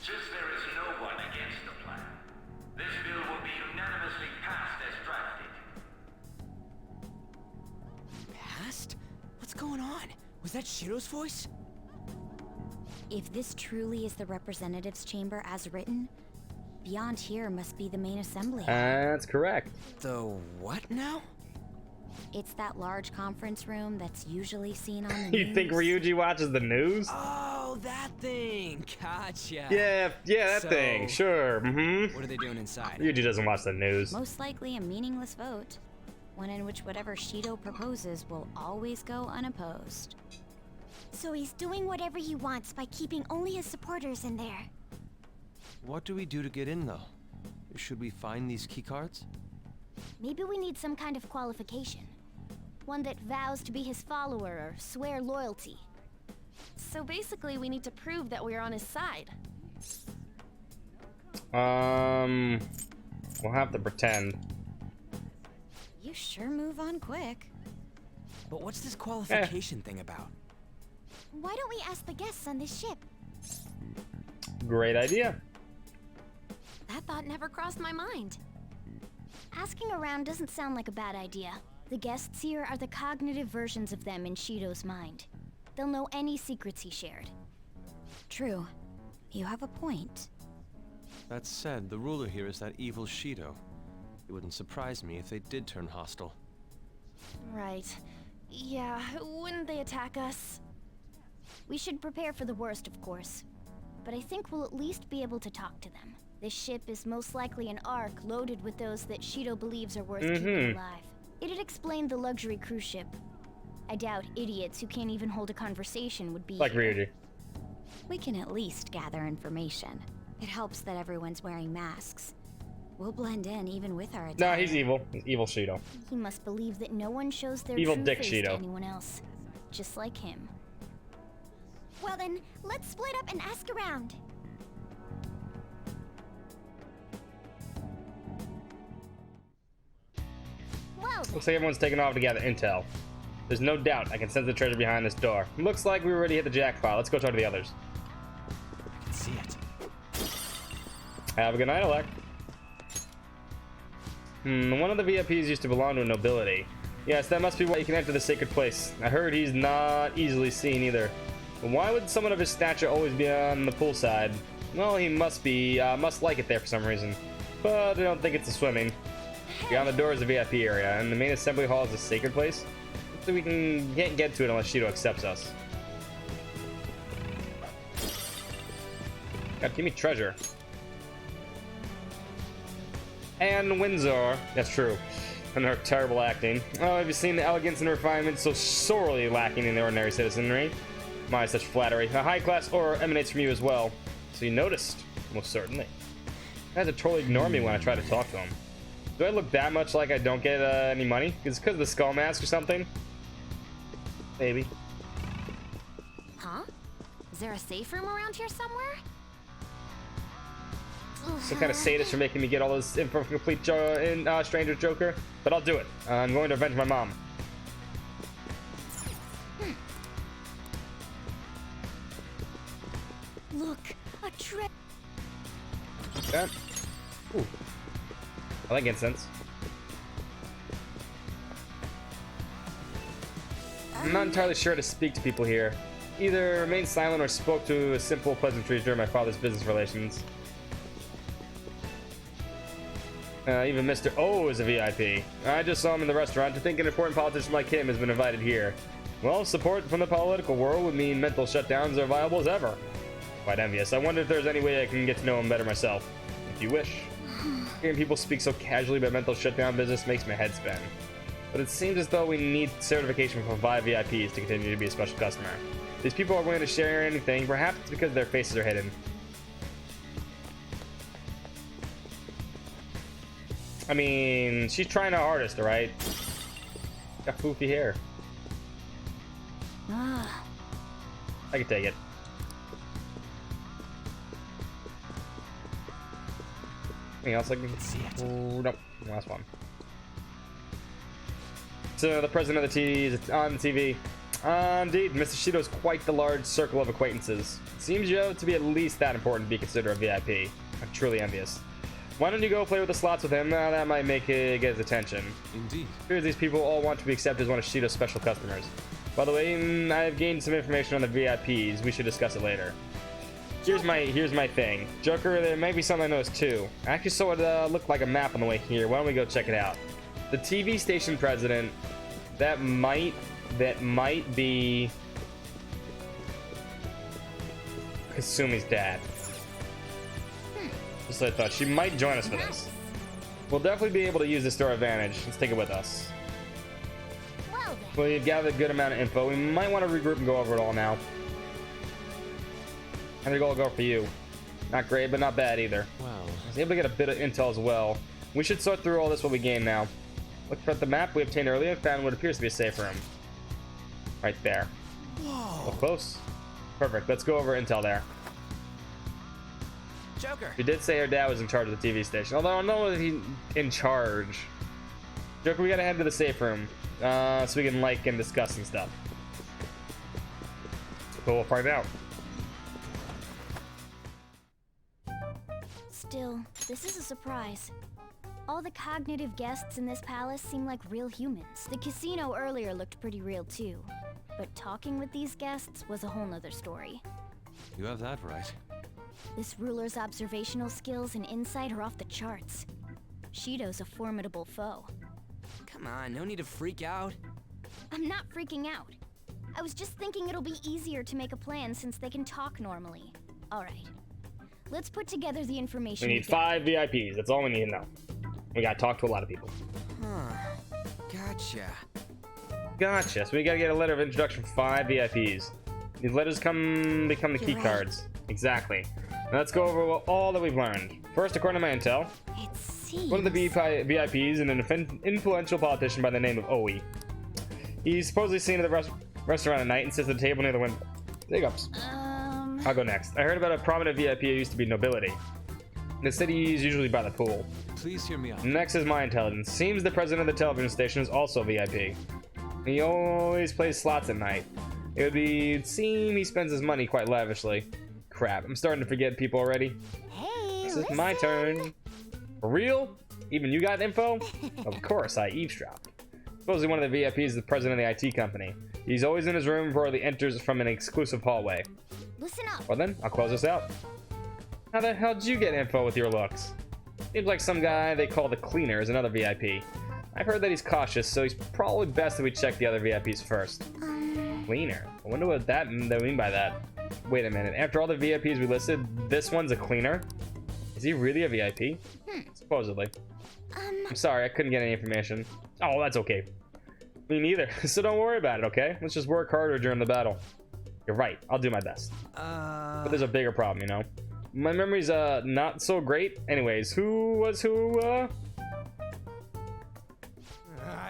Since there is no one against the plan, this bill will be unanimously passed as drafted. Past? What's going on? Was that Shiro's voice? If this truly is the representatives' chamber as written, beyond here must be the main assembly. That's correct. The what now? It's that large conference room that's usually seen on the news. You think Ryuji watches the news? Oh, that thing. Gotcha. Yeah, that thing. Sure. What are they doing inside? Ryuji doesn't watch the news. Most likely a meaningless vote. One in which whatever Shido proposes will always go unopposed. So he's doing whatever he wants by keeping only his supporters in there. What do we do to get in, though? Should we find these keycards? Maybe we need some kind of qualification. One that vows to be his follower or swear loyalty. So basically, we need to prove that we're on his side. We'll have to pretend. You sure move on quick. But what's this qualification thing about? Why don't we ask the guests on this ship? Great idea. That thought never crossed my mind. Asking around doesn't sound like a bad idea. The guests here are the cognitive versions of them in Shido's mind. They'll know any secrets he shared. True. You have a point. That said, the ruler here is that evil Shido. It wouldn't surprise me if they did turn hostile. Right. Yeah, wouldn't they attack us? We should prepare for the worst, of course. But I think we'll at least be able to talk to them. This ship is most likely an Ark loaded with those that Shido believes are worth keeping alive. It'd explain the luxury cruise ship. I doubt idiots who can't even hold a conversation would be like here. Ryuji. We can at least gather information. It helps that everyone's wearing masks. We'll blend in even with our attire. No, he's evil. He's evil Shido. He must believe that no one shows their Evil true Dick face Shido. to anyone else. Just like him. Well then, let's split up and ask around. Well, Looks like everyone's taking off to gather intel. There's no doubt I can sense the treasure behind this door. Looks like we already hit the jackpot. Let's go talk to the others. I can see it. Have a good night, Alec. One of the VIPs used to belong to a nobility. Yes, that must be why you can enter the sacred place. I heard he's not easily seen either. But why would someone of his stature always be on the poolside? Well, he must like it there for some reason. But I don't think it's the swimming. Beyond the door is the VIP area, and the main assembly hall is a sacred place. So we can't get to it unless Shido accepts us. God, give me treasure. And Windsor. That's true. And her terrible acting. Oh, have you seen the elegance and refinement so sorely lacking in the ordinary citizenry? My, such flattery. A high-class aura emanates from you as well. So you noticed. Most certainly. You guys totally ignore me when I try to talk to him. Do I look that much like I don't get any money? Is it because of the skull mask or something? Maybe. huh? Is there a safe room around here somewhere? Some kind of sadist for making me get all this info from complete stranger Joker. But I'll do it. I'm going to avenge my mom. Look, a trick. Okay. Ooh. I like incense. I'm not entirely sure how to speak to people here. Either remained silent or spoke to a simple pleasantries during my father's business relations. Even Mr. O is a VIP. I just saw him in the restaurant to think an important politician like him has been invited here. Well, support from the political world would mean mental shutdowns are viable as ever. Quite envious. I wonder if there's any way I can get to know him better myself. If you wish. Hearing people speak so casually about mental shutdown business makes my head spin. But it seems as though we need certification from 5 VIPs to continue to be a special customer. These people are willing to share anything, perhaps it's because their faces are hidden. I mean, she's trying her hardest, alright? Got poofy hair. Ah. I can take it. Anything else I can see it? Oh, nope. Last one. So the president of the TV is on TV. Indeed, Mr. Shido is quite the large circle of acquaintances. It seems you to be at least that important to be considered a VIP. I'm truly envious. Why don't you go play with the slots with him? That might make it get his attention. Indeed. It appears these people all want to be accepted as one of Shido's special customers. By the way, I've gained some information on the VIPs. We should discuss it later. Here's my thing. Joker, there might be something I noticed too. I actually saw it looked like a map on the way here. Why don't we go check it out? The TV station president, that might be Kasumi's dad. Just what I thought. She might join us for this. We'll definitely be able to use this to our advantage. Let's take it with us. We've gathered a good amount of info. We might want to regroup and go over it all now. How did it all go for you? Not great, but not bad either. Wow. I was able to get a bit of intel as well. We should sort through all this what we gain now. Look at the map we obtained earlier and found what appears to be a safe room. Right there. Whoa. Close. Perfect. Let's go over intel there. Joker. She did say her dad was in charge of the TV station. Although I don't know if he's in charge. Joker, we gotta head to the safe room. So we can like and discuss and stuff. So we'll find out. Still, this is a surprise. All the cognitive guests in this palace seem like real humans. The casino earlier looked pretty real too. But talking with these guests was a whole nother story. You have that right. This ruler's observational skills and insight are off the charts. Shido's a formidable foe. Come on, no need to freak out. I'm not freaking out. I was just thinking it'll be easier to make a plan since they can talk normally. Alright. Let's put together the information. We need 5 VIPs. That's all we need to know. We gotta talk to a lot of people. Huh. Gotcha. Gotcha. So we gotta get a letter of introduction for 5 VIPs. These letters become the key cards. Exactly. Now let's go over all that we've learned. First, according to my intel, one of the VIPs is an influential politician by the name of Oe. He's supposedly seen at the restaurant at night and sits at the table near the window. Hiccups. I'll go next. I heard about a prominent VIP who used to be nobility. In the city, he's usually by the pool. Please hear me out. Next is my intelligence. Seems the president of the television station is also VIP. He always plays slots at night. It would seem he spends his money quite lavishly. Crap, I'm starting to forget people already. Hey, this is my turn. For real? Even you got info? Of course, I eavesdropped. Supposedly one of the VIPs is the president of the IT company. He's always in his room before he enters from an exclusive hallway. Listen up. Well then, I'll close this out. How the hell did you get info with your looks? Seems like some guy they call the Cleaner is another VIP. I've heard that he's cautious, so he's probably best that we check the other VIPs first. Cleaner? I wonder what they mean by that. Wait a minute, after all the VIPs we listed, this one's a cleaner? Is he really a VIP? Supposedly. I'm sorry, I couldn't get any information. Oh, that's okay. Me neither, so don't worry about it, okay? Let's just work harder during the battle. You're right, I'll do my best. But there's a bigger problem, you know? My memory's not so great. Anyways, who was who?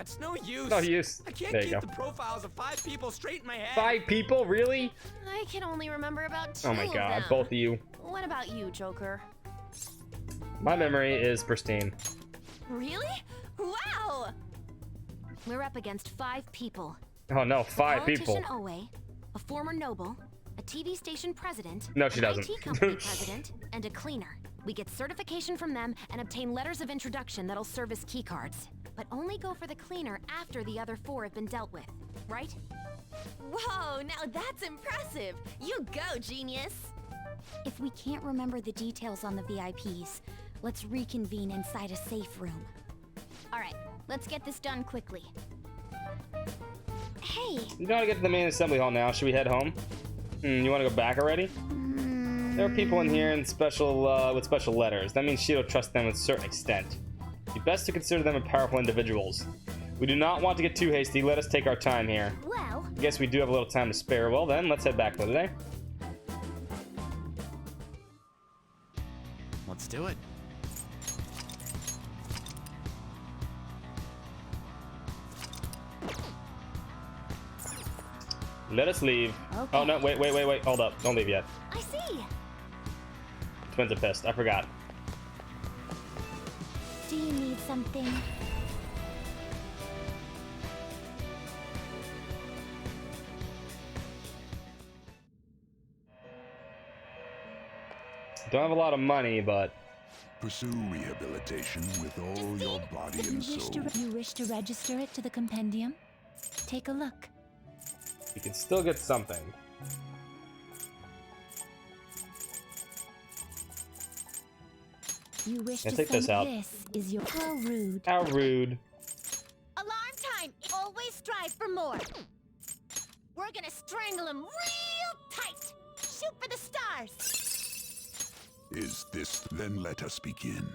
It's no use. No use. I can't There you keep go. the profiles of 5 people straight in my head. 5 people? Really? I can only remember about 2 Oh my of god, them. both of you. What about you, Joker? My memory is pristine. Really? Wow! We're up against 5 people. Oh no, 5 people. Politician Owe, a former noble, a TV station president, No, she an doesn't. IT company president, and a cleaner. We get certification from them and obtain letters of introduction that'll serve as keycards. But only go for the cleaner after the other 4 have been dealt with, right? Whoa, now that's impressive! You go, genius! If we can't remember the details on the VIPs, let's reconvene inside a safe room. Alright, let's get this done quickly. Hey! You gotta get to the main assembly hall now. Should we head home? You wanna go back already? There are people in here with special letters. That means Shido trusts them to a certain extent. It'd be best to consider them as powerful individuals. We do not want to get too hasty. Let us take our time here. Well, I guess we do have a little time to spare. Well then, let's head back for today. Let's do it. Let us leave. Okay. Oh no, wait, hold up. Don't leave yet. I see. Twins are pissed. I forgot. Do you need something? Don't have a lot of money, but pursue rehabilitation with all your body and soul. You wish to register it to the compendium? Take a look. you can still get something. You wish Yeah, to take this out. This is your how rude. How rude. Alarm time! Always strive for more. We're gonna strangle him real tight. Shoot for the stars. Is this? Then let us begin.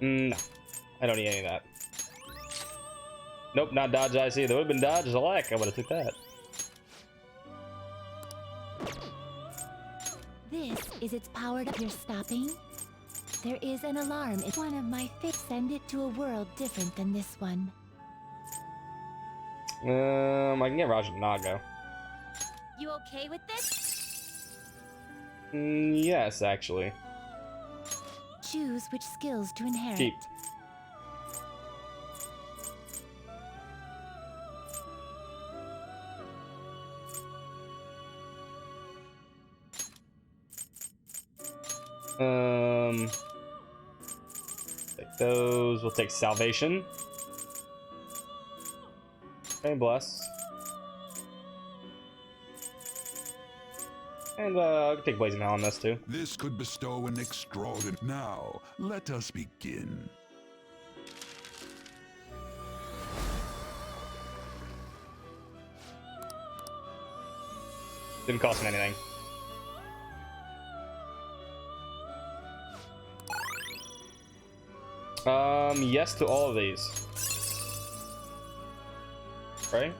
No, I don't need any of that. Nope, not dodge IC. There would have been dodge select. I would have took that. This is its powered up. You're stopping? There is an alarm. It's one of my fits. Send it to a world different than this one. I can get Raja Nago. You okay with this? Yes, actually. Choose which skills to inherit. Keep. Take those. We'll take salvation. Okay, bless. And I can take Blazing Hell on this too. This could bestow an extraordinary. Now, let us begin. Didn't cost me anything. Yes to all of these. Right?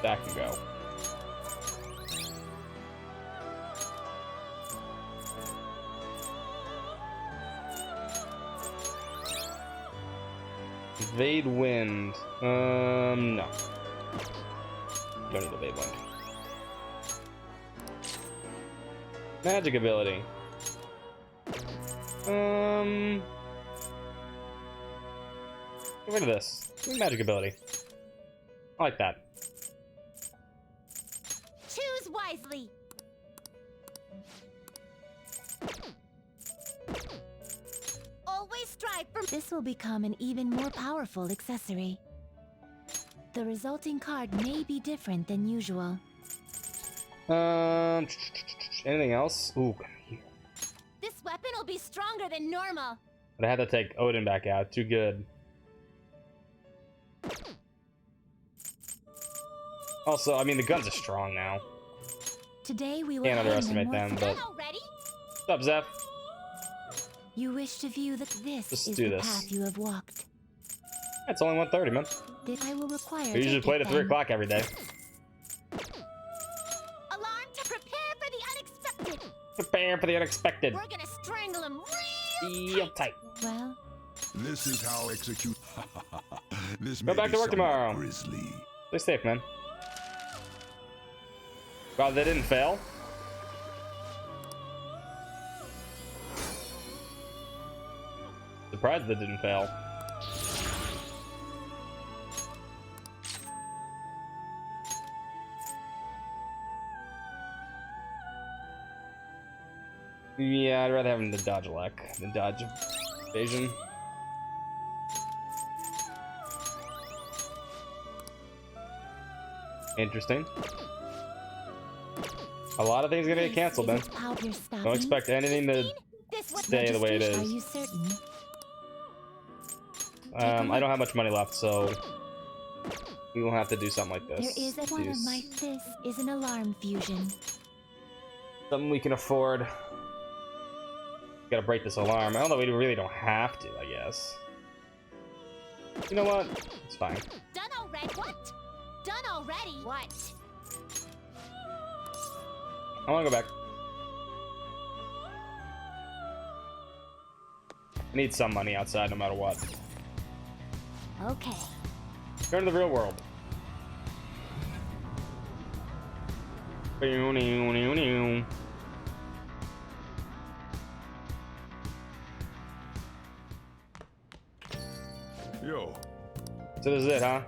That can go. Evade wind. No. Don't need evade wind. Magic ability. Get rid of this. Give me magic ability. I like that. Choose wisely. Always strive for. This will become an even more powerful accessory. The resulting card may be different than usual. Anything else? Ooh. This weapon will be stronger than normal. But I had to take Odin back out. Too good. Also, I mean, the guns are strong now. Today we will Can't underestimate them, but... What's up, Zeph? You wish to view that this Just is do the this. path you have walked. It's only 1:30, man. I will require. We usually play at 3 o'clock every day. Alarm to prepare for the unexpected. Prepare for the unexpected. We're gonna strangle him real tight. Well, This is how execute. This Go may back be to work somewhat tomorrow. Grisly. Stay safe, man. Wow, they didn't fail. Surprised they didn't fail. Yeah, I'd rather have him to dodge luck than dodge evasion. Interesting. A lot of things are gonna get canceled, then. Don't expect anything to stay the way it Are is. you certain? I don't have much money left, so we will have to do something like this. There is one of my this is an alarm fusion. Something we can afford. Gotta break this alarm. Although we really don't have to, I guess. You know what? It's fine. Done already? What? Done already? What? I wanna go back. I need some money outside no matter what. Okay. Go to the real world. Yo. So this is it, huh?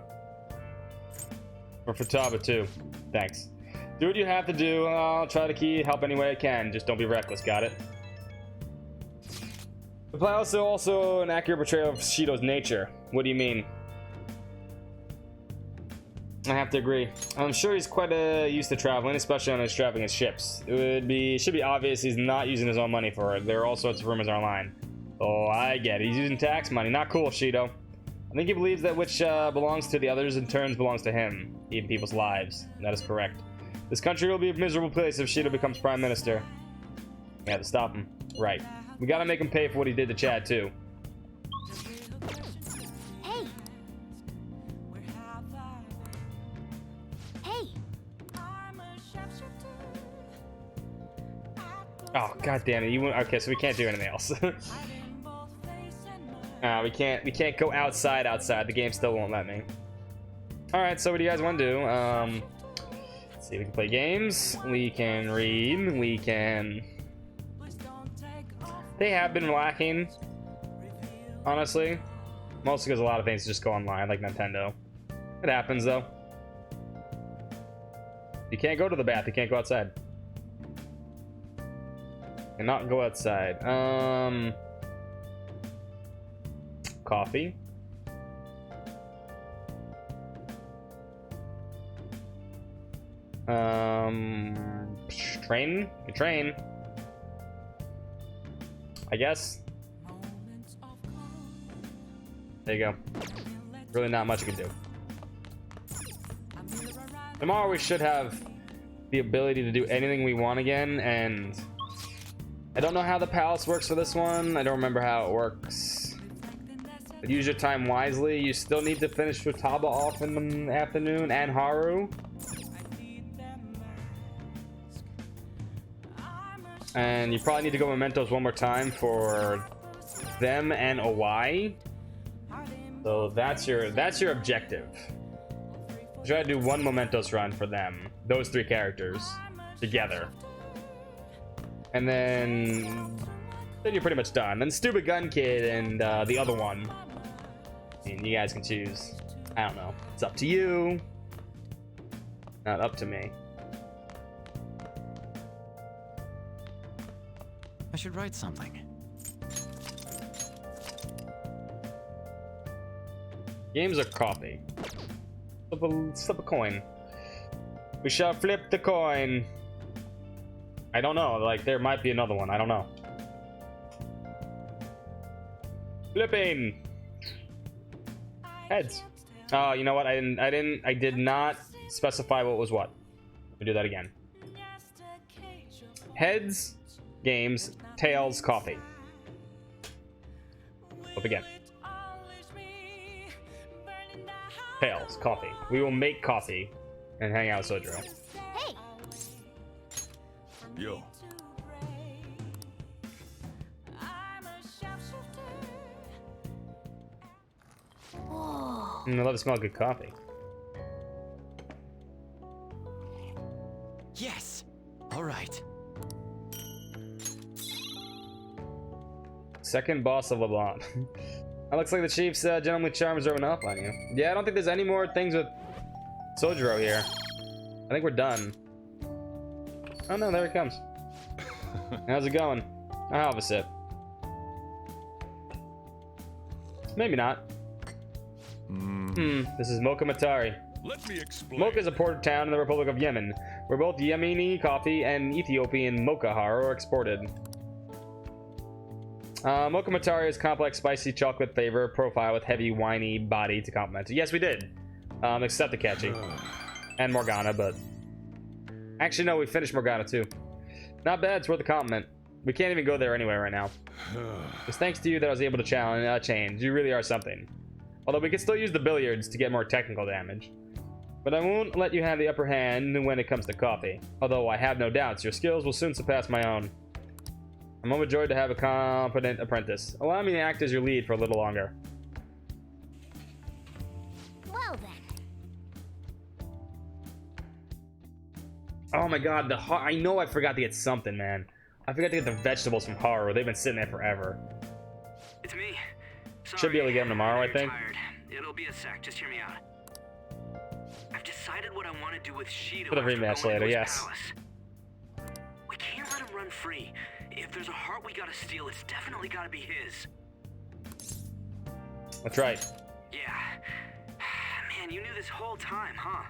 Or for Taba too. Thanks. Do what you have to do. I'll try to help any way I can. Just don't be reckless, got it? The plan is also an accurate portrayal of Shido's nature. What do you mean? I have to agree. I'm sure he's quite used to traveling, especially on his traveling his ships. It should be obvious he's not using his own money for it. There are all sorts of rumors online. Oh, I get it. He's using tax money. Not cool, Shido. I think he believes that which belongs to the others in turns belongs to him, even people's lives. That is correct. This country will be a miserable place if Shido becomes prime minister. We have to stop him. Right. We gotta make him pay for what he did to Chad, too. Hey. Hey. Oh, god damn it. Okay, so we can't do anything else. We can't go outside. The game still won't let me. Alright, so what do you guys want to do? Let's see, we can play games. We can read. We can... They have been lacking, honestly. Mostly because a lot of things just go online, like Nintendo. It happens, though. You can't go to the bath. You can't go outside. Cannot go outside. Coffee. Train. Train. I guess. There you go. Really not much you can do. Tomorrow we should have the ability to do anything we want again, and I don't know how the palace works for this one. I don't remember how it works. But use your time wisely. You still need to finish Futaba off in the afternoon, and Haru. And you probably need to go Mementos one more time for them and Owai. So that's your objective. Try to do one Mementos run for them, those three characters together, and then you're pretty much done. Then Stupid Gun Kid and the other one. I mean, you guys can choose. I don't know. It's up to you. Not up to me. I should write something. Games are coffee. Slip a coin. We shall flip the coin. I don't know. Like, there might be another one. I don't know. Flipping. Heads. Oh, you know what? I did not specify what was what. Let me do that again. Heads, games, tails, coffee. Flip again. Tails, coffee. We will make coffee and hang out with Sojiro. Hey. Yo. I love to smell good coffee. Yes. All right. Second boss of LeBlanc. It looks like the Chief's gentlemanly charm is rubbing off on you. Yeah, I don't think there's any more things with Sojiro here. I think we're done. Oh no, there it comes. How's it going? I'll have a sip. Maybe not. This is Mocha Matari. Let me explain. Mocha is a port town in the Republic of Yemen, where both Yemeni coffee and Ethiopian mocha haru are exported. Mocha Matario's complex, spicy chocolate flavor profile with heavy, whiny body to complement it. Yes, we did. Except Akechi. And Morgana, but... Actually, no, we finished Morgana, too. Not bad, it's worth a compliment. We can't even go there anyway right now. It's thanks to you that I was able to change. You really are something. Although we can still use the billiards to get more technical damage. But I won't let you have the upper hand when it comes to coffee. Although I have no doubts your skills will soon surpass my own. I'm overjoyed to have a competent apprentice. Allow me to act as your lead for a little longer. Well then. Oh my god, I know I forgot to get something, man. I forgot to get the vegetables from Haru. They've been sitting there forever. It's me. Sorry, Should be able to get them tomorrow, I think. Tired. It'll be a sec. Just hear me out. I've decided what I want to do with Shido. For the rematch later, yes. Palace. We can't let him run free. If there's a heart we gotta steal, it's definitely gotta be his. That's right. Yeah. Man, you knew this whole time, huh?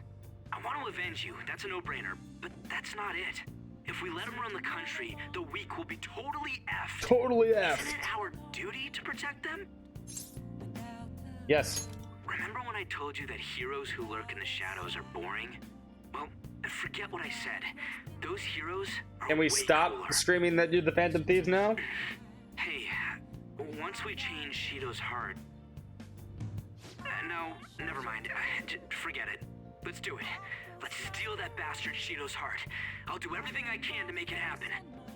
I want to avenge you. That's a no-brainer. But that's not it. If we let him run the country, the weak will be totally effed. Totally effed. Isn't it our duty to protect them? Yes. Remember when I told you that heroes who lurk in the shadows are boring? Well, forget what I said. Those heroes are Can we stop screaming that you're the Phantom Thieves now? Hey, once we change Shido's heart... no, never mind. Forget it. Let's do it. Let's steal that bastard Shido's heart. I'll do everything I can to make it happen.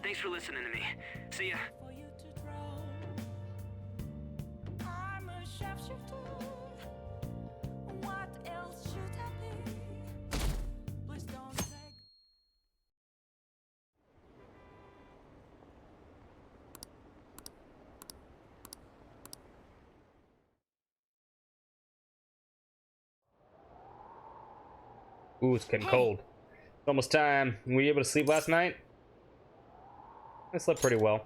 Thanks for listening to me. See ya. Ooh, it's getting cold. It's almost time. Were you able to sleep last night? I slept pretty well.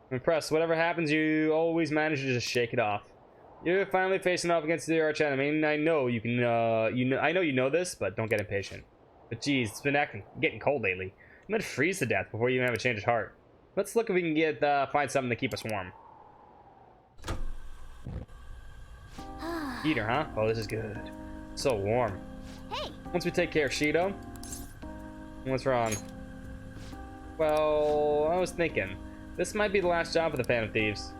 I'm impressed. Whatever happens, you always manage to just shake it off. You're finally facing off against the arch enemy. I know you can. I know you know this, but don't get impatient. But geez, it's been getting cold lately. You might freeze to death before you even have a change of heart. Let's look if we can find something to keep us warm. Heater, huh? Oh, this is good. So warm. Hey. Once we take care of Shido. What's wrong? Well, I was thinking. This might be the last job for the Phantom Thieves.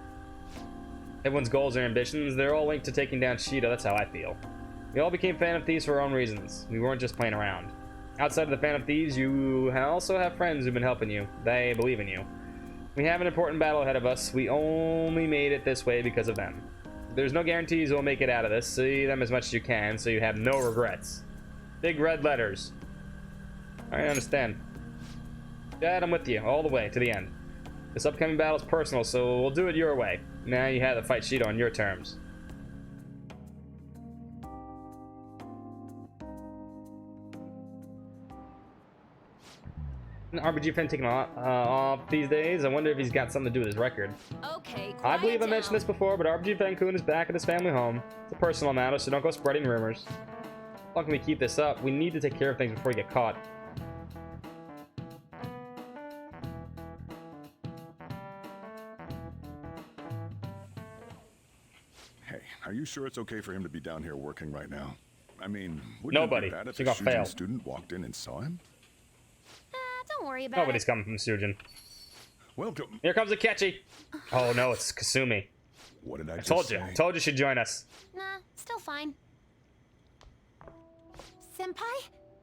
Everyone's goals and ambitions, they're all linked to taking down Shido, that's how I feel. We all became Phantom Thieves for our own reasons. We weren't just playing around. Outside of the Phantom Thieves, you also have friends who've been helping you. They believe in you. We have an important battle ahead of us. We only made it this way because of them. There's no guarantees we'll make it out of this. See them as much as you can, so you have no regrets. Big red letters. I understand. Dad, I'm with you all the way to the end. This upcoming battle is personal, so we'll do it your way. Now you have to fight Shido on your terms. An RPG fan taking off these days. I wonder if he's got something to do with his record. Okay, I believe I mentioned this before, but RPG Fan-kun is back at his family home. It's a personal matter, so don't go spreading rumors. How long can we keep this up? We need to take care of things before we get caught. Hey, are you sure it's okay for him to be down here working right now? I mean, wouldn't Nobody. it be bad if She a got Shujin failed. student walked in and saw him? Don't worry about Nobody's it. coming from Sujin. Welcome. Here comes Akechi. Oh no, it's Kasumi. What did I just told say? you. Told you she'd join us. Nah, still fine. Senpai?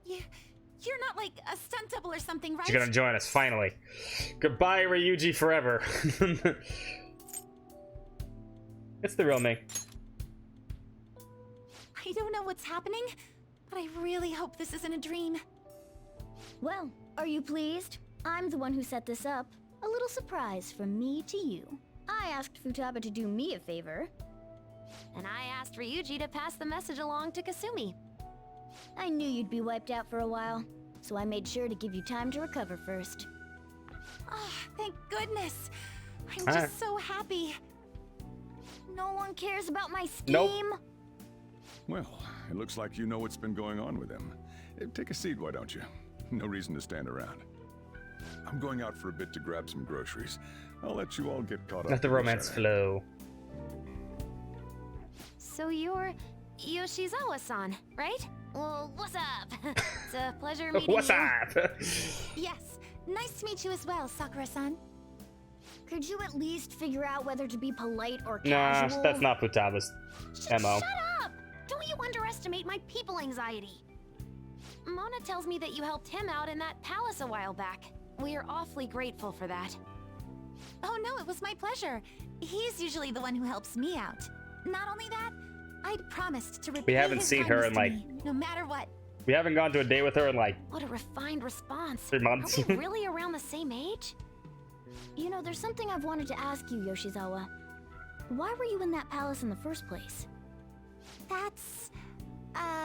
You're not like a stunt double or something, right? She's gonna join us, finally. Goodbye, Ryuji forever. It's the real me. I don't know what's happening, but I really hope this isn't a dream. Well, are you pleased? I'm the one who set this up. A little surprise from me to you. I asked Futaba to do me a favor. And I asked Ryuji to pass the message along to Kasumi. I knew you'd be wiped out for a while, so I made sure to give you time to recover first. Oh, thank goodness. I'm Huh. just so happy. No one cares about my scheme. Nope. Well, it looks like you know what's been going on with him. Take a seat, why don't you? No reason to stand around. I'm going out for a bit to grab some groceries. I'll let you all get caught up. Let the in romance Saturday. flow. So you're Yoshizawa-san, right? Well, what's up? It's a pleasure meeting What's you. up? Yes, nice to meet you as well, Sakura-san. Could you at least figure out whether to be polite or Nah, casual? that's not Futaba's MO. Shut up! Don't you underestimate my people anxiety. Mona tells me that you helped him out in that palace a while back. We are awfully grateful for that. Oh no, it was my pleasure. He's usually the one who helps me out. Not only that, I'd promised to repay haven't his seen her kindness in, to like- me, no matter what. We haven't gone to a date with her in like What a refined response. 3 months. Are we really around the same age? You know, there's something I've wanted to ask you, Yoshizawa. Why were you in that palace in the first place? That's...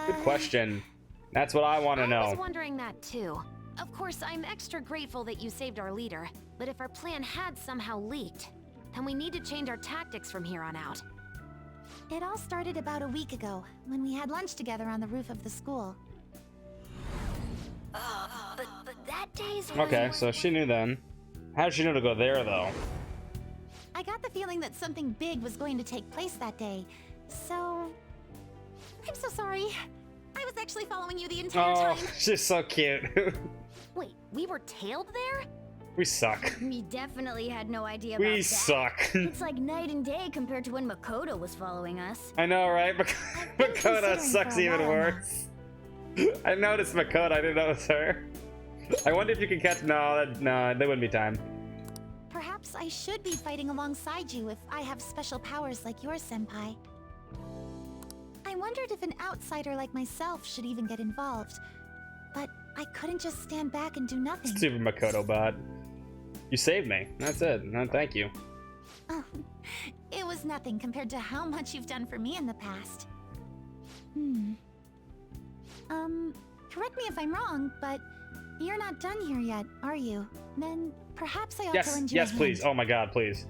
Good question. That's what I want to I was know. wondering that too. Of course, I'm extra grateful that you saved our leader, but if our plan had somehow leaked, then we need to change our tactics from here on out. It all started about a week ago, when we had lunch together on the roof of the school. But that day's Okay, so she knew then. How did she know to go there though? I got the feeling that something big was going to take place that day, so... I'm so sorry. I was actually following you the entire Oh, time. she's so cute. Wait, we were tailed there? We suck. We definitely had no idea about We that. suck. It's like night and day compared to when Makoto was following us. I know, right? Makoto considering sucks for a even while now. worse. I noticed Makoto. I didn't notice her. I wonder if you could catch. No, no, there wouldn't be time. Perhaps I should be fighting alongside you if I have special powers like yours, Senpai. I wondered if an outsider like myself should even get involved, but I couldn't just stand back and do nothing. Stupid Makoto bot. You saved me. That's it. No, thank you. Oh, it was nothing compared to how much you've done for me in the past. Correct me if I'm wrong, but you're not done here yet, are you? Then perhaps I ought to Yes, lend you yes, a hand. please. Oh my God, please.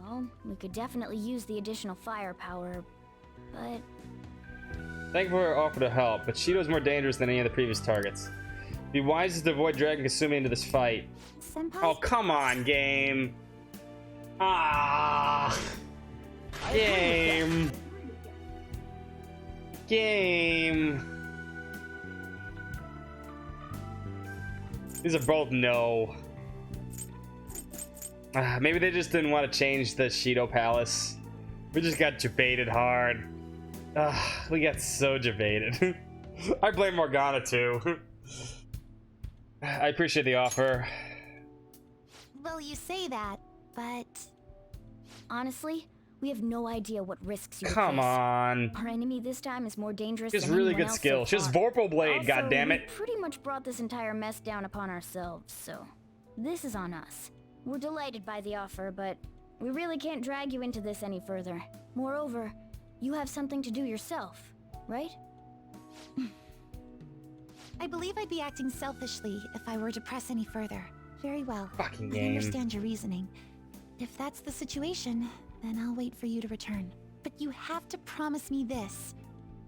Well, we could definitely use the additional firepower, but Thank you for her offer to help, but Shido's more dangerous than any of the previous targets. Be wisest to avoid dragging Kasumi into this fight. Senpai? Oh, come on, game. Ah. Game. Game. These are both no. Maybe they just didn't want to change the Shido Palace. We just got debated hard. We got so debated. I blame Morgana too. I appreciate the offer. Well, you say that, but... honestly, we have no idea what risks you Come face. on. Our enemy this time is more dangerous She has than really anyone good else skill. so She has far. Vorpal Blade, Also, goddammit. we pretty much brought this entire mess down upon ourselves, so this is on us. We're delighted by the offer, but we really can't drag you into this any further. Moreover, you have something to do yourself, right? I believe I'd be acting selfishly if I were to press any further. Very well. Fucking I game. understand your reasoning. If that's the situation, then I'll wait for you to return. But you have to promise me this.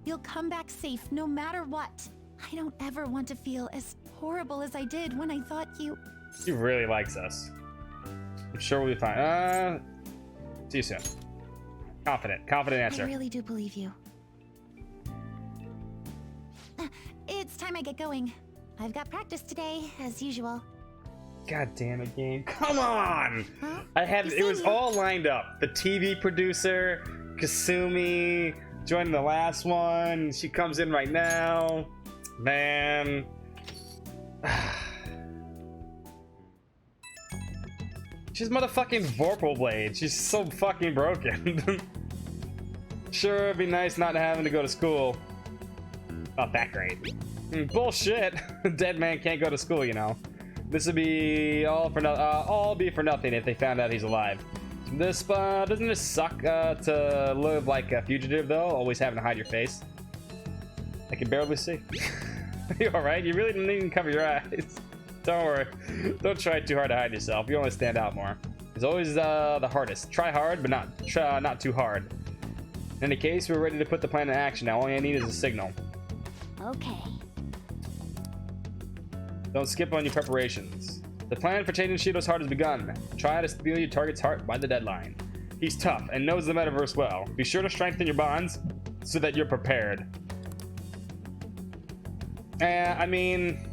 You'll come back safe no matter what. I don't ever want to feel as horrible as I did when I thought you... She really likes us. I'm sure we'll be fine. See you soon. Confident answer. I really do believe you. It's time I get going. I've got practice today, as usual. God damn it, game. Come on! Huh? I had You it was said you- all lined up. The TV producer, Kasumi, joining the last one. She comes in right now. Man. She's motherfucking Vorpal Blade. She's so fucking broken. Sure, it'd be nice not having to go to school. Not that great. Bullshit. Dead man can't go to school, you know. This would be all be for nothing if they found out he's alive. This doesn't this suck to live like a fugitive though? Always having to hide your face. I can barely see. You alright? You really didn't even cover your eyes. Don't worry. Don't try too hard to hide yourself. You only stand out more. It's always the hardest. Try hard, but not too hard. In any case, we're ready to put the plan in action now. All I need is a signal. Okay. Don't skip on your preparations. The plan for changing Shido's heart has begun. Try to steal your target's heart by the deadline. He's tough and knows the metaverse well. Be sure to strengthen your bonds so that you're prepared. I mean,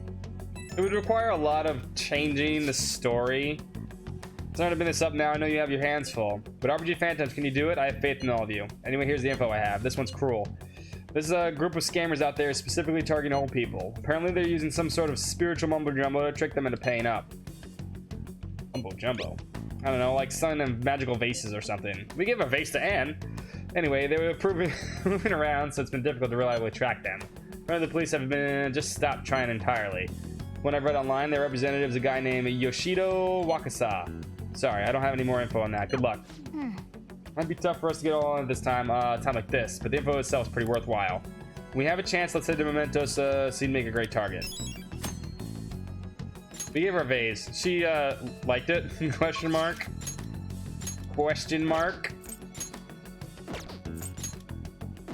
it would require a lot of changing the story. Sorry to bring this up now. I know you have your hands full. But RPG Phantoms, can you do it? I have faith in all of you. Anyway, here's the info I have. This one's cruel. There's a group of scammers out there specifically targeting old people. Apparently they're using some sort of spiritual mumbo-jumbo to trick them into paying up. Mumbo-jumbo? I don't know, like selling them magical vases or something. We gave a vase to Anne. Anyway, they were moving around, so it's been difficult to reliably track them. Apparently the police have been just stopped trying entirely. When I've read online, their representative is a guy named Yoshido Wakasa. Sorry, I don't have any more info on that. Good luck. Might be tough for us to get all in this time like this, but the info itself is pretty worthwhile. When we have a chance, let's head to Mementos so you'd make a great target. We gave her a vase. She liked it? Question mark? Question mark?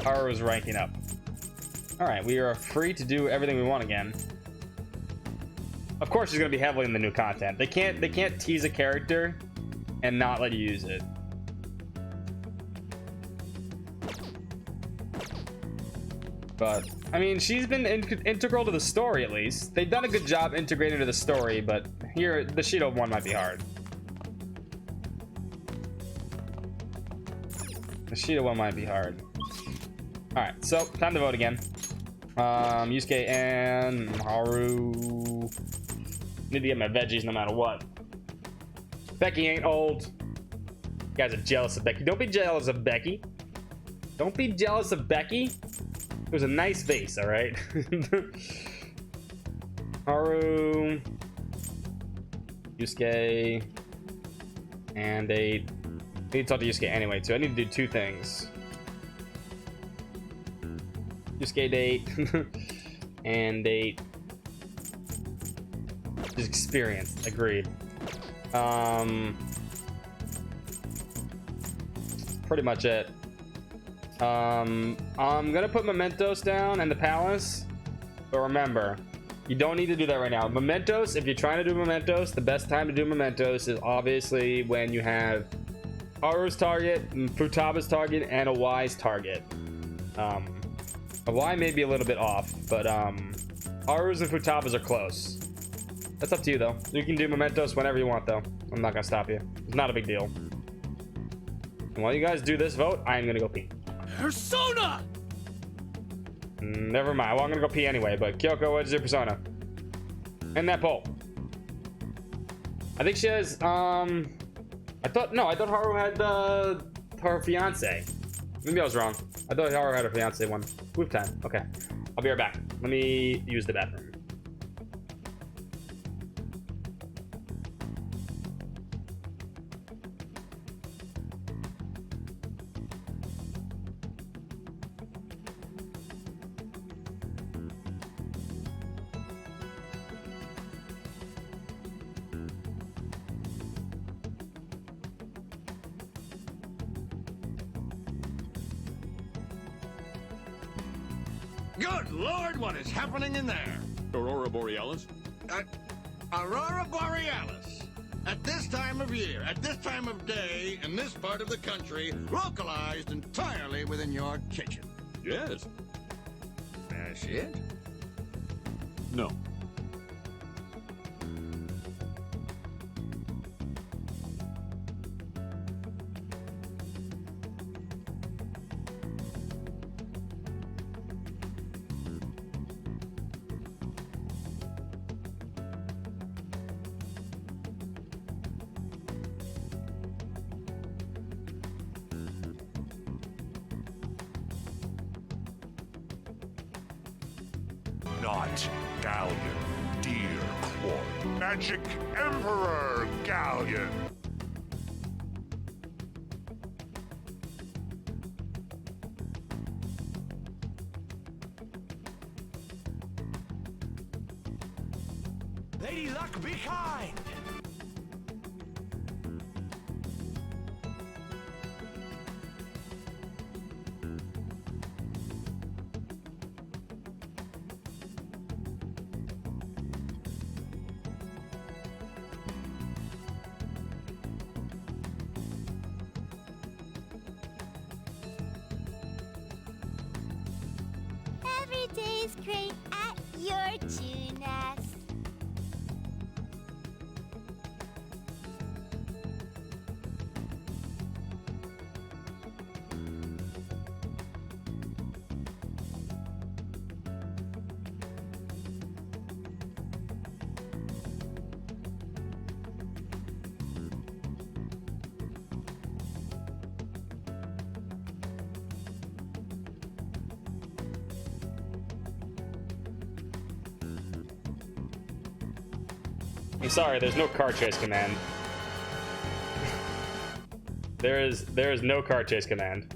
Haru is ranking up. Alright, we are free to do everything we want again. Of course she's gonna be heavily in the new content. They can't tease a character and not let you use it. But I mean, she's been integral to the story at least. They've done a good job integrating to the story, but here the Shido one might be hard. The Shido one might be hard. All right, so time to vote again. Yusuke and Haru. Need to get my veggies no matter what. Becky ain't old. You guys are jealous of Becky. Don't be jealous of Becky. Don't be jealous of Becky. It was a nice vase, all right? Haru, Yusuke, and I need to talk to Yusuke anyway, too. I need to do two things. Yusuke date and date. Just experience. Agreed. Pretty much it. I'm gonna put Mementos down and the Palace, but remember, you don't need to do that right now. Mementos, if you're trying to do Mementos, the best time to do Mementos is obviously when you have Haru's target, Futaba's target, and a Y's target. A Y may be a little bit off, but Haru's and Futaba's are close. That's up to you though. You can do Mementos whenever you want though. I'm not gonna stop you. It's not a big deal. And while you guys do this vote, I'm gonna go pee. Persona! Never mind. Well, I'm gonna go pee anyway, but Kyoko, what is your persona? In that poll. I think she has, I thought Haru had, her fiance. Maybe I was wrong. I thought Haru had her fiance one. Move time. Okay. I'll be right back. Let me use the bathroom. Good Lord, what is happening in there? Aurora Borealis? Aurora Borealis. At this time of year, at this time of day, in this part of the country, localized entirely within your kitchen. Yes. That's it? No. Not Galleon, dear Quark. Magic Emperor Galleon. Lady Luck, be kind! You're too nice. I'm sorry, there's no car chase command. there is no car chase command.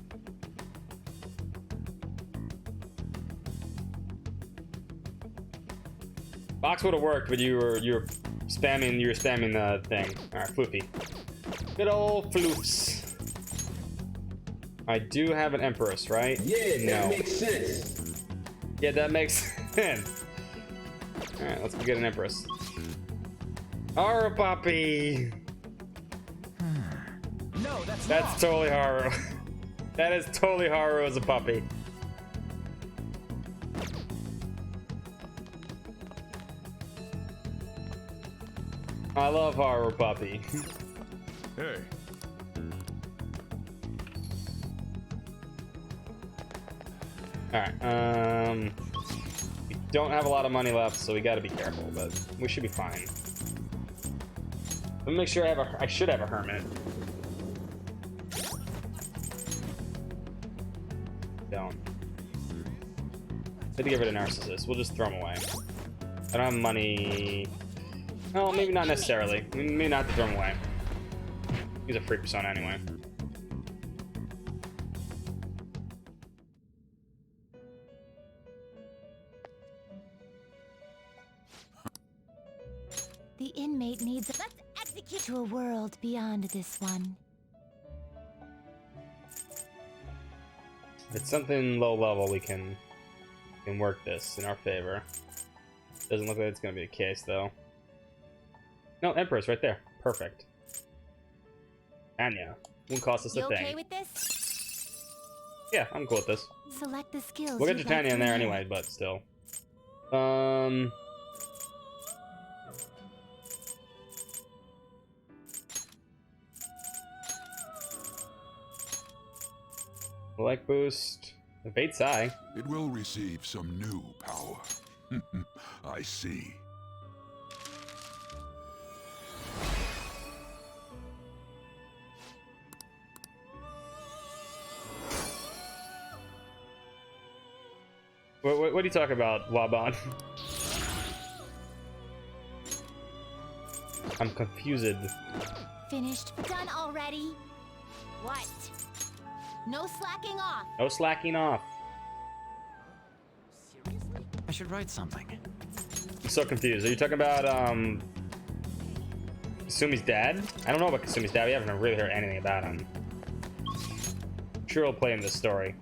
Box would have worked, but you were spamming the thing. Alright, floofy. Good old floofs. I do have an Empress, right? Yeah, no. that makes sense. Yeah, that makes sense. Alright, let's go get an Empress. Haru puppy. No, that's totally Haru. That is totally Haru as a puppy. I love Haru puppy. Hey. Alright, we don't have a lot of money left, so we gotta be careful, but we should be fine. Let me make sure I should have a hermit. Don't. Need to get rid of Narcissus. We'll just throw him away. I don't have money. No, maybe not necessarily. We may not have to throw him away. He's a free persona anyway. The inmate needs a... Let's execute to a world beyond this one. If it's something low level, we can work this in our favor. Doesn't look like it's gonna be the case though. No, Empress right there. Perfect. Anya. Won't cost us a You thing. okay with this? Yeah, I'm cool with this. Select the skills. We'll get you'd Titania like in to there learn. anyway, but still. Select boost. Evade Sai. It will receive some new power. I see. What are you talking about, Waban? I'm confused. Finished. Done already? What? No slacking off. No slacking off. I should write something. I'm so confused. Are you talking about Kasumi's dad? I don't know about Kasumi's dad. We haven't really heard anything about him. I'm sure he'll play in this story.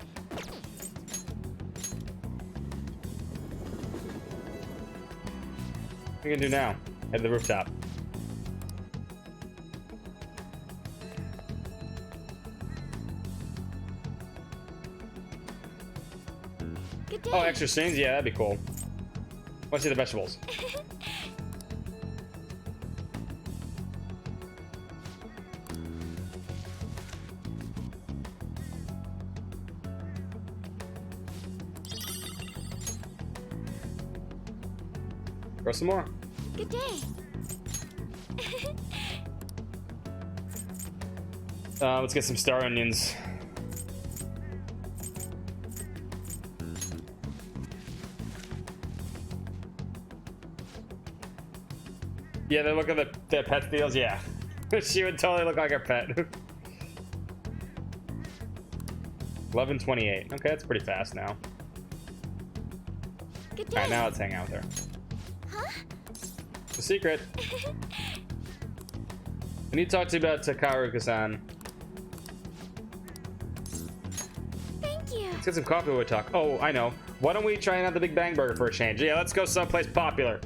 What are you gonna do now? Head to the rooftop. Good day. Oh, extra scenes? Yeah, that'd be cool. Let's see the vegetables. Grow some more. Good day. Let's get some star onions. Yeah, they look at the pet deals. Yeah, she would totally look like her pet. 11:28. Okay, that's pretty fast now. Good All right, now let's hang out with her. Huh? The secret. I need to talk to you about Takaruka-san. Thank you. Let's get some coffee while we talk. Oh, I know. Why don't we try out the Big Bang Burger for a change? Yeah, let's go someplace popular.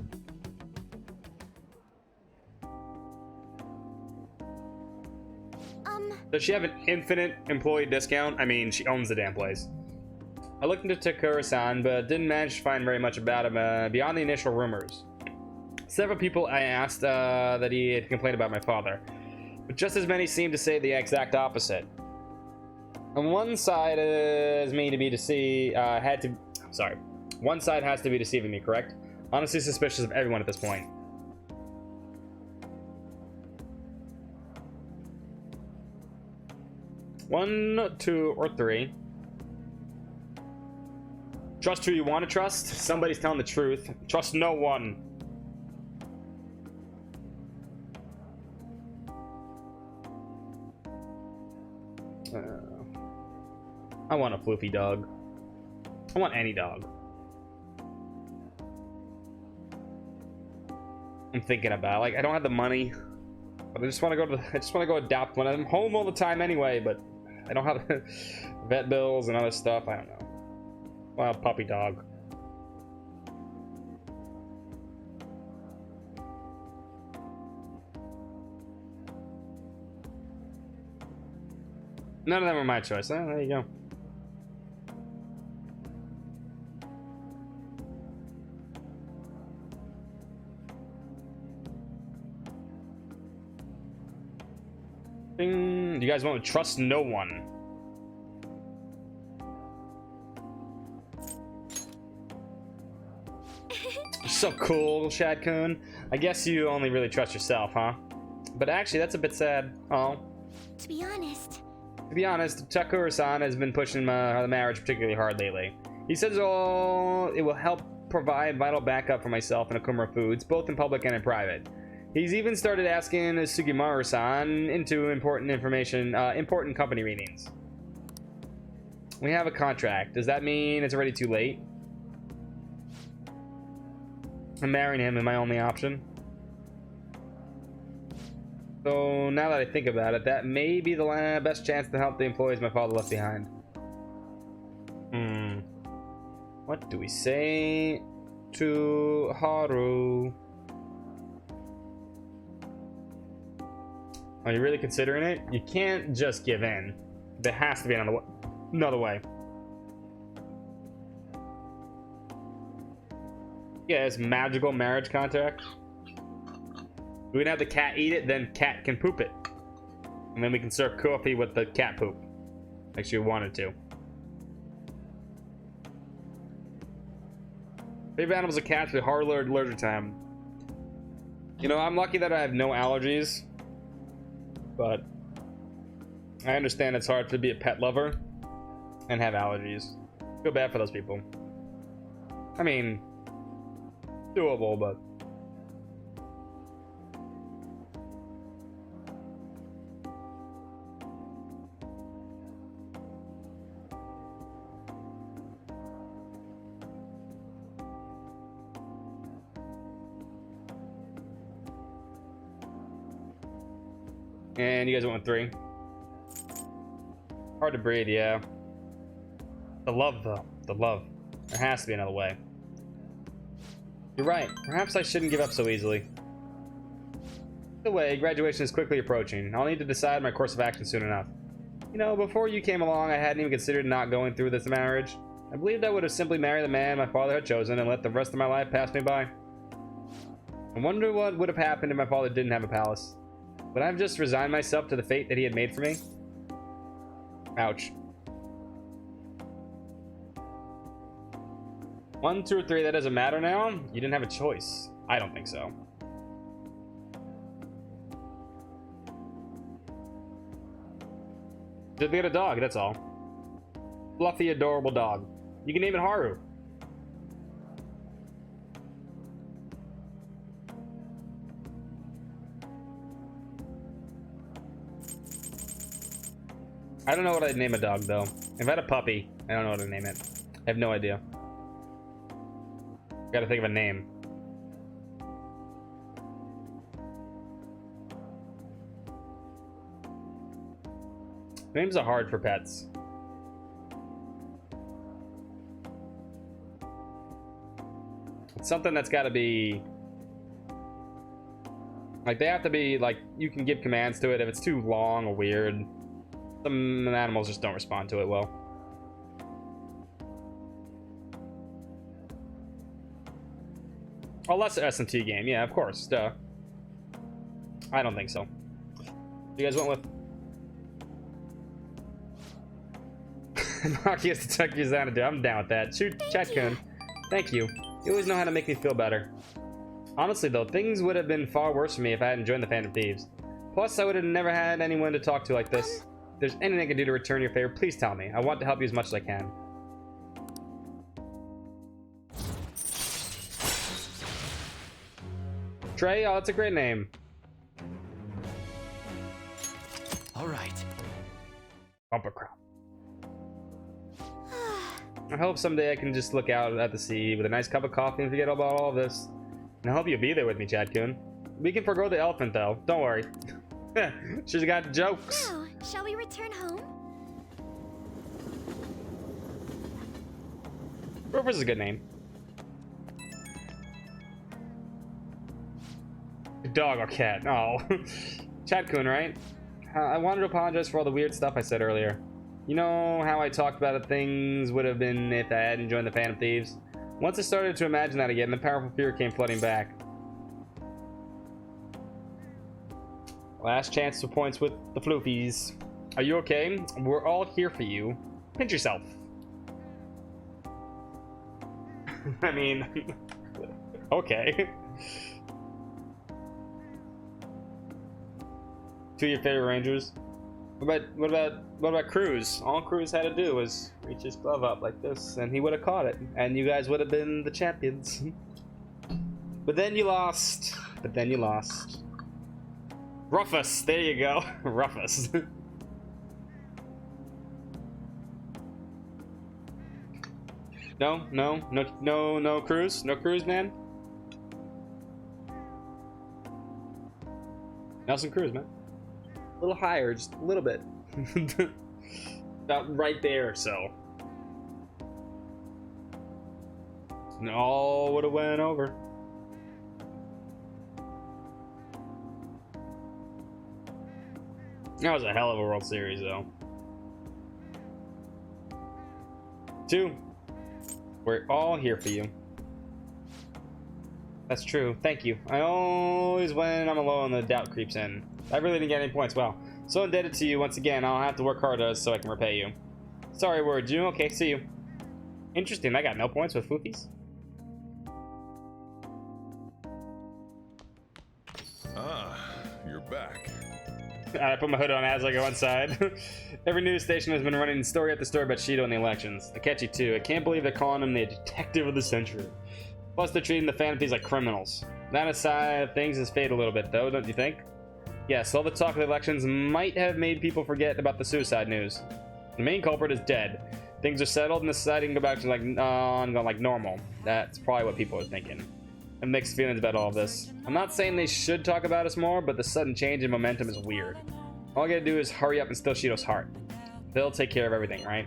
Does she have an infinite employee discount? I mean, she owns the damn place. I looked into Takura-san, but didn't manage to find very much about him beyond the initial rumors. Several people I asked that he had complained about my father, but just as many seemed to say the exact opposite. On one side is me to be one side has to be deceiving me, correct? Honestly suspicious of everyone at this point. One, two, or three. Trust who you want to trust. Somebody's telling the truth. Trust no one. I want a floofy dog. I want any dog. I'm thinking about, like, I don't have the money, but I just want to go adopt one. I'm home all the time anyway, but I don't have vet bills and other stuff. I don't know. Well, a puppy dog. None of them are my choice. There you go. Ding. You guys want to trust no one. You're so cool, Shad-kun. I guess you only really trust yourself, huh? But actually, that's a bit sad. Oh. To be honest, Takura-san has been pushing the marriage particularly hard lately. He says it will help provide vital backup for myself and Akumura Foods, both in public and in private. He's even started asking Sugimura-san into important company readings. We have a contract. Does that mean it's already too late? And marrying him is my only option. So now that I think about it, that may be the best chance to help the employees my father left behind. What do we say to Haru? Are you really considering it? You can't just give in. There has to be another way. Yeah, it's magical marriage contract. We can have the cat eat it, then cat can poop it. And then we can serve coffee with the cat poop. Like she wanted to. Favorite animals are cats with hard allergic time. You know, I'm lucky that I have no allergies. But I understand it's hard to be a pet lover and have allergies. Feel bad for those people. I mean, doable, but... And you guys went with 3. Hard to breathe, yeah. The love, though. The love. There has to be another way. You're right. Perhaps I shouldn't give up so easily. Either way, graduation is quickly approaching. I'll need to decide my course of action soon enough. You know, before you came along, I hadn't even considered not going through this marriage. I believed I would have simply married the man my father had chosen and let the rest of my life pass me by. I wonder what would have happened if my father didn't have a palace. Would I have just resigned myself to the fate that he had made for me? Ouch. 1, 2, or 3, that doesn't matter now? You didn't have a choice. I don't think so. Just get a dog, that's all. Fluffy, adorable dog. You can name it Haru. I don't know what I'd name a dog, though. If I had a puppy, I don't know what to name it. I have no idea. Gotta think of a name. Names are hard for pets. It's something that's gotta be... like, they have to be, like, you can give commands to it. If it's too long or weird... some animals just don't respond to it well. A lesser SMT game, yeah, of course. Duh. I don't think so. You guys went with Marcus Detective Xanadu. I'm down with that. Shoot, Chat-kun. Thank you. You always know how to make me feel better. Honestly though, things would have been far worse for me if I hadn't joined the Phantom Thieves. Plus, I would have never had anyone to talk to like this. If there's anything I can do to return your favor, please tell me. I want to help you as much as I can. Trey, oh, that's a great name. All right. Bumper crop. I hope someday I can just look out at the sea with a nice cup of coffee and forget about all of this. And I hope you'll be there with me, Chat-kun. We can forgo the elephant, though. Don't worry. She's got jokes. Now, shall we return home? Rufus is a good name. Dog or cat? Oh. Chat-kun, right? I wanted to apologize for all the weird stuff I said earlier. You know how I talked about it, things would have been if I hadn't joined the Phantom Thieves? Once I started to imagine that again, the powerful fear came flooding back. Last chance for points with the floofies. Are you okay? We're all here for you. Pinch yourself. I mean, okay. Two of your favorite Rangers. What about Cruz? All Cruz had to do was reach his glove up like this, and he would have caught it, and you guys would have been the champions. But then you lost. Rufus, there you go. Rufus. No Cruz? No Cruz, man? Nelson Cruz, man. A little higher, just a little bit. About right there, so. And all would have went over. That was a hell of a World Series, though. 2. We're all here for you. That's true. Thank you. I always, when I'm alone, the doubt creeps in. I really didn't get any points. Well, so indebted to you once again. I'll have to work harder so I can repay you. Sorry, word. You okay? See you. Interesting. I got no points with Foofies. Ah, you're back. I put my hood on as I go inside. Every news station has been running story after story about Shido and the elections. Akechi too. I can't believe they're calling him the detective of the century. Plus, they're treating the Phantom Thieves like criminals. That side of things has faded a little bit, though, don't you think? Yes, all the talk of the elections might have made people forget about the suicide news. The main culprit is dead. Things are settled, and the society can go back to like normal. That's probably what people are thinking. I have mixed feelings about all of this. I'm not saying they should talk about us more, but the sudden change in momentum is weird. All I gotta do is hurry up and steal Shido's heart. They'll take care of everything, right?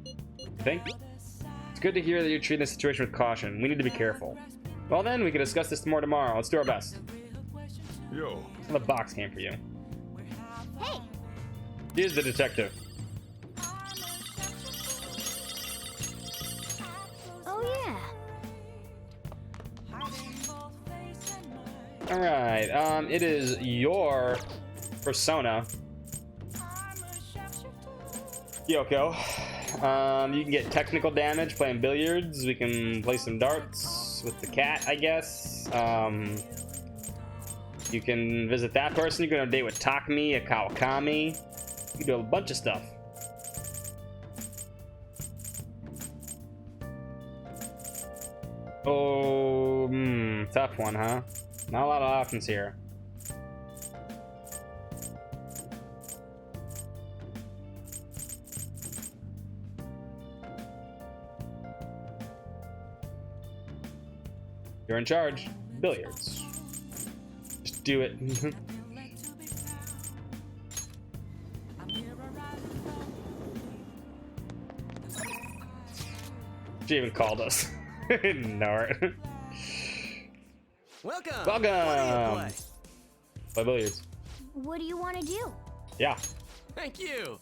You think? It's good to hear that you're treating the situation with caution. We need to be careful. Well then, we can discuss this more tomorrow. Let's do our best. Yo. The box came for you. Hey! Here's the detective. Oh yeah. Alright, it is your persona. Yoko. You can get technical damage playing billiards. We can play some darts with the cat, I guess. You can visit that person. You can go on a date with Takumi, a Kawakami. You can do a bunch of stuff. Oh, tough one, huh? Not a lot of options here. You're in charge. Billiards. Just do it. She even called us. Ignore it. Welcome. Welcome. Play billiards. What do you want to do? Yeah. Thank you.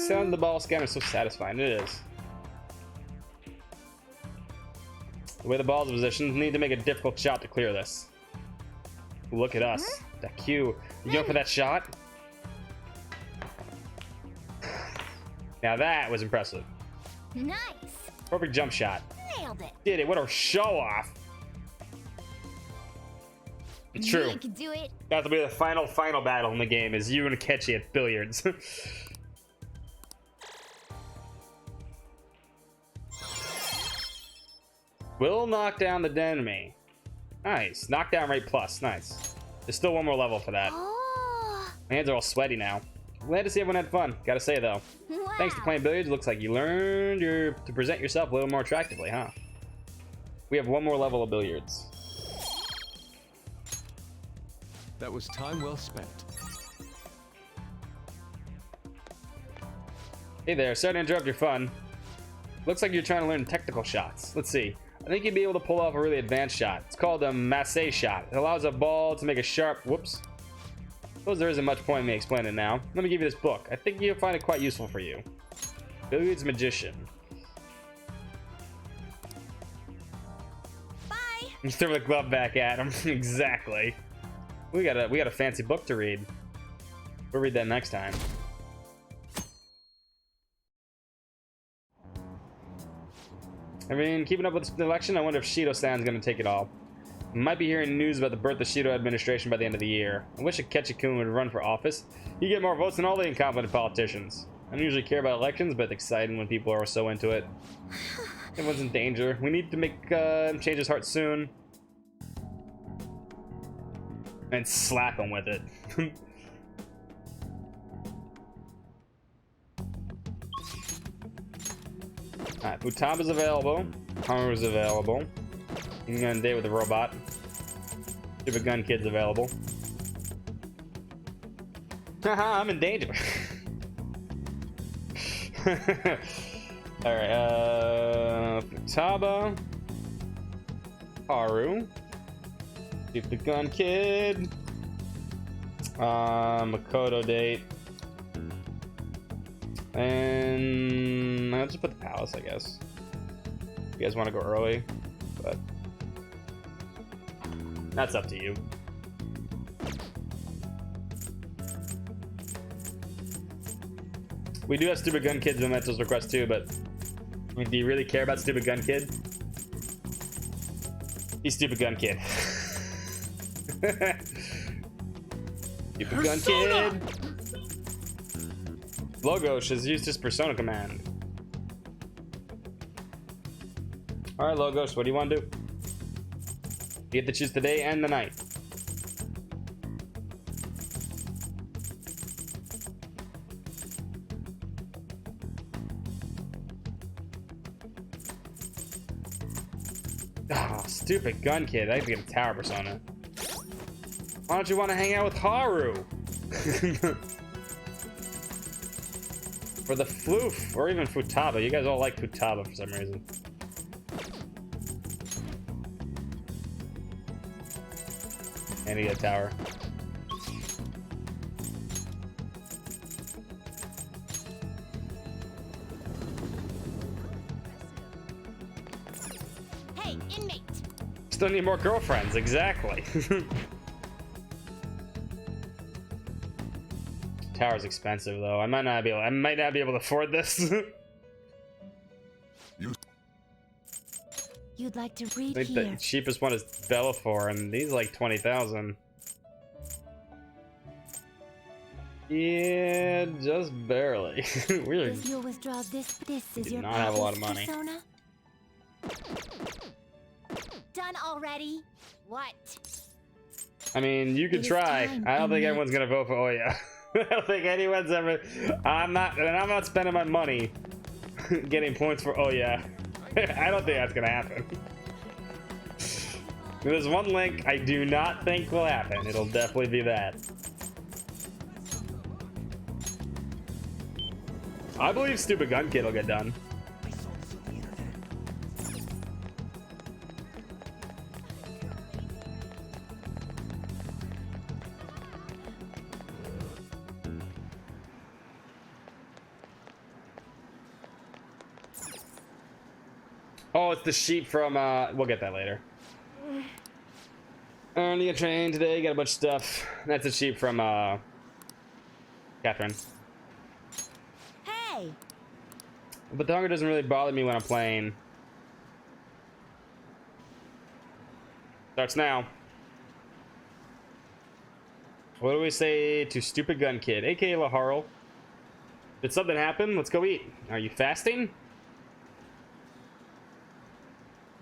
Sound the ball scanner is so satisfying. It is. The way the ball's positioned, need to make a difficult shot to clear this. Look at us. That cue. You going for that shot? Now that was impressive. Nice. Perfect jump shot. Nailed it. Did it. What a show off. It's true. You can do it. That'll be the final battle in the game is you and Akechi at billiards. Will knock down the enemy. Nice. Knockdown rate plus. Nice. There's still one more level for that. My hands are all sweaty now. Glad to see everyone had fun. Gotta say though, thanks to playing billiards, looks like you learned to present yourself a little more attractively, huh? We have one more level of billiards. That was time well spent. Hey there, sorry to interrupt your fun. Looks like you're trying to learn technical shots. Let's see. I think you'd be able to pull off a really advanced shot. It's called a masse shot. It allows a ball to make a sharp... Whoops. Suppose there isn't much point in me explaining it now. Let me give you this book. I think you'll find it quite useful for you. Billiards Magician. Bye. You throw the glove back at him. Exactly. We got a fancy book to read. We'll read that next time. I mean, keeping up with the election, I wonder if Shido-san's gonna take it all. I might be hearing news about the birth of Shido administration by the end of the year. I wish Akechi-kun would run for office. He'd get more votes than all the incompetent politicians. I don't usually care about elections, but it's exciting when people are so into it. Everyone's in danger. We need to make him change his heart soon. And slap him with it. Alright, Futaba's available. Haru's available. You can go on a date with the robot. Stupid Gun Kid's available. Haha, I'm in danger. Alright, Futaba. Haru. Stupid Gun Kid. Makoto date. And I'll just put the palace, I guess. You guys want to go early, but that's up to you. We do have Stupid Gun Kid's mementos request too, but I mean, do you really care about Stupid Gun Kid? He's Stupid Gun Kid. Stupid Gun Kid. Logos has used his persona command. Alright, Logos, what do you want to do? You get to choose the day and the night. Oh, Stupid Gun Kid. I have to get a tower persona. Why don't you want to hang out with Haru? Or the Floof, or even Futaba. You guys all like Futaba for some reason. And you get a tower. Hey, inmate. Still need more girlfriends, exactly. Tower's expensive though. I might not be able to afford this. You'd like to read I think here. the cheapest one is Bellafor, and these like 20,000. Yeah, just barely. Weird. If you'll withdraw this is Did your not have a lot of palace money. persona. Done already? What? I mean, you could It is try. time, I don't think inmate. everyone's gonna vote for Oya. I don't think anyone's ever. I'm not spending my money getting points for Oya. I don't think that's gonna happen. There's one link I do not think will happen. It'll definitely be that. I believe Stupid Gun Kid will get done. Oh, it's the sheep from, we'll get that later. Earning a train today, got a bunch of stuff. That's a sheep from, Catherine. Hey! But the hunger doesn't really bother me when I'm playing. Starts now. What do we say to Stupid Gun Kid, aka Laharl? Did something happen? Let's go eat. Are you fasting?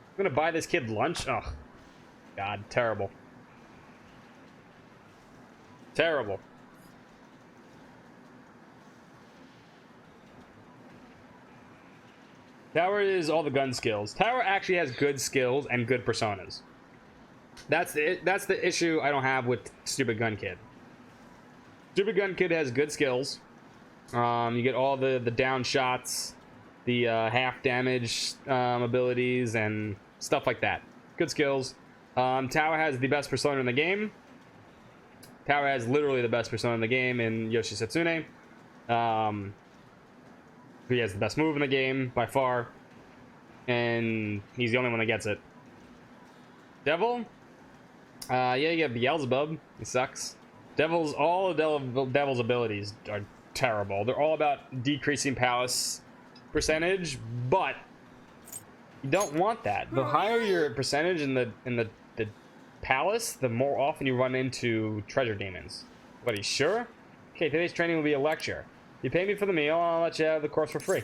I'm gonna buy this kid lunch? Oh, God, terrible. Terrible. Tower is all the gun skills. Tower actually has good skills and good personas. That's the issue I don't have with Stupid Gun Kid. Stupid Gun Kid has good skills. You get all the down shots, the half damage abilities, and stuff like that. Good skills. Tower has the best persona in the game. Tower has literally the best persona in the game in Yoshi Setsune. He has the best move in the game by far, and he's the only one that gets it. Devil, yeah, you get Beelzebub. He sucks. All the Devil's abilities are terrible. They're all about decreasing palace percentage, but you don't want that. The higher your percentage in the palace, the more often you run into treasure demons. But are you sure? Okay, today's training will be a lecture. You pay me for the meal, I'll let you have the course for free.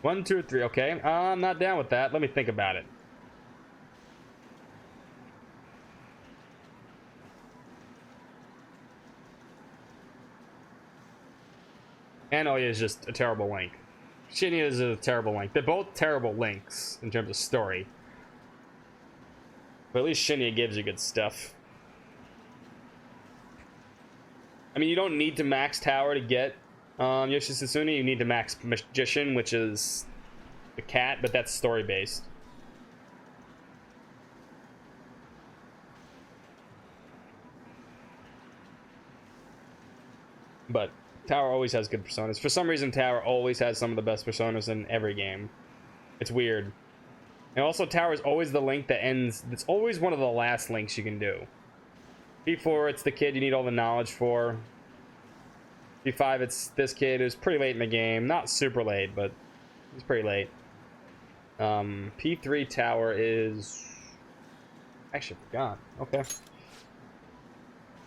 One, two, three. Okay, I'm not down with that. Let me think about it. And Oya is just a terrible link. Shinya is a terrible link. They're both terrible links in terms of story. But at least Shinya gives you good stuff. I mean, you don't need to max Tower to get Yoshi Setsune. You need to max Magician, which is the cat, but that's story-based. But Tower always has good personas. For some reason, Tower always has some of the best personas in every game. It's weird. And also, Tower is always the link that ends... It's always one of the last links you can do. P4, it's the kid you need all the knowledge for. P5, it's this kid who's pretty late in the game. Not super late, but he's pretty late. P3 Tower is... Actually, I forgot. Okay.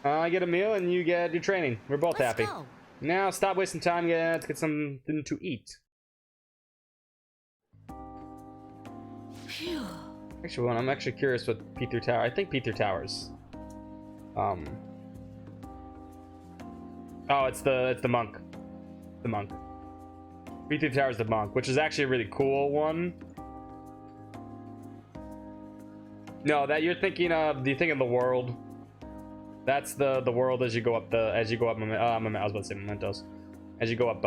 I get a meal and you get your training. We're both happy. Go. Now, stop wasting time. Let's get something to eat. Phew. Actually, I'm actually curious what P3 Tower. I think P3 Towers. Oh, it's the monk. The monk. P3 Tower is the monk, which is actually a really cool one. No, that you're thinking of. Do you think of the world? That's the world as you go up I was about to say Mementos. As you go up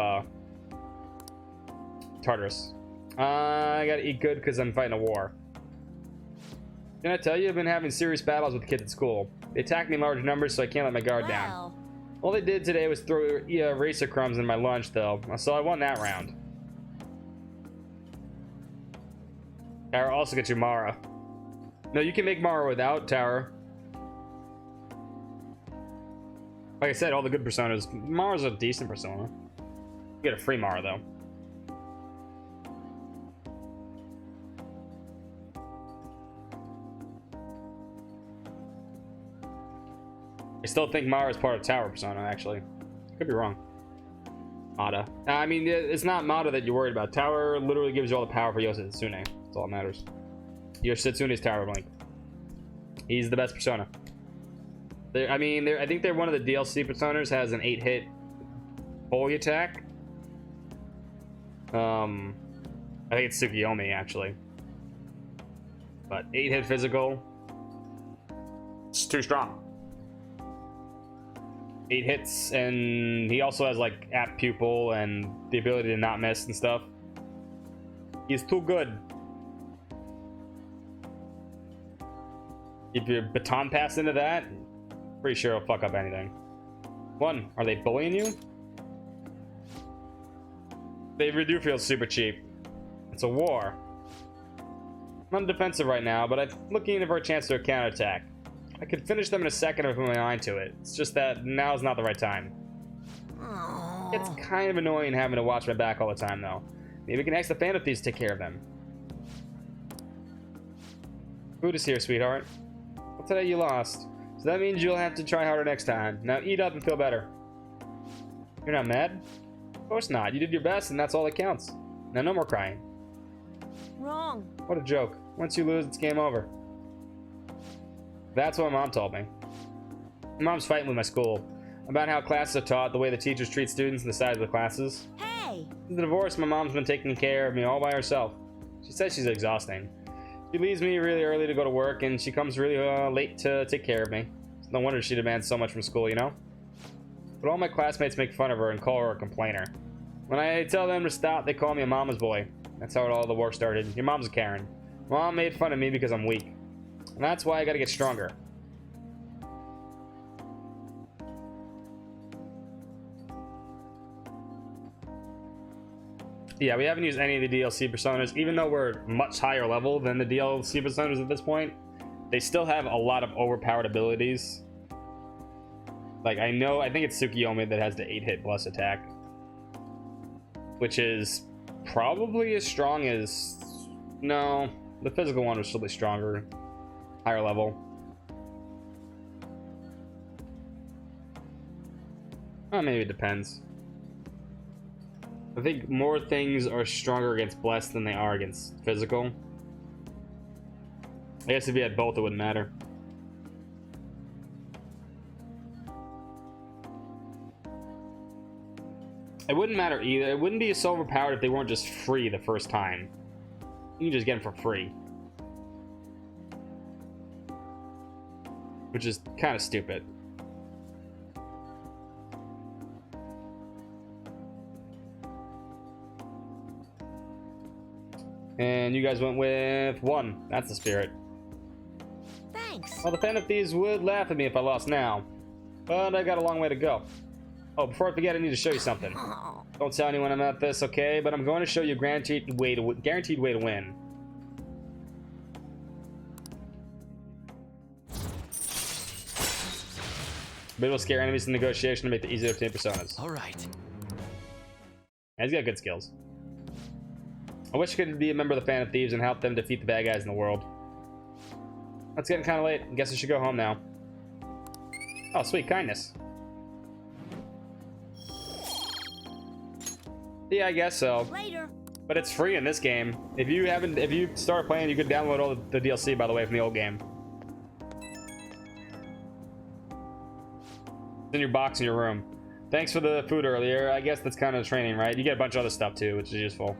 Tartarus. I gotta eat good because I'm fighting a war. Can I tell you, I've been having serious battles with kids at school. They attack me in large numbers, so I can't let my guard down. All they did today was throw eraser crumbs in my lunch, though, so I won that round. Tower also gets you Mara. No, you can make Mara without Tower. Like I said, all the good personas. Mara's a decent persona. You get a free Mara, though. I still think Mara is part of Tower persona, actually. Could be wrong. Mata. I mean, it's not Mata that you're worried about. Tower literally gives you all the power for Yoshi Setsune. That's all that matters. Yoshi Setsune's Tower Link. He's the best persona. I think they're one of the DLC personas, has an 8-hit holy attack. I think it's Tsukiyomi, actually. But 8-hit physical. It's too strong. 8 hits, and he also has like apt pupil and the ability to not miss and stuff. He's too good. If you baton pass into that, pretty sure he'll fuck up anything. 1, are they bullying you? They do feel super cheap. It's a war. I'm on defensive right now, but I'm looking for a chance to counterattack. I could finish them in a second if I put my mind to it. It's just that now is not the right time. It's kind of annoying having to watch my back all the time, though. Maybe we can ask the Phantom Thieves to take care of them. Food is here, sweetheart. Well, today you lost. So that means you'll have to try harder next time. Now eat up and feel better. You're not mad? Of course not. You did your best and that's all that counts. Now no more crying. Wrong. What a joke. Once you lose, it's game over. That's what my mom told me. My mom's fighting with my school about how classes are taught, the way the teachers treat students, and the size of the classes. Hey! Since the divorce, my mom's been taking care of me all by herself. She says she's exhausting. She leaves me really early to go to work, and she comes really late to take care of me. It's no wonder she demands so much from school, you know? But all my classmates make fun of her and call her a complainer. When I tell them to stop, they call me a mama's boy. That's how all the war started. Your mom's a Karen. Mom made fun of me because I'm weak. And that's why I gotta get stronger. Yeah, we haven't used any of the DLC personas, even though we're much higher level than the DLC personas at this point. They still have a lot of overpowered abilities. Like, I think it's Tsukiyomi that has the 8-hit plus attack. Which is probably as strong as... No, the physical one was still be stronger. Higher level. Well, maybe it depends. I think more things are stronger against blessed than they are against physical. I guess if you had both, it wouldn't matter. It wouldn't matter either. It wouldn't be so overpowered if they weren't just free the first time. You can just get them for free. Which is kind of stupid. And you guys went with 1. That's the spirit. Thanks. Well, the Phantom Thieves would laugh at me if I lost now. But I got a long way to go. Oh, before I forget, I need to show you something. Don't tell anyone about this, okay? But I'm going to show you a guaranteed way to win. But it'll scare enemies in negotiation to make it easier to obtain personas. Alright. Yeah, he's got good skills. I wish I could be a member of the Phantom Thieves and help them defeat the bad guys in the world. It's getting kind of late. I guess I should go home now. Oh, sweet kindness. Yeah, I guess so. Later. But it's free in this game. If you start playing, you could download all the DLC, by the way, from the old game. It's in your box in your room. Thanks for the food earlier. I guess that's kind of training, right? You get a bunch of other stuff too, which is useful.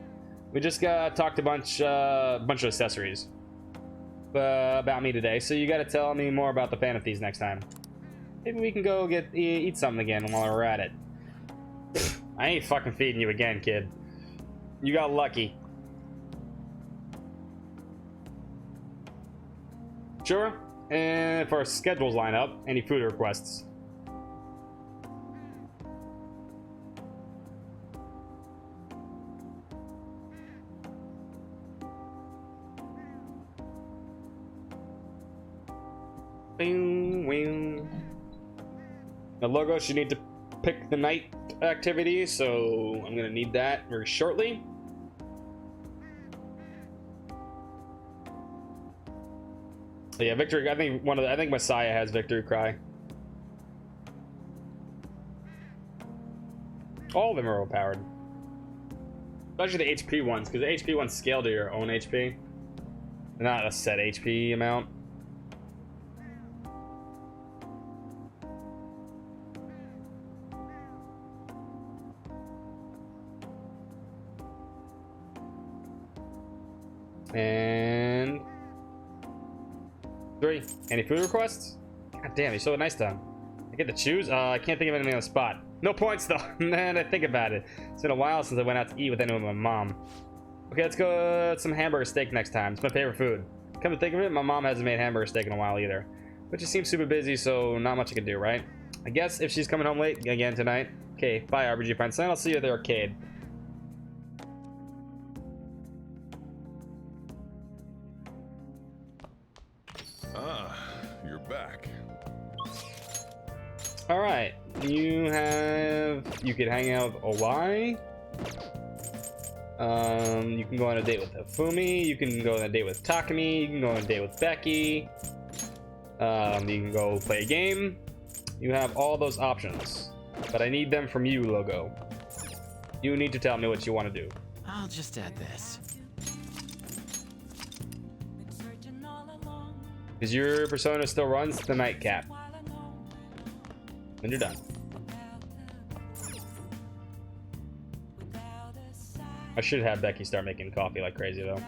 We just talked a bunch of accessories about me today, so you got to tell me more about the Phantom Thieves next time. Maybe we can go eat something again while we're at it. I ain't fucking feeding you again, kid. You got lucky. Sure. And if our schedules line up, any food requests? Bing, wing. The logo should need to pick the night activity, so I'm gonna need that very shortly. So yeah, victory. I think Messiah has victory cry. All of them are overpowered, especially the HP ones, because the HP ones scale to your own HP, not a set HP amount. And 3. Any food requests? God damn, you're so nice to them. I get to choose? I can't think of anything on the spot. No points though. Man, I think about it. It's been a while since I went out to eat with anyone but my mom. Okay, let's go some hamburger steak next time. It's my favorite food. Come to think of it, my mom hasn't made hamburger steak in a while either. But she seems super busy, so not much I can do, right? I guess if she's coming home late again tonight. Okay, bye RBG friends. I'll see you at the arcade. Alright, you could hang out with Owai. You can go on a date with Afumi, you can go on a date with Takumi, you can go on a date with Becky. You can go play a game. You have all those options. But I need them from you, Logo. You need to tell me what you want to do. I'll just add this. Because your persona still runs the nightcap. Then you're done. I should have Becky start making coffee like crazy though.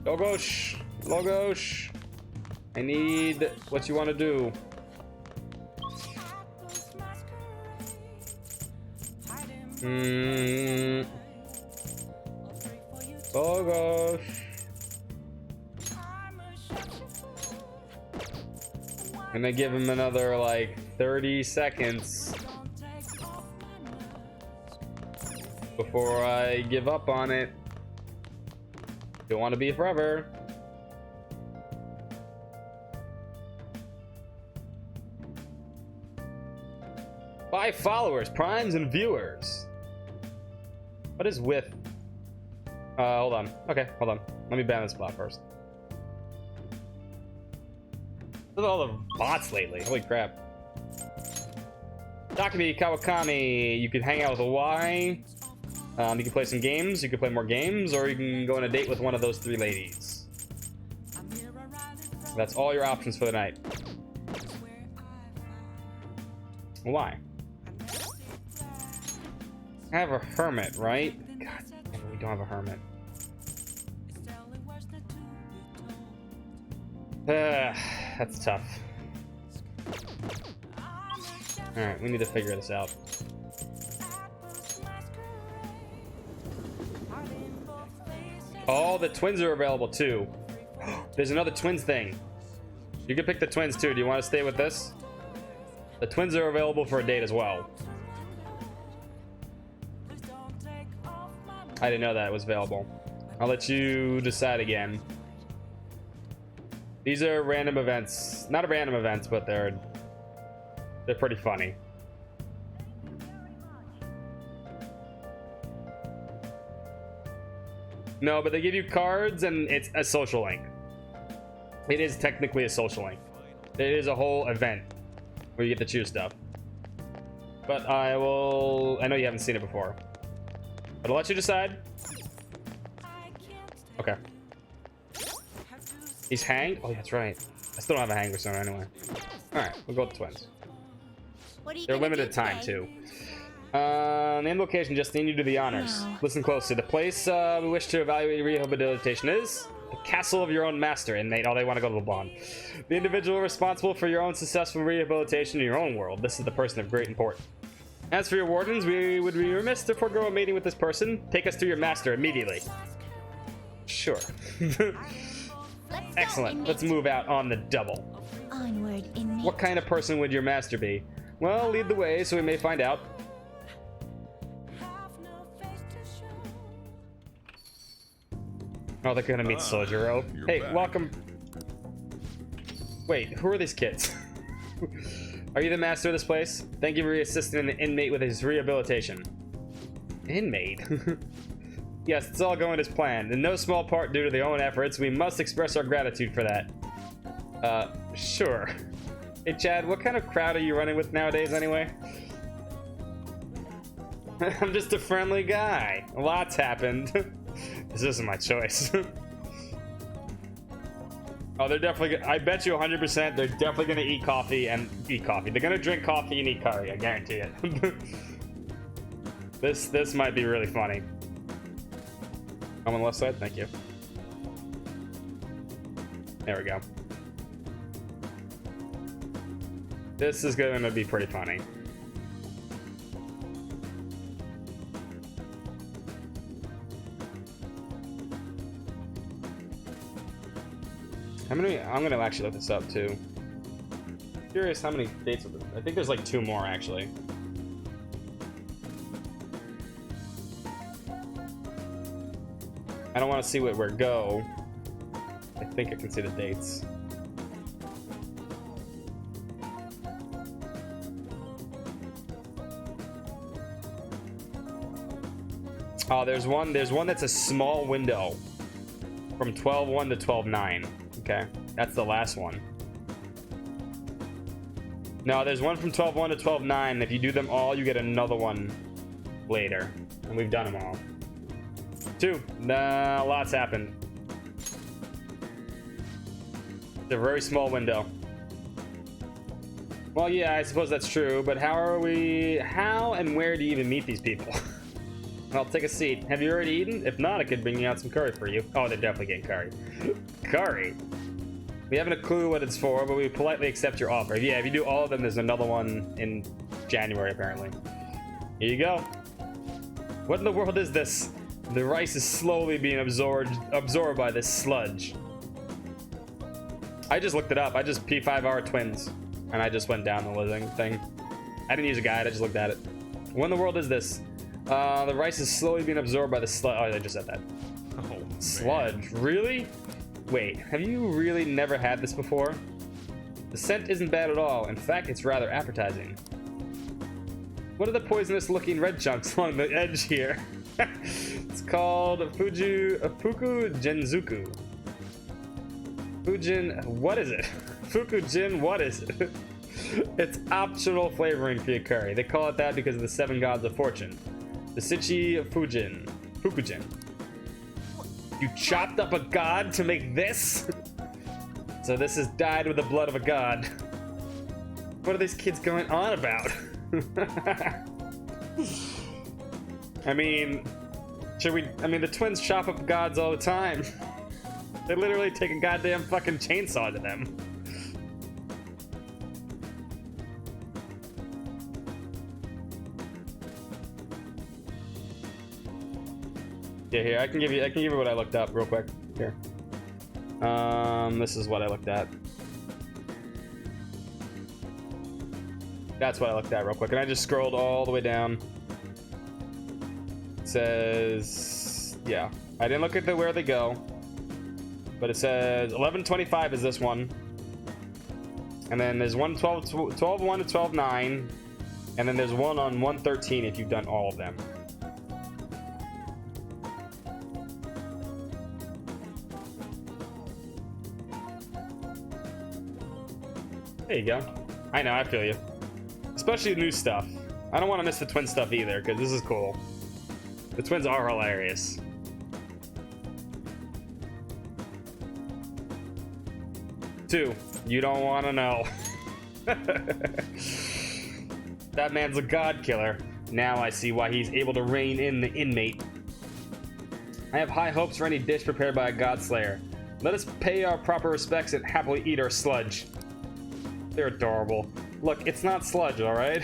Logos! Logos! I need what you want to do. Logos! And I give him another like 30 seconds before I give up on it. Don't want to be forever. Five followers, primes, and viewers. What is with? Hold on. Okay, hold on. Let me ban this bot first. Look at all the bots lately. Holy crap. Takumi Kawakami. You could hang out with Owai. You can play some games. You can play more games, or you can go on a date with one of those three ladies. That's all your options for the night. Why? I have a hermit, right? God damn it, we don't have a hermit. That's tough. Alright, we need to figure this out. Oh, the twins are available too. There's another twins thing. You can pick the twins too. Do you want to stay with this? The twins are available for a date as well. I didn't know that was available. I'll let you decide again. These are random events. Not random events, but they're pretty funny. No, but they give you cards and it's a social link. It is technically a social link. It is a whole event where you get to choose stuff. But I know you haven't seen it before. But I'll let you decide. Okay. He's hanged? Oh, yeah, that's right. I still don't have a hang persona anyway. Alright, we'll go with the twins. They're limited time, too. Name location, just need you to do the honors. No. Listen closely. The place we wish to evaluate rehabilitation is the castle of your own master inmate. Oh, they want to go to the bond. The individual responsible for your own successful rehabilitation in your own world. This is the person of great import. As for your wardens, we would be remiss to forego a meeting with this person. Take us to your master immediately. Sure. Excellent. Let's move out on the double. Onward, inmate. What kind of person would your master be? Well, lead the way so we may find out. Oh, they're gonna meet Sojiro. Hey, back. welcome. Wait, who are these kids? Are you the master of this place? Thank you for assisting the inmate with his rehabilitation. Inmate? Yes, it's all going as planned. In no small part due to their own efforts, we must express our gratitude for that. Sure. Hey, Chad, what kind of crowd are you running with nowadays, anyway? I'm just a friendly guy. A lot's happened. This isn't my choice. Oh, they're definitely I bet you 100% they're definitely gonna eat coffee and eat coffee. They're gonna drink coffee and eat curry, I guarantee it. This might be really funny. I'm on the left side, thank you. There we go. This is gonna be pretty funny. How many? I'm gonna actually look this up too. Curious how many dates with them. I think there's like 2 more actually. I don't want to see where we go. I think I can see the dates. Oh, there's one that's a small window from 12/1 to 12/9. Okay, that's the last one. No, there's one from 12/1 to 12/9. If you do them all, you get another one later, and we've done them all. 2. Nah, lots happened. It's a very small window. Well, yeah, I suppose that's true, but how and where do you even meet these people? Well, take a seat. Have you already eaten? If not, I could bring you out some curry for you. Oh, they're definitely getting curry. Curry? We haven't a clue what it's for, but we politely accept your offer. Yeah, if you do all of them, there's another one in January, apparently. Here you go. What in the world is this? The rice is slowly being absorbed by this sludge. I just looked it up. I just P5R twins, and I just went down the living thing. I didn't use a guide. I just looked at it. What in the world is this? The rice is slowly being absorbed by the sludge. Oh, I just said that. Oh, sludge? Really? Wait, have you really never had this before? The scent isn't bad at all. In fact, it's rather appetizing. What are the poisonous looking red chunks along the edge here? It's called Fuku Genzuku. Fujin, what is it? Fukujin, what is it? It's optional flavoring for your curry. They call it that because of the 7 gods of fortune. The Shichi Fukujin. You chopped up a god to make this? So this is dyed with the blood of a god. What are these kids going on about? I mean, the twins chop up gods all the time. They literally take a goddamn fucking chainsaw to them. Yeah, here, I can give you what I looked up real quick. Here. This is what I looked at. That's what I looked at real quick, and I just scrolled all the way down. It says, yeah, I didn't look at where they go, but it says 11/25 is this one, and then there's one 12/1 to 12/9, and then there's one on 1/13 if you've done all of them. There you go. I know, I feel you. Especially new stuff. I don't want to miss the twin stuff either, because this is cool. The twins are hilarious. Two, you don't want to know. That man's a god killer. Now I see why he's able to rein in the inmate. I have high hopes for any dish prepared by a god slayer. Let us pay our proper respects and happily eat our sludge. They're adorable. Look, it's not sludge, alright?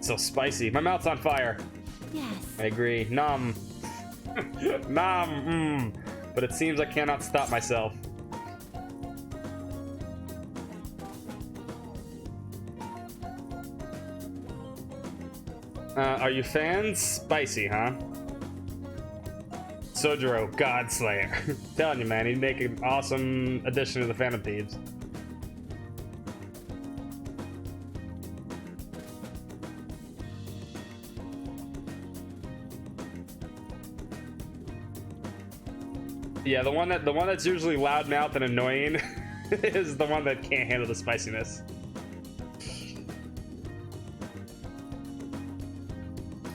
So spicy. My mouth's on fire. Yes. I agree. Nom. Nom. But it seems I cannot stop myself. Are you fans? Spicy, huh? Sojiro, God Slayer. Telling you, man, he'd make an awesome addition to the Phantom Thieves. Yeah, the one that's usually loudmouth and annoying is the one that can't handle the spiciness.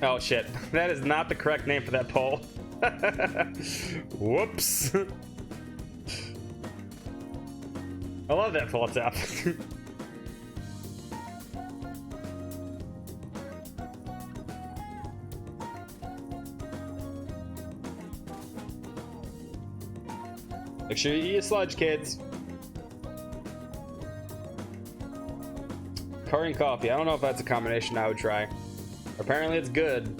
Oh shit, that is not the correct name for that poll. Whoops. I love that full tap. Make sure you eat your sludge, kids. Curry and coffee. I don't know if that's a combination I would try. Apparently it's good.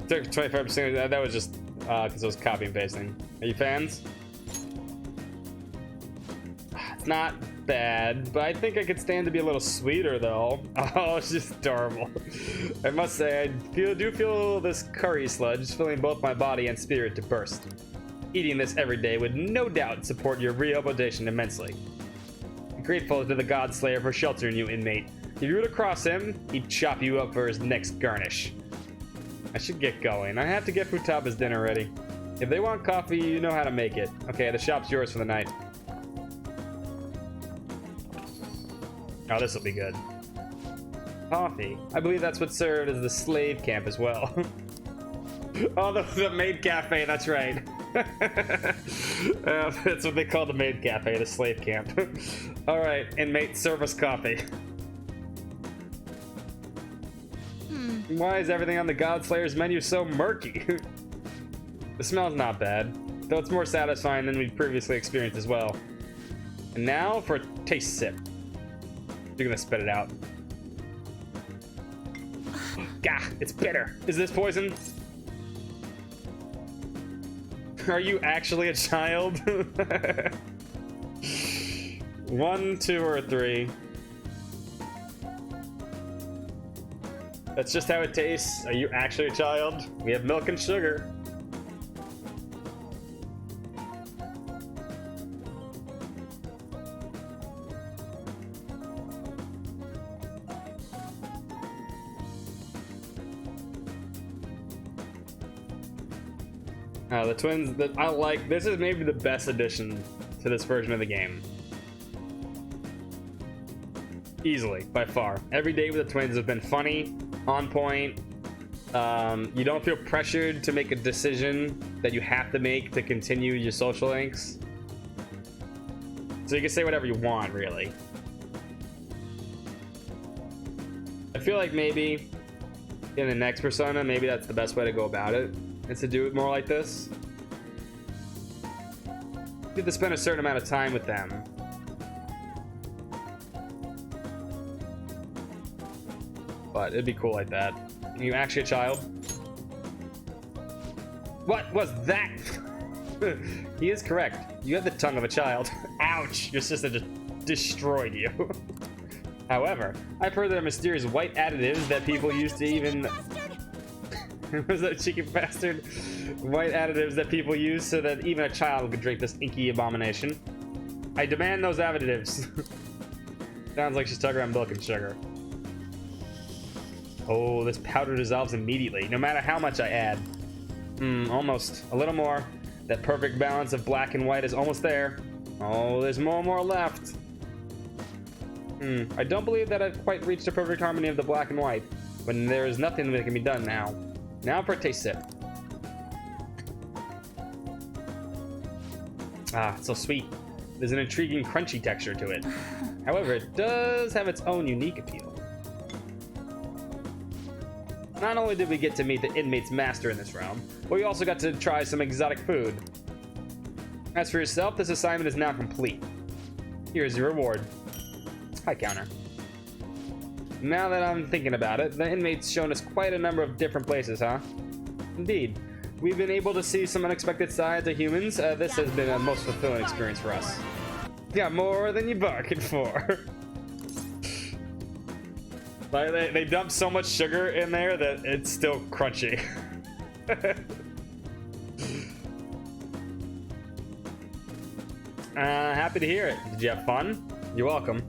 25%. That was just because I was copy and pasting. Are you fans? It's not bad, but I think I could stand to be a little sweeter though. Oh, it's just adorable. I must say, I do feel this curry sludge filling both my body and spirit to burst. Eating this every day would no doubt support your rehabilitation immensely. I'm grateful to the Godslayer for sheltering you, inmate. If you were to cross him, he'd chop you up for his next garnish. I should get going. I have to get Futaba's dinner ready. If they want coffee, you know how to make it. Okay, the shop's yours for the night. Oh, this will be good. Coffee. I believe that's what served as the slave camp as well. Oh, the maid cafe, that's right. That's what they call the maid cafe, the slave camp. All right, inmate, serve us coffee. Why is everything on the Godslayer's menu so murky? The smell's not bad, though it's more satisfying than we've previously experienced as well. And now for a taste sip. You're gonna spit it out. Gah, it's bitter. Is this poison? Are you actually a child? 1, 2, or 3. That's just how it tastes. Are you actually a child? We have milk and sugar. The twins that I like, this is maybe the best addition to this version of the game. Easily, by far. Every day with the twins has been funny, on point. You don't feel pressured to make a decision that you have to make to continue your social links. So you can say whatever you want, really. I feel like maybe in the next Persona, maybe that's the best way to go about it, is to do it more like this. You have to spend a certain amount of time with them. But it'd be cool like that. Are you actually a child? What was that? He is correct. You have the tongue of a child. Ouch! Your sister just destroyed you. However, I've heard there are mysterious white additives that people use to even... Was that cheeky bastard? White additives that people use so that even a child could drink this inky abomination. I demand those additives. Sounds like she's talking about milk and sugar. Oh, this powder dissolves immediately, no matter how much I add. Almost. A little more. That perfect balance of black and white is almost there. Oh, there's more and more left. I don't believe that I've quite reached a perfect harmony of the black and white, when there is nothing that can be done now. Now for a taste sip. Ah, it's so sweet. There's an intriguing crunchy texture to it. However, it does have its own unique appeal. Not only did we get to meet the inmate's master in this realm, but we also got to try some exotic food. As for yourself, this assignment is now complete. Here's your reward. Hi, counter. Now that I'm thinking about it, the inmate's shown us quite a number of different places, huh? Indeed. We've been able to see some unexpected sides of humans. This has been a most fulfilling experience for us. Got more than you bargained for. Like they dumped so much sugar in there that it's still crunchy. Happy to hear it. Did you have fun? You're welcome.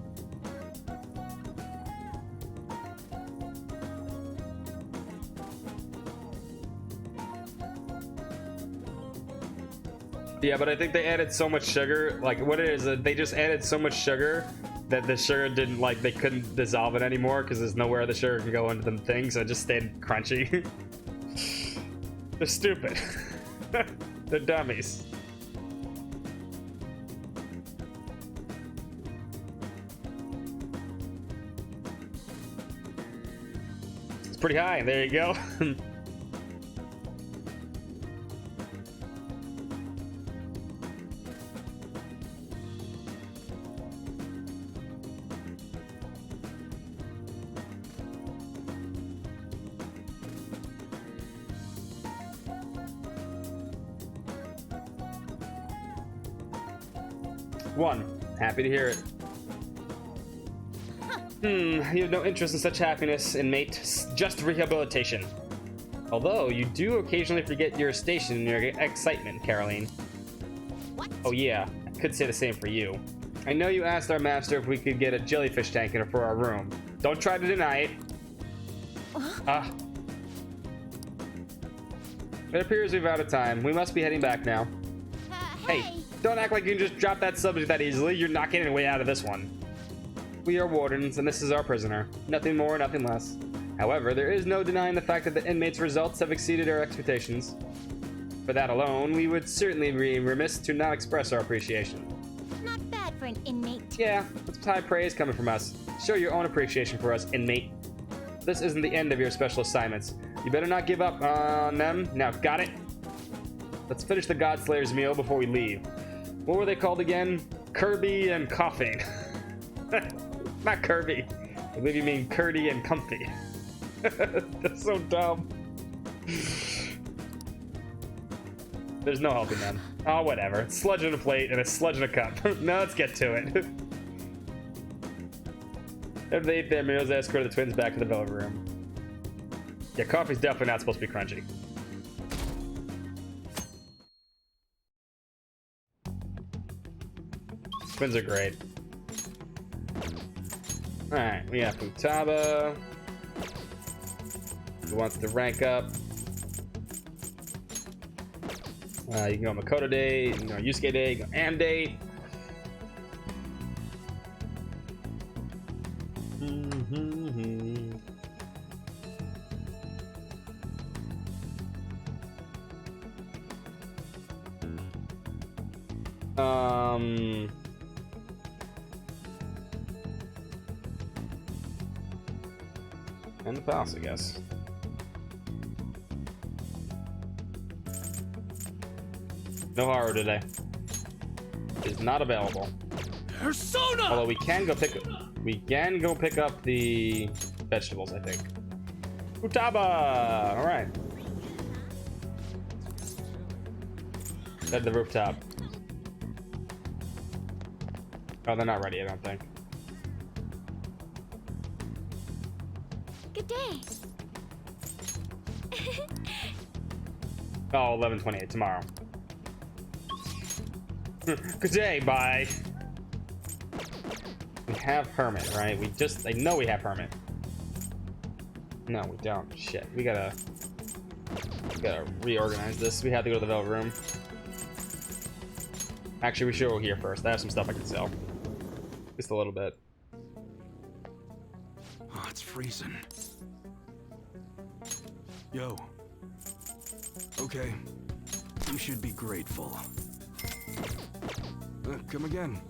Yeah, but I think they added so much sugar. Like, what it is, they just added so much sugar that the sugar didn't, like, they couldn't dissolve it anymore because there's nowhere the sugar can go into them things, so it just stayed crunchy. They're stupid. They're dummies. It's pretty high. There you go. One. Happy to hear it. You have no interest in such happiness, inmate. Just rehabilitation. Although, you do occasionally forget your station in your excitement, Caroline. Oh yeah, I could say the same for you. I know you asked our master if we could get a jellyfish tank in for our room. Don't try to deny it. It appears we've out of time. We must be heading back now. Hey, don't act like you can just drop that subject that easily. You're not getting a way out of this one. We are wardens, and this is our prisoner. Nothing more, nothing less. However, there is no denying the fact that the inmates' results have exceeded our expectations. For that alone, we would certainly be remiss to not express our appreciation. Not bad for an inmate. Yeah, that's high praise coming from us. Show your own appreciation for us, inmate. This isn't the end of your special assignments. You better not give up on them. Now, got it? Let's finish the Godslayer's meal before we leave. What were they called again? Kirby and Coughing. Not Kirby. I believe you mean Curdy and Comfy. That's so dumb. There's no helping them. Oh, whatever. It's sludge in a plate and a sludge in a cup. Now let's get to it. After they ate their meals, they escorted the twins back to the velvet room. Yeah, coffee's definitely not supposed to be crunchy. Twins are great. Alright, we have Futaba. Who wants to rank up? You can go Makoto Day, you can go Yusuke Day, you can go Am Day. And the palace, I guess. No Haru today. Is not available. Persona! Although we can go pick up the vegetables, I think. Futaba! Alright. Head to the rooftop. Oh, they're not ready, I don't think. Good day. Oh, 11:28 tomorrow. Good day, bye. We have Hermit, right? I know we have Hermit. No, we don't. Shit. We gotta reorganize this. We have to go to the Velvet Room. Actually, we should go here first. I have some stuff I can sell. Just a little bit. Oh, it's freezing. Yo. Okay. You should be grateful. Come again.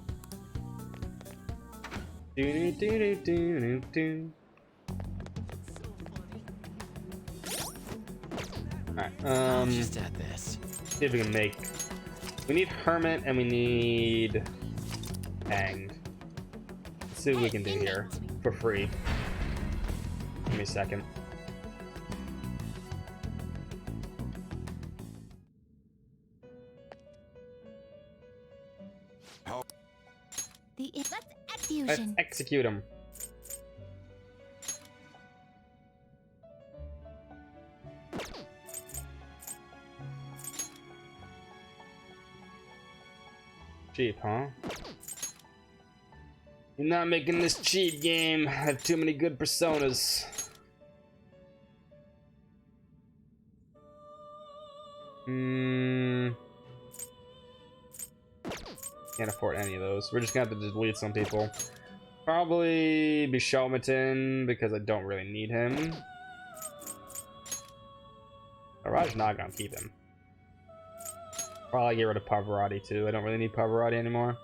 Alright, just at this. See if we can make. We need Hermit and we need Hanged. Let's see what we can do here for free. Give me a second. Let's execute him. Cheap, huh? You're not making this cheap game. I have too many good personas. Can't afford any of those. We're just gonna have to delete some people. Probably Bishomaton because I don't really need him. Raj not gonna keep him. Probably get rid of Pavarotti too. I don't really need Pavarotti anymore.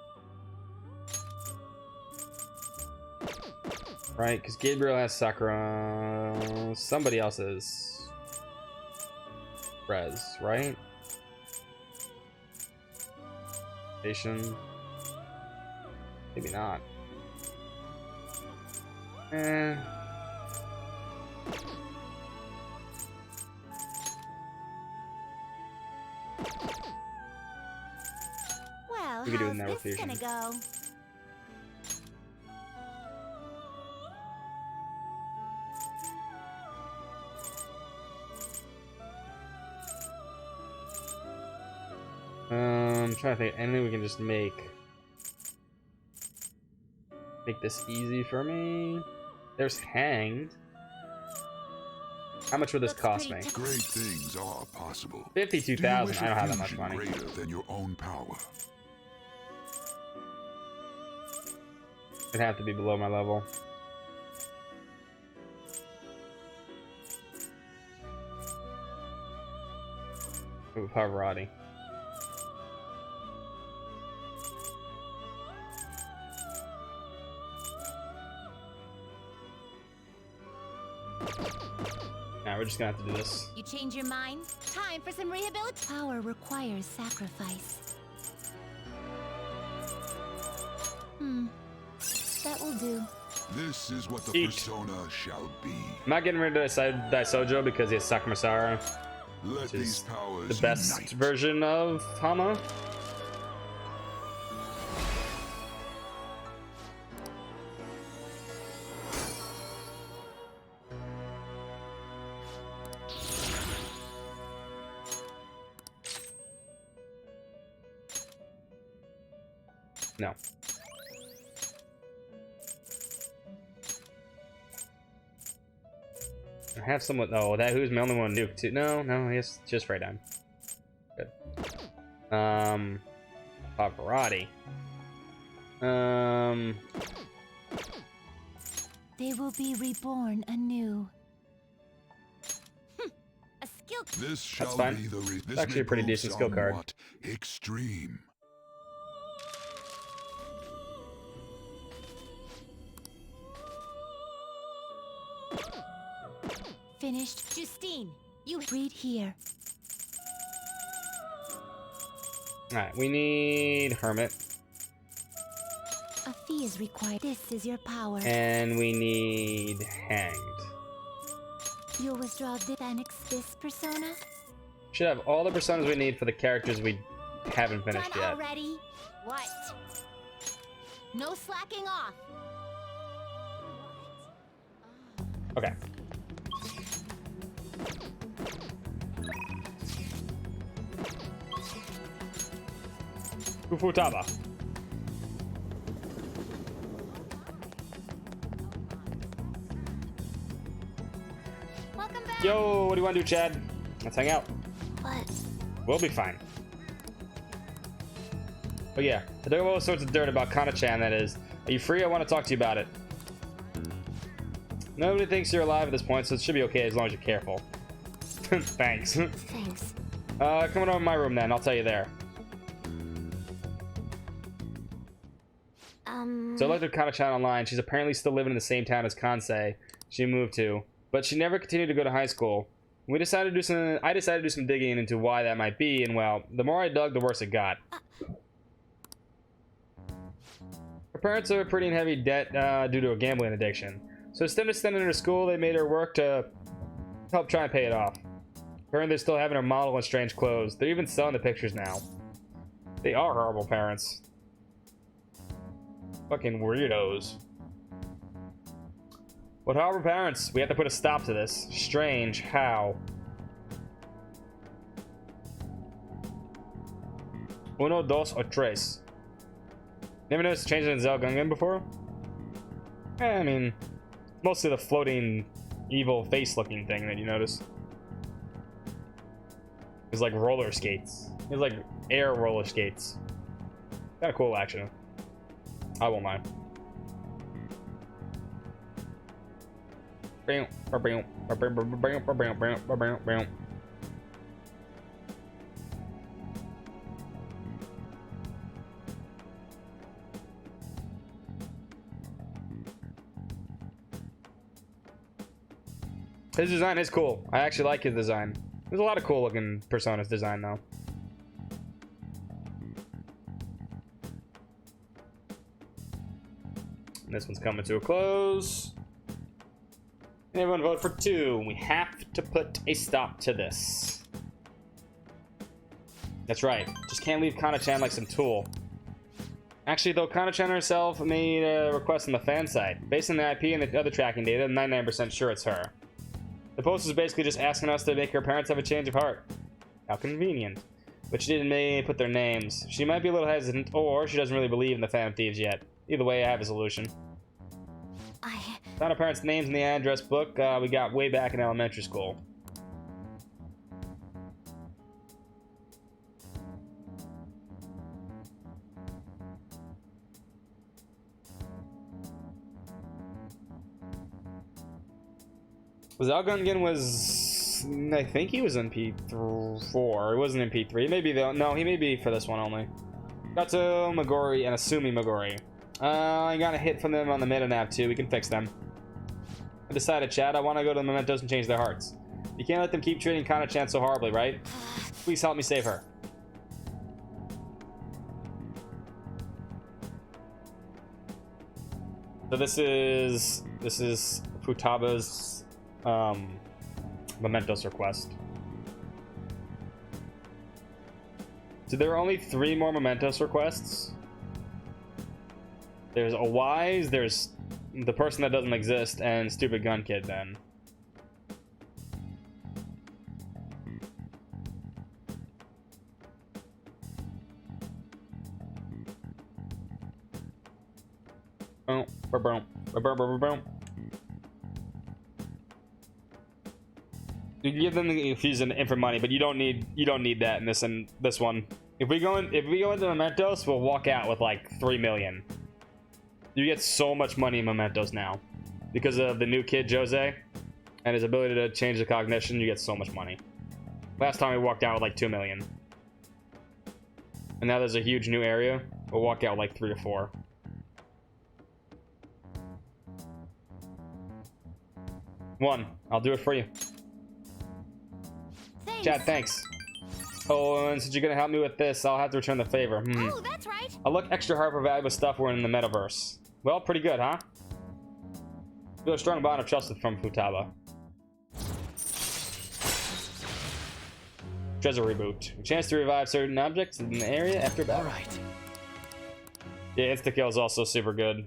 Right, because Gabriel has Sakura. Somebody else is Rez, right? Station. Maybe not. Well, we could do how's Network this Fusion. gonna go? I'm trying to think. Anything we can just make this easy for me. There's hanged. How much would this cost me? Great things are possible. 52,000. I don't have that much money. Greater than your own power. It'd have to be below my level. Ooh, Pavarotti. Now we're just gonna have to do this. You change your mind? Time for some rehabilitation. Power requires sacrifice. That will do. This is what the persona shall be. I'm not getting rid of Daisojo because he has Sakumasara. Let these powers the best unite. version of Hama. No. I have someone. Oh, that who's my only one nuke too? No, he's just right down. Good. Pavarotti. They will be reborn anew. A skill. This shall fine. be the. It's actually a pretty decent skill card. Extreme. Finished. Justine, you read here. Alright, we need Hermit. A fee is required. This is your power. And we need Hanged. You'll withdraw this annex this persona. Should have all the personas we need for the characters we haven't finished Done yet. already? What? No slacking off. Okay. Ufotaba. Welcome back. Yo, what do you want to do, Chad? Let's hang out. What? We'll be fine. Oh yeah, I dug up all sorts of dirt about Kana-chan, that is. Are you free? I want to talk to you about it. Nobody thinks you're alive at this point, so it should be okay as long as you're careful. Thanks. Thanks. Come on over to my room then, I'll tell you there. So I looked at Kana-chan online. She's apparently still living in the same town as Kansei she moved to, but she never continued to go to high school. I decided to do some digging into why that might be, and well, the more I dug, the worse it got. Her parents are pretty in heavy debt due to a gambling addiction. So instead of sending her to school, they made her work to help try and pay it off. Apparently they're still having her model in strange clothes. They're even selling the pictures now. They are horrible parents. Fucking weirdos. But horrible parents, we have to put a stop to this. Strange, how? Uno, dos, o tres. Never noticed changes in Zell Gungan before? I mean, mostly the floating evil face looking thing that you notice. It's like roller skates. It's like air roller skates. Kind of cool, actually. I won't mind. His design is cool. I actually like his design. There's a lot of cool looking Personas design though. This one's coming to a close. And everyone vote for 2. We have to put a stop to this. That's right. Just can't leave Kana-chan like some tool. Actually, though, Kana-chan herself made a request on the fan site. Based on the IP and the other tracking data, I'm 99% sure it's her. The post is basically just asking us to make her parents have a change of heart. How convenient. but she didn't maybe put their names. She might be a little hesitant, or she doesn't really believe in the Phantom Thieves yet. Either way, I have a solution. Found our parents' names in the address book we got way back in elementary school. Was Algungan was... I think he was in P4. It wasn't in P3. Maybe though. No, he may be for this one only. Gato, Magori, and Asumi Magori. I got a hit from them on the meta nav too. We can fix them. I decided, Chad, I want to go to the Mementos and change their hearts. You can't let them keep treating Kana-chan so horribly, right? Please help me save her. So this is Futaba's Mementos request. So there are only 3 more Mementos requests. There's a Wise, there's the person that doesn't exist, and Stupid Gun Kid then. Oh, boom. You can give them the infusion and for money, but you don't need that in this one. If we go into Mementos, we'll walk out with like 3 million. You get so much money in Mementos now because of the new kid Jose and his ability to change the cognition. You get so much money. Last time we walked out with like 2 million, and now there's a huge new area. We'll walk out with like 3 or 4. One, I'll do it for you. Thanks. Chad, thanks. Oh, and since you're gonna help me with this, I'll have to return the favor. Oh, that's right. I'll look extra hard for valuable stuff we're in the metaverse. Well, pretty good, huh? Feel a strong bond of trust from Futaba. Treasure reboot. A chance to revive certain objects in the area after battle. Alright. Yeah, insta-kill is also super good.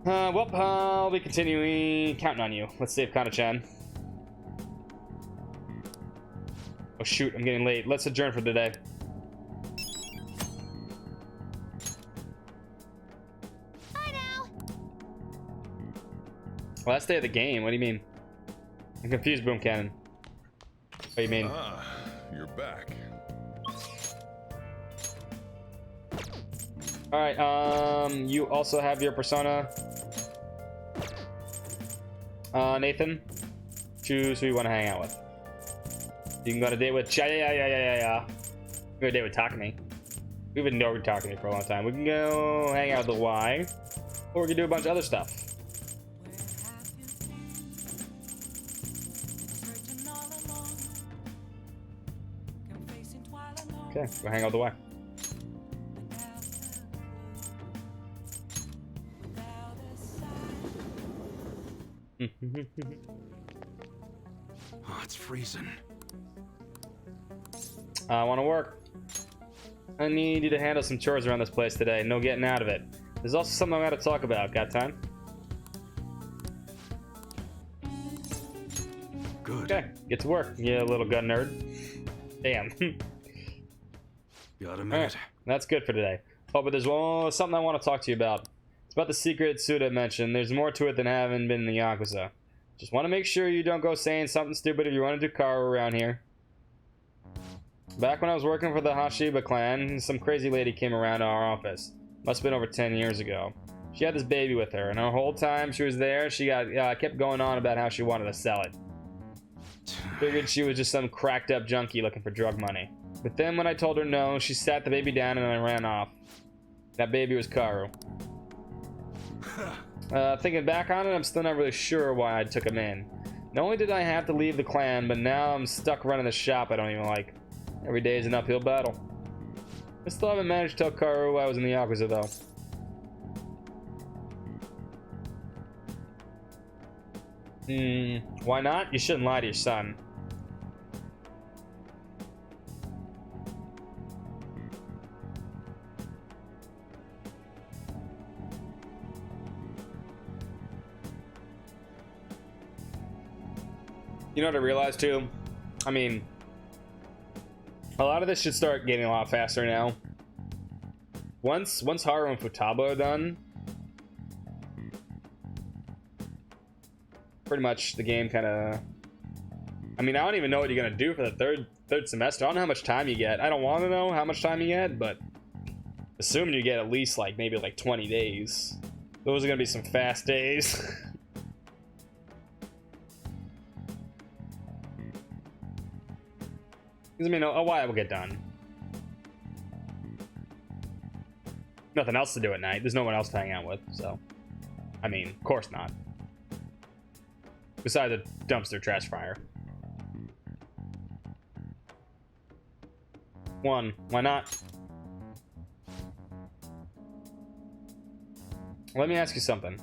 Well, I'll be continuing counting on you. Let's save Kana-chan. Oh shoot, I'm getting late. Let's adjourn for today. Bye now. Last day of the game, what do you mean? I'm confused, Boom Cannon. What do you mean? Ah, you're back. Alright, you also have your persona. Nathan, choose who you want to hang out with. You can go on a date with You can go on a date with Takumi. We've been known Takumi for a long time. We can go hang out with the Y, or we can do a bunch of other stuff. Okay, go hang out with the Y. Oh, it's freezing. I want to work. I need you to handle some chores around this place today. No getting out of it. There's also something I got to talk about. Got time? Good. Okay, get to work, you little gun nerd. Damn. Got a All minute. right, that's good for today. Oh, but there's something I want to talk to you about. It's about the secret Suda mentioned. There's more to it than having been in the Yakuza. Just want to make sure you don't go saying something stupid if you run into Karu around here. Back when I was working for the Hashiba clan, some crazy lady came around to our office. Must have been over 10 years ago. She had this baby with her, and the whole time she was there, she kept going on about how she wanted to sell it. Figured she was just some cracked up junkie looking for drug money. But then when I told her no, she sat the baby down and then ran off. That baby was Karu. Thinking back on it, I'm still not really sure why I took him in. Not only did I have to leave the clan, but now I'm stuck running the shop I don't even like. Every day is an uphill battle. I still haven't managed to tell Karu I was in the Yakuza though. Why not? You shouldn't lie to your son. You know what I realized too? I mean, A lot of this should start getting a lot faster now. Once Haru and Futaba are done, pretty much the game kind of... I mean, I don't even know what you're gonna do for the third semester. I don't know how much time you get. I don't want to know how much time you get, but assuming you get at least like maybe like 20 days. Those are gonna be some fast days. I mean, a while will get done. Nothing else to do at night. There's no one else to hang out with, so... I mean, of course not. Besides a dumpster trash fire. One. Why not? Let me ask you something.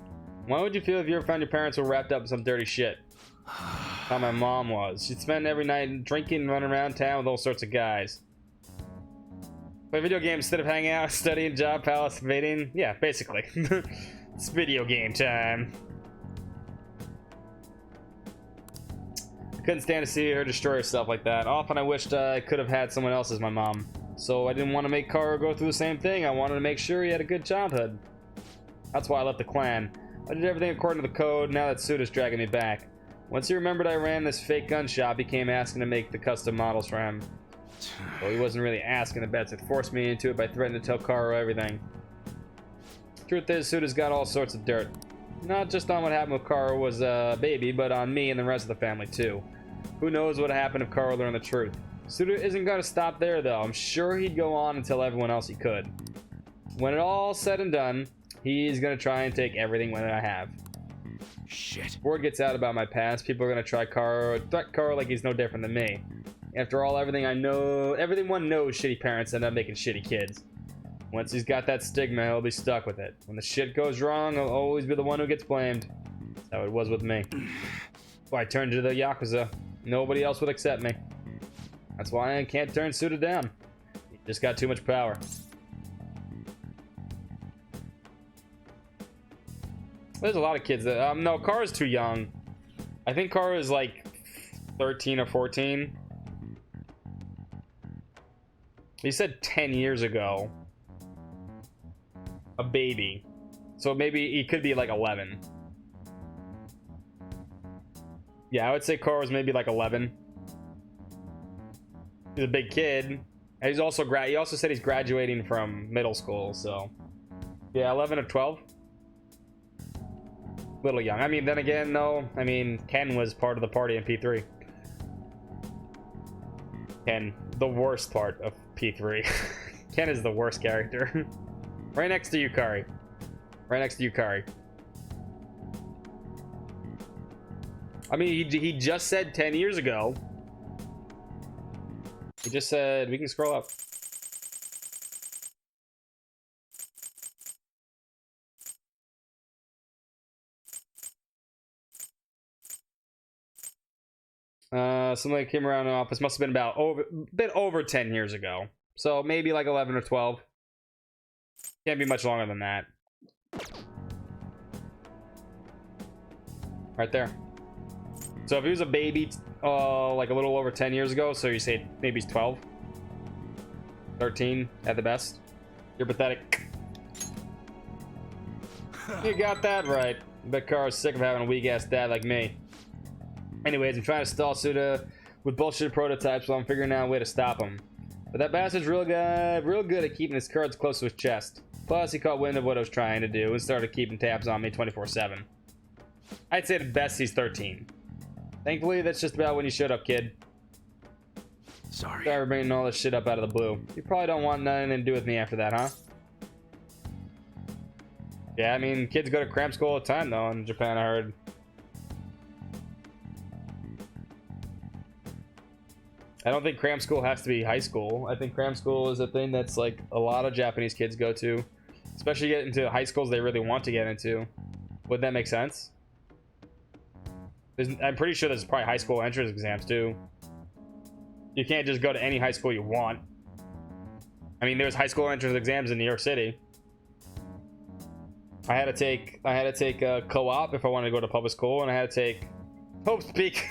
Why would you feel if you ever found your parents were wrapped up in some dirty shit? How my mom was. She'd spend every night drinking and running around town with all sorts of guys. Play video games instead of hanging out, studying, job, palace, invading. Yeah, basically. It's video game time. I couldn't stand to see her destroy herself like that. Often I wished I could have had someone else as my mom. So I didn't want to make Karo go through the same thing. I wanted to make sure he had a good childhood. That's why I left the clan. I did everything according to the code. Now that Suda's dragging me back. Once he remembered I ran this fake gun shop, he came asking to make the custom models for him. Well, he wasn't really asking the bets. It forced me into it by threatening to tell Karo everything. Truth is, Suda's got all sorts of dirt. Not just on what happened with Karo was a baby, but on me and the rest of the family too. Who knows what happened if Karo learned the truth. Suda isn't going to stop there though. I'm sure he'd go on and tell everyone else he could. When it all said and done, he's going to try and take everything that I have. Shit. Word gets out about my past, people are going to threat Karo like he's no different than me. After all, everyone knows shitty parents end up making shitty kids. Once he's got that stigma, he'll be stuck with it. When the shit goes wrong, he'll always be the one who gets blamed. That's how it was with me. Well, I turned to the Yakuza. Nobody else would accept me. That's why I can't turn Suda down. He just got too much power. There's a lot of kids that... no, Kara's too young. I think Kara is like 13 or 14. He said 10 years ago. A baby. So maybe he could be like 11. Yeah, I would say Kara's maybe like 11. He's a big kid. And he also said he's graduating from middle school, so... Yeah, 11 or 12. Little young. I mean, then again, no. I mean, Ken was part of the party in P3. Ken, the worst part of P3. Ken is the worst character. Right next to Yukari. Right next to Yukari. I mean, he just said 10 years ago. He just said, we can scroll up. Somebody came around in the office. Must have been about a bit over 10 years ago. So maybe like 11 or 12. Can't be much longer than that. Right there. So if he was a baby, like a little over 10 years ago, so you say maybe he's 12, 13 at the best. You're pathetic. You got that right. Bet Kara's sick of having a weak ass dad like me. Anyways, I'm trying to stall Suda with bullshit prototypes while I'm figuring out a way to stop him. But that bastard's real good at keeping his cards close to his chest. Plus, he caught wind of what I was trying to do and started keeping tabs on me 24/7. I'd say at best he's 13. Thankfully, that's just about when you showed up, kid. Sorry for bringing all this shit up out of the blue. You probably don't want nothing to do with me after that, huh? Yeah, I mean, kids go to cram school all the time, though, in Japan, I heard. I don't think cram school has to be high school. I think cram school is a thing that's like a lot of Japanese kids go to, especially get into high schools they really want to get into. Would that make sense? I'm pretty sure there's probably high school entrance exams too. You can't just go to any high school you want. I mean, there's high school entrance exams in New York City. I had to take co-op if I wanted to go to public school, and I had to take Hope's Peak.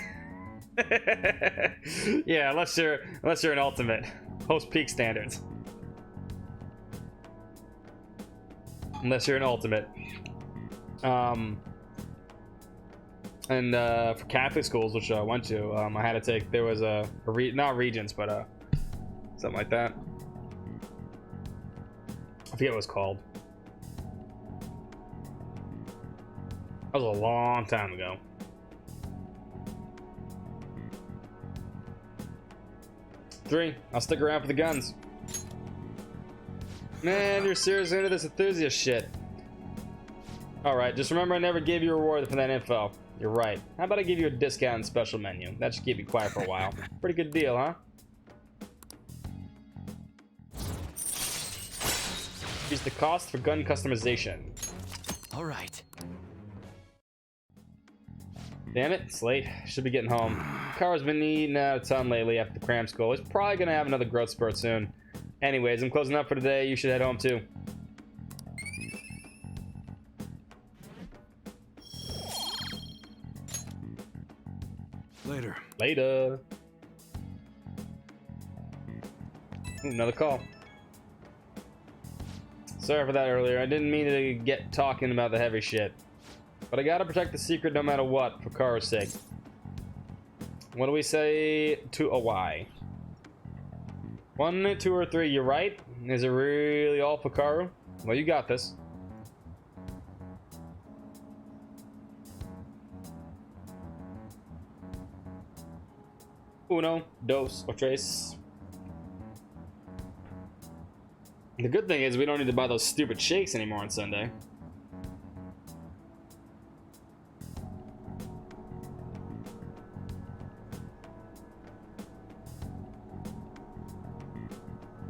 Yeah, unless you're an ultimate. post-peak standards. Unless you're an ultimate. And for Catholic schools, which I went to, I had to take, there was not regents, but something like that. I forget what it was called. That was a long time ago. Three, I'll stick around for the guns. Man, you're seriously into this enthusiast shit. Alright, just remember I never gave you a reward for that info. You're right. How about I give you a discount in special menu? That should keep you quiet for a while. Pretty good deal, huh? Use the cost for gun customization. Alright. Damn it, it's late. Should be getting home. Kara's been eating out a ton lately after cram school. He's probably gonna have another growth spurt soon. Anyways, I'm closing up for today. You should head home too. Later. Later. Ooh, another call. Sorry for that earlier. I didn't mean to get talking about the heavy shit. But I gotta protect the secret no matter what, for Kara's sake. What do we say to a Y? 1, 2, or 3, you're right? Is it really all for Karu? Well, you got this. Uno, dos, o tres. The good thing is we don't need to buy those stupid shakes anymore on Sunday.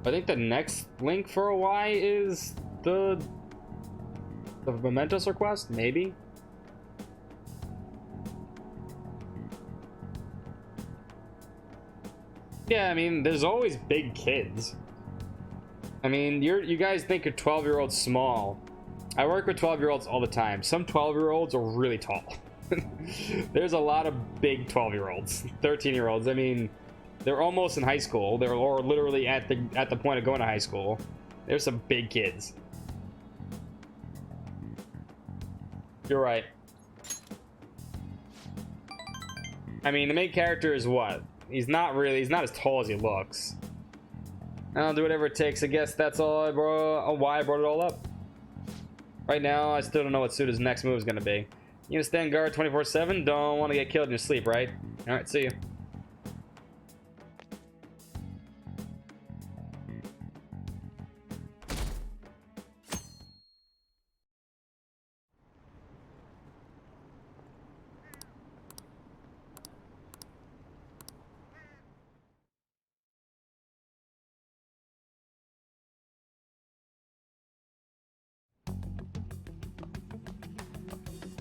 I think the next link for a Y is the Mementos request, maybe? Yeah, I mean, there's always big kids. I mean, you guys think a 12-year-old small. I work with 12-year-olds all the time. Some 12-year-olds are really tall. There's a lot of big 12-year-olds, 13-year-olds. I mean, they're almost in high school. They're or literally at the point of going to high school. There's some big kids. You're right. I mean, the main character is what? He's not as tall as he looks. I'll do whatever it takes. I guess that's all why I brought it all up. Right now, I still don't know what Suda's next move is going to be. You gonna stand guard 24/7? Don't want to get killed in your sleep, right? Alright, see you.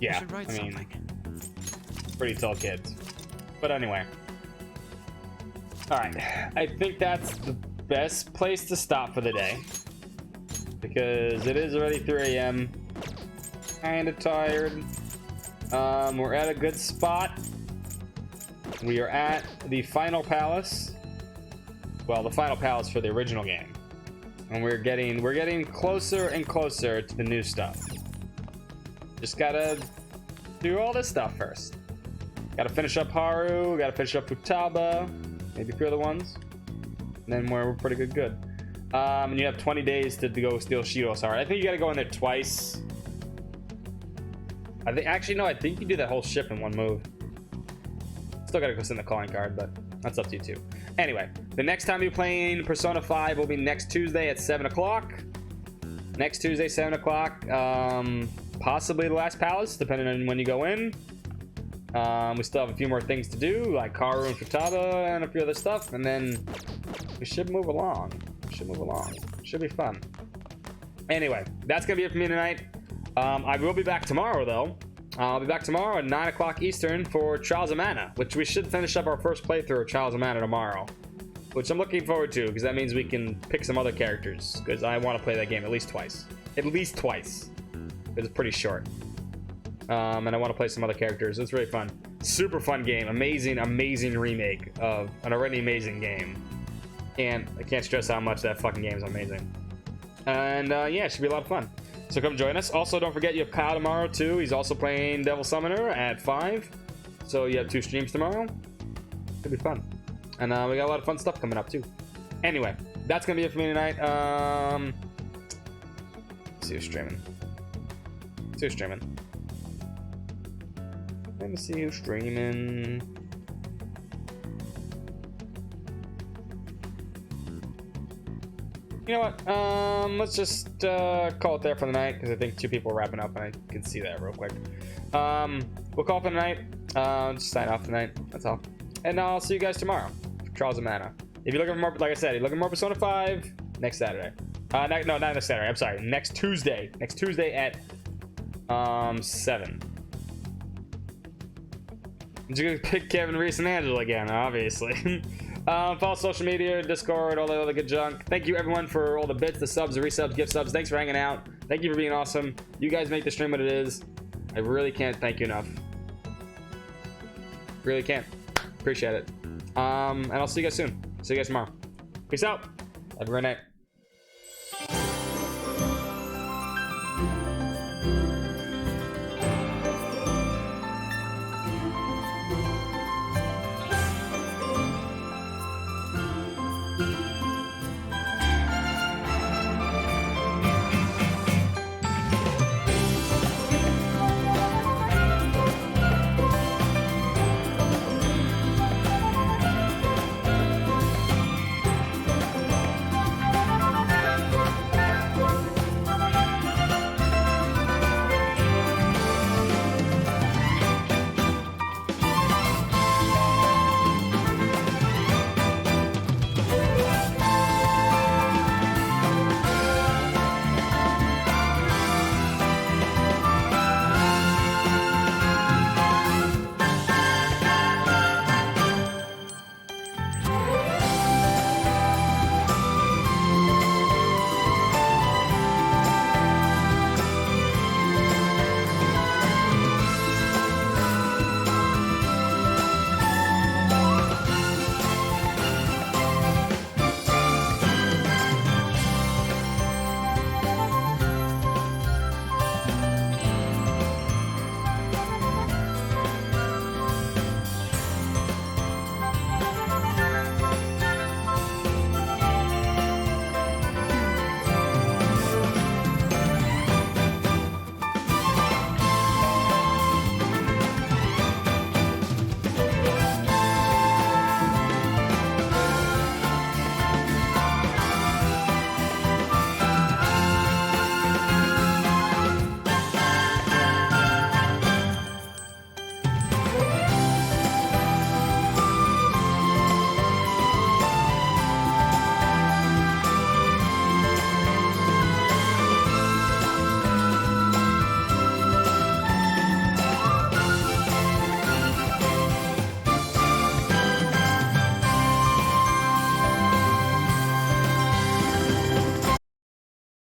Yeah, I mean, pretty tall kids. But anyway. Alright, I think that's the best place to stop for the day. Because it is already 3 a.m. Kinda tired. We're at a good spot. We are at the final palace. Well, the final palace for the original game. And we're getting closer and closer to the new stuff. Just gotta do all this stuff first. Gotta finish up Haru, gotta finish up Futaba, maybe a few other ones. And then we're pretty good. And you have 20 days to go steal Shido-Sara. I think you gotta go in there twice. I think you do that whole ship in one move. Still gotta go send the calling card, but that's up to you too. Anyway, the next time you're playing Persona 5 will be next Tuesday at 7 o'clock. Next Tuesday, 7 o'clock. Possibly the last palace, depending on when you go in. We still have a few more things to do, like Karu and Futaba and a few other stuff, and then we should move along. Should be fun. Anyway, that's gonna be it for me tonight. I will be back tomorrow, though. I'll be back tomorrow at 9 o'clock Eastern for Trials of Mana, which we should finish up our first playthrough of Trials of Mana tomorrow. Which I'm looking forward to, because that means we can pick some other characters, because I want to play that game at least twice. It's pretty short. And I want to play some other characters. It's really fun. Super fun game. Amazing remake of an already amazing game. I can't stress how much that fucking game is amazing. And yeah, it should be a lot of fun. So come join us. Also, don't forget you have Kyle tomorrow too. He's also playing Devil Summoner at 5. So you have 2 streams tomorrow. Could be fun. And we got a lot of fun stuff coming up too. Anyway, that's gonna be it for me tonight. Let's see who's streaming. Let's see who's streaming. Let me see who's streaming. You know what? Let's just call it there for the night because I think 2 people are wrapping up and I can see that real quick. We'll call it for the night. Just sign off tonight. That's all. And I'll see you guys tomorrow for Trials of Mana. If you're looking for more, like I said, you're looking for more Persona 5 next Saturday. No, not next Saturday. I'm sorry. Next Tuesday. Next Tuesday at 7. I'm just gonna pick Kevin, Reese, and Angela again, obviously. Follow social media, Discord, all that other good junk. Thank you everyone for all the bits, the subs, the resubs, gift subs. Thanks for hanging out. Thank you for being awesome. You guys make the stream what it is. I really can't thank you enough. Really can't. Appreciate it. And I'll see you guys soon. See you guys tomorrow. Peace out. Have a great night.